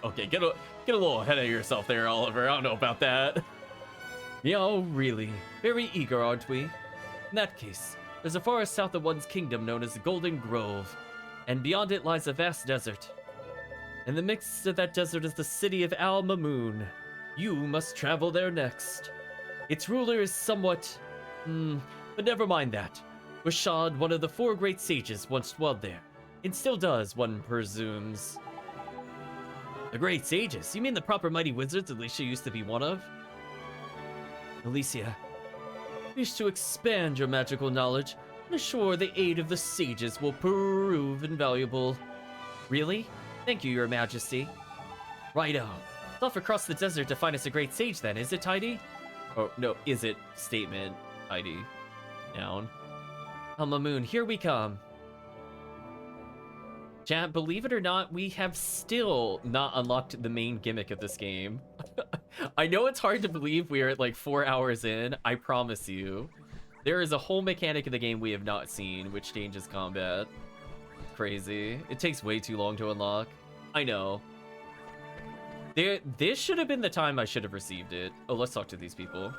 Okay, get a little ahead of yourself there, Oliver. I don't know about that. Yeah, really. Very eager, aren't we? In that case, there's a forest south of one's kingdom known as the Golden Grove, and beyond it lies a vast desert. In the midst of that desert is the city of Al Mamoon. You must travel there next. Its ruler is somewhat... but never mind that. Rashad, one of the 4 great sages, once dwelled there. It still does, one presumes. The great sages? You mean the proper mighty wizards Alicia used to be one of? Alicia, wish to expand your magical knowledge and assure the aid of the sages will prove invaluable. Really? Thank you, Your Majesty. Righto. It's off across the desert to find us a great sage then, is it, Tidy? Oh, no, is it? Statement. Tidy. Noun. Alma Moon, here we come. Chat, believe it or not, we have still not unlocked the main gimmick of this game. I know it's hard to believe we are at like 4 hours in. I promise you. There is a whole mechanic of the game we have not seen, which changes combat. Crazy. It takes way too long to unlock. I know. This should have been the time I should have received it. Oh, let's talk to these people.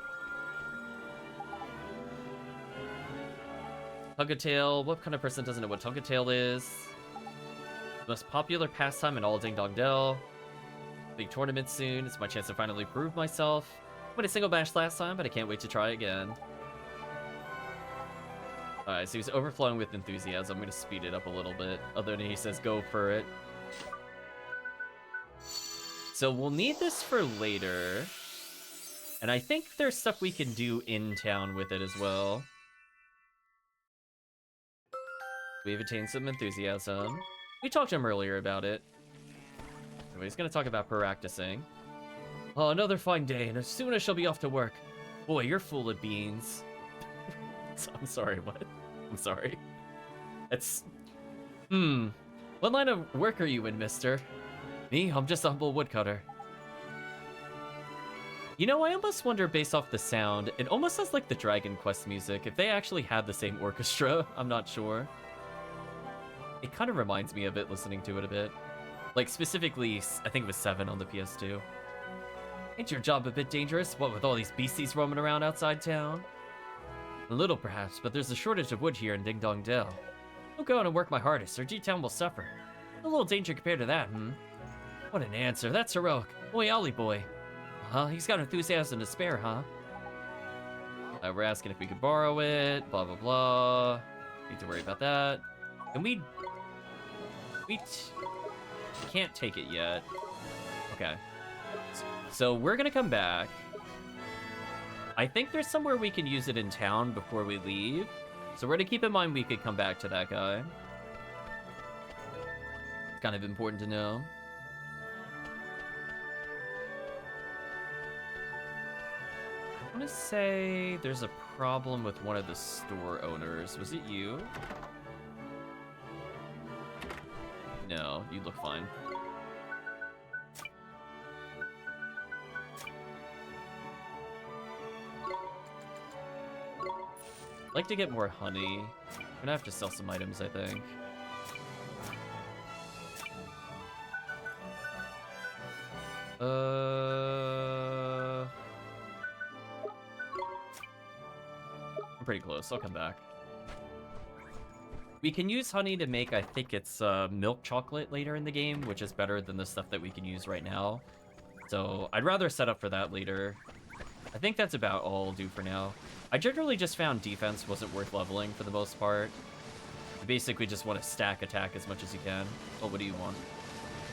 Tug-a-tail. What kind of person doesn't know what tug-a-tail is? Most popular pastime in all Ding Dong Dell. Big tournament soon. It's my chance to finally prove myself. I won a single bash last time, but I can't wait to try again. Alright, so he's overflowing with enthusiasm. I'm gonna speed it up a little bit. Other than he says go for it. So we'll need this for later. And I think there's stuff we can do in town with it as well. We've attained some enthusiasm. We talked to him earlier about it. So he's gonna talk about practicing. Oh, another fine day, and soon I shall be off to work. Boy, you're full of beans. I'm sorry, what? I'm sorry. It's... What line of work are you in, mister? Me? I'm just a humble woodcutter. You know, I almost wonder, based off the sound, it almost sounds like the Dragon Quest music. If they actually had the same orchestra, I'm not sure. It kind of reminds me of it, listening to it a bit. Like, specifically, I think it was 7 on the PS2. Ain't your job a bit dangerous, what with all these beasties roaming around outside town? A little, perhaps, but there's a shortage of wood here in Ding Dong Dell. I'll go out and work my hardest, or G-Town will suffer. A little danger compared to that, What an answer, that's heroic. Oi, Ollie boy. He's got enthusiasm to spare, huh? We're asking if we could borrow it, blah, blah, blah. Need to worry about that. And we can't take it yet. Okay. So we're gonna come back. I think there's somewhere we can use it in town before we leave. So we're gonna keep in mind we could come back to that guy. It's kind of important to know. I want to say there's a problem with one of the store owners. Was it you? No, you look fine. I'd like to get more honey. I'm gonna have to sell some items, I think. I'm pretty close. I'll come back. We can use honey to make, I think it's milk chocolate later in the game, which is better than the stuff that we can use right now. So I'd rather set up for that later. I think that's about all I'll do for now. I generally just found defense wasn't worth leveling for the most part. You basically just want to stack attack as much as you can. Oh, what do you want?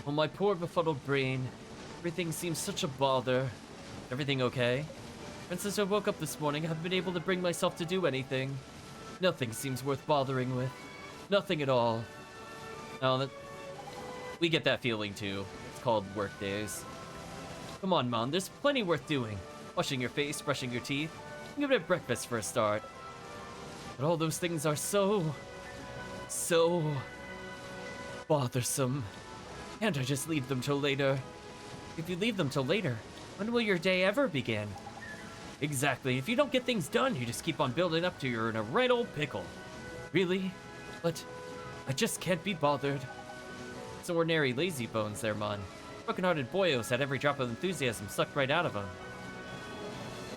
Oh, my poor befuddled brain. Everything seems such a bother. Everything okay? And since I woke up this morning, I haven't been able to bring myself to do anything. Nothing seems worth bothering with. Nothing at all. Oh, we get that feeling too. It's called work days. Come on, Mom, there's plenty worth doing. Washing your face, brushing your teeth, give it breakfast for a start. But all those things are so bothersome. Can't I just leave them till later? If you leave them till later, when will your day ever begin? Exactly, if you don't get things done, you just keep on building up till you're in a right old pickle. Really? But I just can't be bothered. It's ordinary lazy bones there, Mon. Broken-hearted boyos had every drop of enthusiasm sucked right out of him.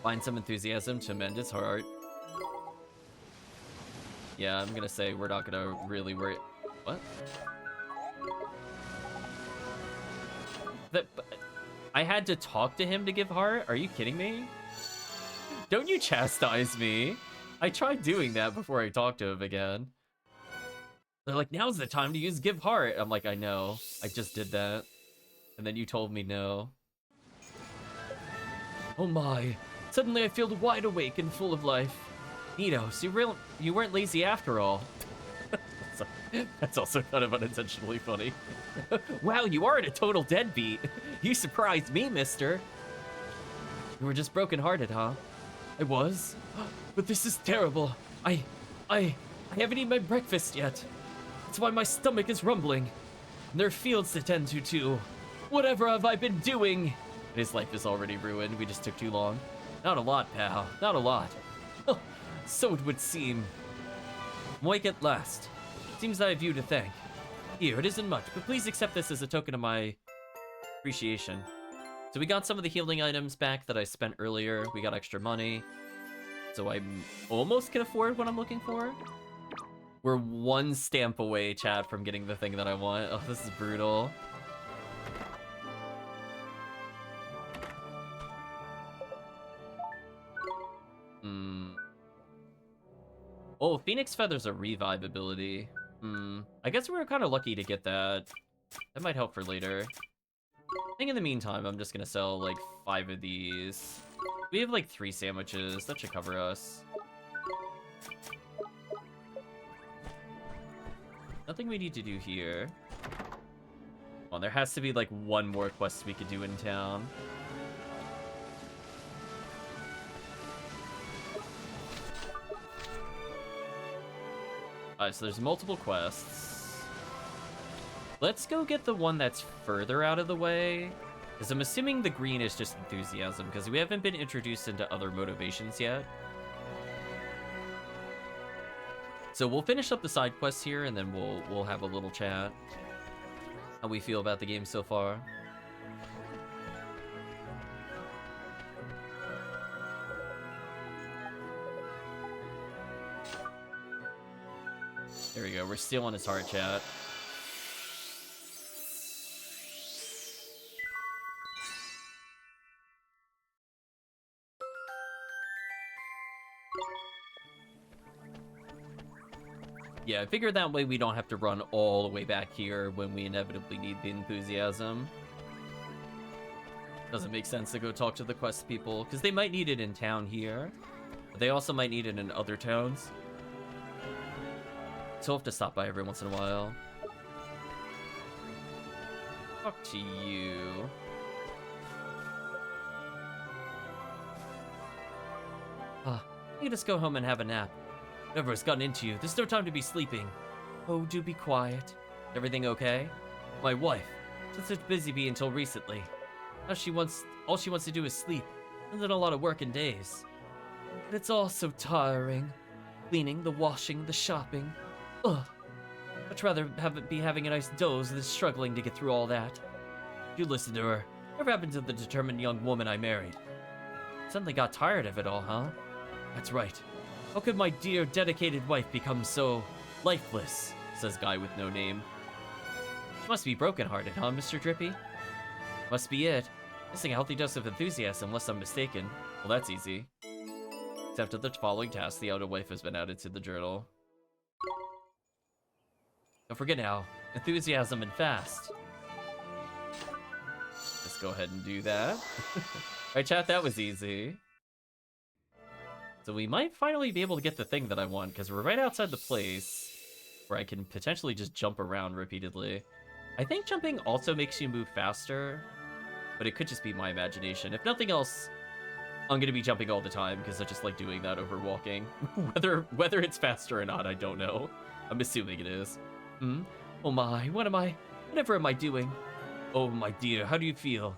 Find some enthusiasm to mend his heart. Yeah, I'm gonna say we're not gonna really worry. What? I had to talk to him to give heart? Are you kidding me? Don't you chastise me. I tried doing that before I talked to him again. They're like, now's the time to use give heart. I'm like, I know. I just did that. And then you told me no. Oh my. Suddenly I feel wide awake and full of life. Nito, so you weren't lazy after all. That's also kind of unintentionally funny. Wow, you aren't a total deadbeat. You surprised me, mister. You were just broken-hearted, huh? I was? But this is terrible. I haven't eaten my breakfast yet. That's why my stomach is rumbling. And there are fields to tend to, too. Whatever have I been doing? His life is already ruined. We just took too long. Not a lot, pal. Not a lot. So it would seem. I'm awake at last. Seems I have you to thank. Here, it isn't much, but please accept this as a token of my appreciation. So we got some of the healing items back that I spent earlier. We got extra money. So I almost can afford what I'm looking for. We're one stamp away, chat, from getting the thing that I want. Oh, this is brutal. Oh, Phoenix Feather's a revive ability. I guess we were kind of lucky to get that. That might help for later. I think in the meantime, I'm just gonna sell like 5 of these. We have like 3 sandwiches. That should cover us. Nothing we need to do here. Well, there has to be like one more quest we could do in town. Alright, so there's multiple quests. Let's go get the one that's further out of the way. Because I'm assuming the green is just enthusiasm, because we haven't been introduced into other motivations yet. So we'll finish up the side quests here, and then we'll have a little chat. How we feel about the game so far. There we go, we're still on his heart chat. Yeah, I figured that way we don't have to run all the way back here when we inevitably need the enthusiasm. Doesn't make sense to go talk to the quest people, because they might need it in town here. But they also might need it in other towns. So I'll have to stop by every once in a while. Talk to you. You can just go home and have a nap. Whatever has gotten into you, there's no time to be sleeping. Oh, do be quiet. Everything okay? My wife, she's such busy bee until recently. Now all she wants to do is sleep, and then a lot of work and days. But it's all so tiring. Cleaning, the washing, the shopping. Ugh. I'd rather be having a nice doze than struggling to get through all that. You listen to her. Whatever happened to the determined young woman I married? Suddenly got tired of it all, huh? That's right. How could my dear, dedicated wife become so lifeless? Says guy with no name. She must be brokenhearted, huh, Mr. Drippy? Must be it. Missing a healthy dose of enthusiasm, unless I'm mistaken. Well, that's easy. After the following task, the outer wife has been added to the journal. Don't forget now, enthusiasm and fast. Let's go ahead and do that. Alright, chat, that was easy. So we might finally be able to get the thing that I want, because we're right outside the place where I can potentially just jump around repeatedly. I think jumping also makes you move faster, but it could just be my imagination. If nothing else, I'm going to be jumping all the time, because I just like doing that over walking. Whether it's faster or not, I don't know. I'm assuming it is. Oh my, whatever am I doing? Oh my dear, how do you feel?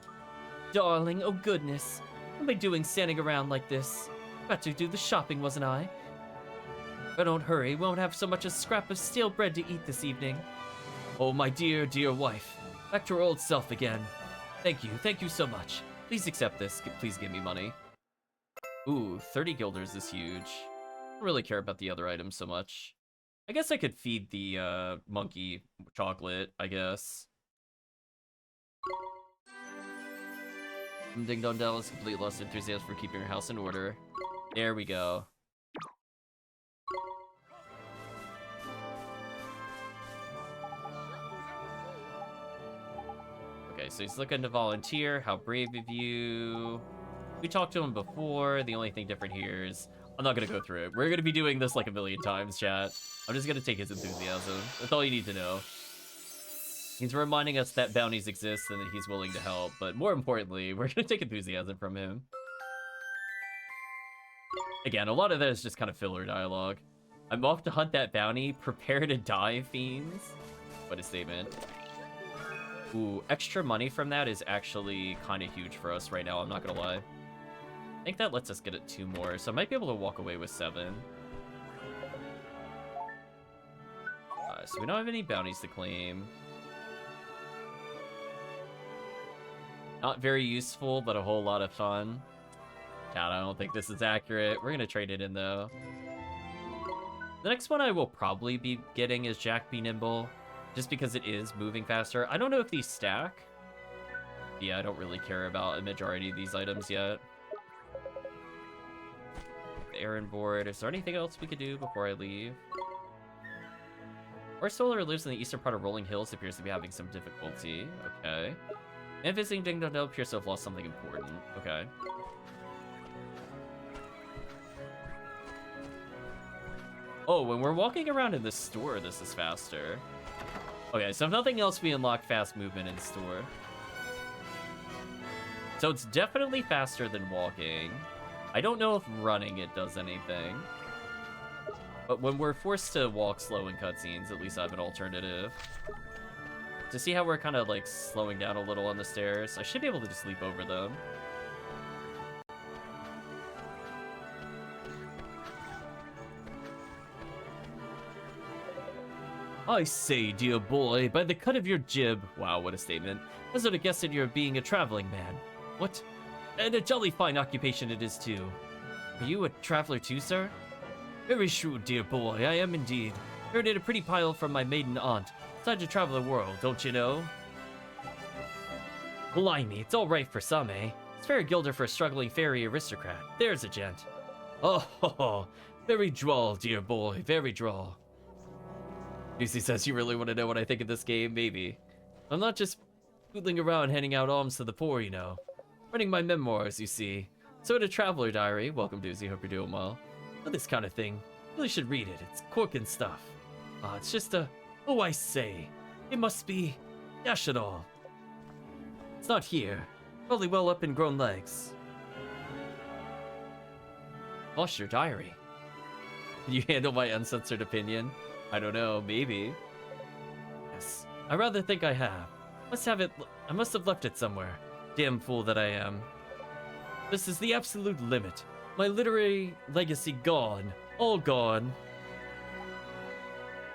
Darling, oh goodness. What am I doing standing around like this? About to do the shopping, wasn't I? If I don't hurry, we won't have so much as a scrap of stale bread to eat this evening. Oh, my dear, dear wife. Back to her old self again. Thank you so much. Please accept this. Please give me money. Ooh, 30 guilders is huge. I don't really care about the other items so much. I guess I could feed the monkey chocolate, I guess. Ding Dong Dell is completely lost enthusiasm for keeping her house in order. There we go. Okay, so he's looking to volunteer. How brave of you. We talked to him before. The only thing different here is I'm not gonna go through it. We're gonna be doing this like a million times, chat. I'm just gonna take his enthusiasm. That's all you need to know. He's reminding us that bounties exist and that he's willing to help, but more importantly, we're gonna take enthusiasm from him. Again, a lot of that is just kind of filler dialogue. I'm off to hunt that bounty. Prepare to die, fiends. What a statement. Ooh, extra money from that is actually kind of huge for us right now, I'm not gonna lie. I think that lets us get it 2 more, so I might be able to walk away with 7. So we don't have any bounties to claim. Not very useful, but a whole lot of fun. Chat, I don't think this is accurate. We're gonna trade it in, though. The next one I will probably be getting is Jack Be Nimble, just because it is moving faster. I don't know if these stack. Yeah, I don't really care about a majority of these items yet. errand board. Is there anything else we could do before I leave? Our Solar lives in the eastern part of Rolling Hills, appears to be having some difficulty. Okay. And visiting Ding Dong Dell appears to have lost something important. Okay. Oh, when we're walking around in this store, this is faster. Okay, so if nothing else, we unlock fast movement in store. So it's definitely faster than walking. I don't know if running it does anything. But when we're forced to walk slow in cutscenes, at least I have an alternative. To see how we're kind of like slowing down a little on the stairs, I should be able to just leap over them. I say, dear boy, by the cut of your jib... Wow, what a statement. I sort of guessed that you're being a traveling man. What? And a jolly fine occupation it is, too. Are you a traveler too, sir? Very shrewd, dear boy, I am indeed. Inherited a pretty pile from my maiden aunt. Decided to travel the world, don't you know? Blimey, it's all right for some, eh? It's fair gilder for a struggling fairy aristocrat. There's a gent. Oh, ho, ho. Very droll, dear boy, very droll. Lucy says you really want to know what I think of this game? Maybe. I'm not just poodling around handing out alms to the poor, you know. Writing my memoirs, you see. So to Traveler Diary. Welcome, Doozy. Hope you're doing well. But this kind of thing. Really should read it. It's corking stuff. It's just a... Oh, I say. It must be... Dash it all. It's not here. Probably well up and grown legs. Lost your diary. Can you handle my uncensored opinion? I don't know, maybe. Yes, I rather think I have. I must have left it somewhere. Damn fool that I am. This is the absolute limit. My literary legacy gone. All gone.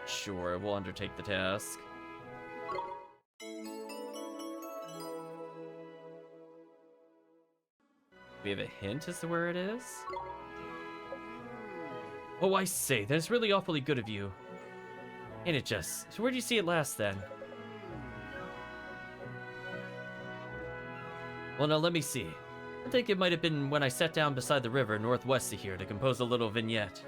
Sure, we'll undertake the task. We have a hint as to where it is? Oh, I say, that's really awfully good of you. Ain't it just? So where'd you see it last, then? Well, now let me see. I think it might have been when I sat down beside the river northwest of here to compose a little vignette.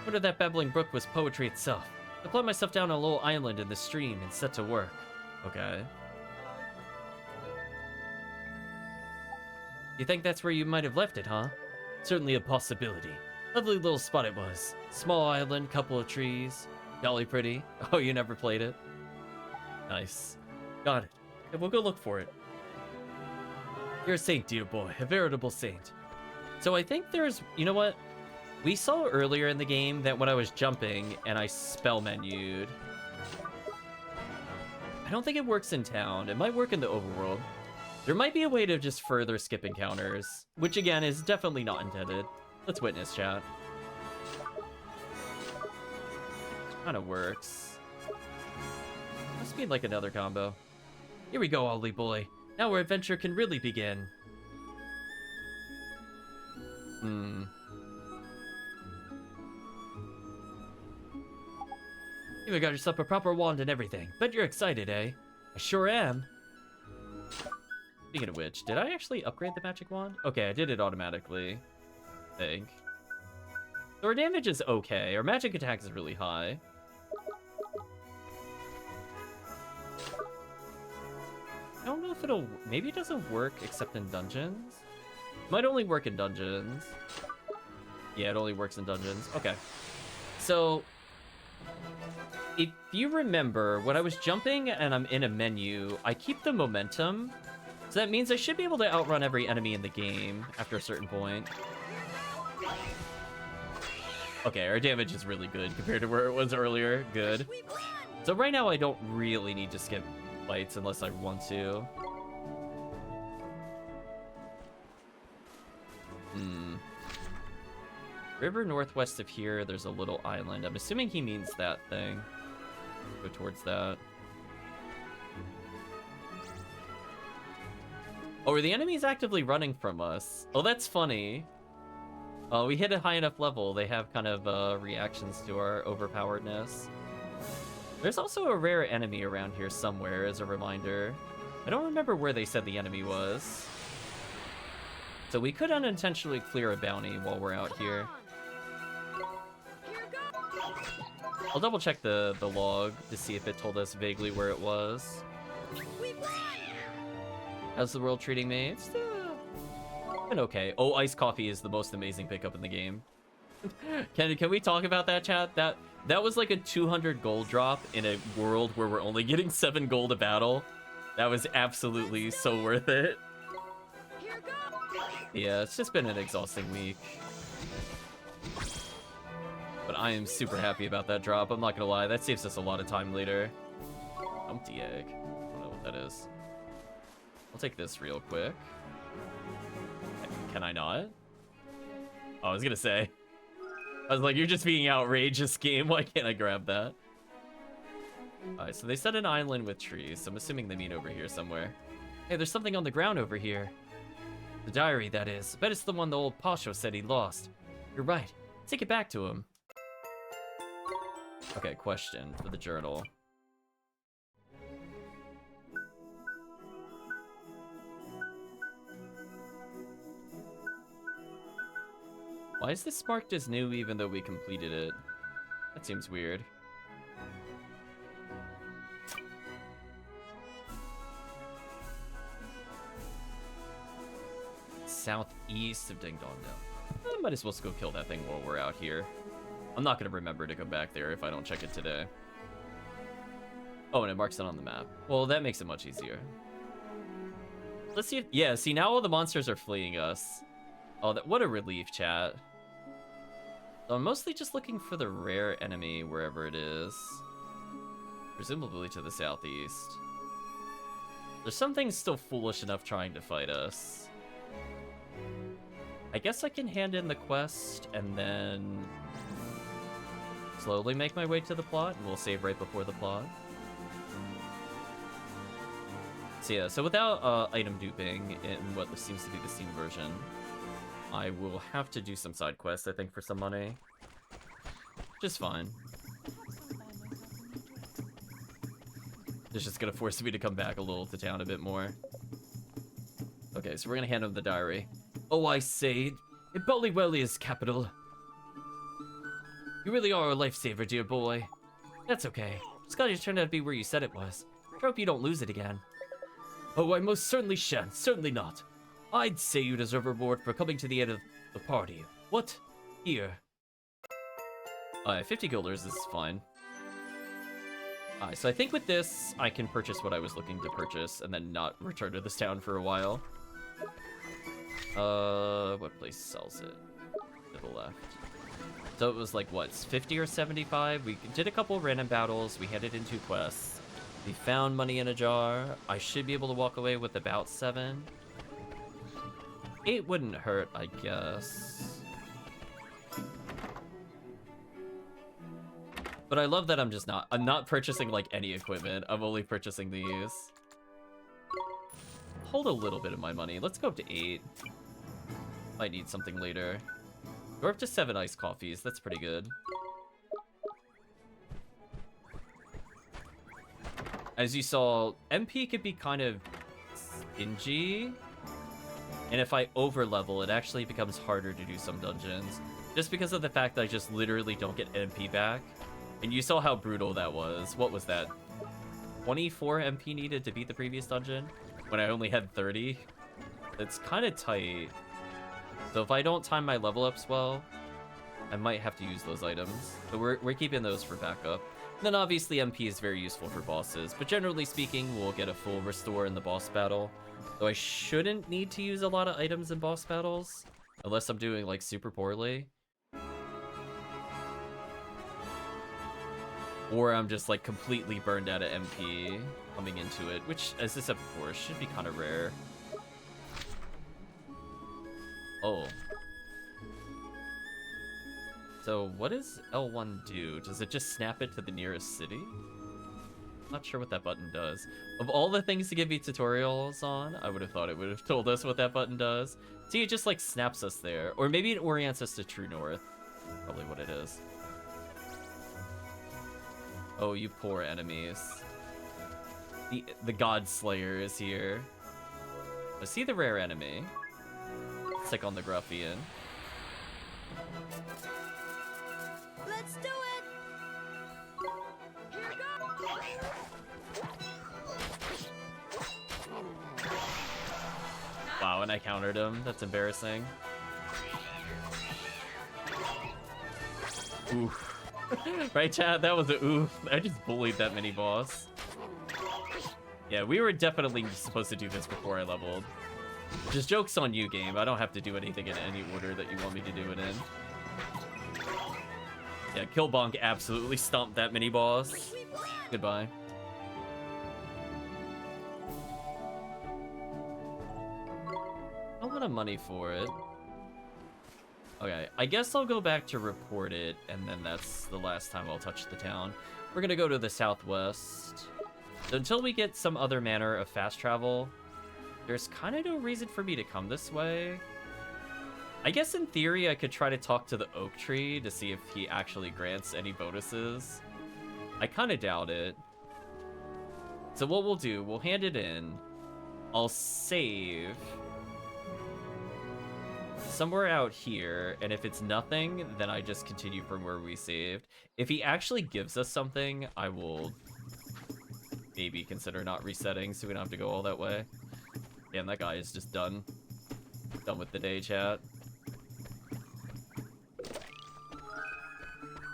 What if that babbling brook was poetry itself? I plowed myself down a little island in the stream and set to work. Okay. You think that's where you might have left it, huh? Certainly a possibility. Lovely little spot it was. Small island, couple of trees. Jolly pretty. Oh, you never played it? Nice. Got it. And we'll go look for it. You're a saint, dear boy. A veritable saint. So I think there's... You know what? We saw earlier in the game that when I was jumping and I spell menued. I don't think it works in town. It might work in the overworld. There might be a way to just further skip encounters, which again is definitely not intended. Let's witness, chat. Kind of works. Must be like another combo. Here we go, Ollie boy. Now our adventure can really begin. You got yourself a proper wand and everything. Bet you're excited, eh? I sure am. Speaking of which, did I actually upgrade the magic wand? Okay, I did it automatically. I think. So our damage is okay. Our magic attack is really high. I don't know if it'll... Maybe it doesn't work except in dungeons? It might only work in dungeons. Yeah, it only works in dungeons. Okay. So... If you remember, when I was jumping and I'm in a menu, I keep the momentum. So that means I should be able to outrun every enemy in the game after a certain point. Okay, our damage is really good compared to where it was earlier. Good. So right now I don't really need to skip fights unless I want to. River northwest of here, there's a little island. I'm assuming he means that thing. Go towards that. Oh, are the enemies actively running from us? Oh, that's funny. We hit a high enough level, they have kind of reactions to our overpoweredness. There's also a rare enemy around here somewhere, as a reminder. I don't remember where they said the enemy was. So we could unintentionally clear a bounty while we're out here. I'll double check the log to see if it told us vaguely where it was. How's the world treating me? It's been okay. Oh, iced coffee is the most amazing pickup in the game. Can we talk about that, chat? That was like a 200 gold drop in a world where we're only getting 7 gold a battle. That was absolutely so worth it. Yeah, it's just been an exhausting week. But I am super happy about that drop. I'm not gonna lie, that saves us a lot of time later. Empty egg. I don't know what that is. I'll take this real quick. Can I not? Oh, I was gonna say. I was like, you're just being outrageous, game. Why can't I grab that? Alright, so they set an island with trees, so I'm assuming they mean over here somewhere. Hey, there's something on the ground over here. The diary, that is. I bet it's the one the old Pasho said he lost. You're right. Take it back to him. Okay, question for the journal. Why is this marked as new even though we completed it? That seems weird. Southeast of Ding Dong now. I might as well just go kill that thing while we're out here. I'm not gonna remember to go back there if I don't check it today. Oh, and it marks it on the map. Well, that makes it much easier. Let's see if... Yeah, see, now all the monsters are fleeing us. Oh, what a relief, chat. So I'm mostly just looking for the rare enemy wherever it is. Presumably to the southeast. There's something still foolish enough trying to fight us. I guess I can hand in the quest and then slowly make my way to the plot, and we'll save right before the plot. So yeah, so without item duping in what seems to be the Steam version, I will have to do some side quests, I think, for some money. Just fine. It's just gonna force me to come back a little to town a bit more. Okay, so we're gonna hand him the diary. Oh, I say, it Bullywell is capital. You really are a lifesaver, dear boy. That's okay. It's glad you turned out to be where you said it was. I hope you don't lose it again. Oh, I most certainly shan't. Certainly not. I'd say you deserve a reward for coming to the end of the party. What? Here. 50 guilders is fine. So I think with this, I can purchase what I was looking to purchase and then not return to this town for a while. What place sells it? To the left. So it was like, what, 50 or 75? We did a couple random battles. We handed in 2 quests. We found money in a jar. I should be able to walk away with about 7. 8 wouldn't hurt, I guess. But I love that I'm not purchasing like any equipment. I'm only purchasing these. Hold a little bit of my money. Let's go up to 8. Might need something later. We're up to 7 iced coffees. That's pretty good. As you saw, MP could be kind of stingy. And if I overlevel, it actually becomes harder to do some dungeons. Just because of the fact that I just literally don't get MP back. And you saw how brutal that was. What was that? 24 MP needed to beat the previous dungeon? When I only had 30? It's kind of tight. So if I don't time my level ups well, I might have to use those items. So we're keeping those for backup. And then obviously MP is very useful for bosses. But generally speaking, we'll get a full restore in the boss battle. Though I shouldn't need to use a lot of items in boss battles. Unless I'm doing like super poorly. Or I'm just like completely burned out of MP coming into it. Which, as I said before, should be kind of rare. Oh. So what does L1 do? Does it just snap it to the nearest city? Not sure what that button does. Of all the things to give me tutorials on, I would have thought it would have told us what that button does. See, it just like snaps us there. Or maybe it orients us to true north. Probably what it is. Oh, you poor enemies. The God Slayer is here. I see the rare enemy. Let's take on the Gruffian. Let's do it! Here goes! Wow, and I countered him. That's embarrassing. Oof. Right, chat? That was a oof. I just bullied that mini boss. Yeah, we were definitely supposed to do this before I leveled. Just joke's on you, game. I don't have to do anything in any order that you want me to do it in. Yeah, Killbonk absolutely stomped that mini boss. Goodbye. A lot of money for it. Okay, I guess I'll go back to report it, and then that's the last time I'll touch the town. We're gonna go to the southwest. So until we get some other manner of fast travel, there's kind of no reason for me to come this way. I guess in theory I could try to talk to the oak tree to see if he actually grants any bonuses. I kind of doubt it. So what we'll do, we'll hand it in. I'll save somewhere out here, and if it's nothing, then I just continue from where we saved. If he actually gives us something, I will maybe consider not resetting so we don't have to go all that way. Damn, that guy is just done. Done with the day, chat.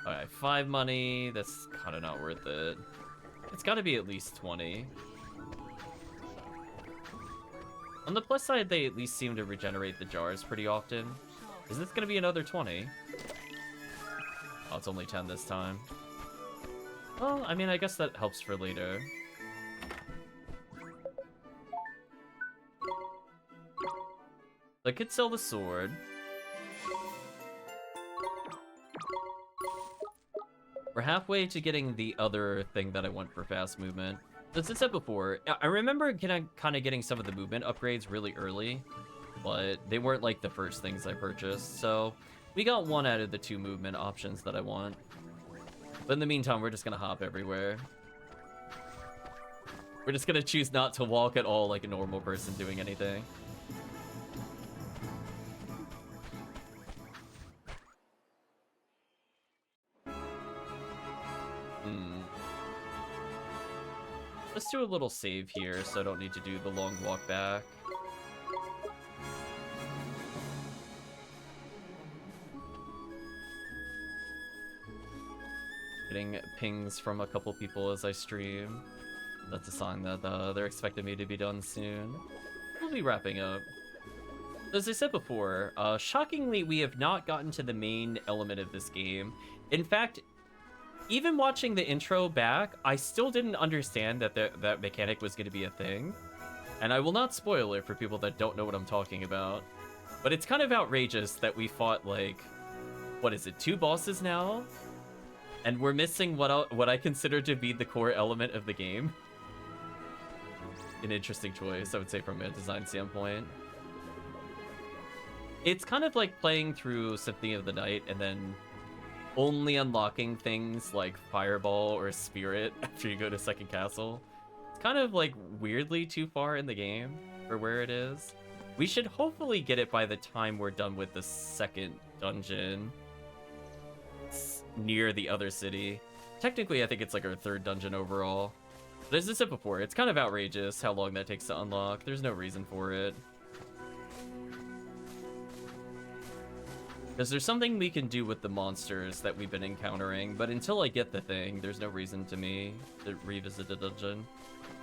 Alright, 5 money. That's kind of not worth it. It's got to be at least 20. On the plus side, they at least seem to regenerate the jars pretty often. Is this going to be another 20? Oh, it's only 10 this time. Well, I mean, I guess that helps for later. I could sell the sword. We're halfway to getting the other thing that I want for fast movement. As I said before, I remember kind of getting some of the movement upgrades really early, but they weren't like the first things I purchased, so we got one out of the 2 movement options that I want. But in the meantime, we're just gonna hop everywhere. We're just gonna choose not to walk at all like a normal person doing anything. Let's do a little save here so I don't need to do the long walk back. Getting pings from a couple people as I stream. That's a sign that they're expecting me to be done soon. We'll be wrapping up. As I said before, shockingly, we have not gotten to the main element of this game. In fact, even watching the intro back, I still didn't understand that that mechanic was going to be a thing. And I will not spoil it for people that don't know what I'm talking about. But it's kind of outrageous that we fought, like, what is it, 2 bosses now? And we're missing what I consider to be the core element of the game. An interesting choice, I would say, from a design standpoint. It's kind of like playing through Symphony of the Night and then only unlocking things like Fireball or Spirit after you go to Second Castle. It's kind of like weirdly too far in the game for where it is. We should hopefully get it by the time we're done with the second dungeon. It's near the other city. Technically, I think it's like our 3rd dungeon overall. But as I said before, it's kind of outrageous how long that takes to unlock. There's no reason for it. Because there's something we can do with the monsters that we've been encountering, but until I get the thing, there's no reason to me to revisit the dungeon.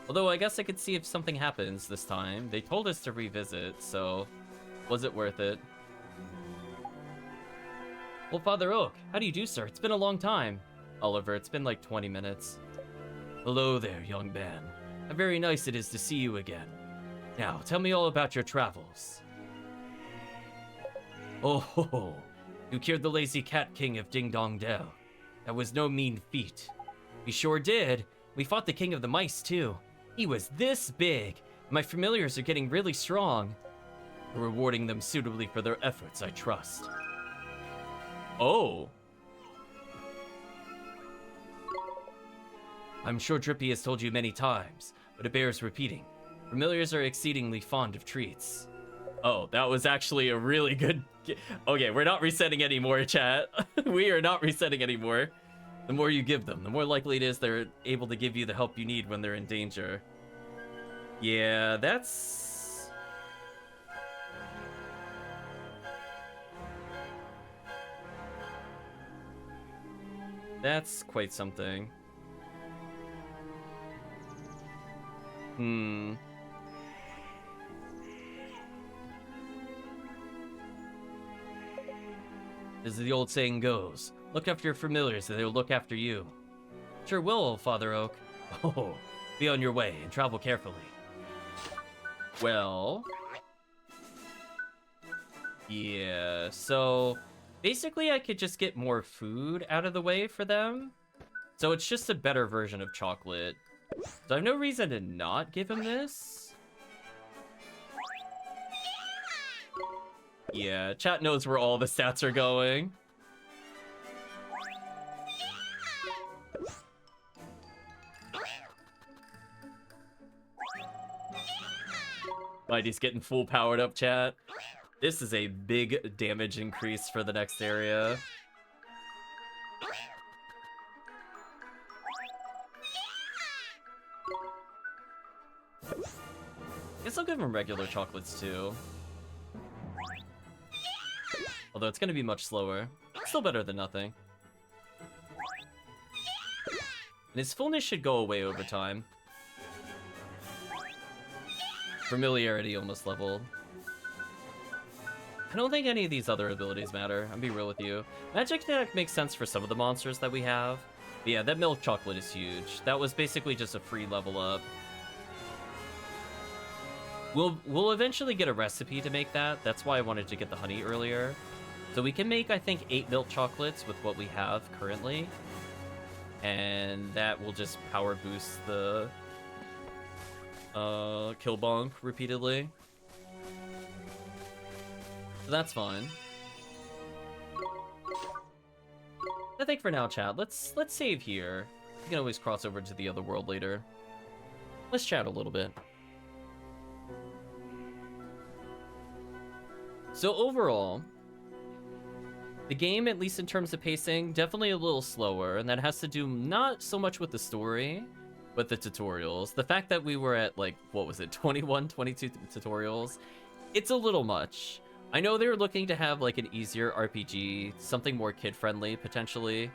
Although I guess I could see if something happens this time. They told us to revisit, so was it worth it? Well, Father Oak, how do you do, sir? It's been a long time. Oliver, it's been like 20 minutes. Hello there, young man. How very nice it is to see you again. Now, tell me all about your travels. Oh, ho, ho. You cured the lazy cat king of Ding Dong Dell. That was no mean feat. We sure did. We fought the king of the mice, too. He was this big. My familiars are getting really strong. We're rewarding them suitably for their efforts, I trust. Oh. I'm sure Drippy has told you many times, but it bears repeating. Familiars are exceedingly fond of treats. Oh, that was actually a really good... Okay, we're not resetting anymore, chat. We are not resetting anymore. The more you give them, the more likely it is they're able to give you the help you need when they're in danger. Yeah, that's... That's quite something. As the old saying goes, look after your familiars and they'll look after you. Sure will, Father Oak. Oh, be on your way and travel carefully. Well... Yeah, so... Basically, I could just get more food out of the way for them. So it's just a better version of chocolate. So I have no reason to not give him this. Yeah, chat knows where all the stats are going. Mighty's getting full powered up, chat. This is a big damage increase for the next area. Guess I'll give him regular chocolates too. Although it's gonna be much slower. Still better than nothing. And his fullness should go away over time. Familiarity almost leveled. I don't think any of these other abilities matter, I'll be real with you. Magic attack makes sense for some of the monsters that we have. But yeah, that milk chocolate is huge. That was basically just a free level up. We'll eventually get a recipe to make that. That's why I wanted to get the honey earlier. So we can make, I think, 8 milk chocolates with what we have currently. And that will just power boost the kill bonk repeatedly. So that's fine. I think for now, chat, let's save here. We can always cross over to the other world later. Let's chat a little bit. So overall, the game, at least in terms of pacing, definitely a little slower, and that has to do not so much with the story, but the tutorials. The fact that we were at, like, what was it, 21, 22 tutorials, it's a little much. I know they were looking to have, like, an easier RPG, something more kid-friendly, potentially,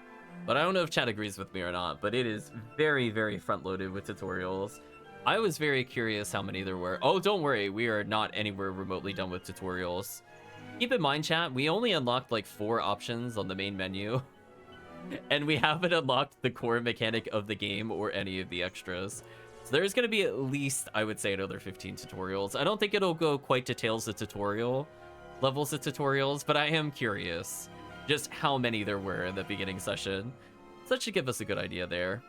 but I don't know if chat agrees with me or not, but it is very, very front-loaded with tutorials. I was very curious how many there were. Oh, don't worry, we are not anywhere remotely done with tutorials. Keep in mind, chat, we only unlocked like 4 options on the main menu. And we haven't unlocked the core mechanic of the game or any of the extras. So there's going to be at least, I would say, another 15 tutorials. I don't think it'll go quite to Tales of Tutorial levels of tutorials, but I am curious just how many there were in the beginning session. So that should give us a good idea there.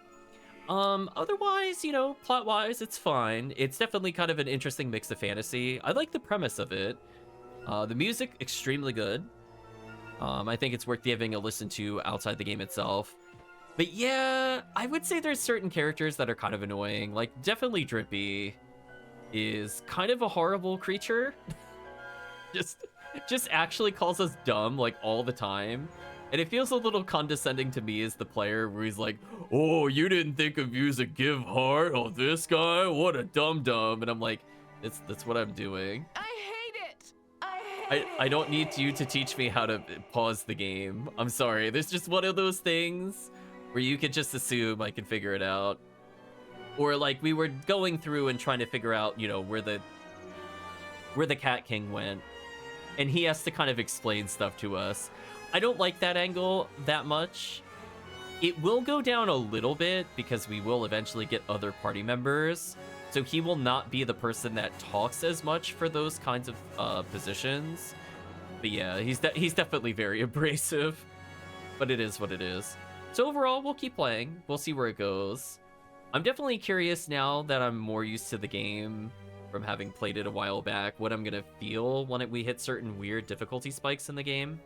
Otherwise, you know, plot-wise, it's fine. It's definitely kind of an interesting mix of fantasy. I like the premise of it. The music, extremely good. I think it's worth giving a listen to outside the game itself. But yeah, I would say there's certain characters that are kind of annoying. Like, definitely Drippy is kind of a horrible creature. just actually calls us dumb, like, all the time. And it feels a little condescending to me as the player, where he's like, oh, you didn't think of using Give Heart? Oh, this guy? What a dum-dum. And I'm like, that's what I'm doing. I don't need you to teach me how to pause the game. I'm sorry. There's just one of those things where you could just assume I can figure it out. Or like we were going through and trying to figure out, you know, where the Cat King went. And he has to kind of explain stuff to us. I don't like that angle that much. It will go down a little bit because we will eventually get other party members. So he will not be the person that talks as much for those kinds of positions. But yeah, he's definitely very abrasive. But it is what it is. So overall, we'll keep playing. We'll see where it goes. I'm definitely curious now that I'm more used to the game from having played it a while back, what I'm going to feel when we hit certain weird difficulty spikes in the game.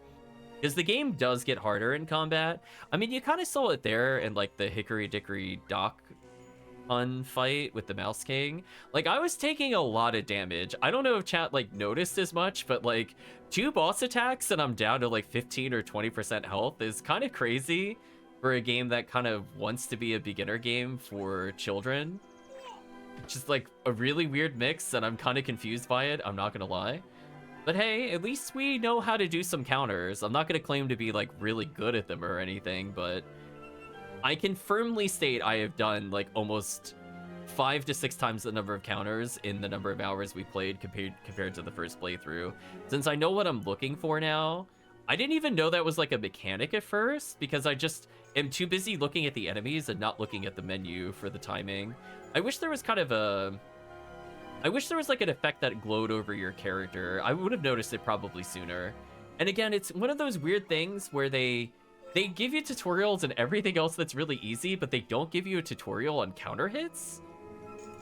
Because the game does get harder in combat. I mean, you kind of saw it there in like the Hickory Dickory Dock ton fight with the Mouse King, like I was taking a lot of damage. I don't know if chat like noticed as much, but like 2 boss attacks and I'm down to like 15 or 20% health is kind of crazy for a game that kind of wants to be a beginner game for children. Just like a really weird mix, and I'm kind of confused by it, I'm not gonna lie. But hey, at least we know how to do some counters. I'm not gonna claim to be like really good at them or anything, but I can firmly state I have done like almost 5 to 6 times the number of counters in the number of hours we played compared to the first playthrough. Since I know what I'm looking for now, I didn't even know that was like a mechanic at first because I just am too busy looking at the enemies and not looking at the menu for the timing. I wish there was kind of a... I wish there was like an effect that glowed over your character. I would have noticed it probably sooner. And again, it's one of those weird things where they give you tutorials and everything else that's really easy, but they don't give you a tutorial on counter hits.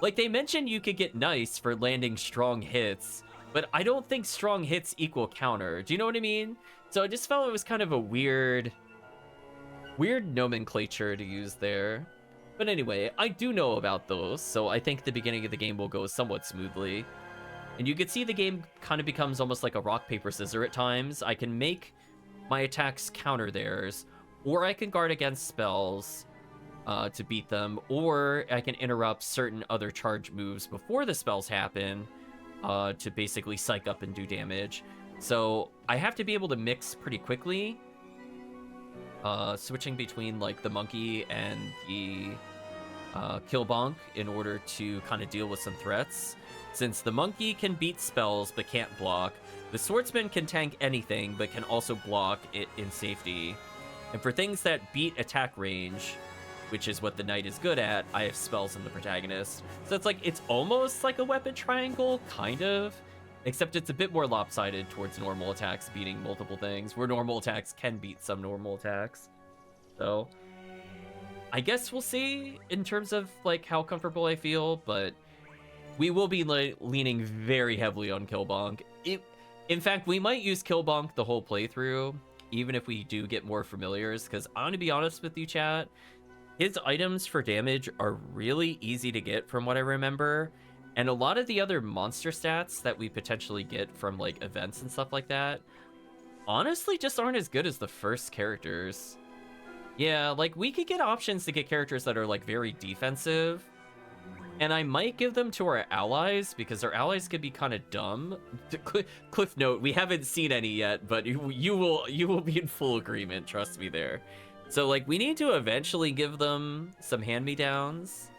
Like they mentioned you could get nice for landing strong hits, but I don't think strong hits equal counter. Do you know what I mean? So I just felt it was kind of a weird nomenclature to use there. But anyway, I do know about those, so I think the beginning of the game will go somewhat smoothly. And you can see the game kind of becomes almost like a rock, paper, scissors at times. I can make my attacks counter theirs, or I can guard against spells to beat them, or I can interrupt certain other charge moves before the spells happen to basically psych up and do damage. So I have to be able to mix pretty quickly, switching between like the monkey and the Killbonk in order to kind of deal with some threats. Since the monkey can beat spells but can't block, the swordsman can tank anything but can also block it in safety. And for things that beat attack range, which is what the knight is good at, I have spells in the protagonist. So it's like, it's almost like a weapon triangle, kind of, except it's a bit more lopsided towards normal attacks beating multiple things, where normal attacks can beat some normal attacks. So I guess we'll see in terms of like how comfortable I feel, but we will be leaning very heavily on Killbonk. In fact, we might use Killbonk the whole playthrough, even if we do get more familiars, because I'm gonna be honest with you, chat, his items for damage are really easy to get from what I remember, and a lot of the other monster stats that we potentially get from like events and stuff like that honestly just aren't as good as the first characters. Yeah, like we could get options to get characters that are like very defensive, and I might give them to our allies because our allies could be kind of dumb. Cliff note, we haven't seen any yet, but you will be in full agreement, trust me there. So like we need to eventually give them some hand-me-downs,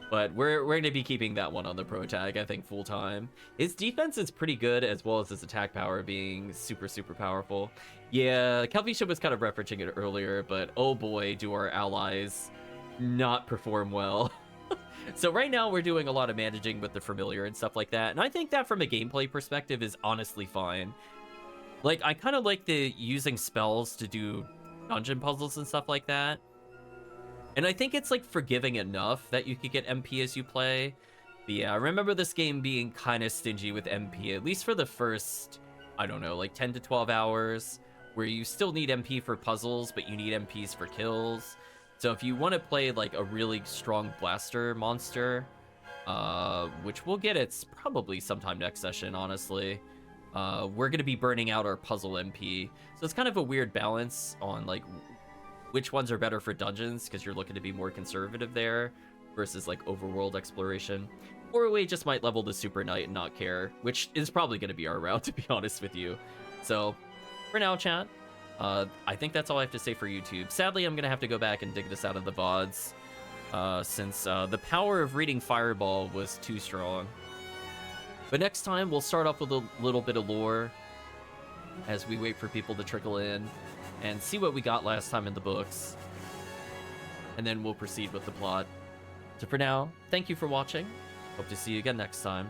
but we're going to be keeping that one on the pro tag, I think, full time. His defense is pretty good, as well as his attack power being super powerful. Yeah, Calvisha was kind of referencing it earlier, but oh boy, do our allies not perform well. So right now we're doing a lot of managing with the familiar and stuff like that, and I think that from a gameplay perspective is honestly fine. Like, I kind of like the using spells to do dungeon puzzles and stuff like that. And I think it's like forgiving enough that you could get MP as you play. But yeah, I remember this game being kind of stingy with MP, at least for the first, I don't know, like 10 to 12 hours, where you still need MP for puzzles, but you need MPs for kills. So if you want to play like a really strong blaster monster, which we'll get it's probably sometime next session, honestly, we're going to be burning out our puzzle MP. So it's kind of a weird balance on like which ones are better for dungeons, because you're looking to be more conservative there versus like overworld exploration. Or we just might level the Super Knight and not care, which is probably going to be our route, to be honest with you. So for now, chat, I think that's all I have to say for YouTube. Sadly, I'm going to have to go back and dig this out of the VODs, since the power of reading Fireball was too strong. But next time, we'll start off with a little bit of lore as we wait for people to trickle in and see what we got last time in the books. And then we'll proceed with the plot. So for now, thank you for watching. Hope to see you again next time.